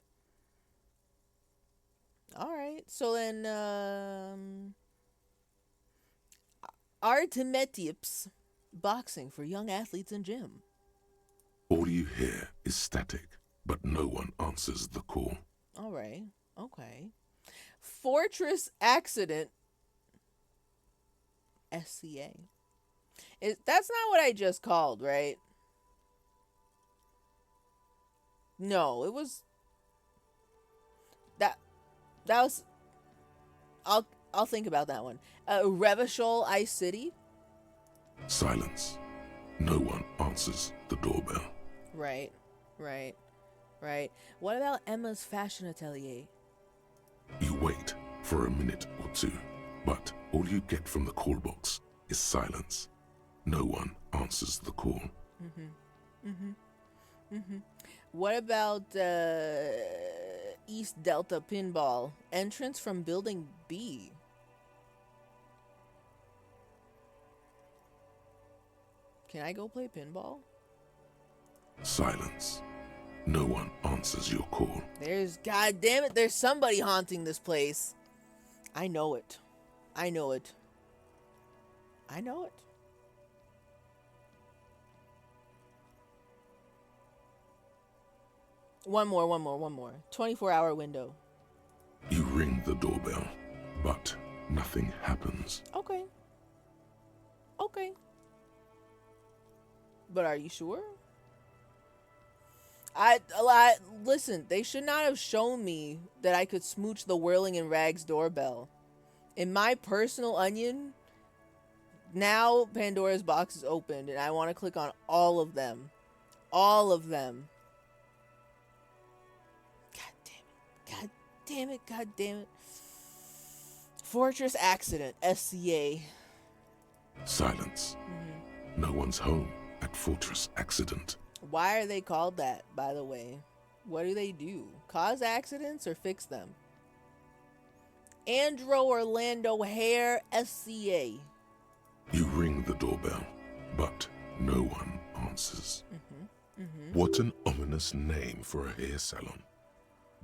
Alright, so then, Artemetips boxing for young athletes in gym. All you hear is static, but no one answers the call. All right. Okay. Fortress accident. SCA. That's not what I just called, right? No, it was that was I'll think about that one. Revachol Ice City. Silence. No one answers the doorbell. Right. What about Emma's fashion atelier? You wait for a minute or two, but all you get from the call box is silence. No one answers the call. What about East Delta Pinball? Entrance from Building B. Can I go play pinball? Silence. No one answers your call. God damn it, there's somebody haunting this place. I know it. One more. 24-hour window. You ring the doorbell, but nothing happens. Okay. But are you sure? Listen, they should not have shown me that I could smooch the Whirling in Rags doorbell. In my personal onion, now Pandora's box is opened and I want to click on all of them. God damn it. Fortress accident, SCA. Silence. No one's home at Fortress accident. Why are they called that, by the way? What do they do? Cause accidents or fix them? Andro Orlando Hair, SCA. You ring the doorbell, but no one answers. What an ominous name for a hair salon.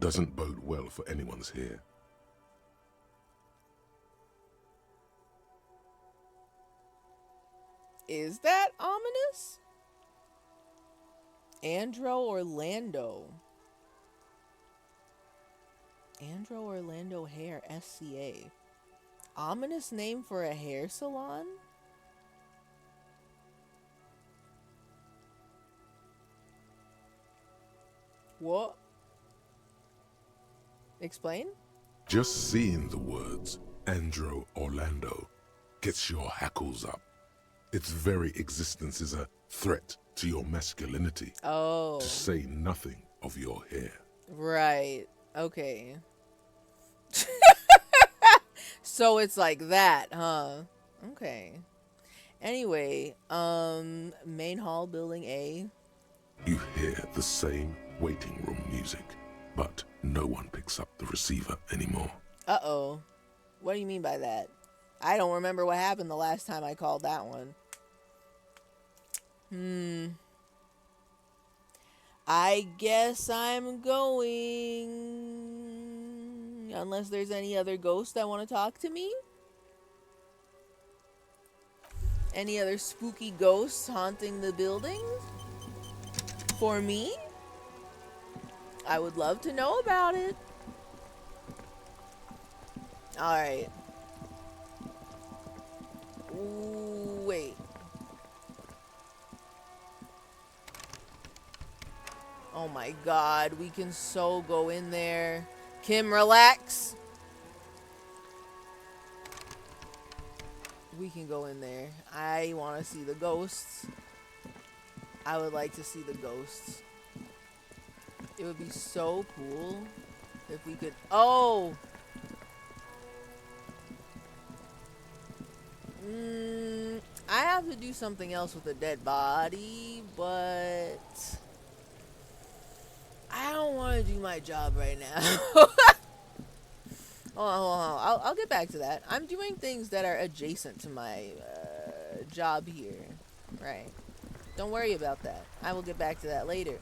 Doesn't bode well for anyone's hair. Is that ominous? Andro Orlando Hair, SCA. Ominous name for a hair salon? What? Explain? Just seeing the words Andro Orlando gets your hackles up. Its very existence is a threat to your masculinity. Oh. To say nothing of your hair. Right. Okay. So it's like that, huh? Okay. Anyway, main hall, building A. You hear the same waiting room music, but no one picks up the receiver anymore. Uh-oh. What do you mean by that? I don't remember what happened the last time I called that one. I guess I'm going. Unless there's any other ghosts that want to talk to me. Any other spooky ghosts haunting the building? For me? I would love to know about it. Alright. Wait. Oh my god, we can so go in there. Kim, relax. We can go in there. I want to see the ghosts. I would like to see the ghosts. It would be so cool if we could... Oh! I have to do something else with a dead body, but... I don't want to do my job right now. Hold on. I'll get back to that. I'm doing things that are adjacent to my job here. Right. Don't worry about that. I will get back to that later.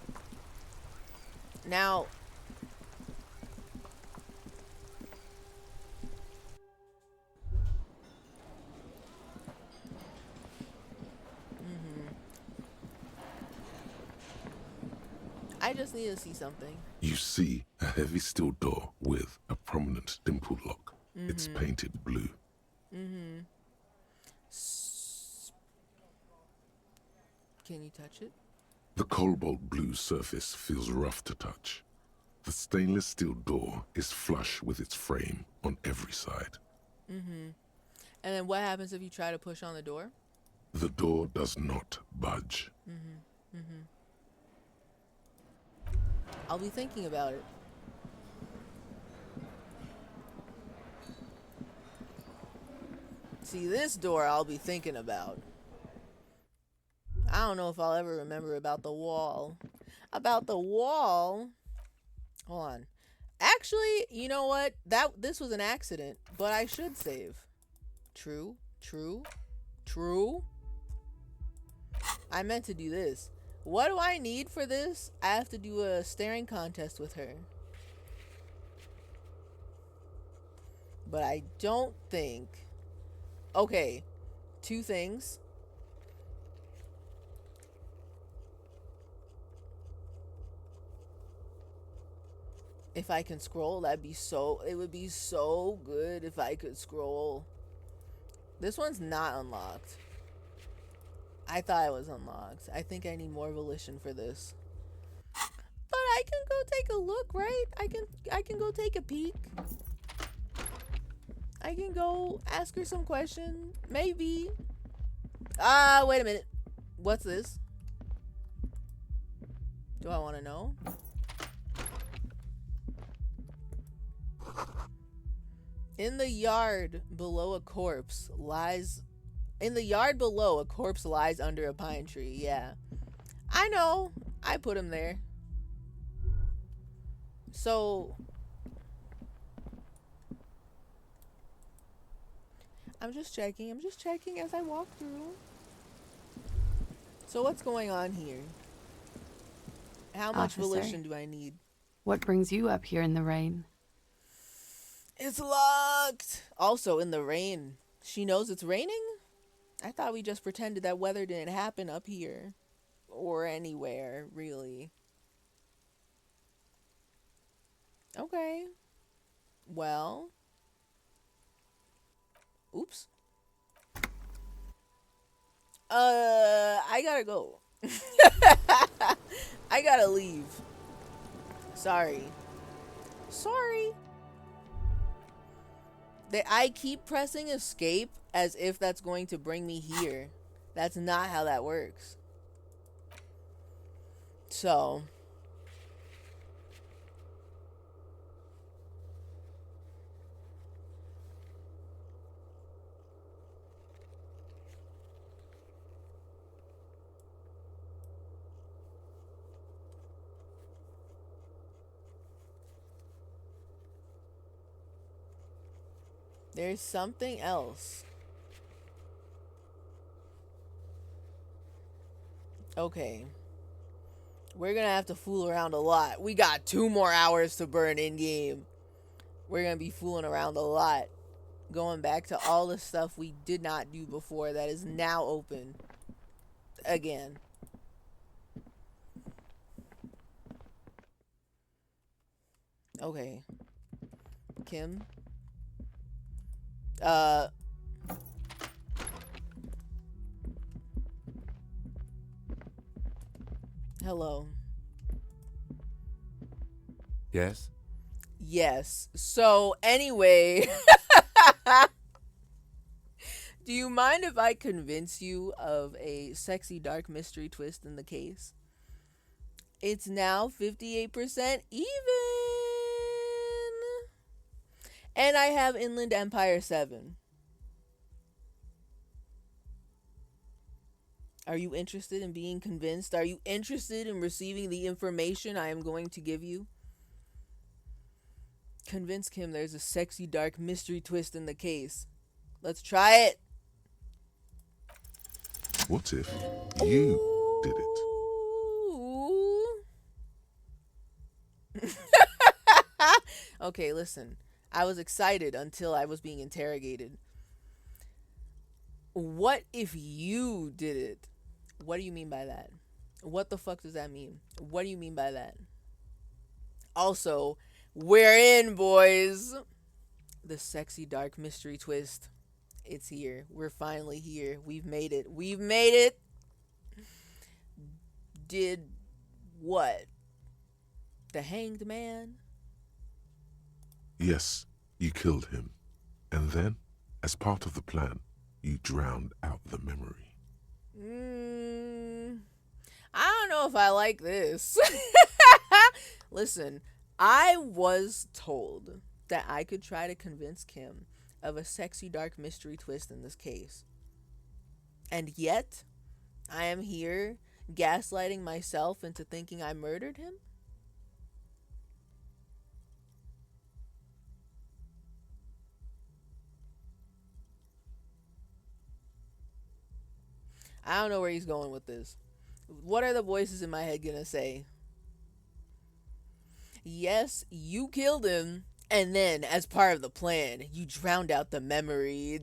Now... just need to see something. You see a heavy steel door with a prominent dimple lock. It's painted blue. Mm-hmm. Can you touch it? The cobalt blue surface feels rough to touch. The stainless steel door is flush with its frame on every side. Mm-hmm. And then what happens if you try to push on the door? The door does not budge. Mm-hmm. Mm-hmm. I'll be thinking about it. See, this door I'll be thinking about. I don't know if I'll ever remember about the wall. About the wall. Hold on. Actually, you know what? This was an accident, but I should save. True. I meant to do this. What do I need for this? I have to do a staring contest with her. But I don't think... Okay. 2 things. If I can scroll, it would be so good if I could scroll. This one's not unlocked. I thought it was unlocked. I think I need more volition for this. But I can go take a look, right? I can go take a peek. I can go ask her some questions. Maybe. Wait a minute. What's this? Do I want to know? In the yard below a corpse lies under a pine tree. Yeah. I know. I put him there. So I'm just checking as I walk through. So what's going on here? How much volition do I need? What brings you up here in the rain? It's locked. Also in the rain. She knows it's raining? I thought we just pretended that weather didn't happen up here. Or anywhere, really. Okay. Well. Oops. I gotta go. I gotta leave. Sorry. I keep pressing escape as if that's going to bring me here. That's not how that works. So. There's something else. Okay. We're gonna have to fool around a lot. We got 2 more hours to burn in game. We're gonna be fooling around a lot. Going back to all the stuff we did not do before that is now open. Again. Okay. Kim? Hello. Yes? Yes. So, anyway. Do you mind if I convince you of a sexy dark mystery twist in the case? It's now 58% even. And I have Inland Empire 7. Are you interested in being convinced? Are you interested in receiving the information I am going to give you? Convince Kim there's a sexy dark mystery twist in the case. Let's try it. What if you did it? Okay, listen. I was excited until I was being interrogated. What if you did it? What do you mean by that? What the fuck does that mean? What do you mean by that? Also, we're in, boys. The sexy dark mystery twist. It's here. We're finally here. We've made it. We've made it. Did what? The hanged man? Yes, you killed him. And then, as part of the plan, you drowned out the memory. I don't know if I like this. Listen, I was told that I could try to convince Kim of a sexy dark mystery twist in this case. And yet, I am here gaslighting myself into thinking I murdered him? I don't know where he's going with this. What are the voices in my head gonna say? Yes, you killed him, and then, as part of the plan, you drowned out the memory, ...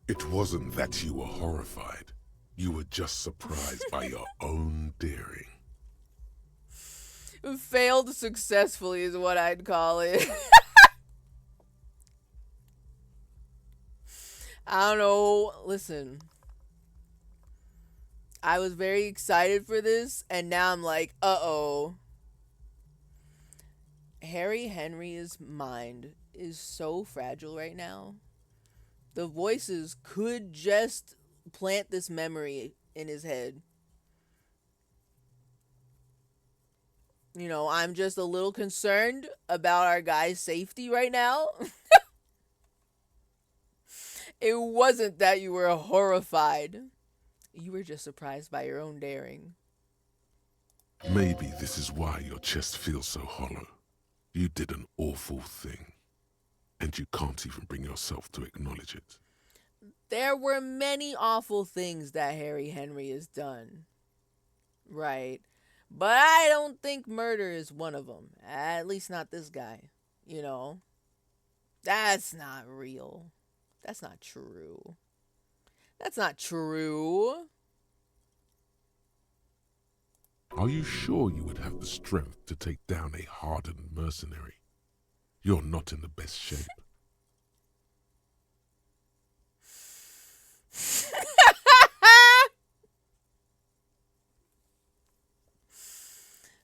It wasn't that you were horrified. You were just surprised by your own daring. Failed successfully is what I'd call it. I don't know. Listen. I was very excited for this, and now I'm like, uh-oh. Harry Henry's mind is so fragile right now. The voices could just plant this memory in his head. You know, I'm just a little concerned about our guy's safety right now. It wasn't that you were horrified. You were just surprised by your own daring. Maybe this is why your chest feels so hollow. You did an awful thing, and you can't even bring yourself to acknowledge it. There were many awful things that Harry Henry has done. Right. But I don't think murder is one of them. At least not this guy. You know? That's not real. That's not true. That's not true. Are you sure you would have the strength to take down a hardened mercenary? You're not in the best shape.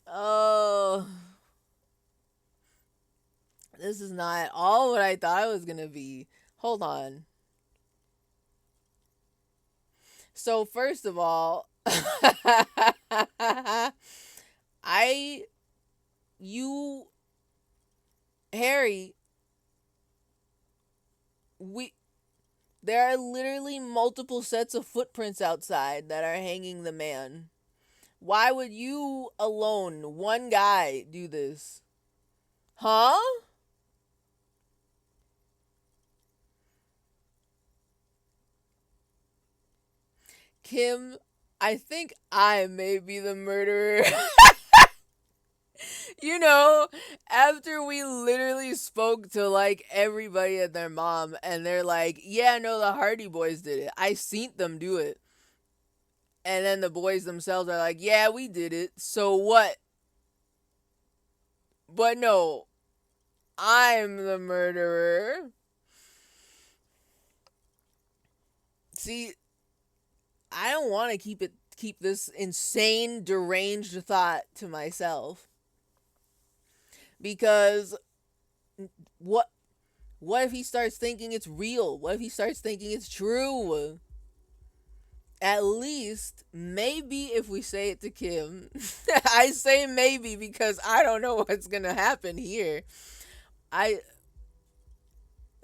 Oh. This is not all what I thought it was going to be. Hold on. So, first of all, Harry, there are literally multiple sets of footprints outside that are hanging the man. Why would you alone, one guy, do this? Huh? Kim, I think I may be the murderer. You know, after we literally spoke to like everybody and their mom, and they're like, yeah, no, the Hardy Boys did it. I seen them do it. And then the boys themselves are like, yeah, we did it. So what? But no, I'm the murderer. See, I don't want to keep this insane, deranged thought to myself. Because what if he starts thinking it's real? What if he starts thinking it's true? At least, maybe if we say it to Kim, I say maybe because I don't know what's going to happen here.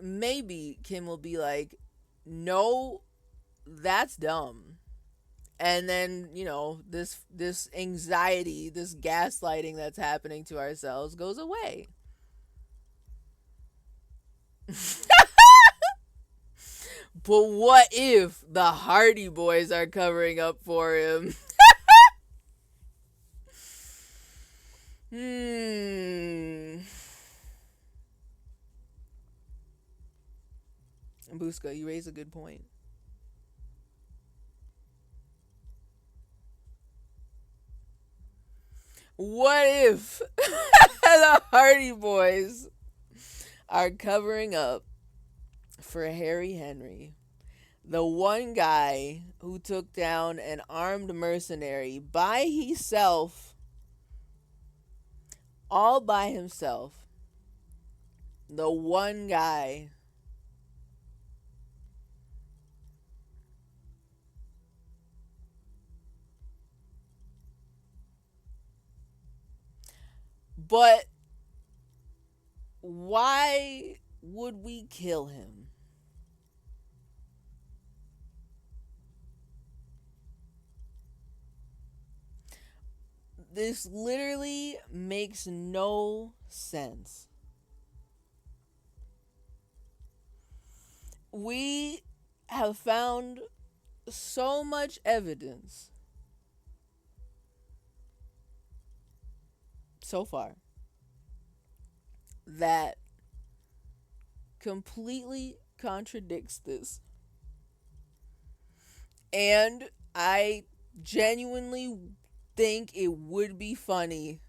Maybe Kim will be like, no, that's dumb. And then, you know, this anxiety, this gaslighting that's happening to ourselves goes away. But what if the Hardy Boys are covering up for him? Busca, you raise a good point. What if the Hardy Boys are covering up for Harry Henry, the one guy who took down an armed mercenary by himself, all by himself? The one guy. But why would we kill him? This literally makes no sense. We have found so much evidence so far that completely contradicts this. And I genuinely think it would be funny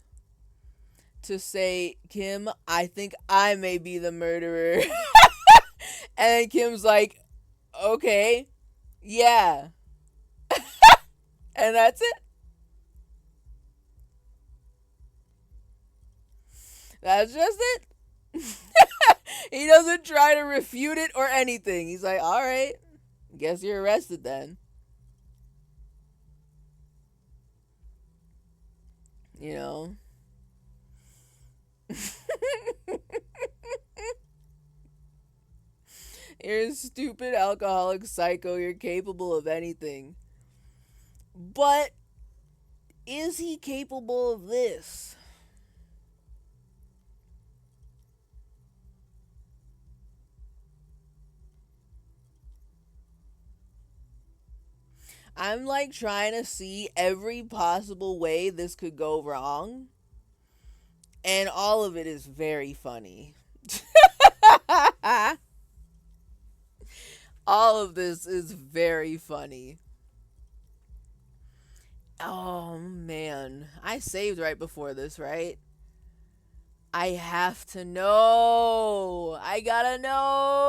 to say, Kim, I think I may be the murderer. And then Kim's like, okay, yeah. And that's it. That's just it. He doesn't try to refute it or anything. He's like, all right, guess you're arrested then. You know? You're a stupid alcoholic psycho. You're capable of anything. But is he capable of this? I'm like trying to see every possible way this could go wrong. And all of it is very funny. All of this is very funny. Oh man, I saved right before this, right? I have to know. I gotta know.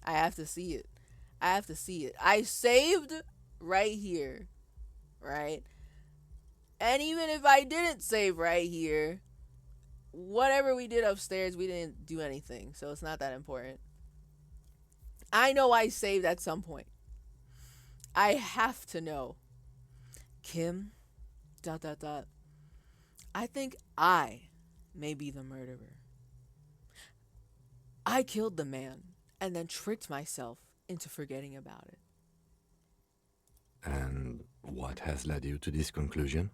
I have to see it. I have to see it. I saved right here, right? And even if I didn't save right here, whatever we did upstairs, we didn't do anything. So it's not that important. I know I saved at some point. I have to know. Kim, ... I think I may be the murderer. I killed the man and then tricked myself into forgetting about it. And what has led you to this conclusion?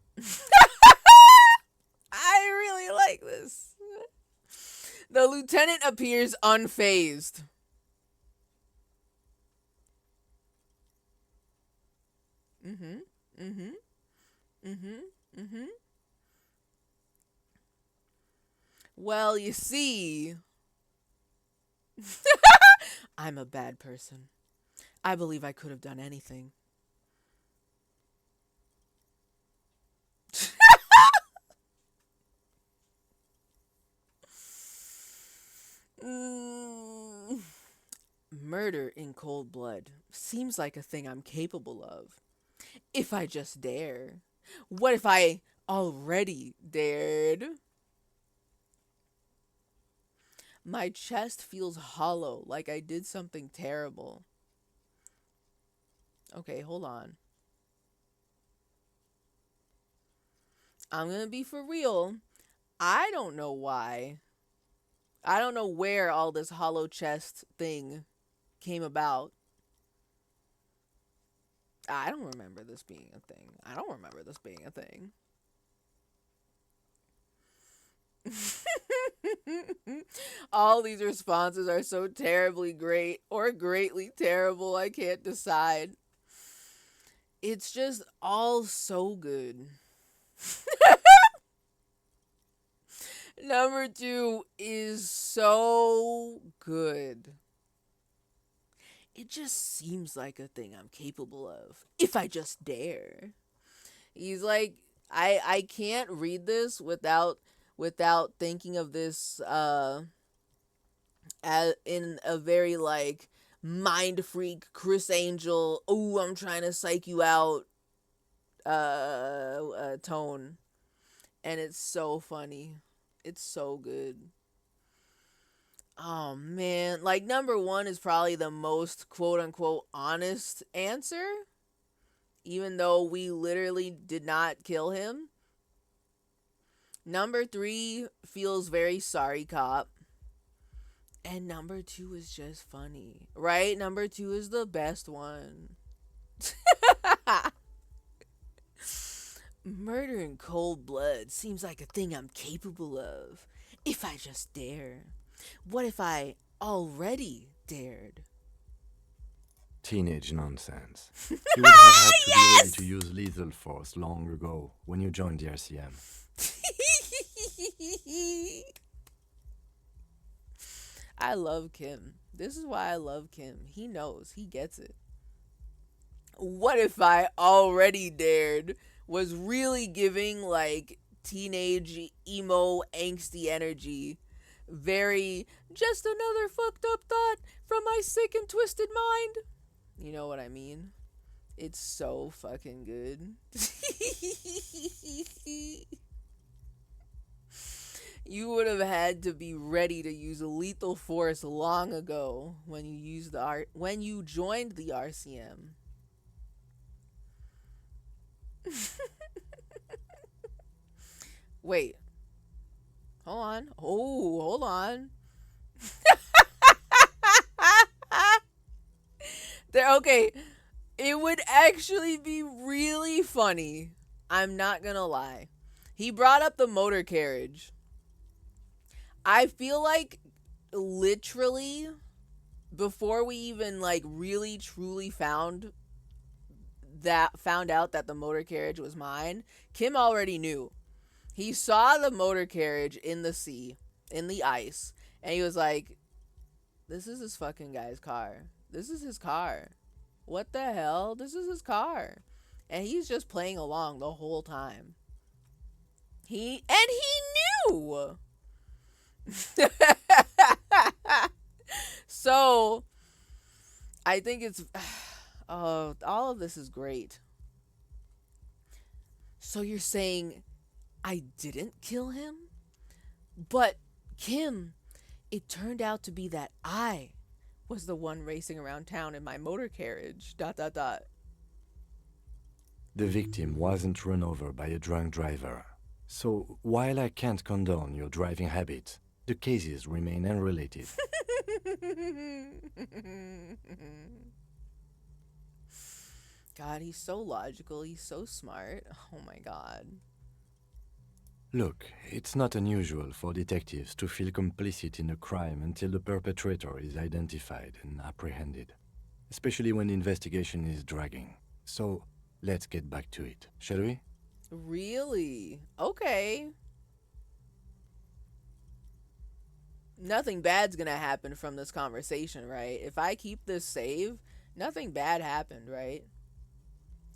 I really like this. The lieutenant appears unfazed. Well, you see, I'm a bad person. I believe I could have done anything. Murder in cold blood seems like a thing I'm capable of. If I just dare. What if I already dared? My chest feels hollow, like I did something terrible. Okay, hold on. I'm gonna be for real. I don't know why. I don't know where all this hollow chest thing came about. I don't remember this being a thing. I don't remember this being a thing. All these responses are so terribly great or greatly terrible. I can't decide. It's just all so good. Number 2 is so good. It just seems like a thing I'm capable of, if I just dare. He's like, I can't read this without thinking of this as in a very like mind freak Chris Angel, oh, I'm trying to psych you out tone. And it's so funny. It's so good. Oh man, like number 1 is probably the most quote unquote honest answer, even though we literally did not kill him. Number 3 feels very sorry cop. And number 2 is just funny, right? Number 2 is the best one. Murder in cold blood seems like a thing I'm capable of, if I just dare. What if I already dared? Teenage nonsense. You would have had to be ready to use lethal force long ago when you joined the RCM. I love Kim. This is why I love Kim. He knows. He gets it. What if I already dared was really giving like teenage emo angsty energy. Very just another fucked up thought from my sick and twisted mind. You know what I mean? It's so fucking good. You would have had to be ready to use lethal force long ago when you joined the RCM. Wait. Hold on. Oh, hold on. Okay. It would actually be really funny. I'm not gonna lie. He brought up the motor carriage. I feel like literally before we even like really truly found out that the motor carriage was mine, Kim already knew. He saw the motor carriage in the sea, in the ice, and he was like, this is this fucking guy's car. This is his car. What the hell? This is his car. And he's just playing along the whole time. He knew. So, I think it's all of this is great. So you're saying I didn't kill him? But Kim, it turned out to be that I was the one racing around town in my motor carriage. ... The victim wasn't run over by a drunk driver. So, while I can't condone your driving habit, the cases remain unrelated. God, he's so logical. He's so smart. Oh my God. Look, it's not unusual for detectives to feel complicit in a crime until the perpetrator is identified and apprehended, especially when the investigation is dragging. So, let's get back to it, shall we? Really? Okay. Nothing bad's gonna happen from this conversation, right? If I keep this save, nothing bad happened, right?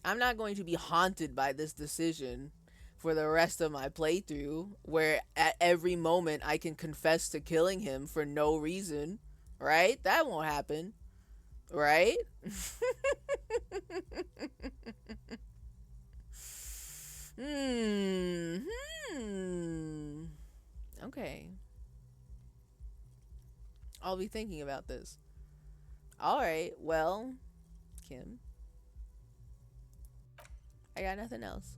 I'm not going to be haunted by this decision for the rest of my playthrough, where at every moment I can confess to killing him for no reason, right? That won't happen, right? Okay. I'll be thinking about this. Alright, well, Kim. I got nothing else.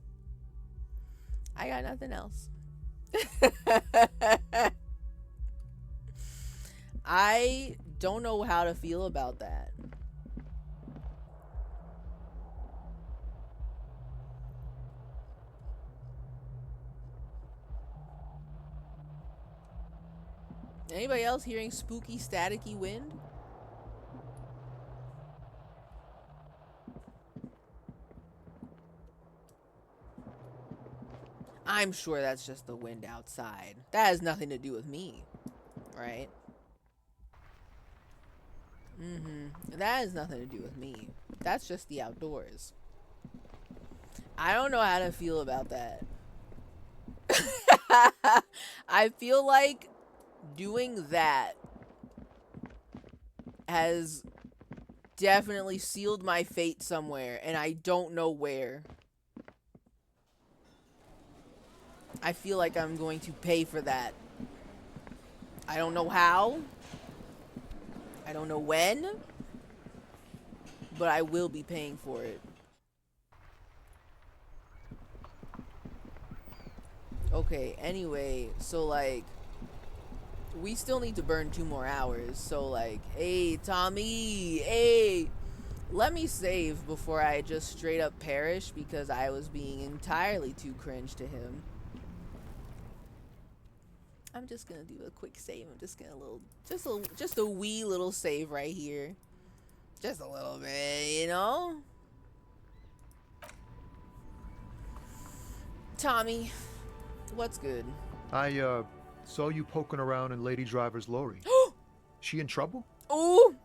I don't know how to feel about that. Anybody else hearing spooky, staticky wind? I'm sure that's just the wind outside. That has nothing to do with me, right? That has nothing to do with me. That's just the outdoors. I don't know how to feel about that. I feel like doing that has definitely sealed my fate somewhere, and I don't know where. I feel like I'm going to pay for that. I don't know how. I don't know when. But I will be paying for it. Okay, anyway, so like we still need to burn 2 more hours. So like, hey, Tommy, hey, let me save before I just straight up perish because I was being entirely too cringe to him. I'm just gonna do a quick save. I'm just gonna just a wee little save right here. Just a little bit, you know? Tommy, what's good? I saw you poking around in Lady Driver's lorry. She in trouble? Ooh!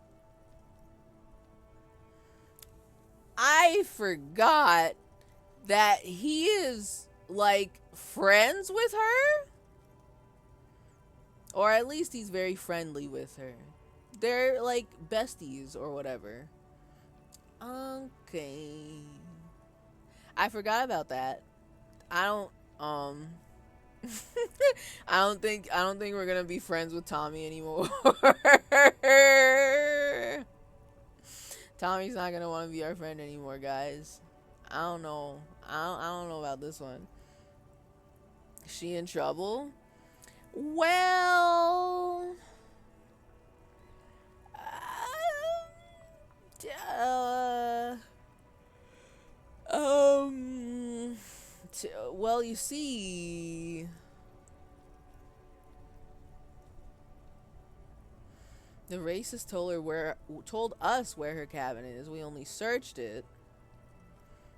I forgot that he is, like, friends with her? Or at least he's very friendly with her. They're, like, besties or whatever. Okay. I forgot about that. I don't think we're gonna be friends with Tommy anymore. Tommy's not gonna want to be our friend anymore, guys. I don't know. I don't know about this one. Is she in trouble? Well, well, you see, the racist told us where her cabin is. We only searched it.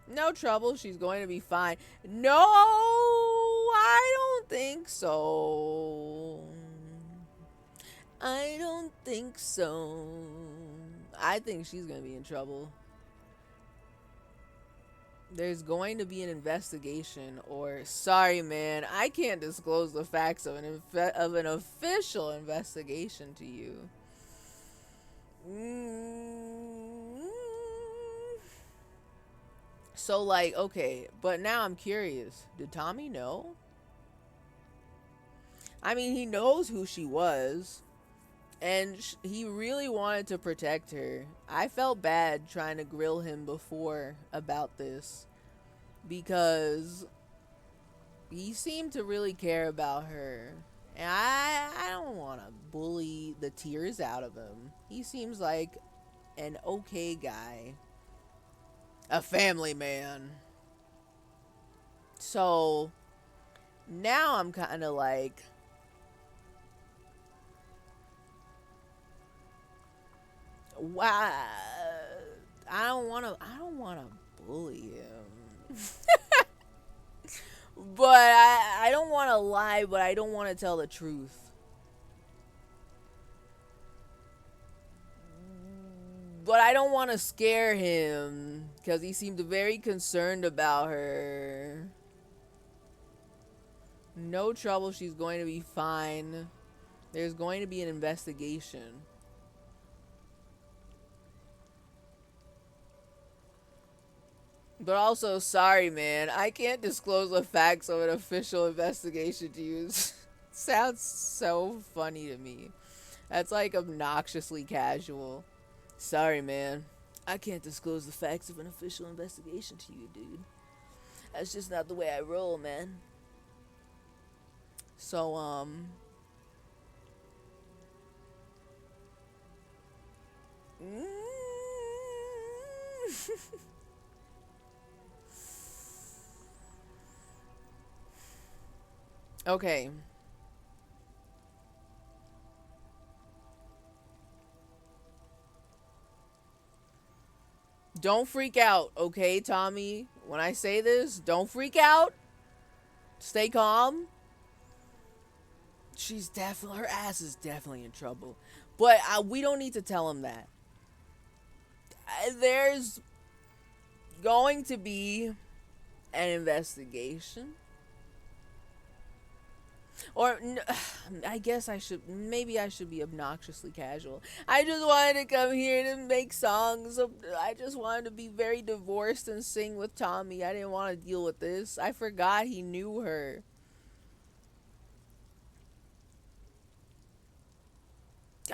No trouble. She's going to be fine. No, I don't think so. I don't think so. I think she's going to be in trouble. There's going to be an investigation, or sorry, man, I can't disclose the facts of an official investigation to you. So, like, okay, but now I'm curious. Did Tommy know? I mean, he knows who she was, and he really wanted to protect her. I felt bad trying to grill him before about this because he seemed to really care about her. And I don't want to bully the tears out of him. He seems like an okay guy. A family man. So now I'm kind of like, wow, I don't want to bully him. But I don't want to lie, but I don't want to tell the truth. But I don't want to scare him because he seemed very concerned about her. No trouble, she's going to be fine. There's going to be an investigation. But also, sorry, man. I can't disclose the facts of an official investigation to you. Sounds so funny to me. That's like obnoxiously casual. Sorry, man. I can't disclose the facts of an official investigation to you, dude. That's just not the way I roll, man. So, okay. Don't freak out, okay, Tommy? When I say this, don't freak out. Stay calm. Her ass is definitely in trouble. But we don't need to tell him that. there's going to be an investigation. Or, I guess maybe I should be obnoxiously casual. I just wanted to come here to make songs. I just wanted to be very divorced and sing with Tommy. I didn't want to deal with this. I forgot he knew her.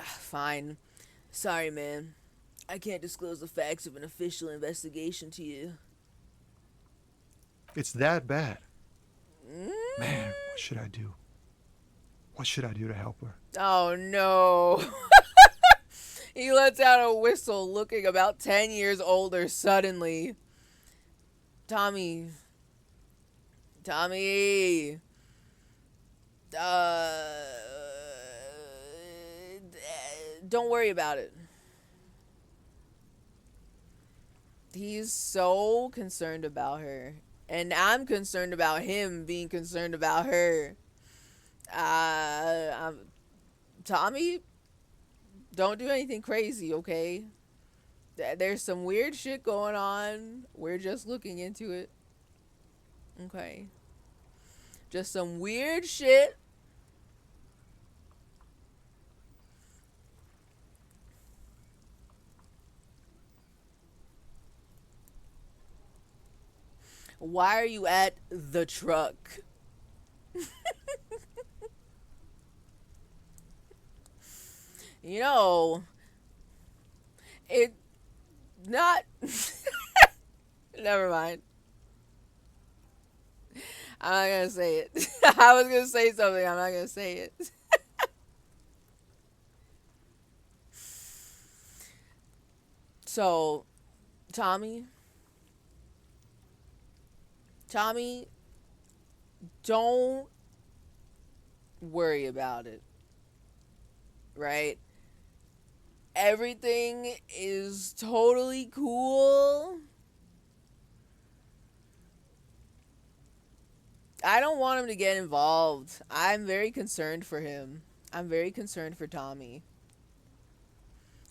Fine. Sorry, man. I can't disclose the facts of an official investigation to you. It's that bad. Man, what should I do? What should I do to help her? Oh, no. He lets out a whistle, looking about 10 years older suddenly. Tommy. Don't worry about it. He's so concerned about her. And I'm concerned about him being concerned about her. Tommy, don't do anything crazy, okay? There's some weird shit going on. We're just looking into it. Okay. Just some weird shit. Why are you at the truck? You know, it not never mind. I'm not gonna say it. I was gonna say something, I'm not gonna say it. So, Tommy, don't worry about it. Right? Everything is totally cool. I don't want him to get involved. I'm very concerned for him. I'm very concerned for Tommy.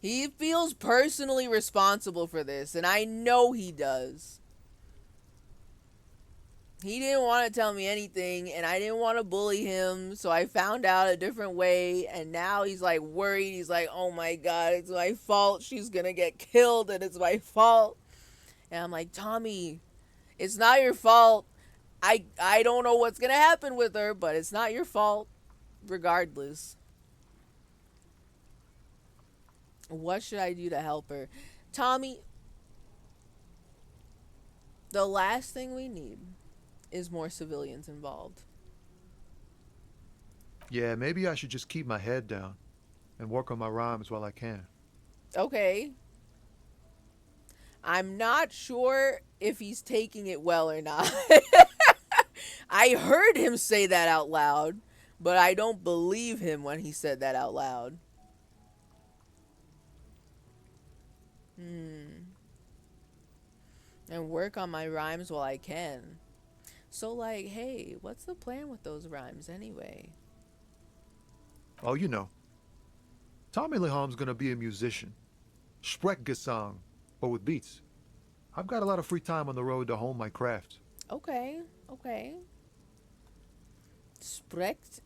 He feels personally responsible for this, and I know he does. He didn't want to tell me anything, and I didn't want to bully him, so I found out a different way, and now he's like worried. He's like, oh my god, it's my fault. She's gonna get killed, and it's my fault. And I'm like, Tommy, it's not your fault. I don't know what's gonna happen with her, but it's not your fault, regardless. What should I do to help her? Tommy, the last thing we need is more civilians involved. Yeah, maybe I should just keep my head down and work on my rhymes while I can. Okay. I'm not sure if he's taking it well or not. I heard him say that out loud, but I don't believe him when he said that out loud. And work on my rhymes while I can. So, like, hey, what's the plan with those rhymes anyway? Oh, you know. Tommy Leham's gonna be a musician. Sprechgesang, but with beats. I've got a lot of free time on the road to hone my craft. Okay. Sprechgesang?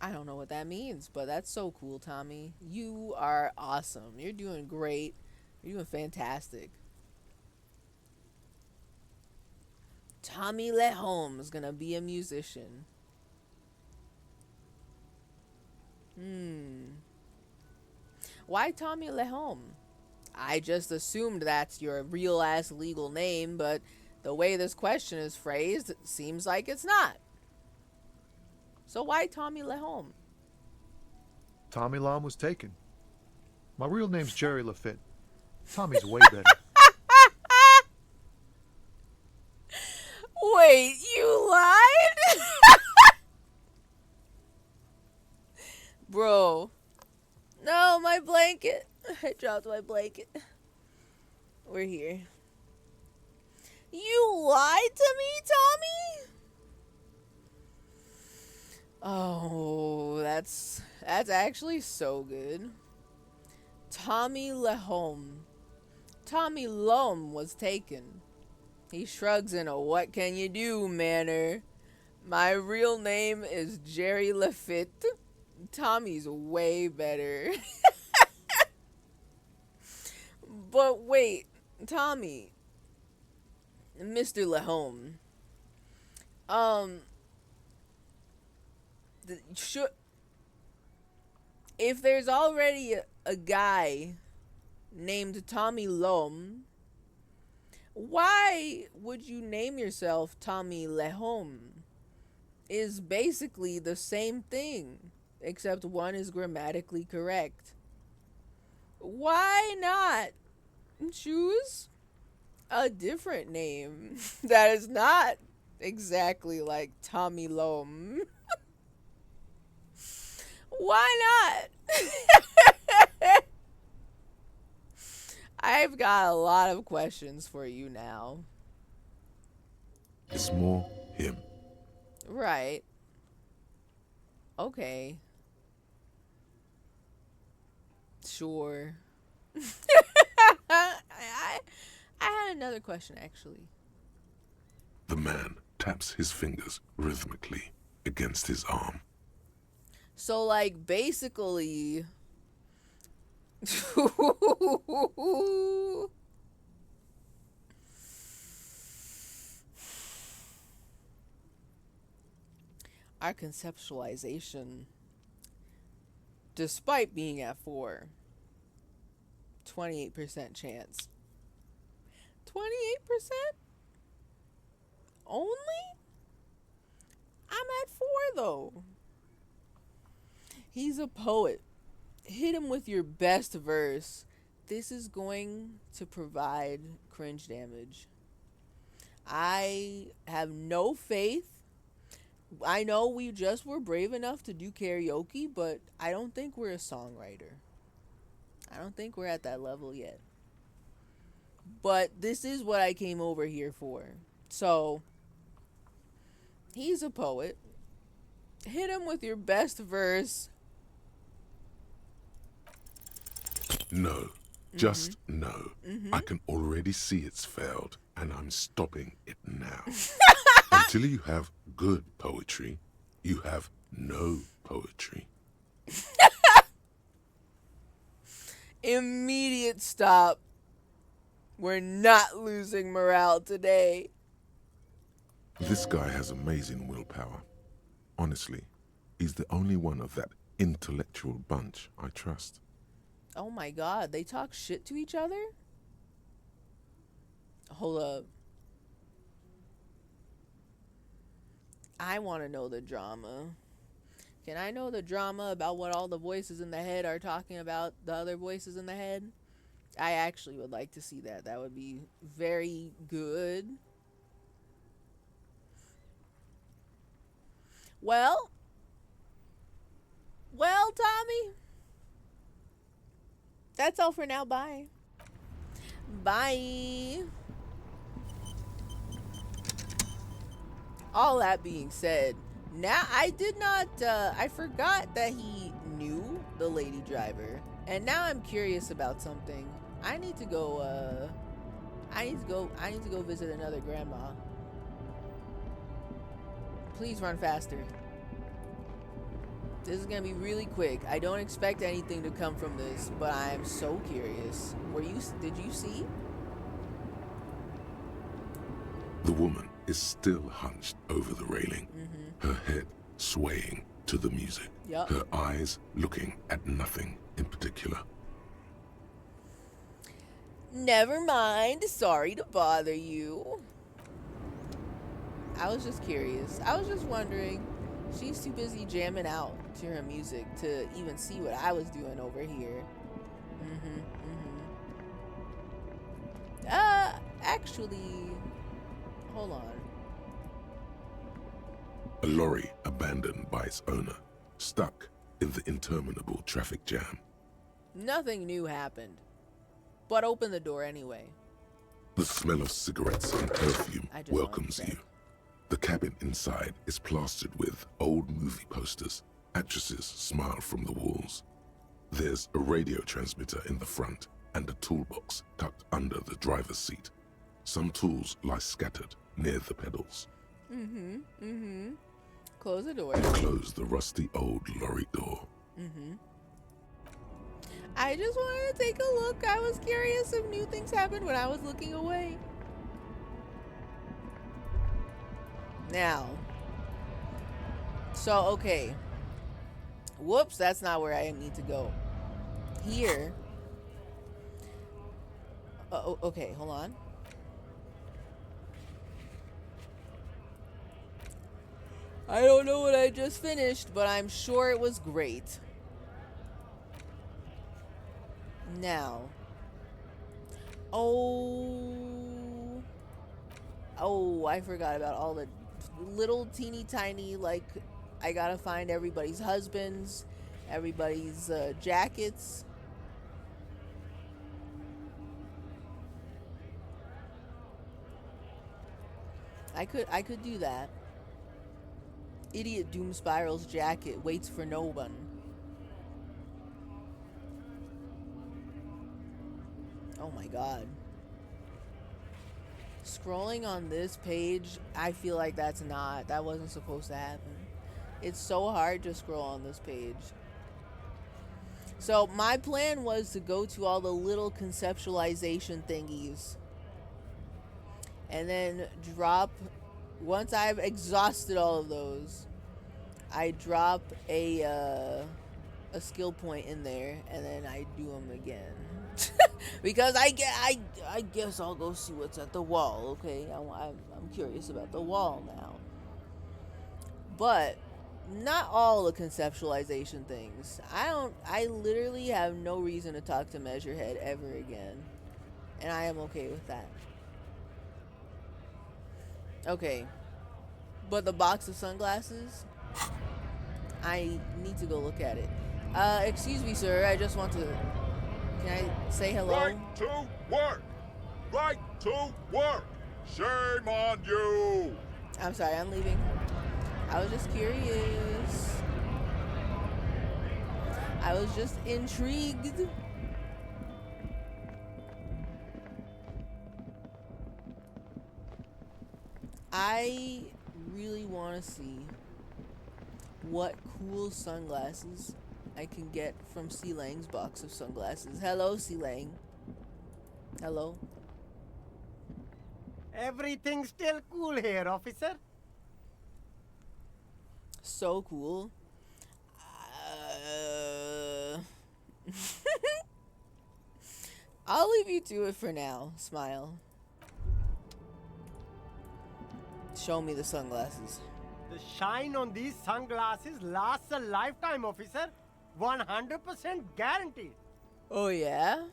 I don't know what that means, but that's so cool, Tommy. You are awesome. You're doing great. You're doing fantastic. Tommy Lehome is gonna be a musician. Why Tommy Lehome? I just assumed that's your real ass legal name, but the way this question is phrased, it seems like it's not. So why Tommy Lehome? Tommy Lam was taken. My real name's Jerry Lafitte. Tommy's way better. Wait, you lied? Bro. No, my blanket. I dropped my blanket. We're here. You lied to me, Tommy? Oh, that's actually so good. Tommy Lehome. Tommy Loam was taken. He shrugs in a what can you do manner. My real name is Jerry Lafitte. Tommy's way better. But wait, Tommy, Mr. Lehome. If there's already a guy named Tommy Loam, why would you name yourself Tommy Lehome? Is basically the same thing, except one is grammatically correct. Why not choose a different name that is not exactly like Tommy Loam? Why not? I've got a lot of questions for you now. It's more him. Right. Okay. Sure. I had another question, actually. The man taps his fingers rhythmically against his arm. So, like, basically... Our conceptualization, despite being at 4, 28% chance. 28%? Only? I'm at 4 though. He's a poet. Hit him with your best verse. This is going to provide cringe damage. I have no faith. I know we just were brave enough to do karaoke, but I don't think we're a songwriter. I don't think we're at that level yet. But this is what I came over here for. So, he's a poet. Hit him with your best verse. No. Just no. I can already see it's failed, and I'm stopping it now. Until you have good poetry, you have no poetry. Immediate stop. We're not losing morale today. This guy has amazing willpower. Honestly, he's the only one of that intellectual bunch I trust. Oh my god, they talk shit to each other? Hold up. I want to know the drama. Can I know the drama about what all the voices in the head are talking about the other voices in the head? I actually would like to see that. That would be very good. Well, Tommy. That's all for now. Bye. Bye. All that being said, now I did not, I forgot that he knew the lady driver. And now I'm curious about something. I need to go visit another grandma. Please run faster. This is gonna be really quick. I don't expect anything to come from this, but I am so curious. Did you see? The woman is still hunched over the railing, her head swaying to the music, her eyes looking at nothing in particular. Never mind. Sorry to bother you. I was just curious. I was just wondering. She's too busy jamming out to her music to even see what I was doing over here. Actually, hold on. A lorry abandoned by its owner, stuck in the interminable traffic jam. Nothing new happened, but open the door anyway. The smell of cigarettes and perfume welcomes you. The cabin inside is plastered with old movie posters. Actresses smile from the walls. There's a radio transmitter in the front and a toolbox tucked under the driver's seat. Some tools lie scattered near the pedals. Close the door. And close the rusty old lorry door. I just wanted to take a look. I was curious if new things happened when I was looking away. Now. So, okay. Whoops, that's not where I need to go. Here. Okay, hold on. I don't know what I just finished, but I'm sure it was great. Now. Oh, I forgot about all the little teeny tiny, like, I gotta find everybody's husbands, everybody's jackets. I could do that. Idiot Doom Spiral's jacket waits for no one. Oh my god. Scrolling on this page, I feel like that wasn't supposed to happen. It's so hard to scroll on this page. So my plan was to go to all the little conceptualization thingies and then drop, once I've exhausted all of those, I drop a skill point in there and then I do them again. Because I guess I'll go see what's at the wall, okay? I'm curious about the wall now. But not all the conceptualization things. I literally have no reason to talk to Measurehead ever again. And I am okay with that. Okay. But the box of sunglasses, I need to go look at it. Excuse me, sir. I just want to... Can I say hello? Right to work! Right to work! Shame on you! I'm sorry, I'm leaving. I was just curious. I was just intrigued. I really want to see what cool sunglasses I can get from C. Lang's box of sunglasses. Hello, C. Lang. Hello. Everything's still cool here, officer. So cool. I'll leave you to it for now. Smile. Show me the sunglasses. The shine on these sunglasses lasts a lifetime, officer. 100% guaranteed. Oh, yeah?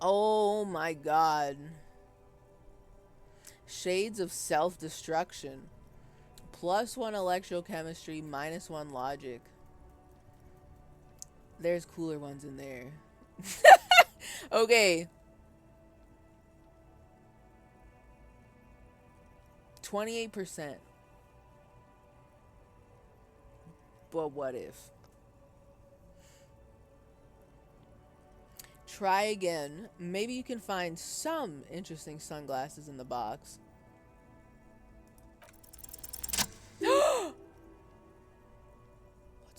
Oh, my God. Shades of self-destruction. +1 electrochemistry, -1 logic. There's cooler ones in there. Okay. 28%. But what if? Try again. Maybe you can find some interesting sunglasses in the box. Let's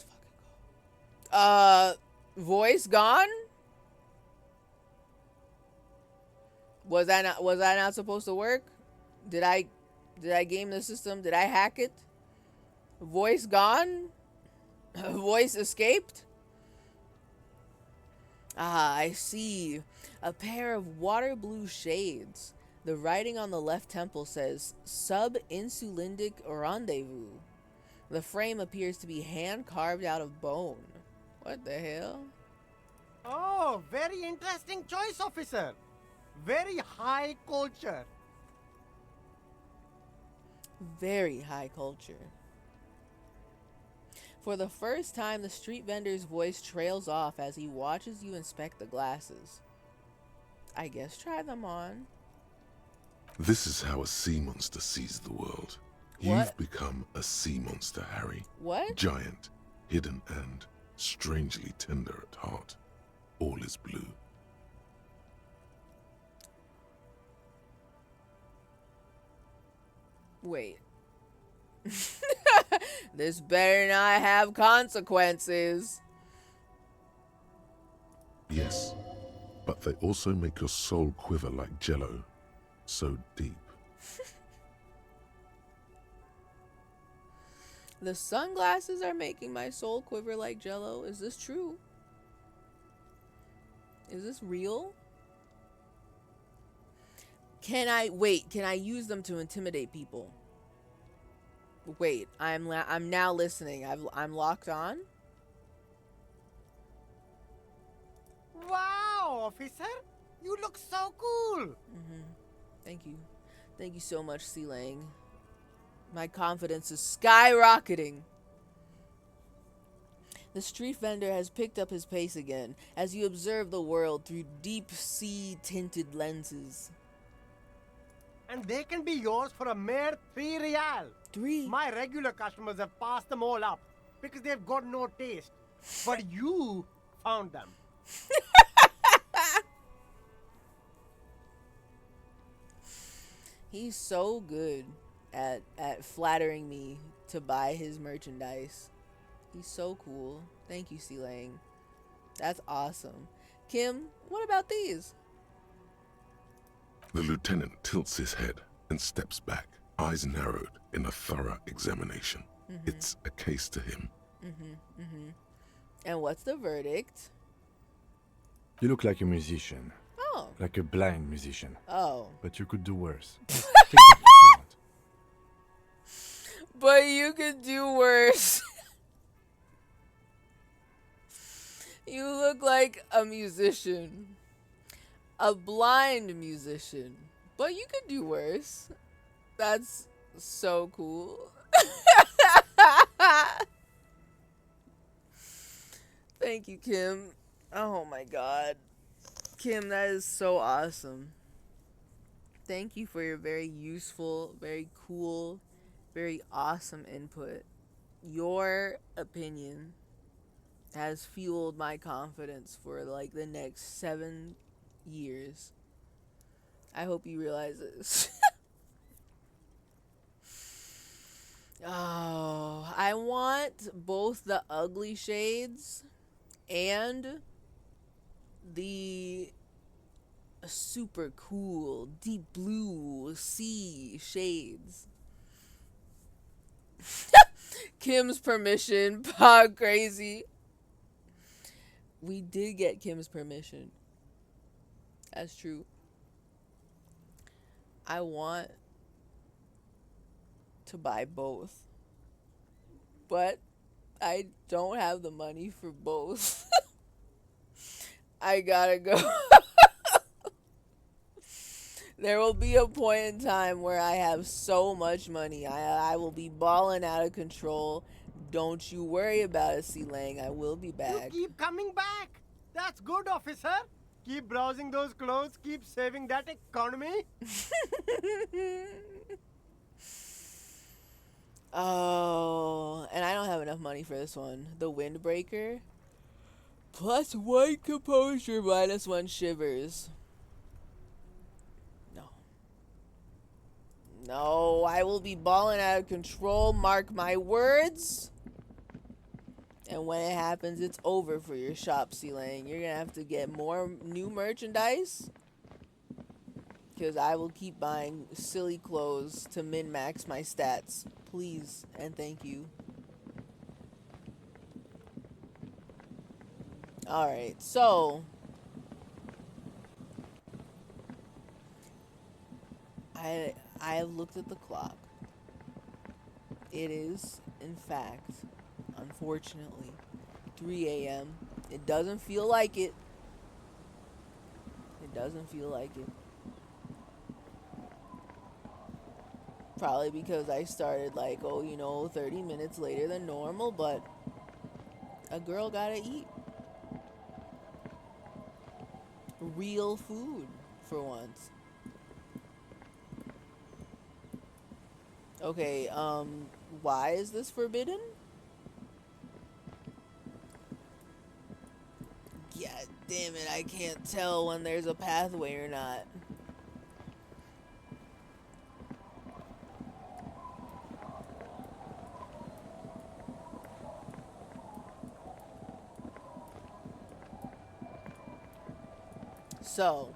fucking go. Voice gone? Was that not supposed to work? Did I game the system? Did I hack it? Voice gone? Voice escaped? Ah, I see. A pair of water blue shades. The writing on the left temple says sub-insulindic rendezvous. The frame appears to be hand carved out of bone. What the hell? Oh, very interesting choice, officer. Very high culture. Very high culture. For the first time, the street vendor's voice trails off as he watches you inspect the glasses. I guess try them on. This is how a sea monster sees the world. What? You've become a sea monster, Harry. What? Giant, hidden, and strangely tender at heart. All is blue. Wait. This better not have consequences. Yes, but they also make your soul quiver like jello, so deep. The sunglasses are making my soul quiver like jello. Is this true? Is this real? Can I use them to intimidate people? Wait, I'm now listening. I'm locked on. Wow, officer! You look so cool! Thank you. Thank you so much, C. Lang. My confidence is skyrocketing. The street vendor has picked up his pace again as you observe the world through deep sea tinted lenses. And they can be yours for a mere 3 real. 3? My regular customers have passed them all up because they've got no taste. But you found them. He's so good at flattering me to buy his merchandise. He's so cool. Thank you, C. Lang. That's awesome. Kim, what about these? The lieutenant tilts his head and steps back, eyes narrowed in a thorough examination. It's a case to him. And what's the verdict? You look like a musician. Oh. Like a blind musician. Oh. But you could do worse. Take them if you want. But you could do worse. You look like a musician. A blind musician. But you could do worse. That's so cool. Thank you, Kim. Oh my god. Kim, that is so awesome. Thank you for your very useful, very cool, very awesome input. Your opinion has fueled my confidence for like the next 7 years. I hope you realize this. Oh, I want both the ugly shades and the super cool deep blue sea shades. Kim's permission. Pod crazy. We did get Kim's permission. That's true. I want to buy both. But I don't have the money for both. I gotta go. There will be a point in time where I have so much money. I will be balling out of control. Don't you worry about it, C. Lang. I will be back. You keep coming back. That's good, officer. Keep browsing those clothes. Keep saving that economy. Oh, and I don't have enough money for this one. The Windbreaker. +1 composure, -1 shivers. No, I will be balling out of control. Mark my words. And when it happens, it's over for your shop, C. Lang. You're going to have to get more new merchandise. Because I will keep buying silly clothes to min-max my stats. Please and thank you. Alright, so I have looked at the clock. It is, in fact, unfortunately, 3 a.m. It doesn't feel like it. It doesn't feel like it. Probably because I started like, 30 minutes later than normal, but a girl gotta eat. Real food, for once. Okay, why is this forbidden? Damn it, I can't tell when there's a pathway or not. So,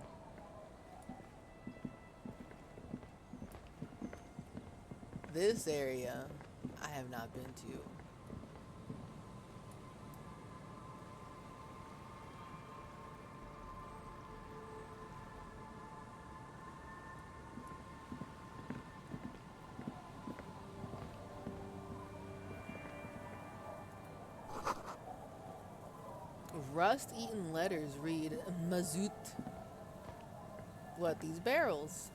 this area I have not been to. Rust-eaten letters read Mazout. What, these barrels?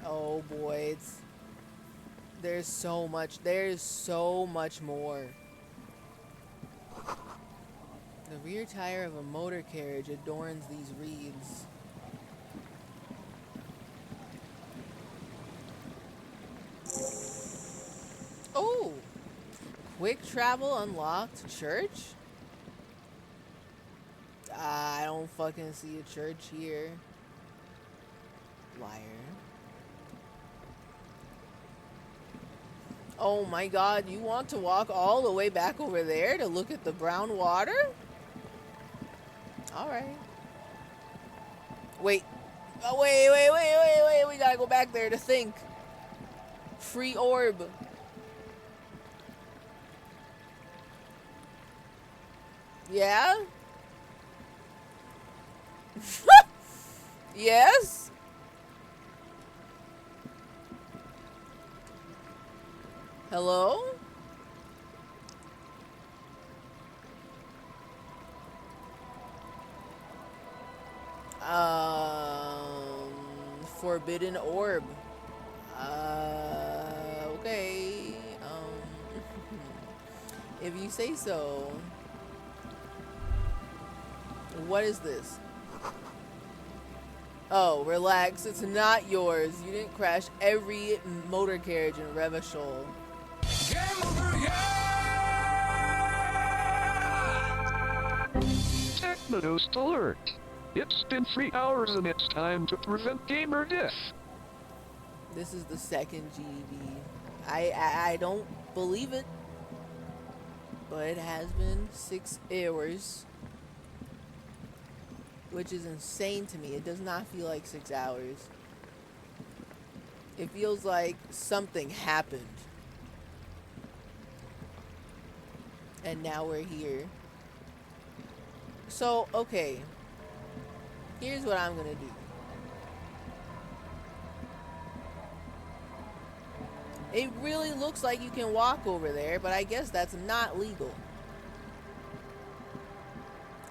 Oh boy, there's so much more. The rear tire of a motor carriage adorns these reeds. Oh! Quick travel unlocked church? I don't fucking see a church here. Liar. Oh my god, you want to walk all the way back over there to look at the brown water? Alright. Wait. Oh, wait. We gotta go back there to think. Free orb. Yeah? Yes? Hello? Forbidden orb. Okay. If you say so. What is this? Oh, relax. It's not yours. You didn't crash every motor carriage in Revachol. TechnoToast alert! It's been 3 hours and it's time to prevent gamer death. This is the second GED. I don't believe it, but it has been 6 hours, which is insane to me. It does not feel like 6 hours. It feels like something happened, and now we're here. So, okay, here's what I'm gonna do. It really looks like you can walk over there, but I guess that's not legal.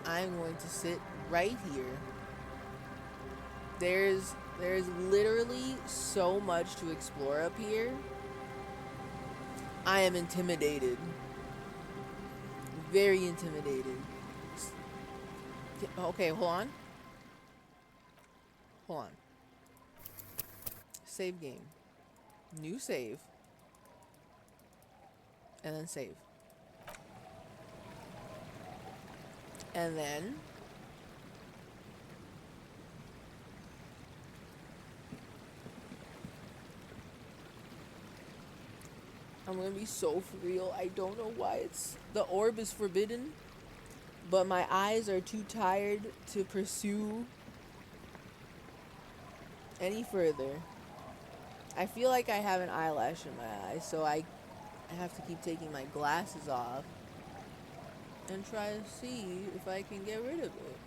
I'm going to sit right here. There's literally so much to explore up here. I am intimidated. Very intimidated. Okay, hold on. Hold on. Save game. New save. And then save. And then I'm gonna be so for real. I don't know why the orb is forbidden, but my eyes are too tired to pursue any further. I feel like I have an eyelash in my eye, so I have to keep taking my glasses off and try to see if I can get rid of it.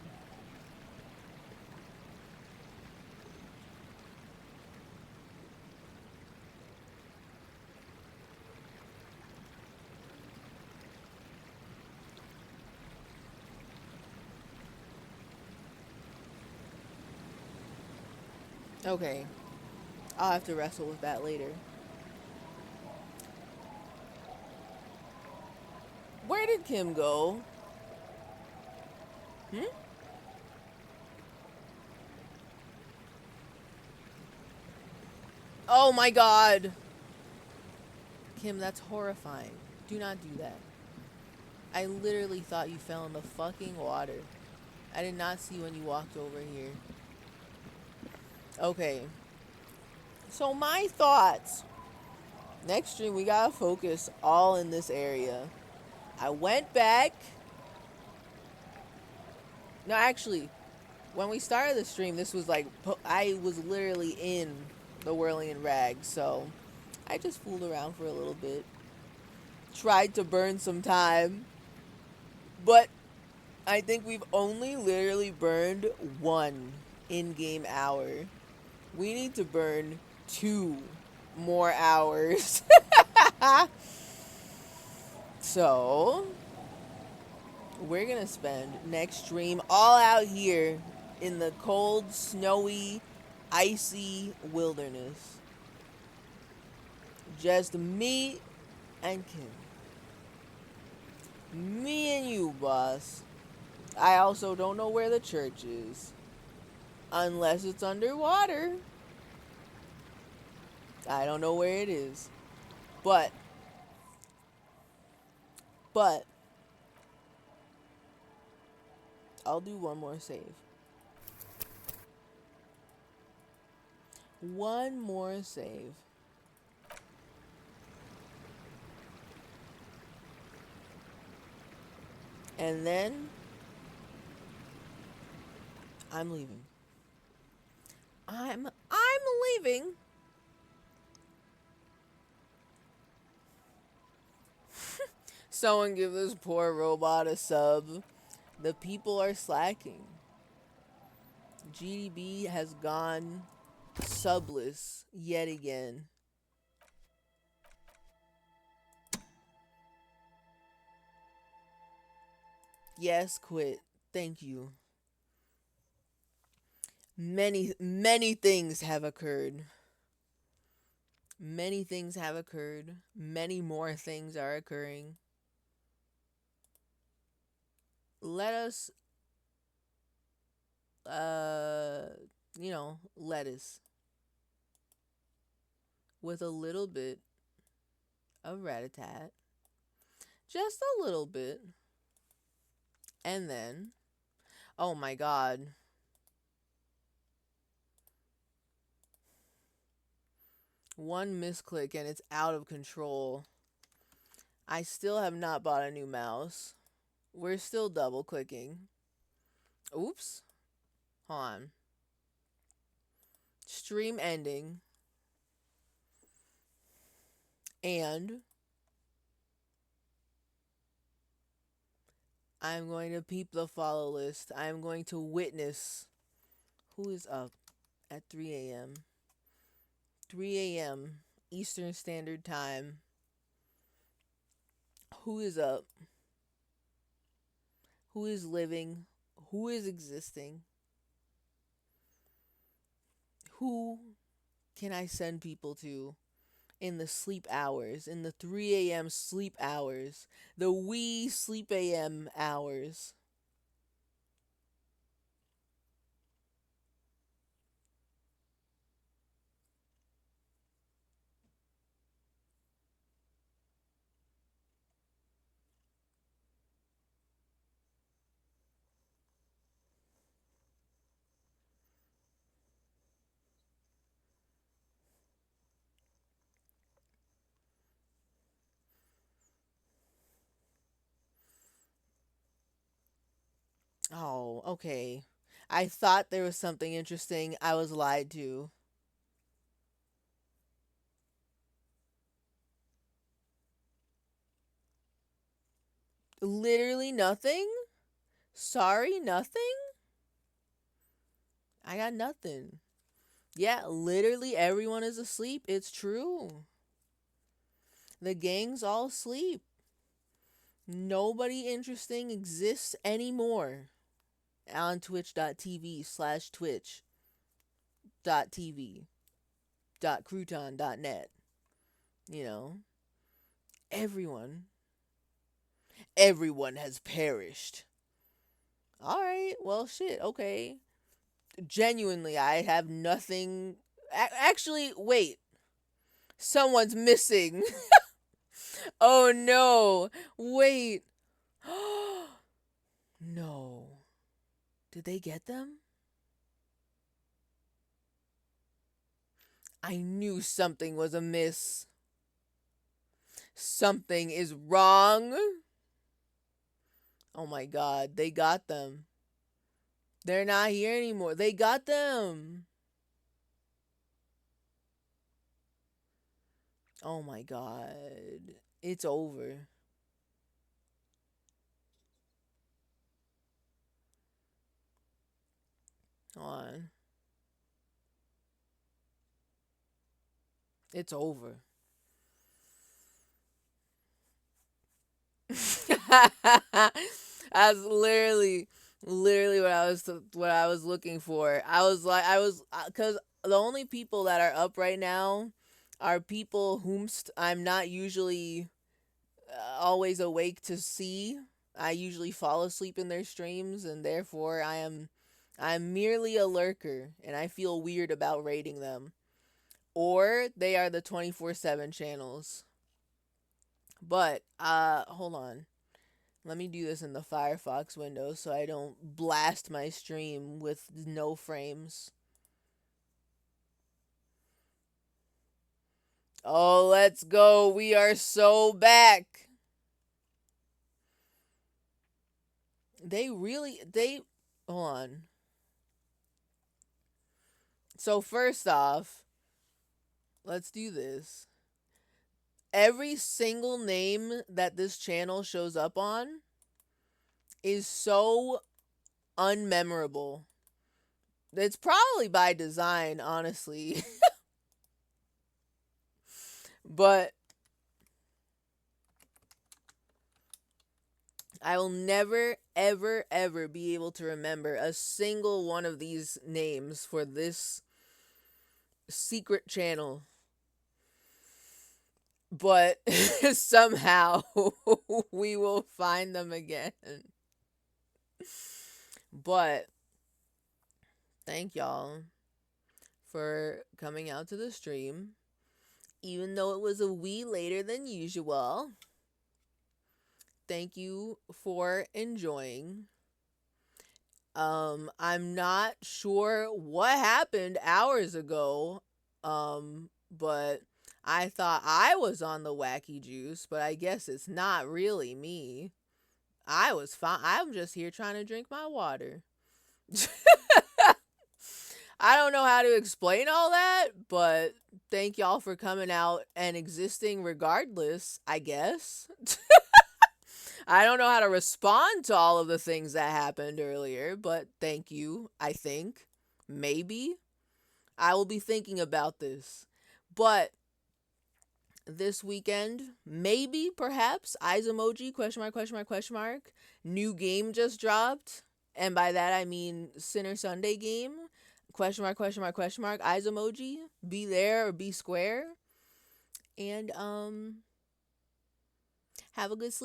Okay, I'll have to wrestle with that later. Where did Kim go? Oh my god. Kim, that's horrifying. Do not do that. I literally thought you fell in the fucking water. I did not see when you walked over here. Okay. So my thoughts. Next stream, we gotta focus all in this area. I went back. No, actually, when we started the stream, this was like, I was literally in the Whirling and Rags, so I just fooled around for a little bit. Tried to burn some time, but I think we've only literally burned 1 in-game hour. We need to burn 2 more hours. So, we're gonna spend next stream all out here in the cold, snowy, icy wilderness. Just me and Kim. Me and you, boss. I also don't know where the church is. Unless it's underwater. I don't know where it is. But I'll do one more save. One more save. And then I'm leaving. I'm leaving. Someone give this poor robot a sub. The people are slacking. GDB has gone subless yet again. Yes, quit. Thank you. Many things have occurred. Many things have occurred. Many more things are occurring. Let us, lettuce with a little bit of rat-a-tat. Just a little bit. And then, oh my god. One misclick and it's out of control. I still have not bought a new mouse. We're still double clicking. Oops. Hold on. Stream ending. And I'm going to peep the follow list. I'm going to witness who is up at 3 a.m. 3 a.m. Eastern Standard Time. Who is up? Who is living? Who is existing? Who can I send people to in the sleep hours, in the 3 a.m. sleep hours, the wee sleep a.m. hours? Oh, okay. I thought there was something interesting. I was lied to. Literally nothing? Sorry, nothing? I got nothing. Yeah, literally everyone is asleep. It's true. The gang's all asleep. Nobody interesting exists anymore on twitch.tv/twitch.tv.crouton.net. You know, everyone has perished. All right, well, shit, okay. Genuinely, I have nothing. Actually, wait. Someone's missing. Oh no. Wait. No. Did they get them? I knew something was amiss. Something is wrong. Oh my god, they got them. They're not here anymore. They got them. Oh my god. It's over. Hold on. It's over. That's literally what I was looking for. Cuz the only people that are up right now are people whomst I'm not usually always awake to see. I usually fall asleep in their streams, and therefore I'm merely a lurker, and I feel weird about rating them. Or they are the 24/7 channels. But hold on. Let me do this in the Firefox window so I don't blast my stream with no frames. Oh, let's go. We are so back. Hold on. So first off, let's do this. Every single name that this channel shows up on is so unmemorable. It's probably by design, honestly. But I will never, ever, ever be able to remember a single one of these names for this secret channel. But somehow we will find them again. But thank y'all for coming out to the stream, even though it was a wee later than usual. Thank you for enjoying. I'm not sure what happened hours ago, but I thought I was on the wacky juice, but I guess it's not really me. I was fine. I'm just here trying to drink my water. I don't know how to explain all that, but thank y'all for coming out and existing regardless, I guess. I don't know how to respond to all of the things that happened earlier, but thank you, I think. Maybe. I will be thinking about this. But this weekend, maybe, perhaps, eyes emoji, question mark, question mark, question mark. New game just dropped. And by that I mean Sinner Sunday game. Question mark, question mark, question mark, eyes emoji. Be there or be square. And have a good sleep.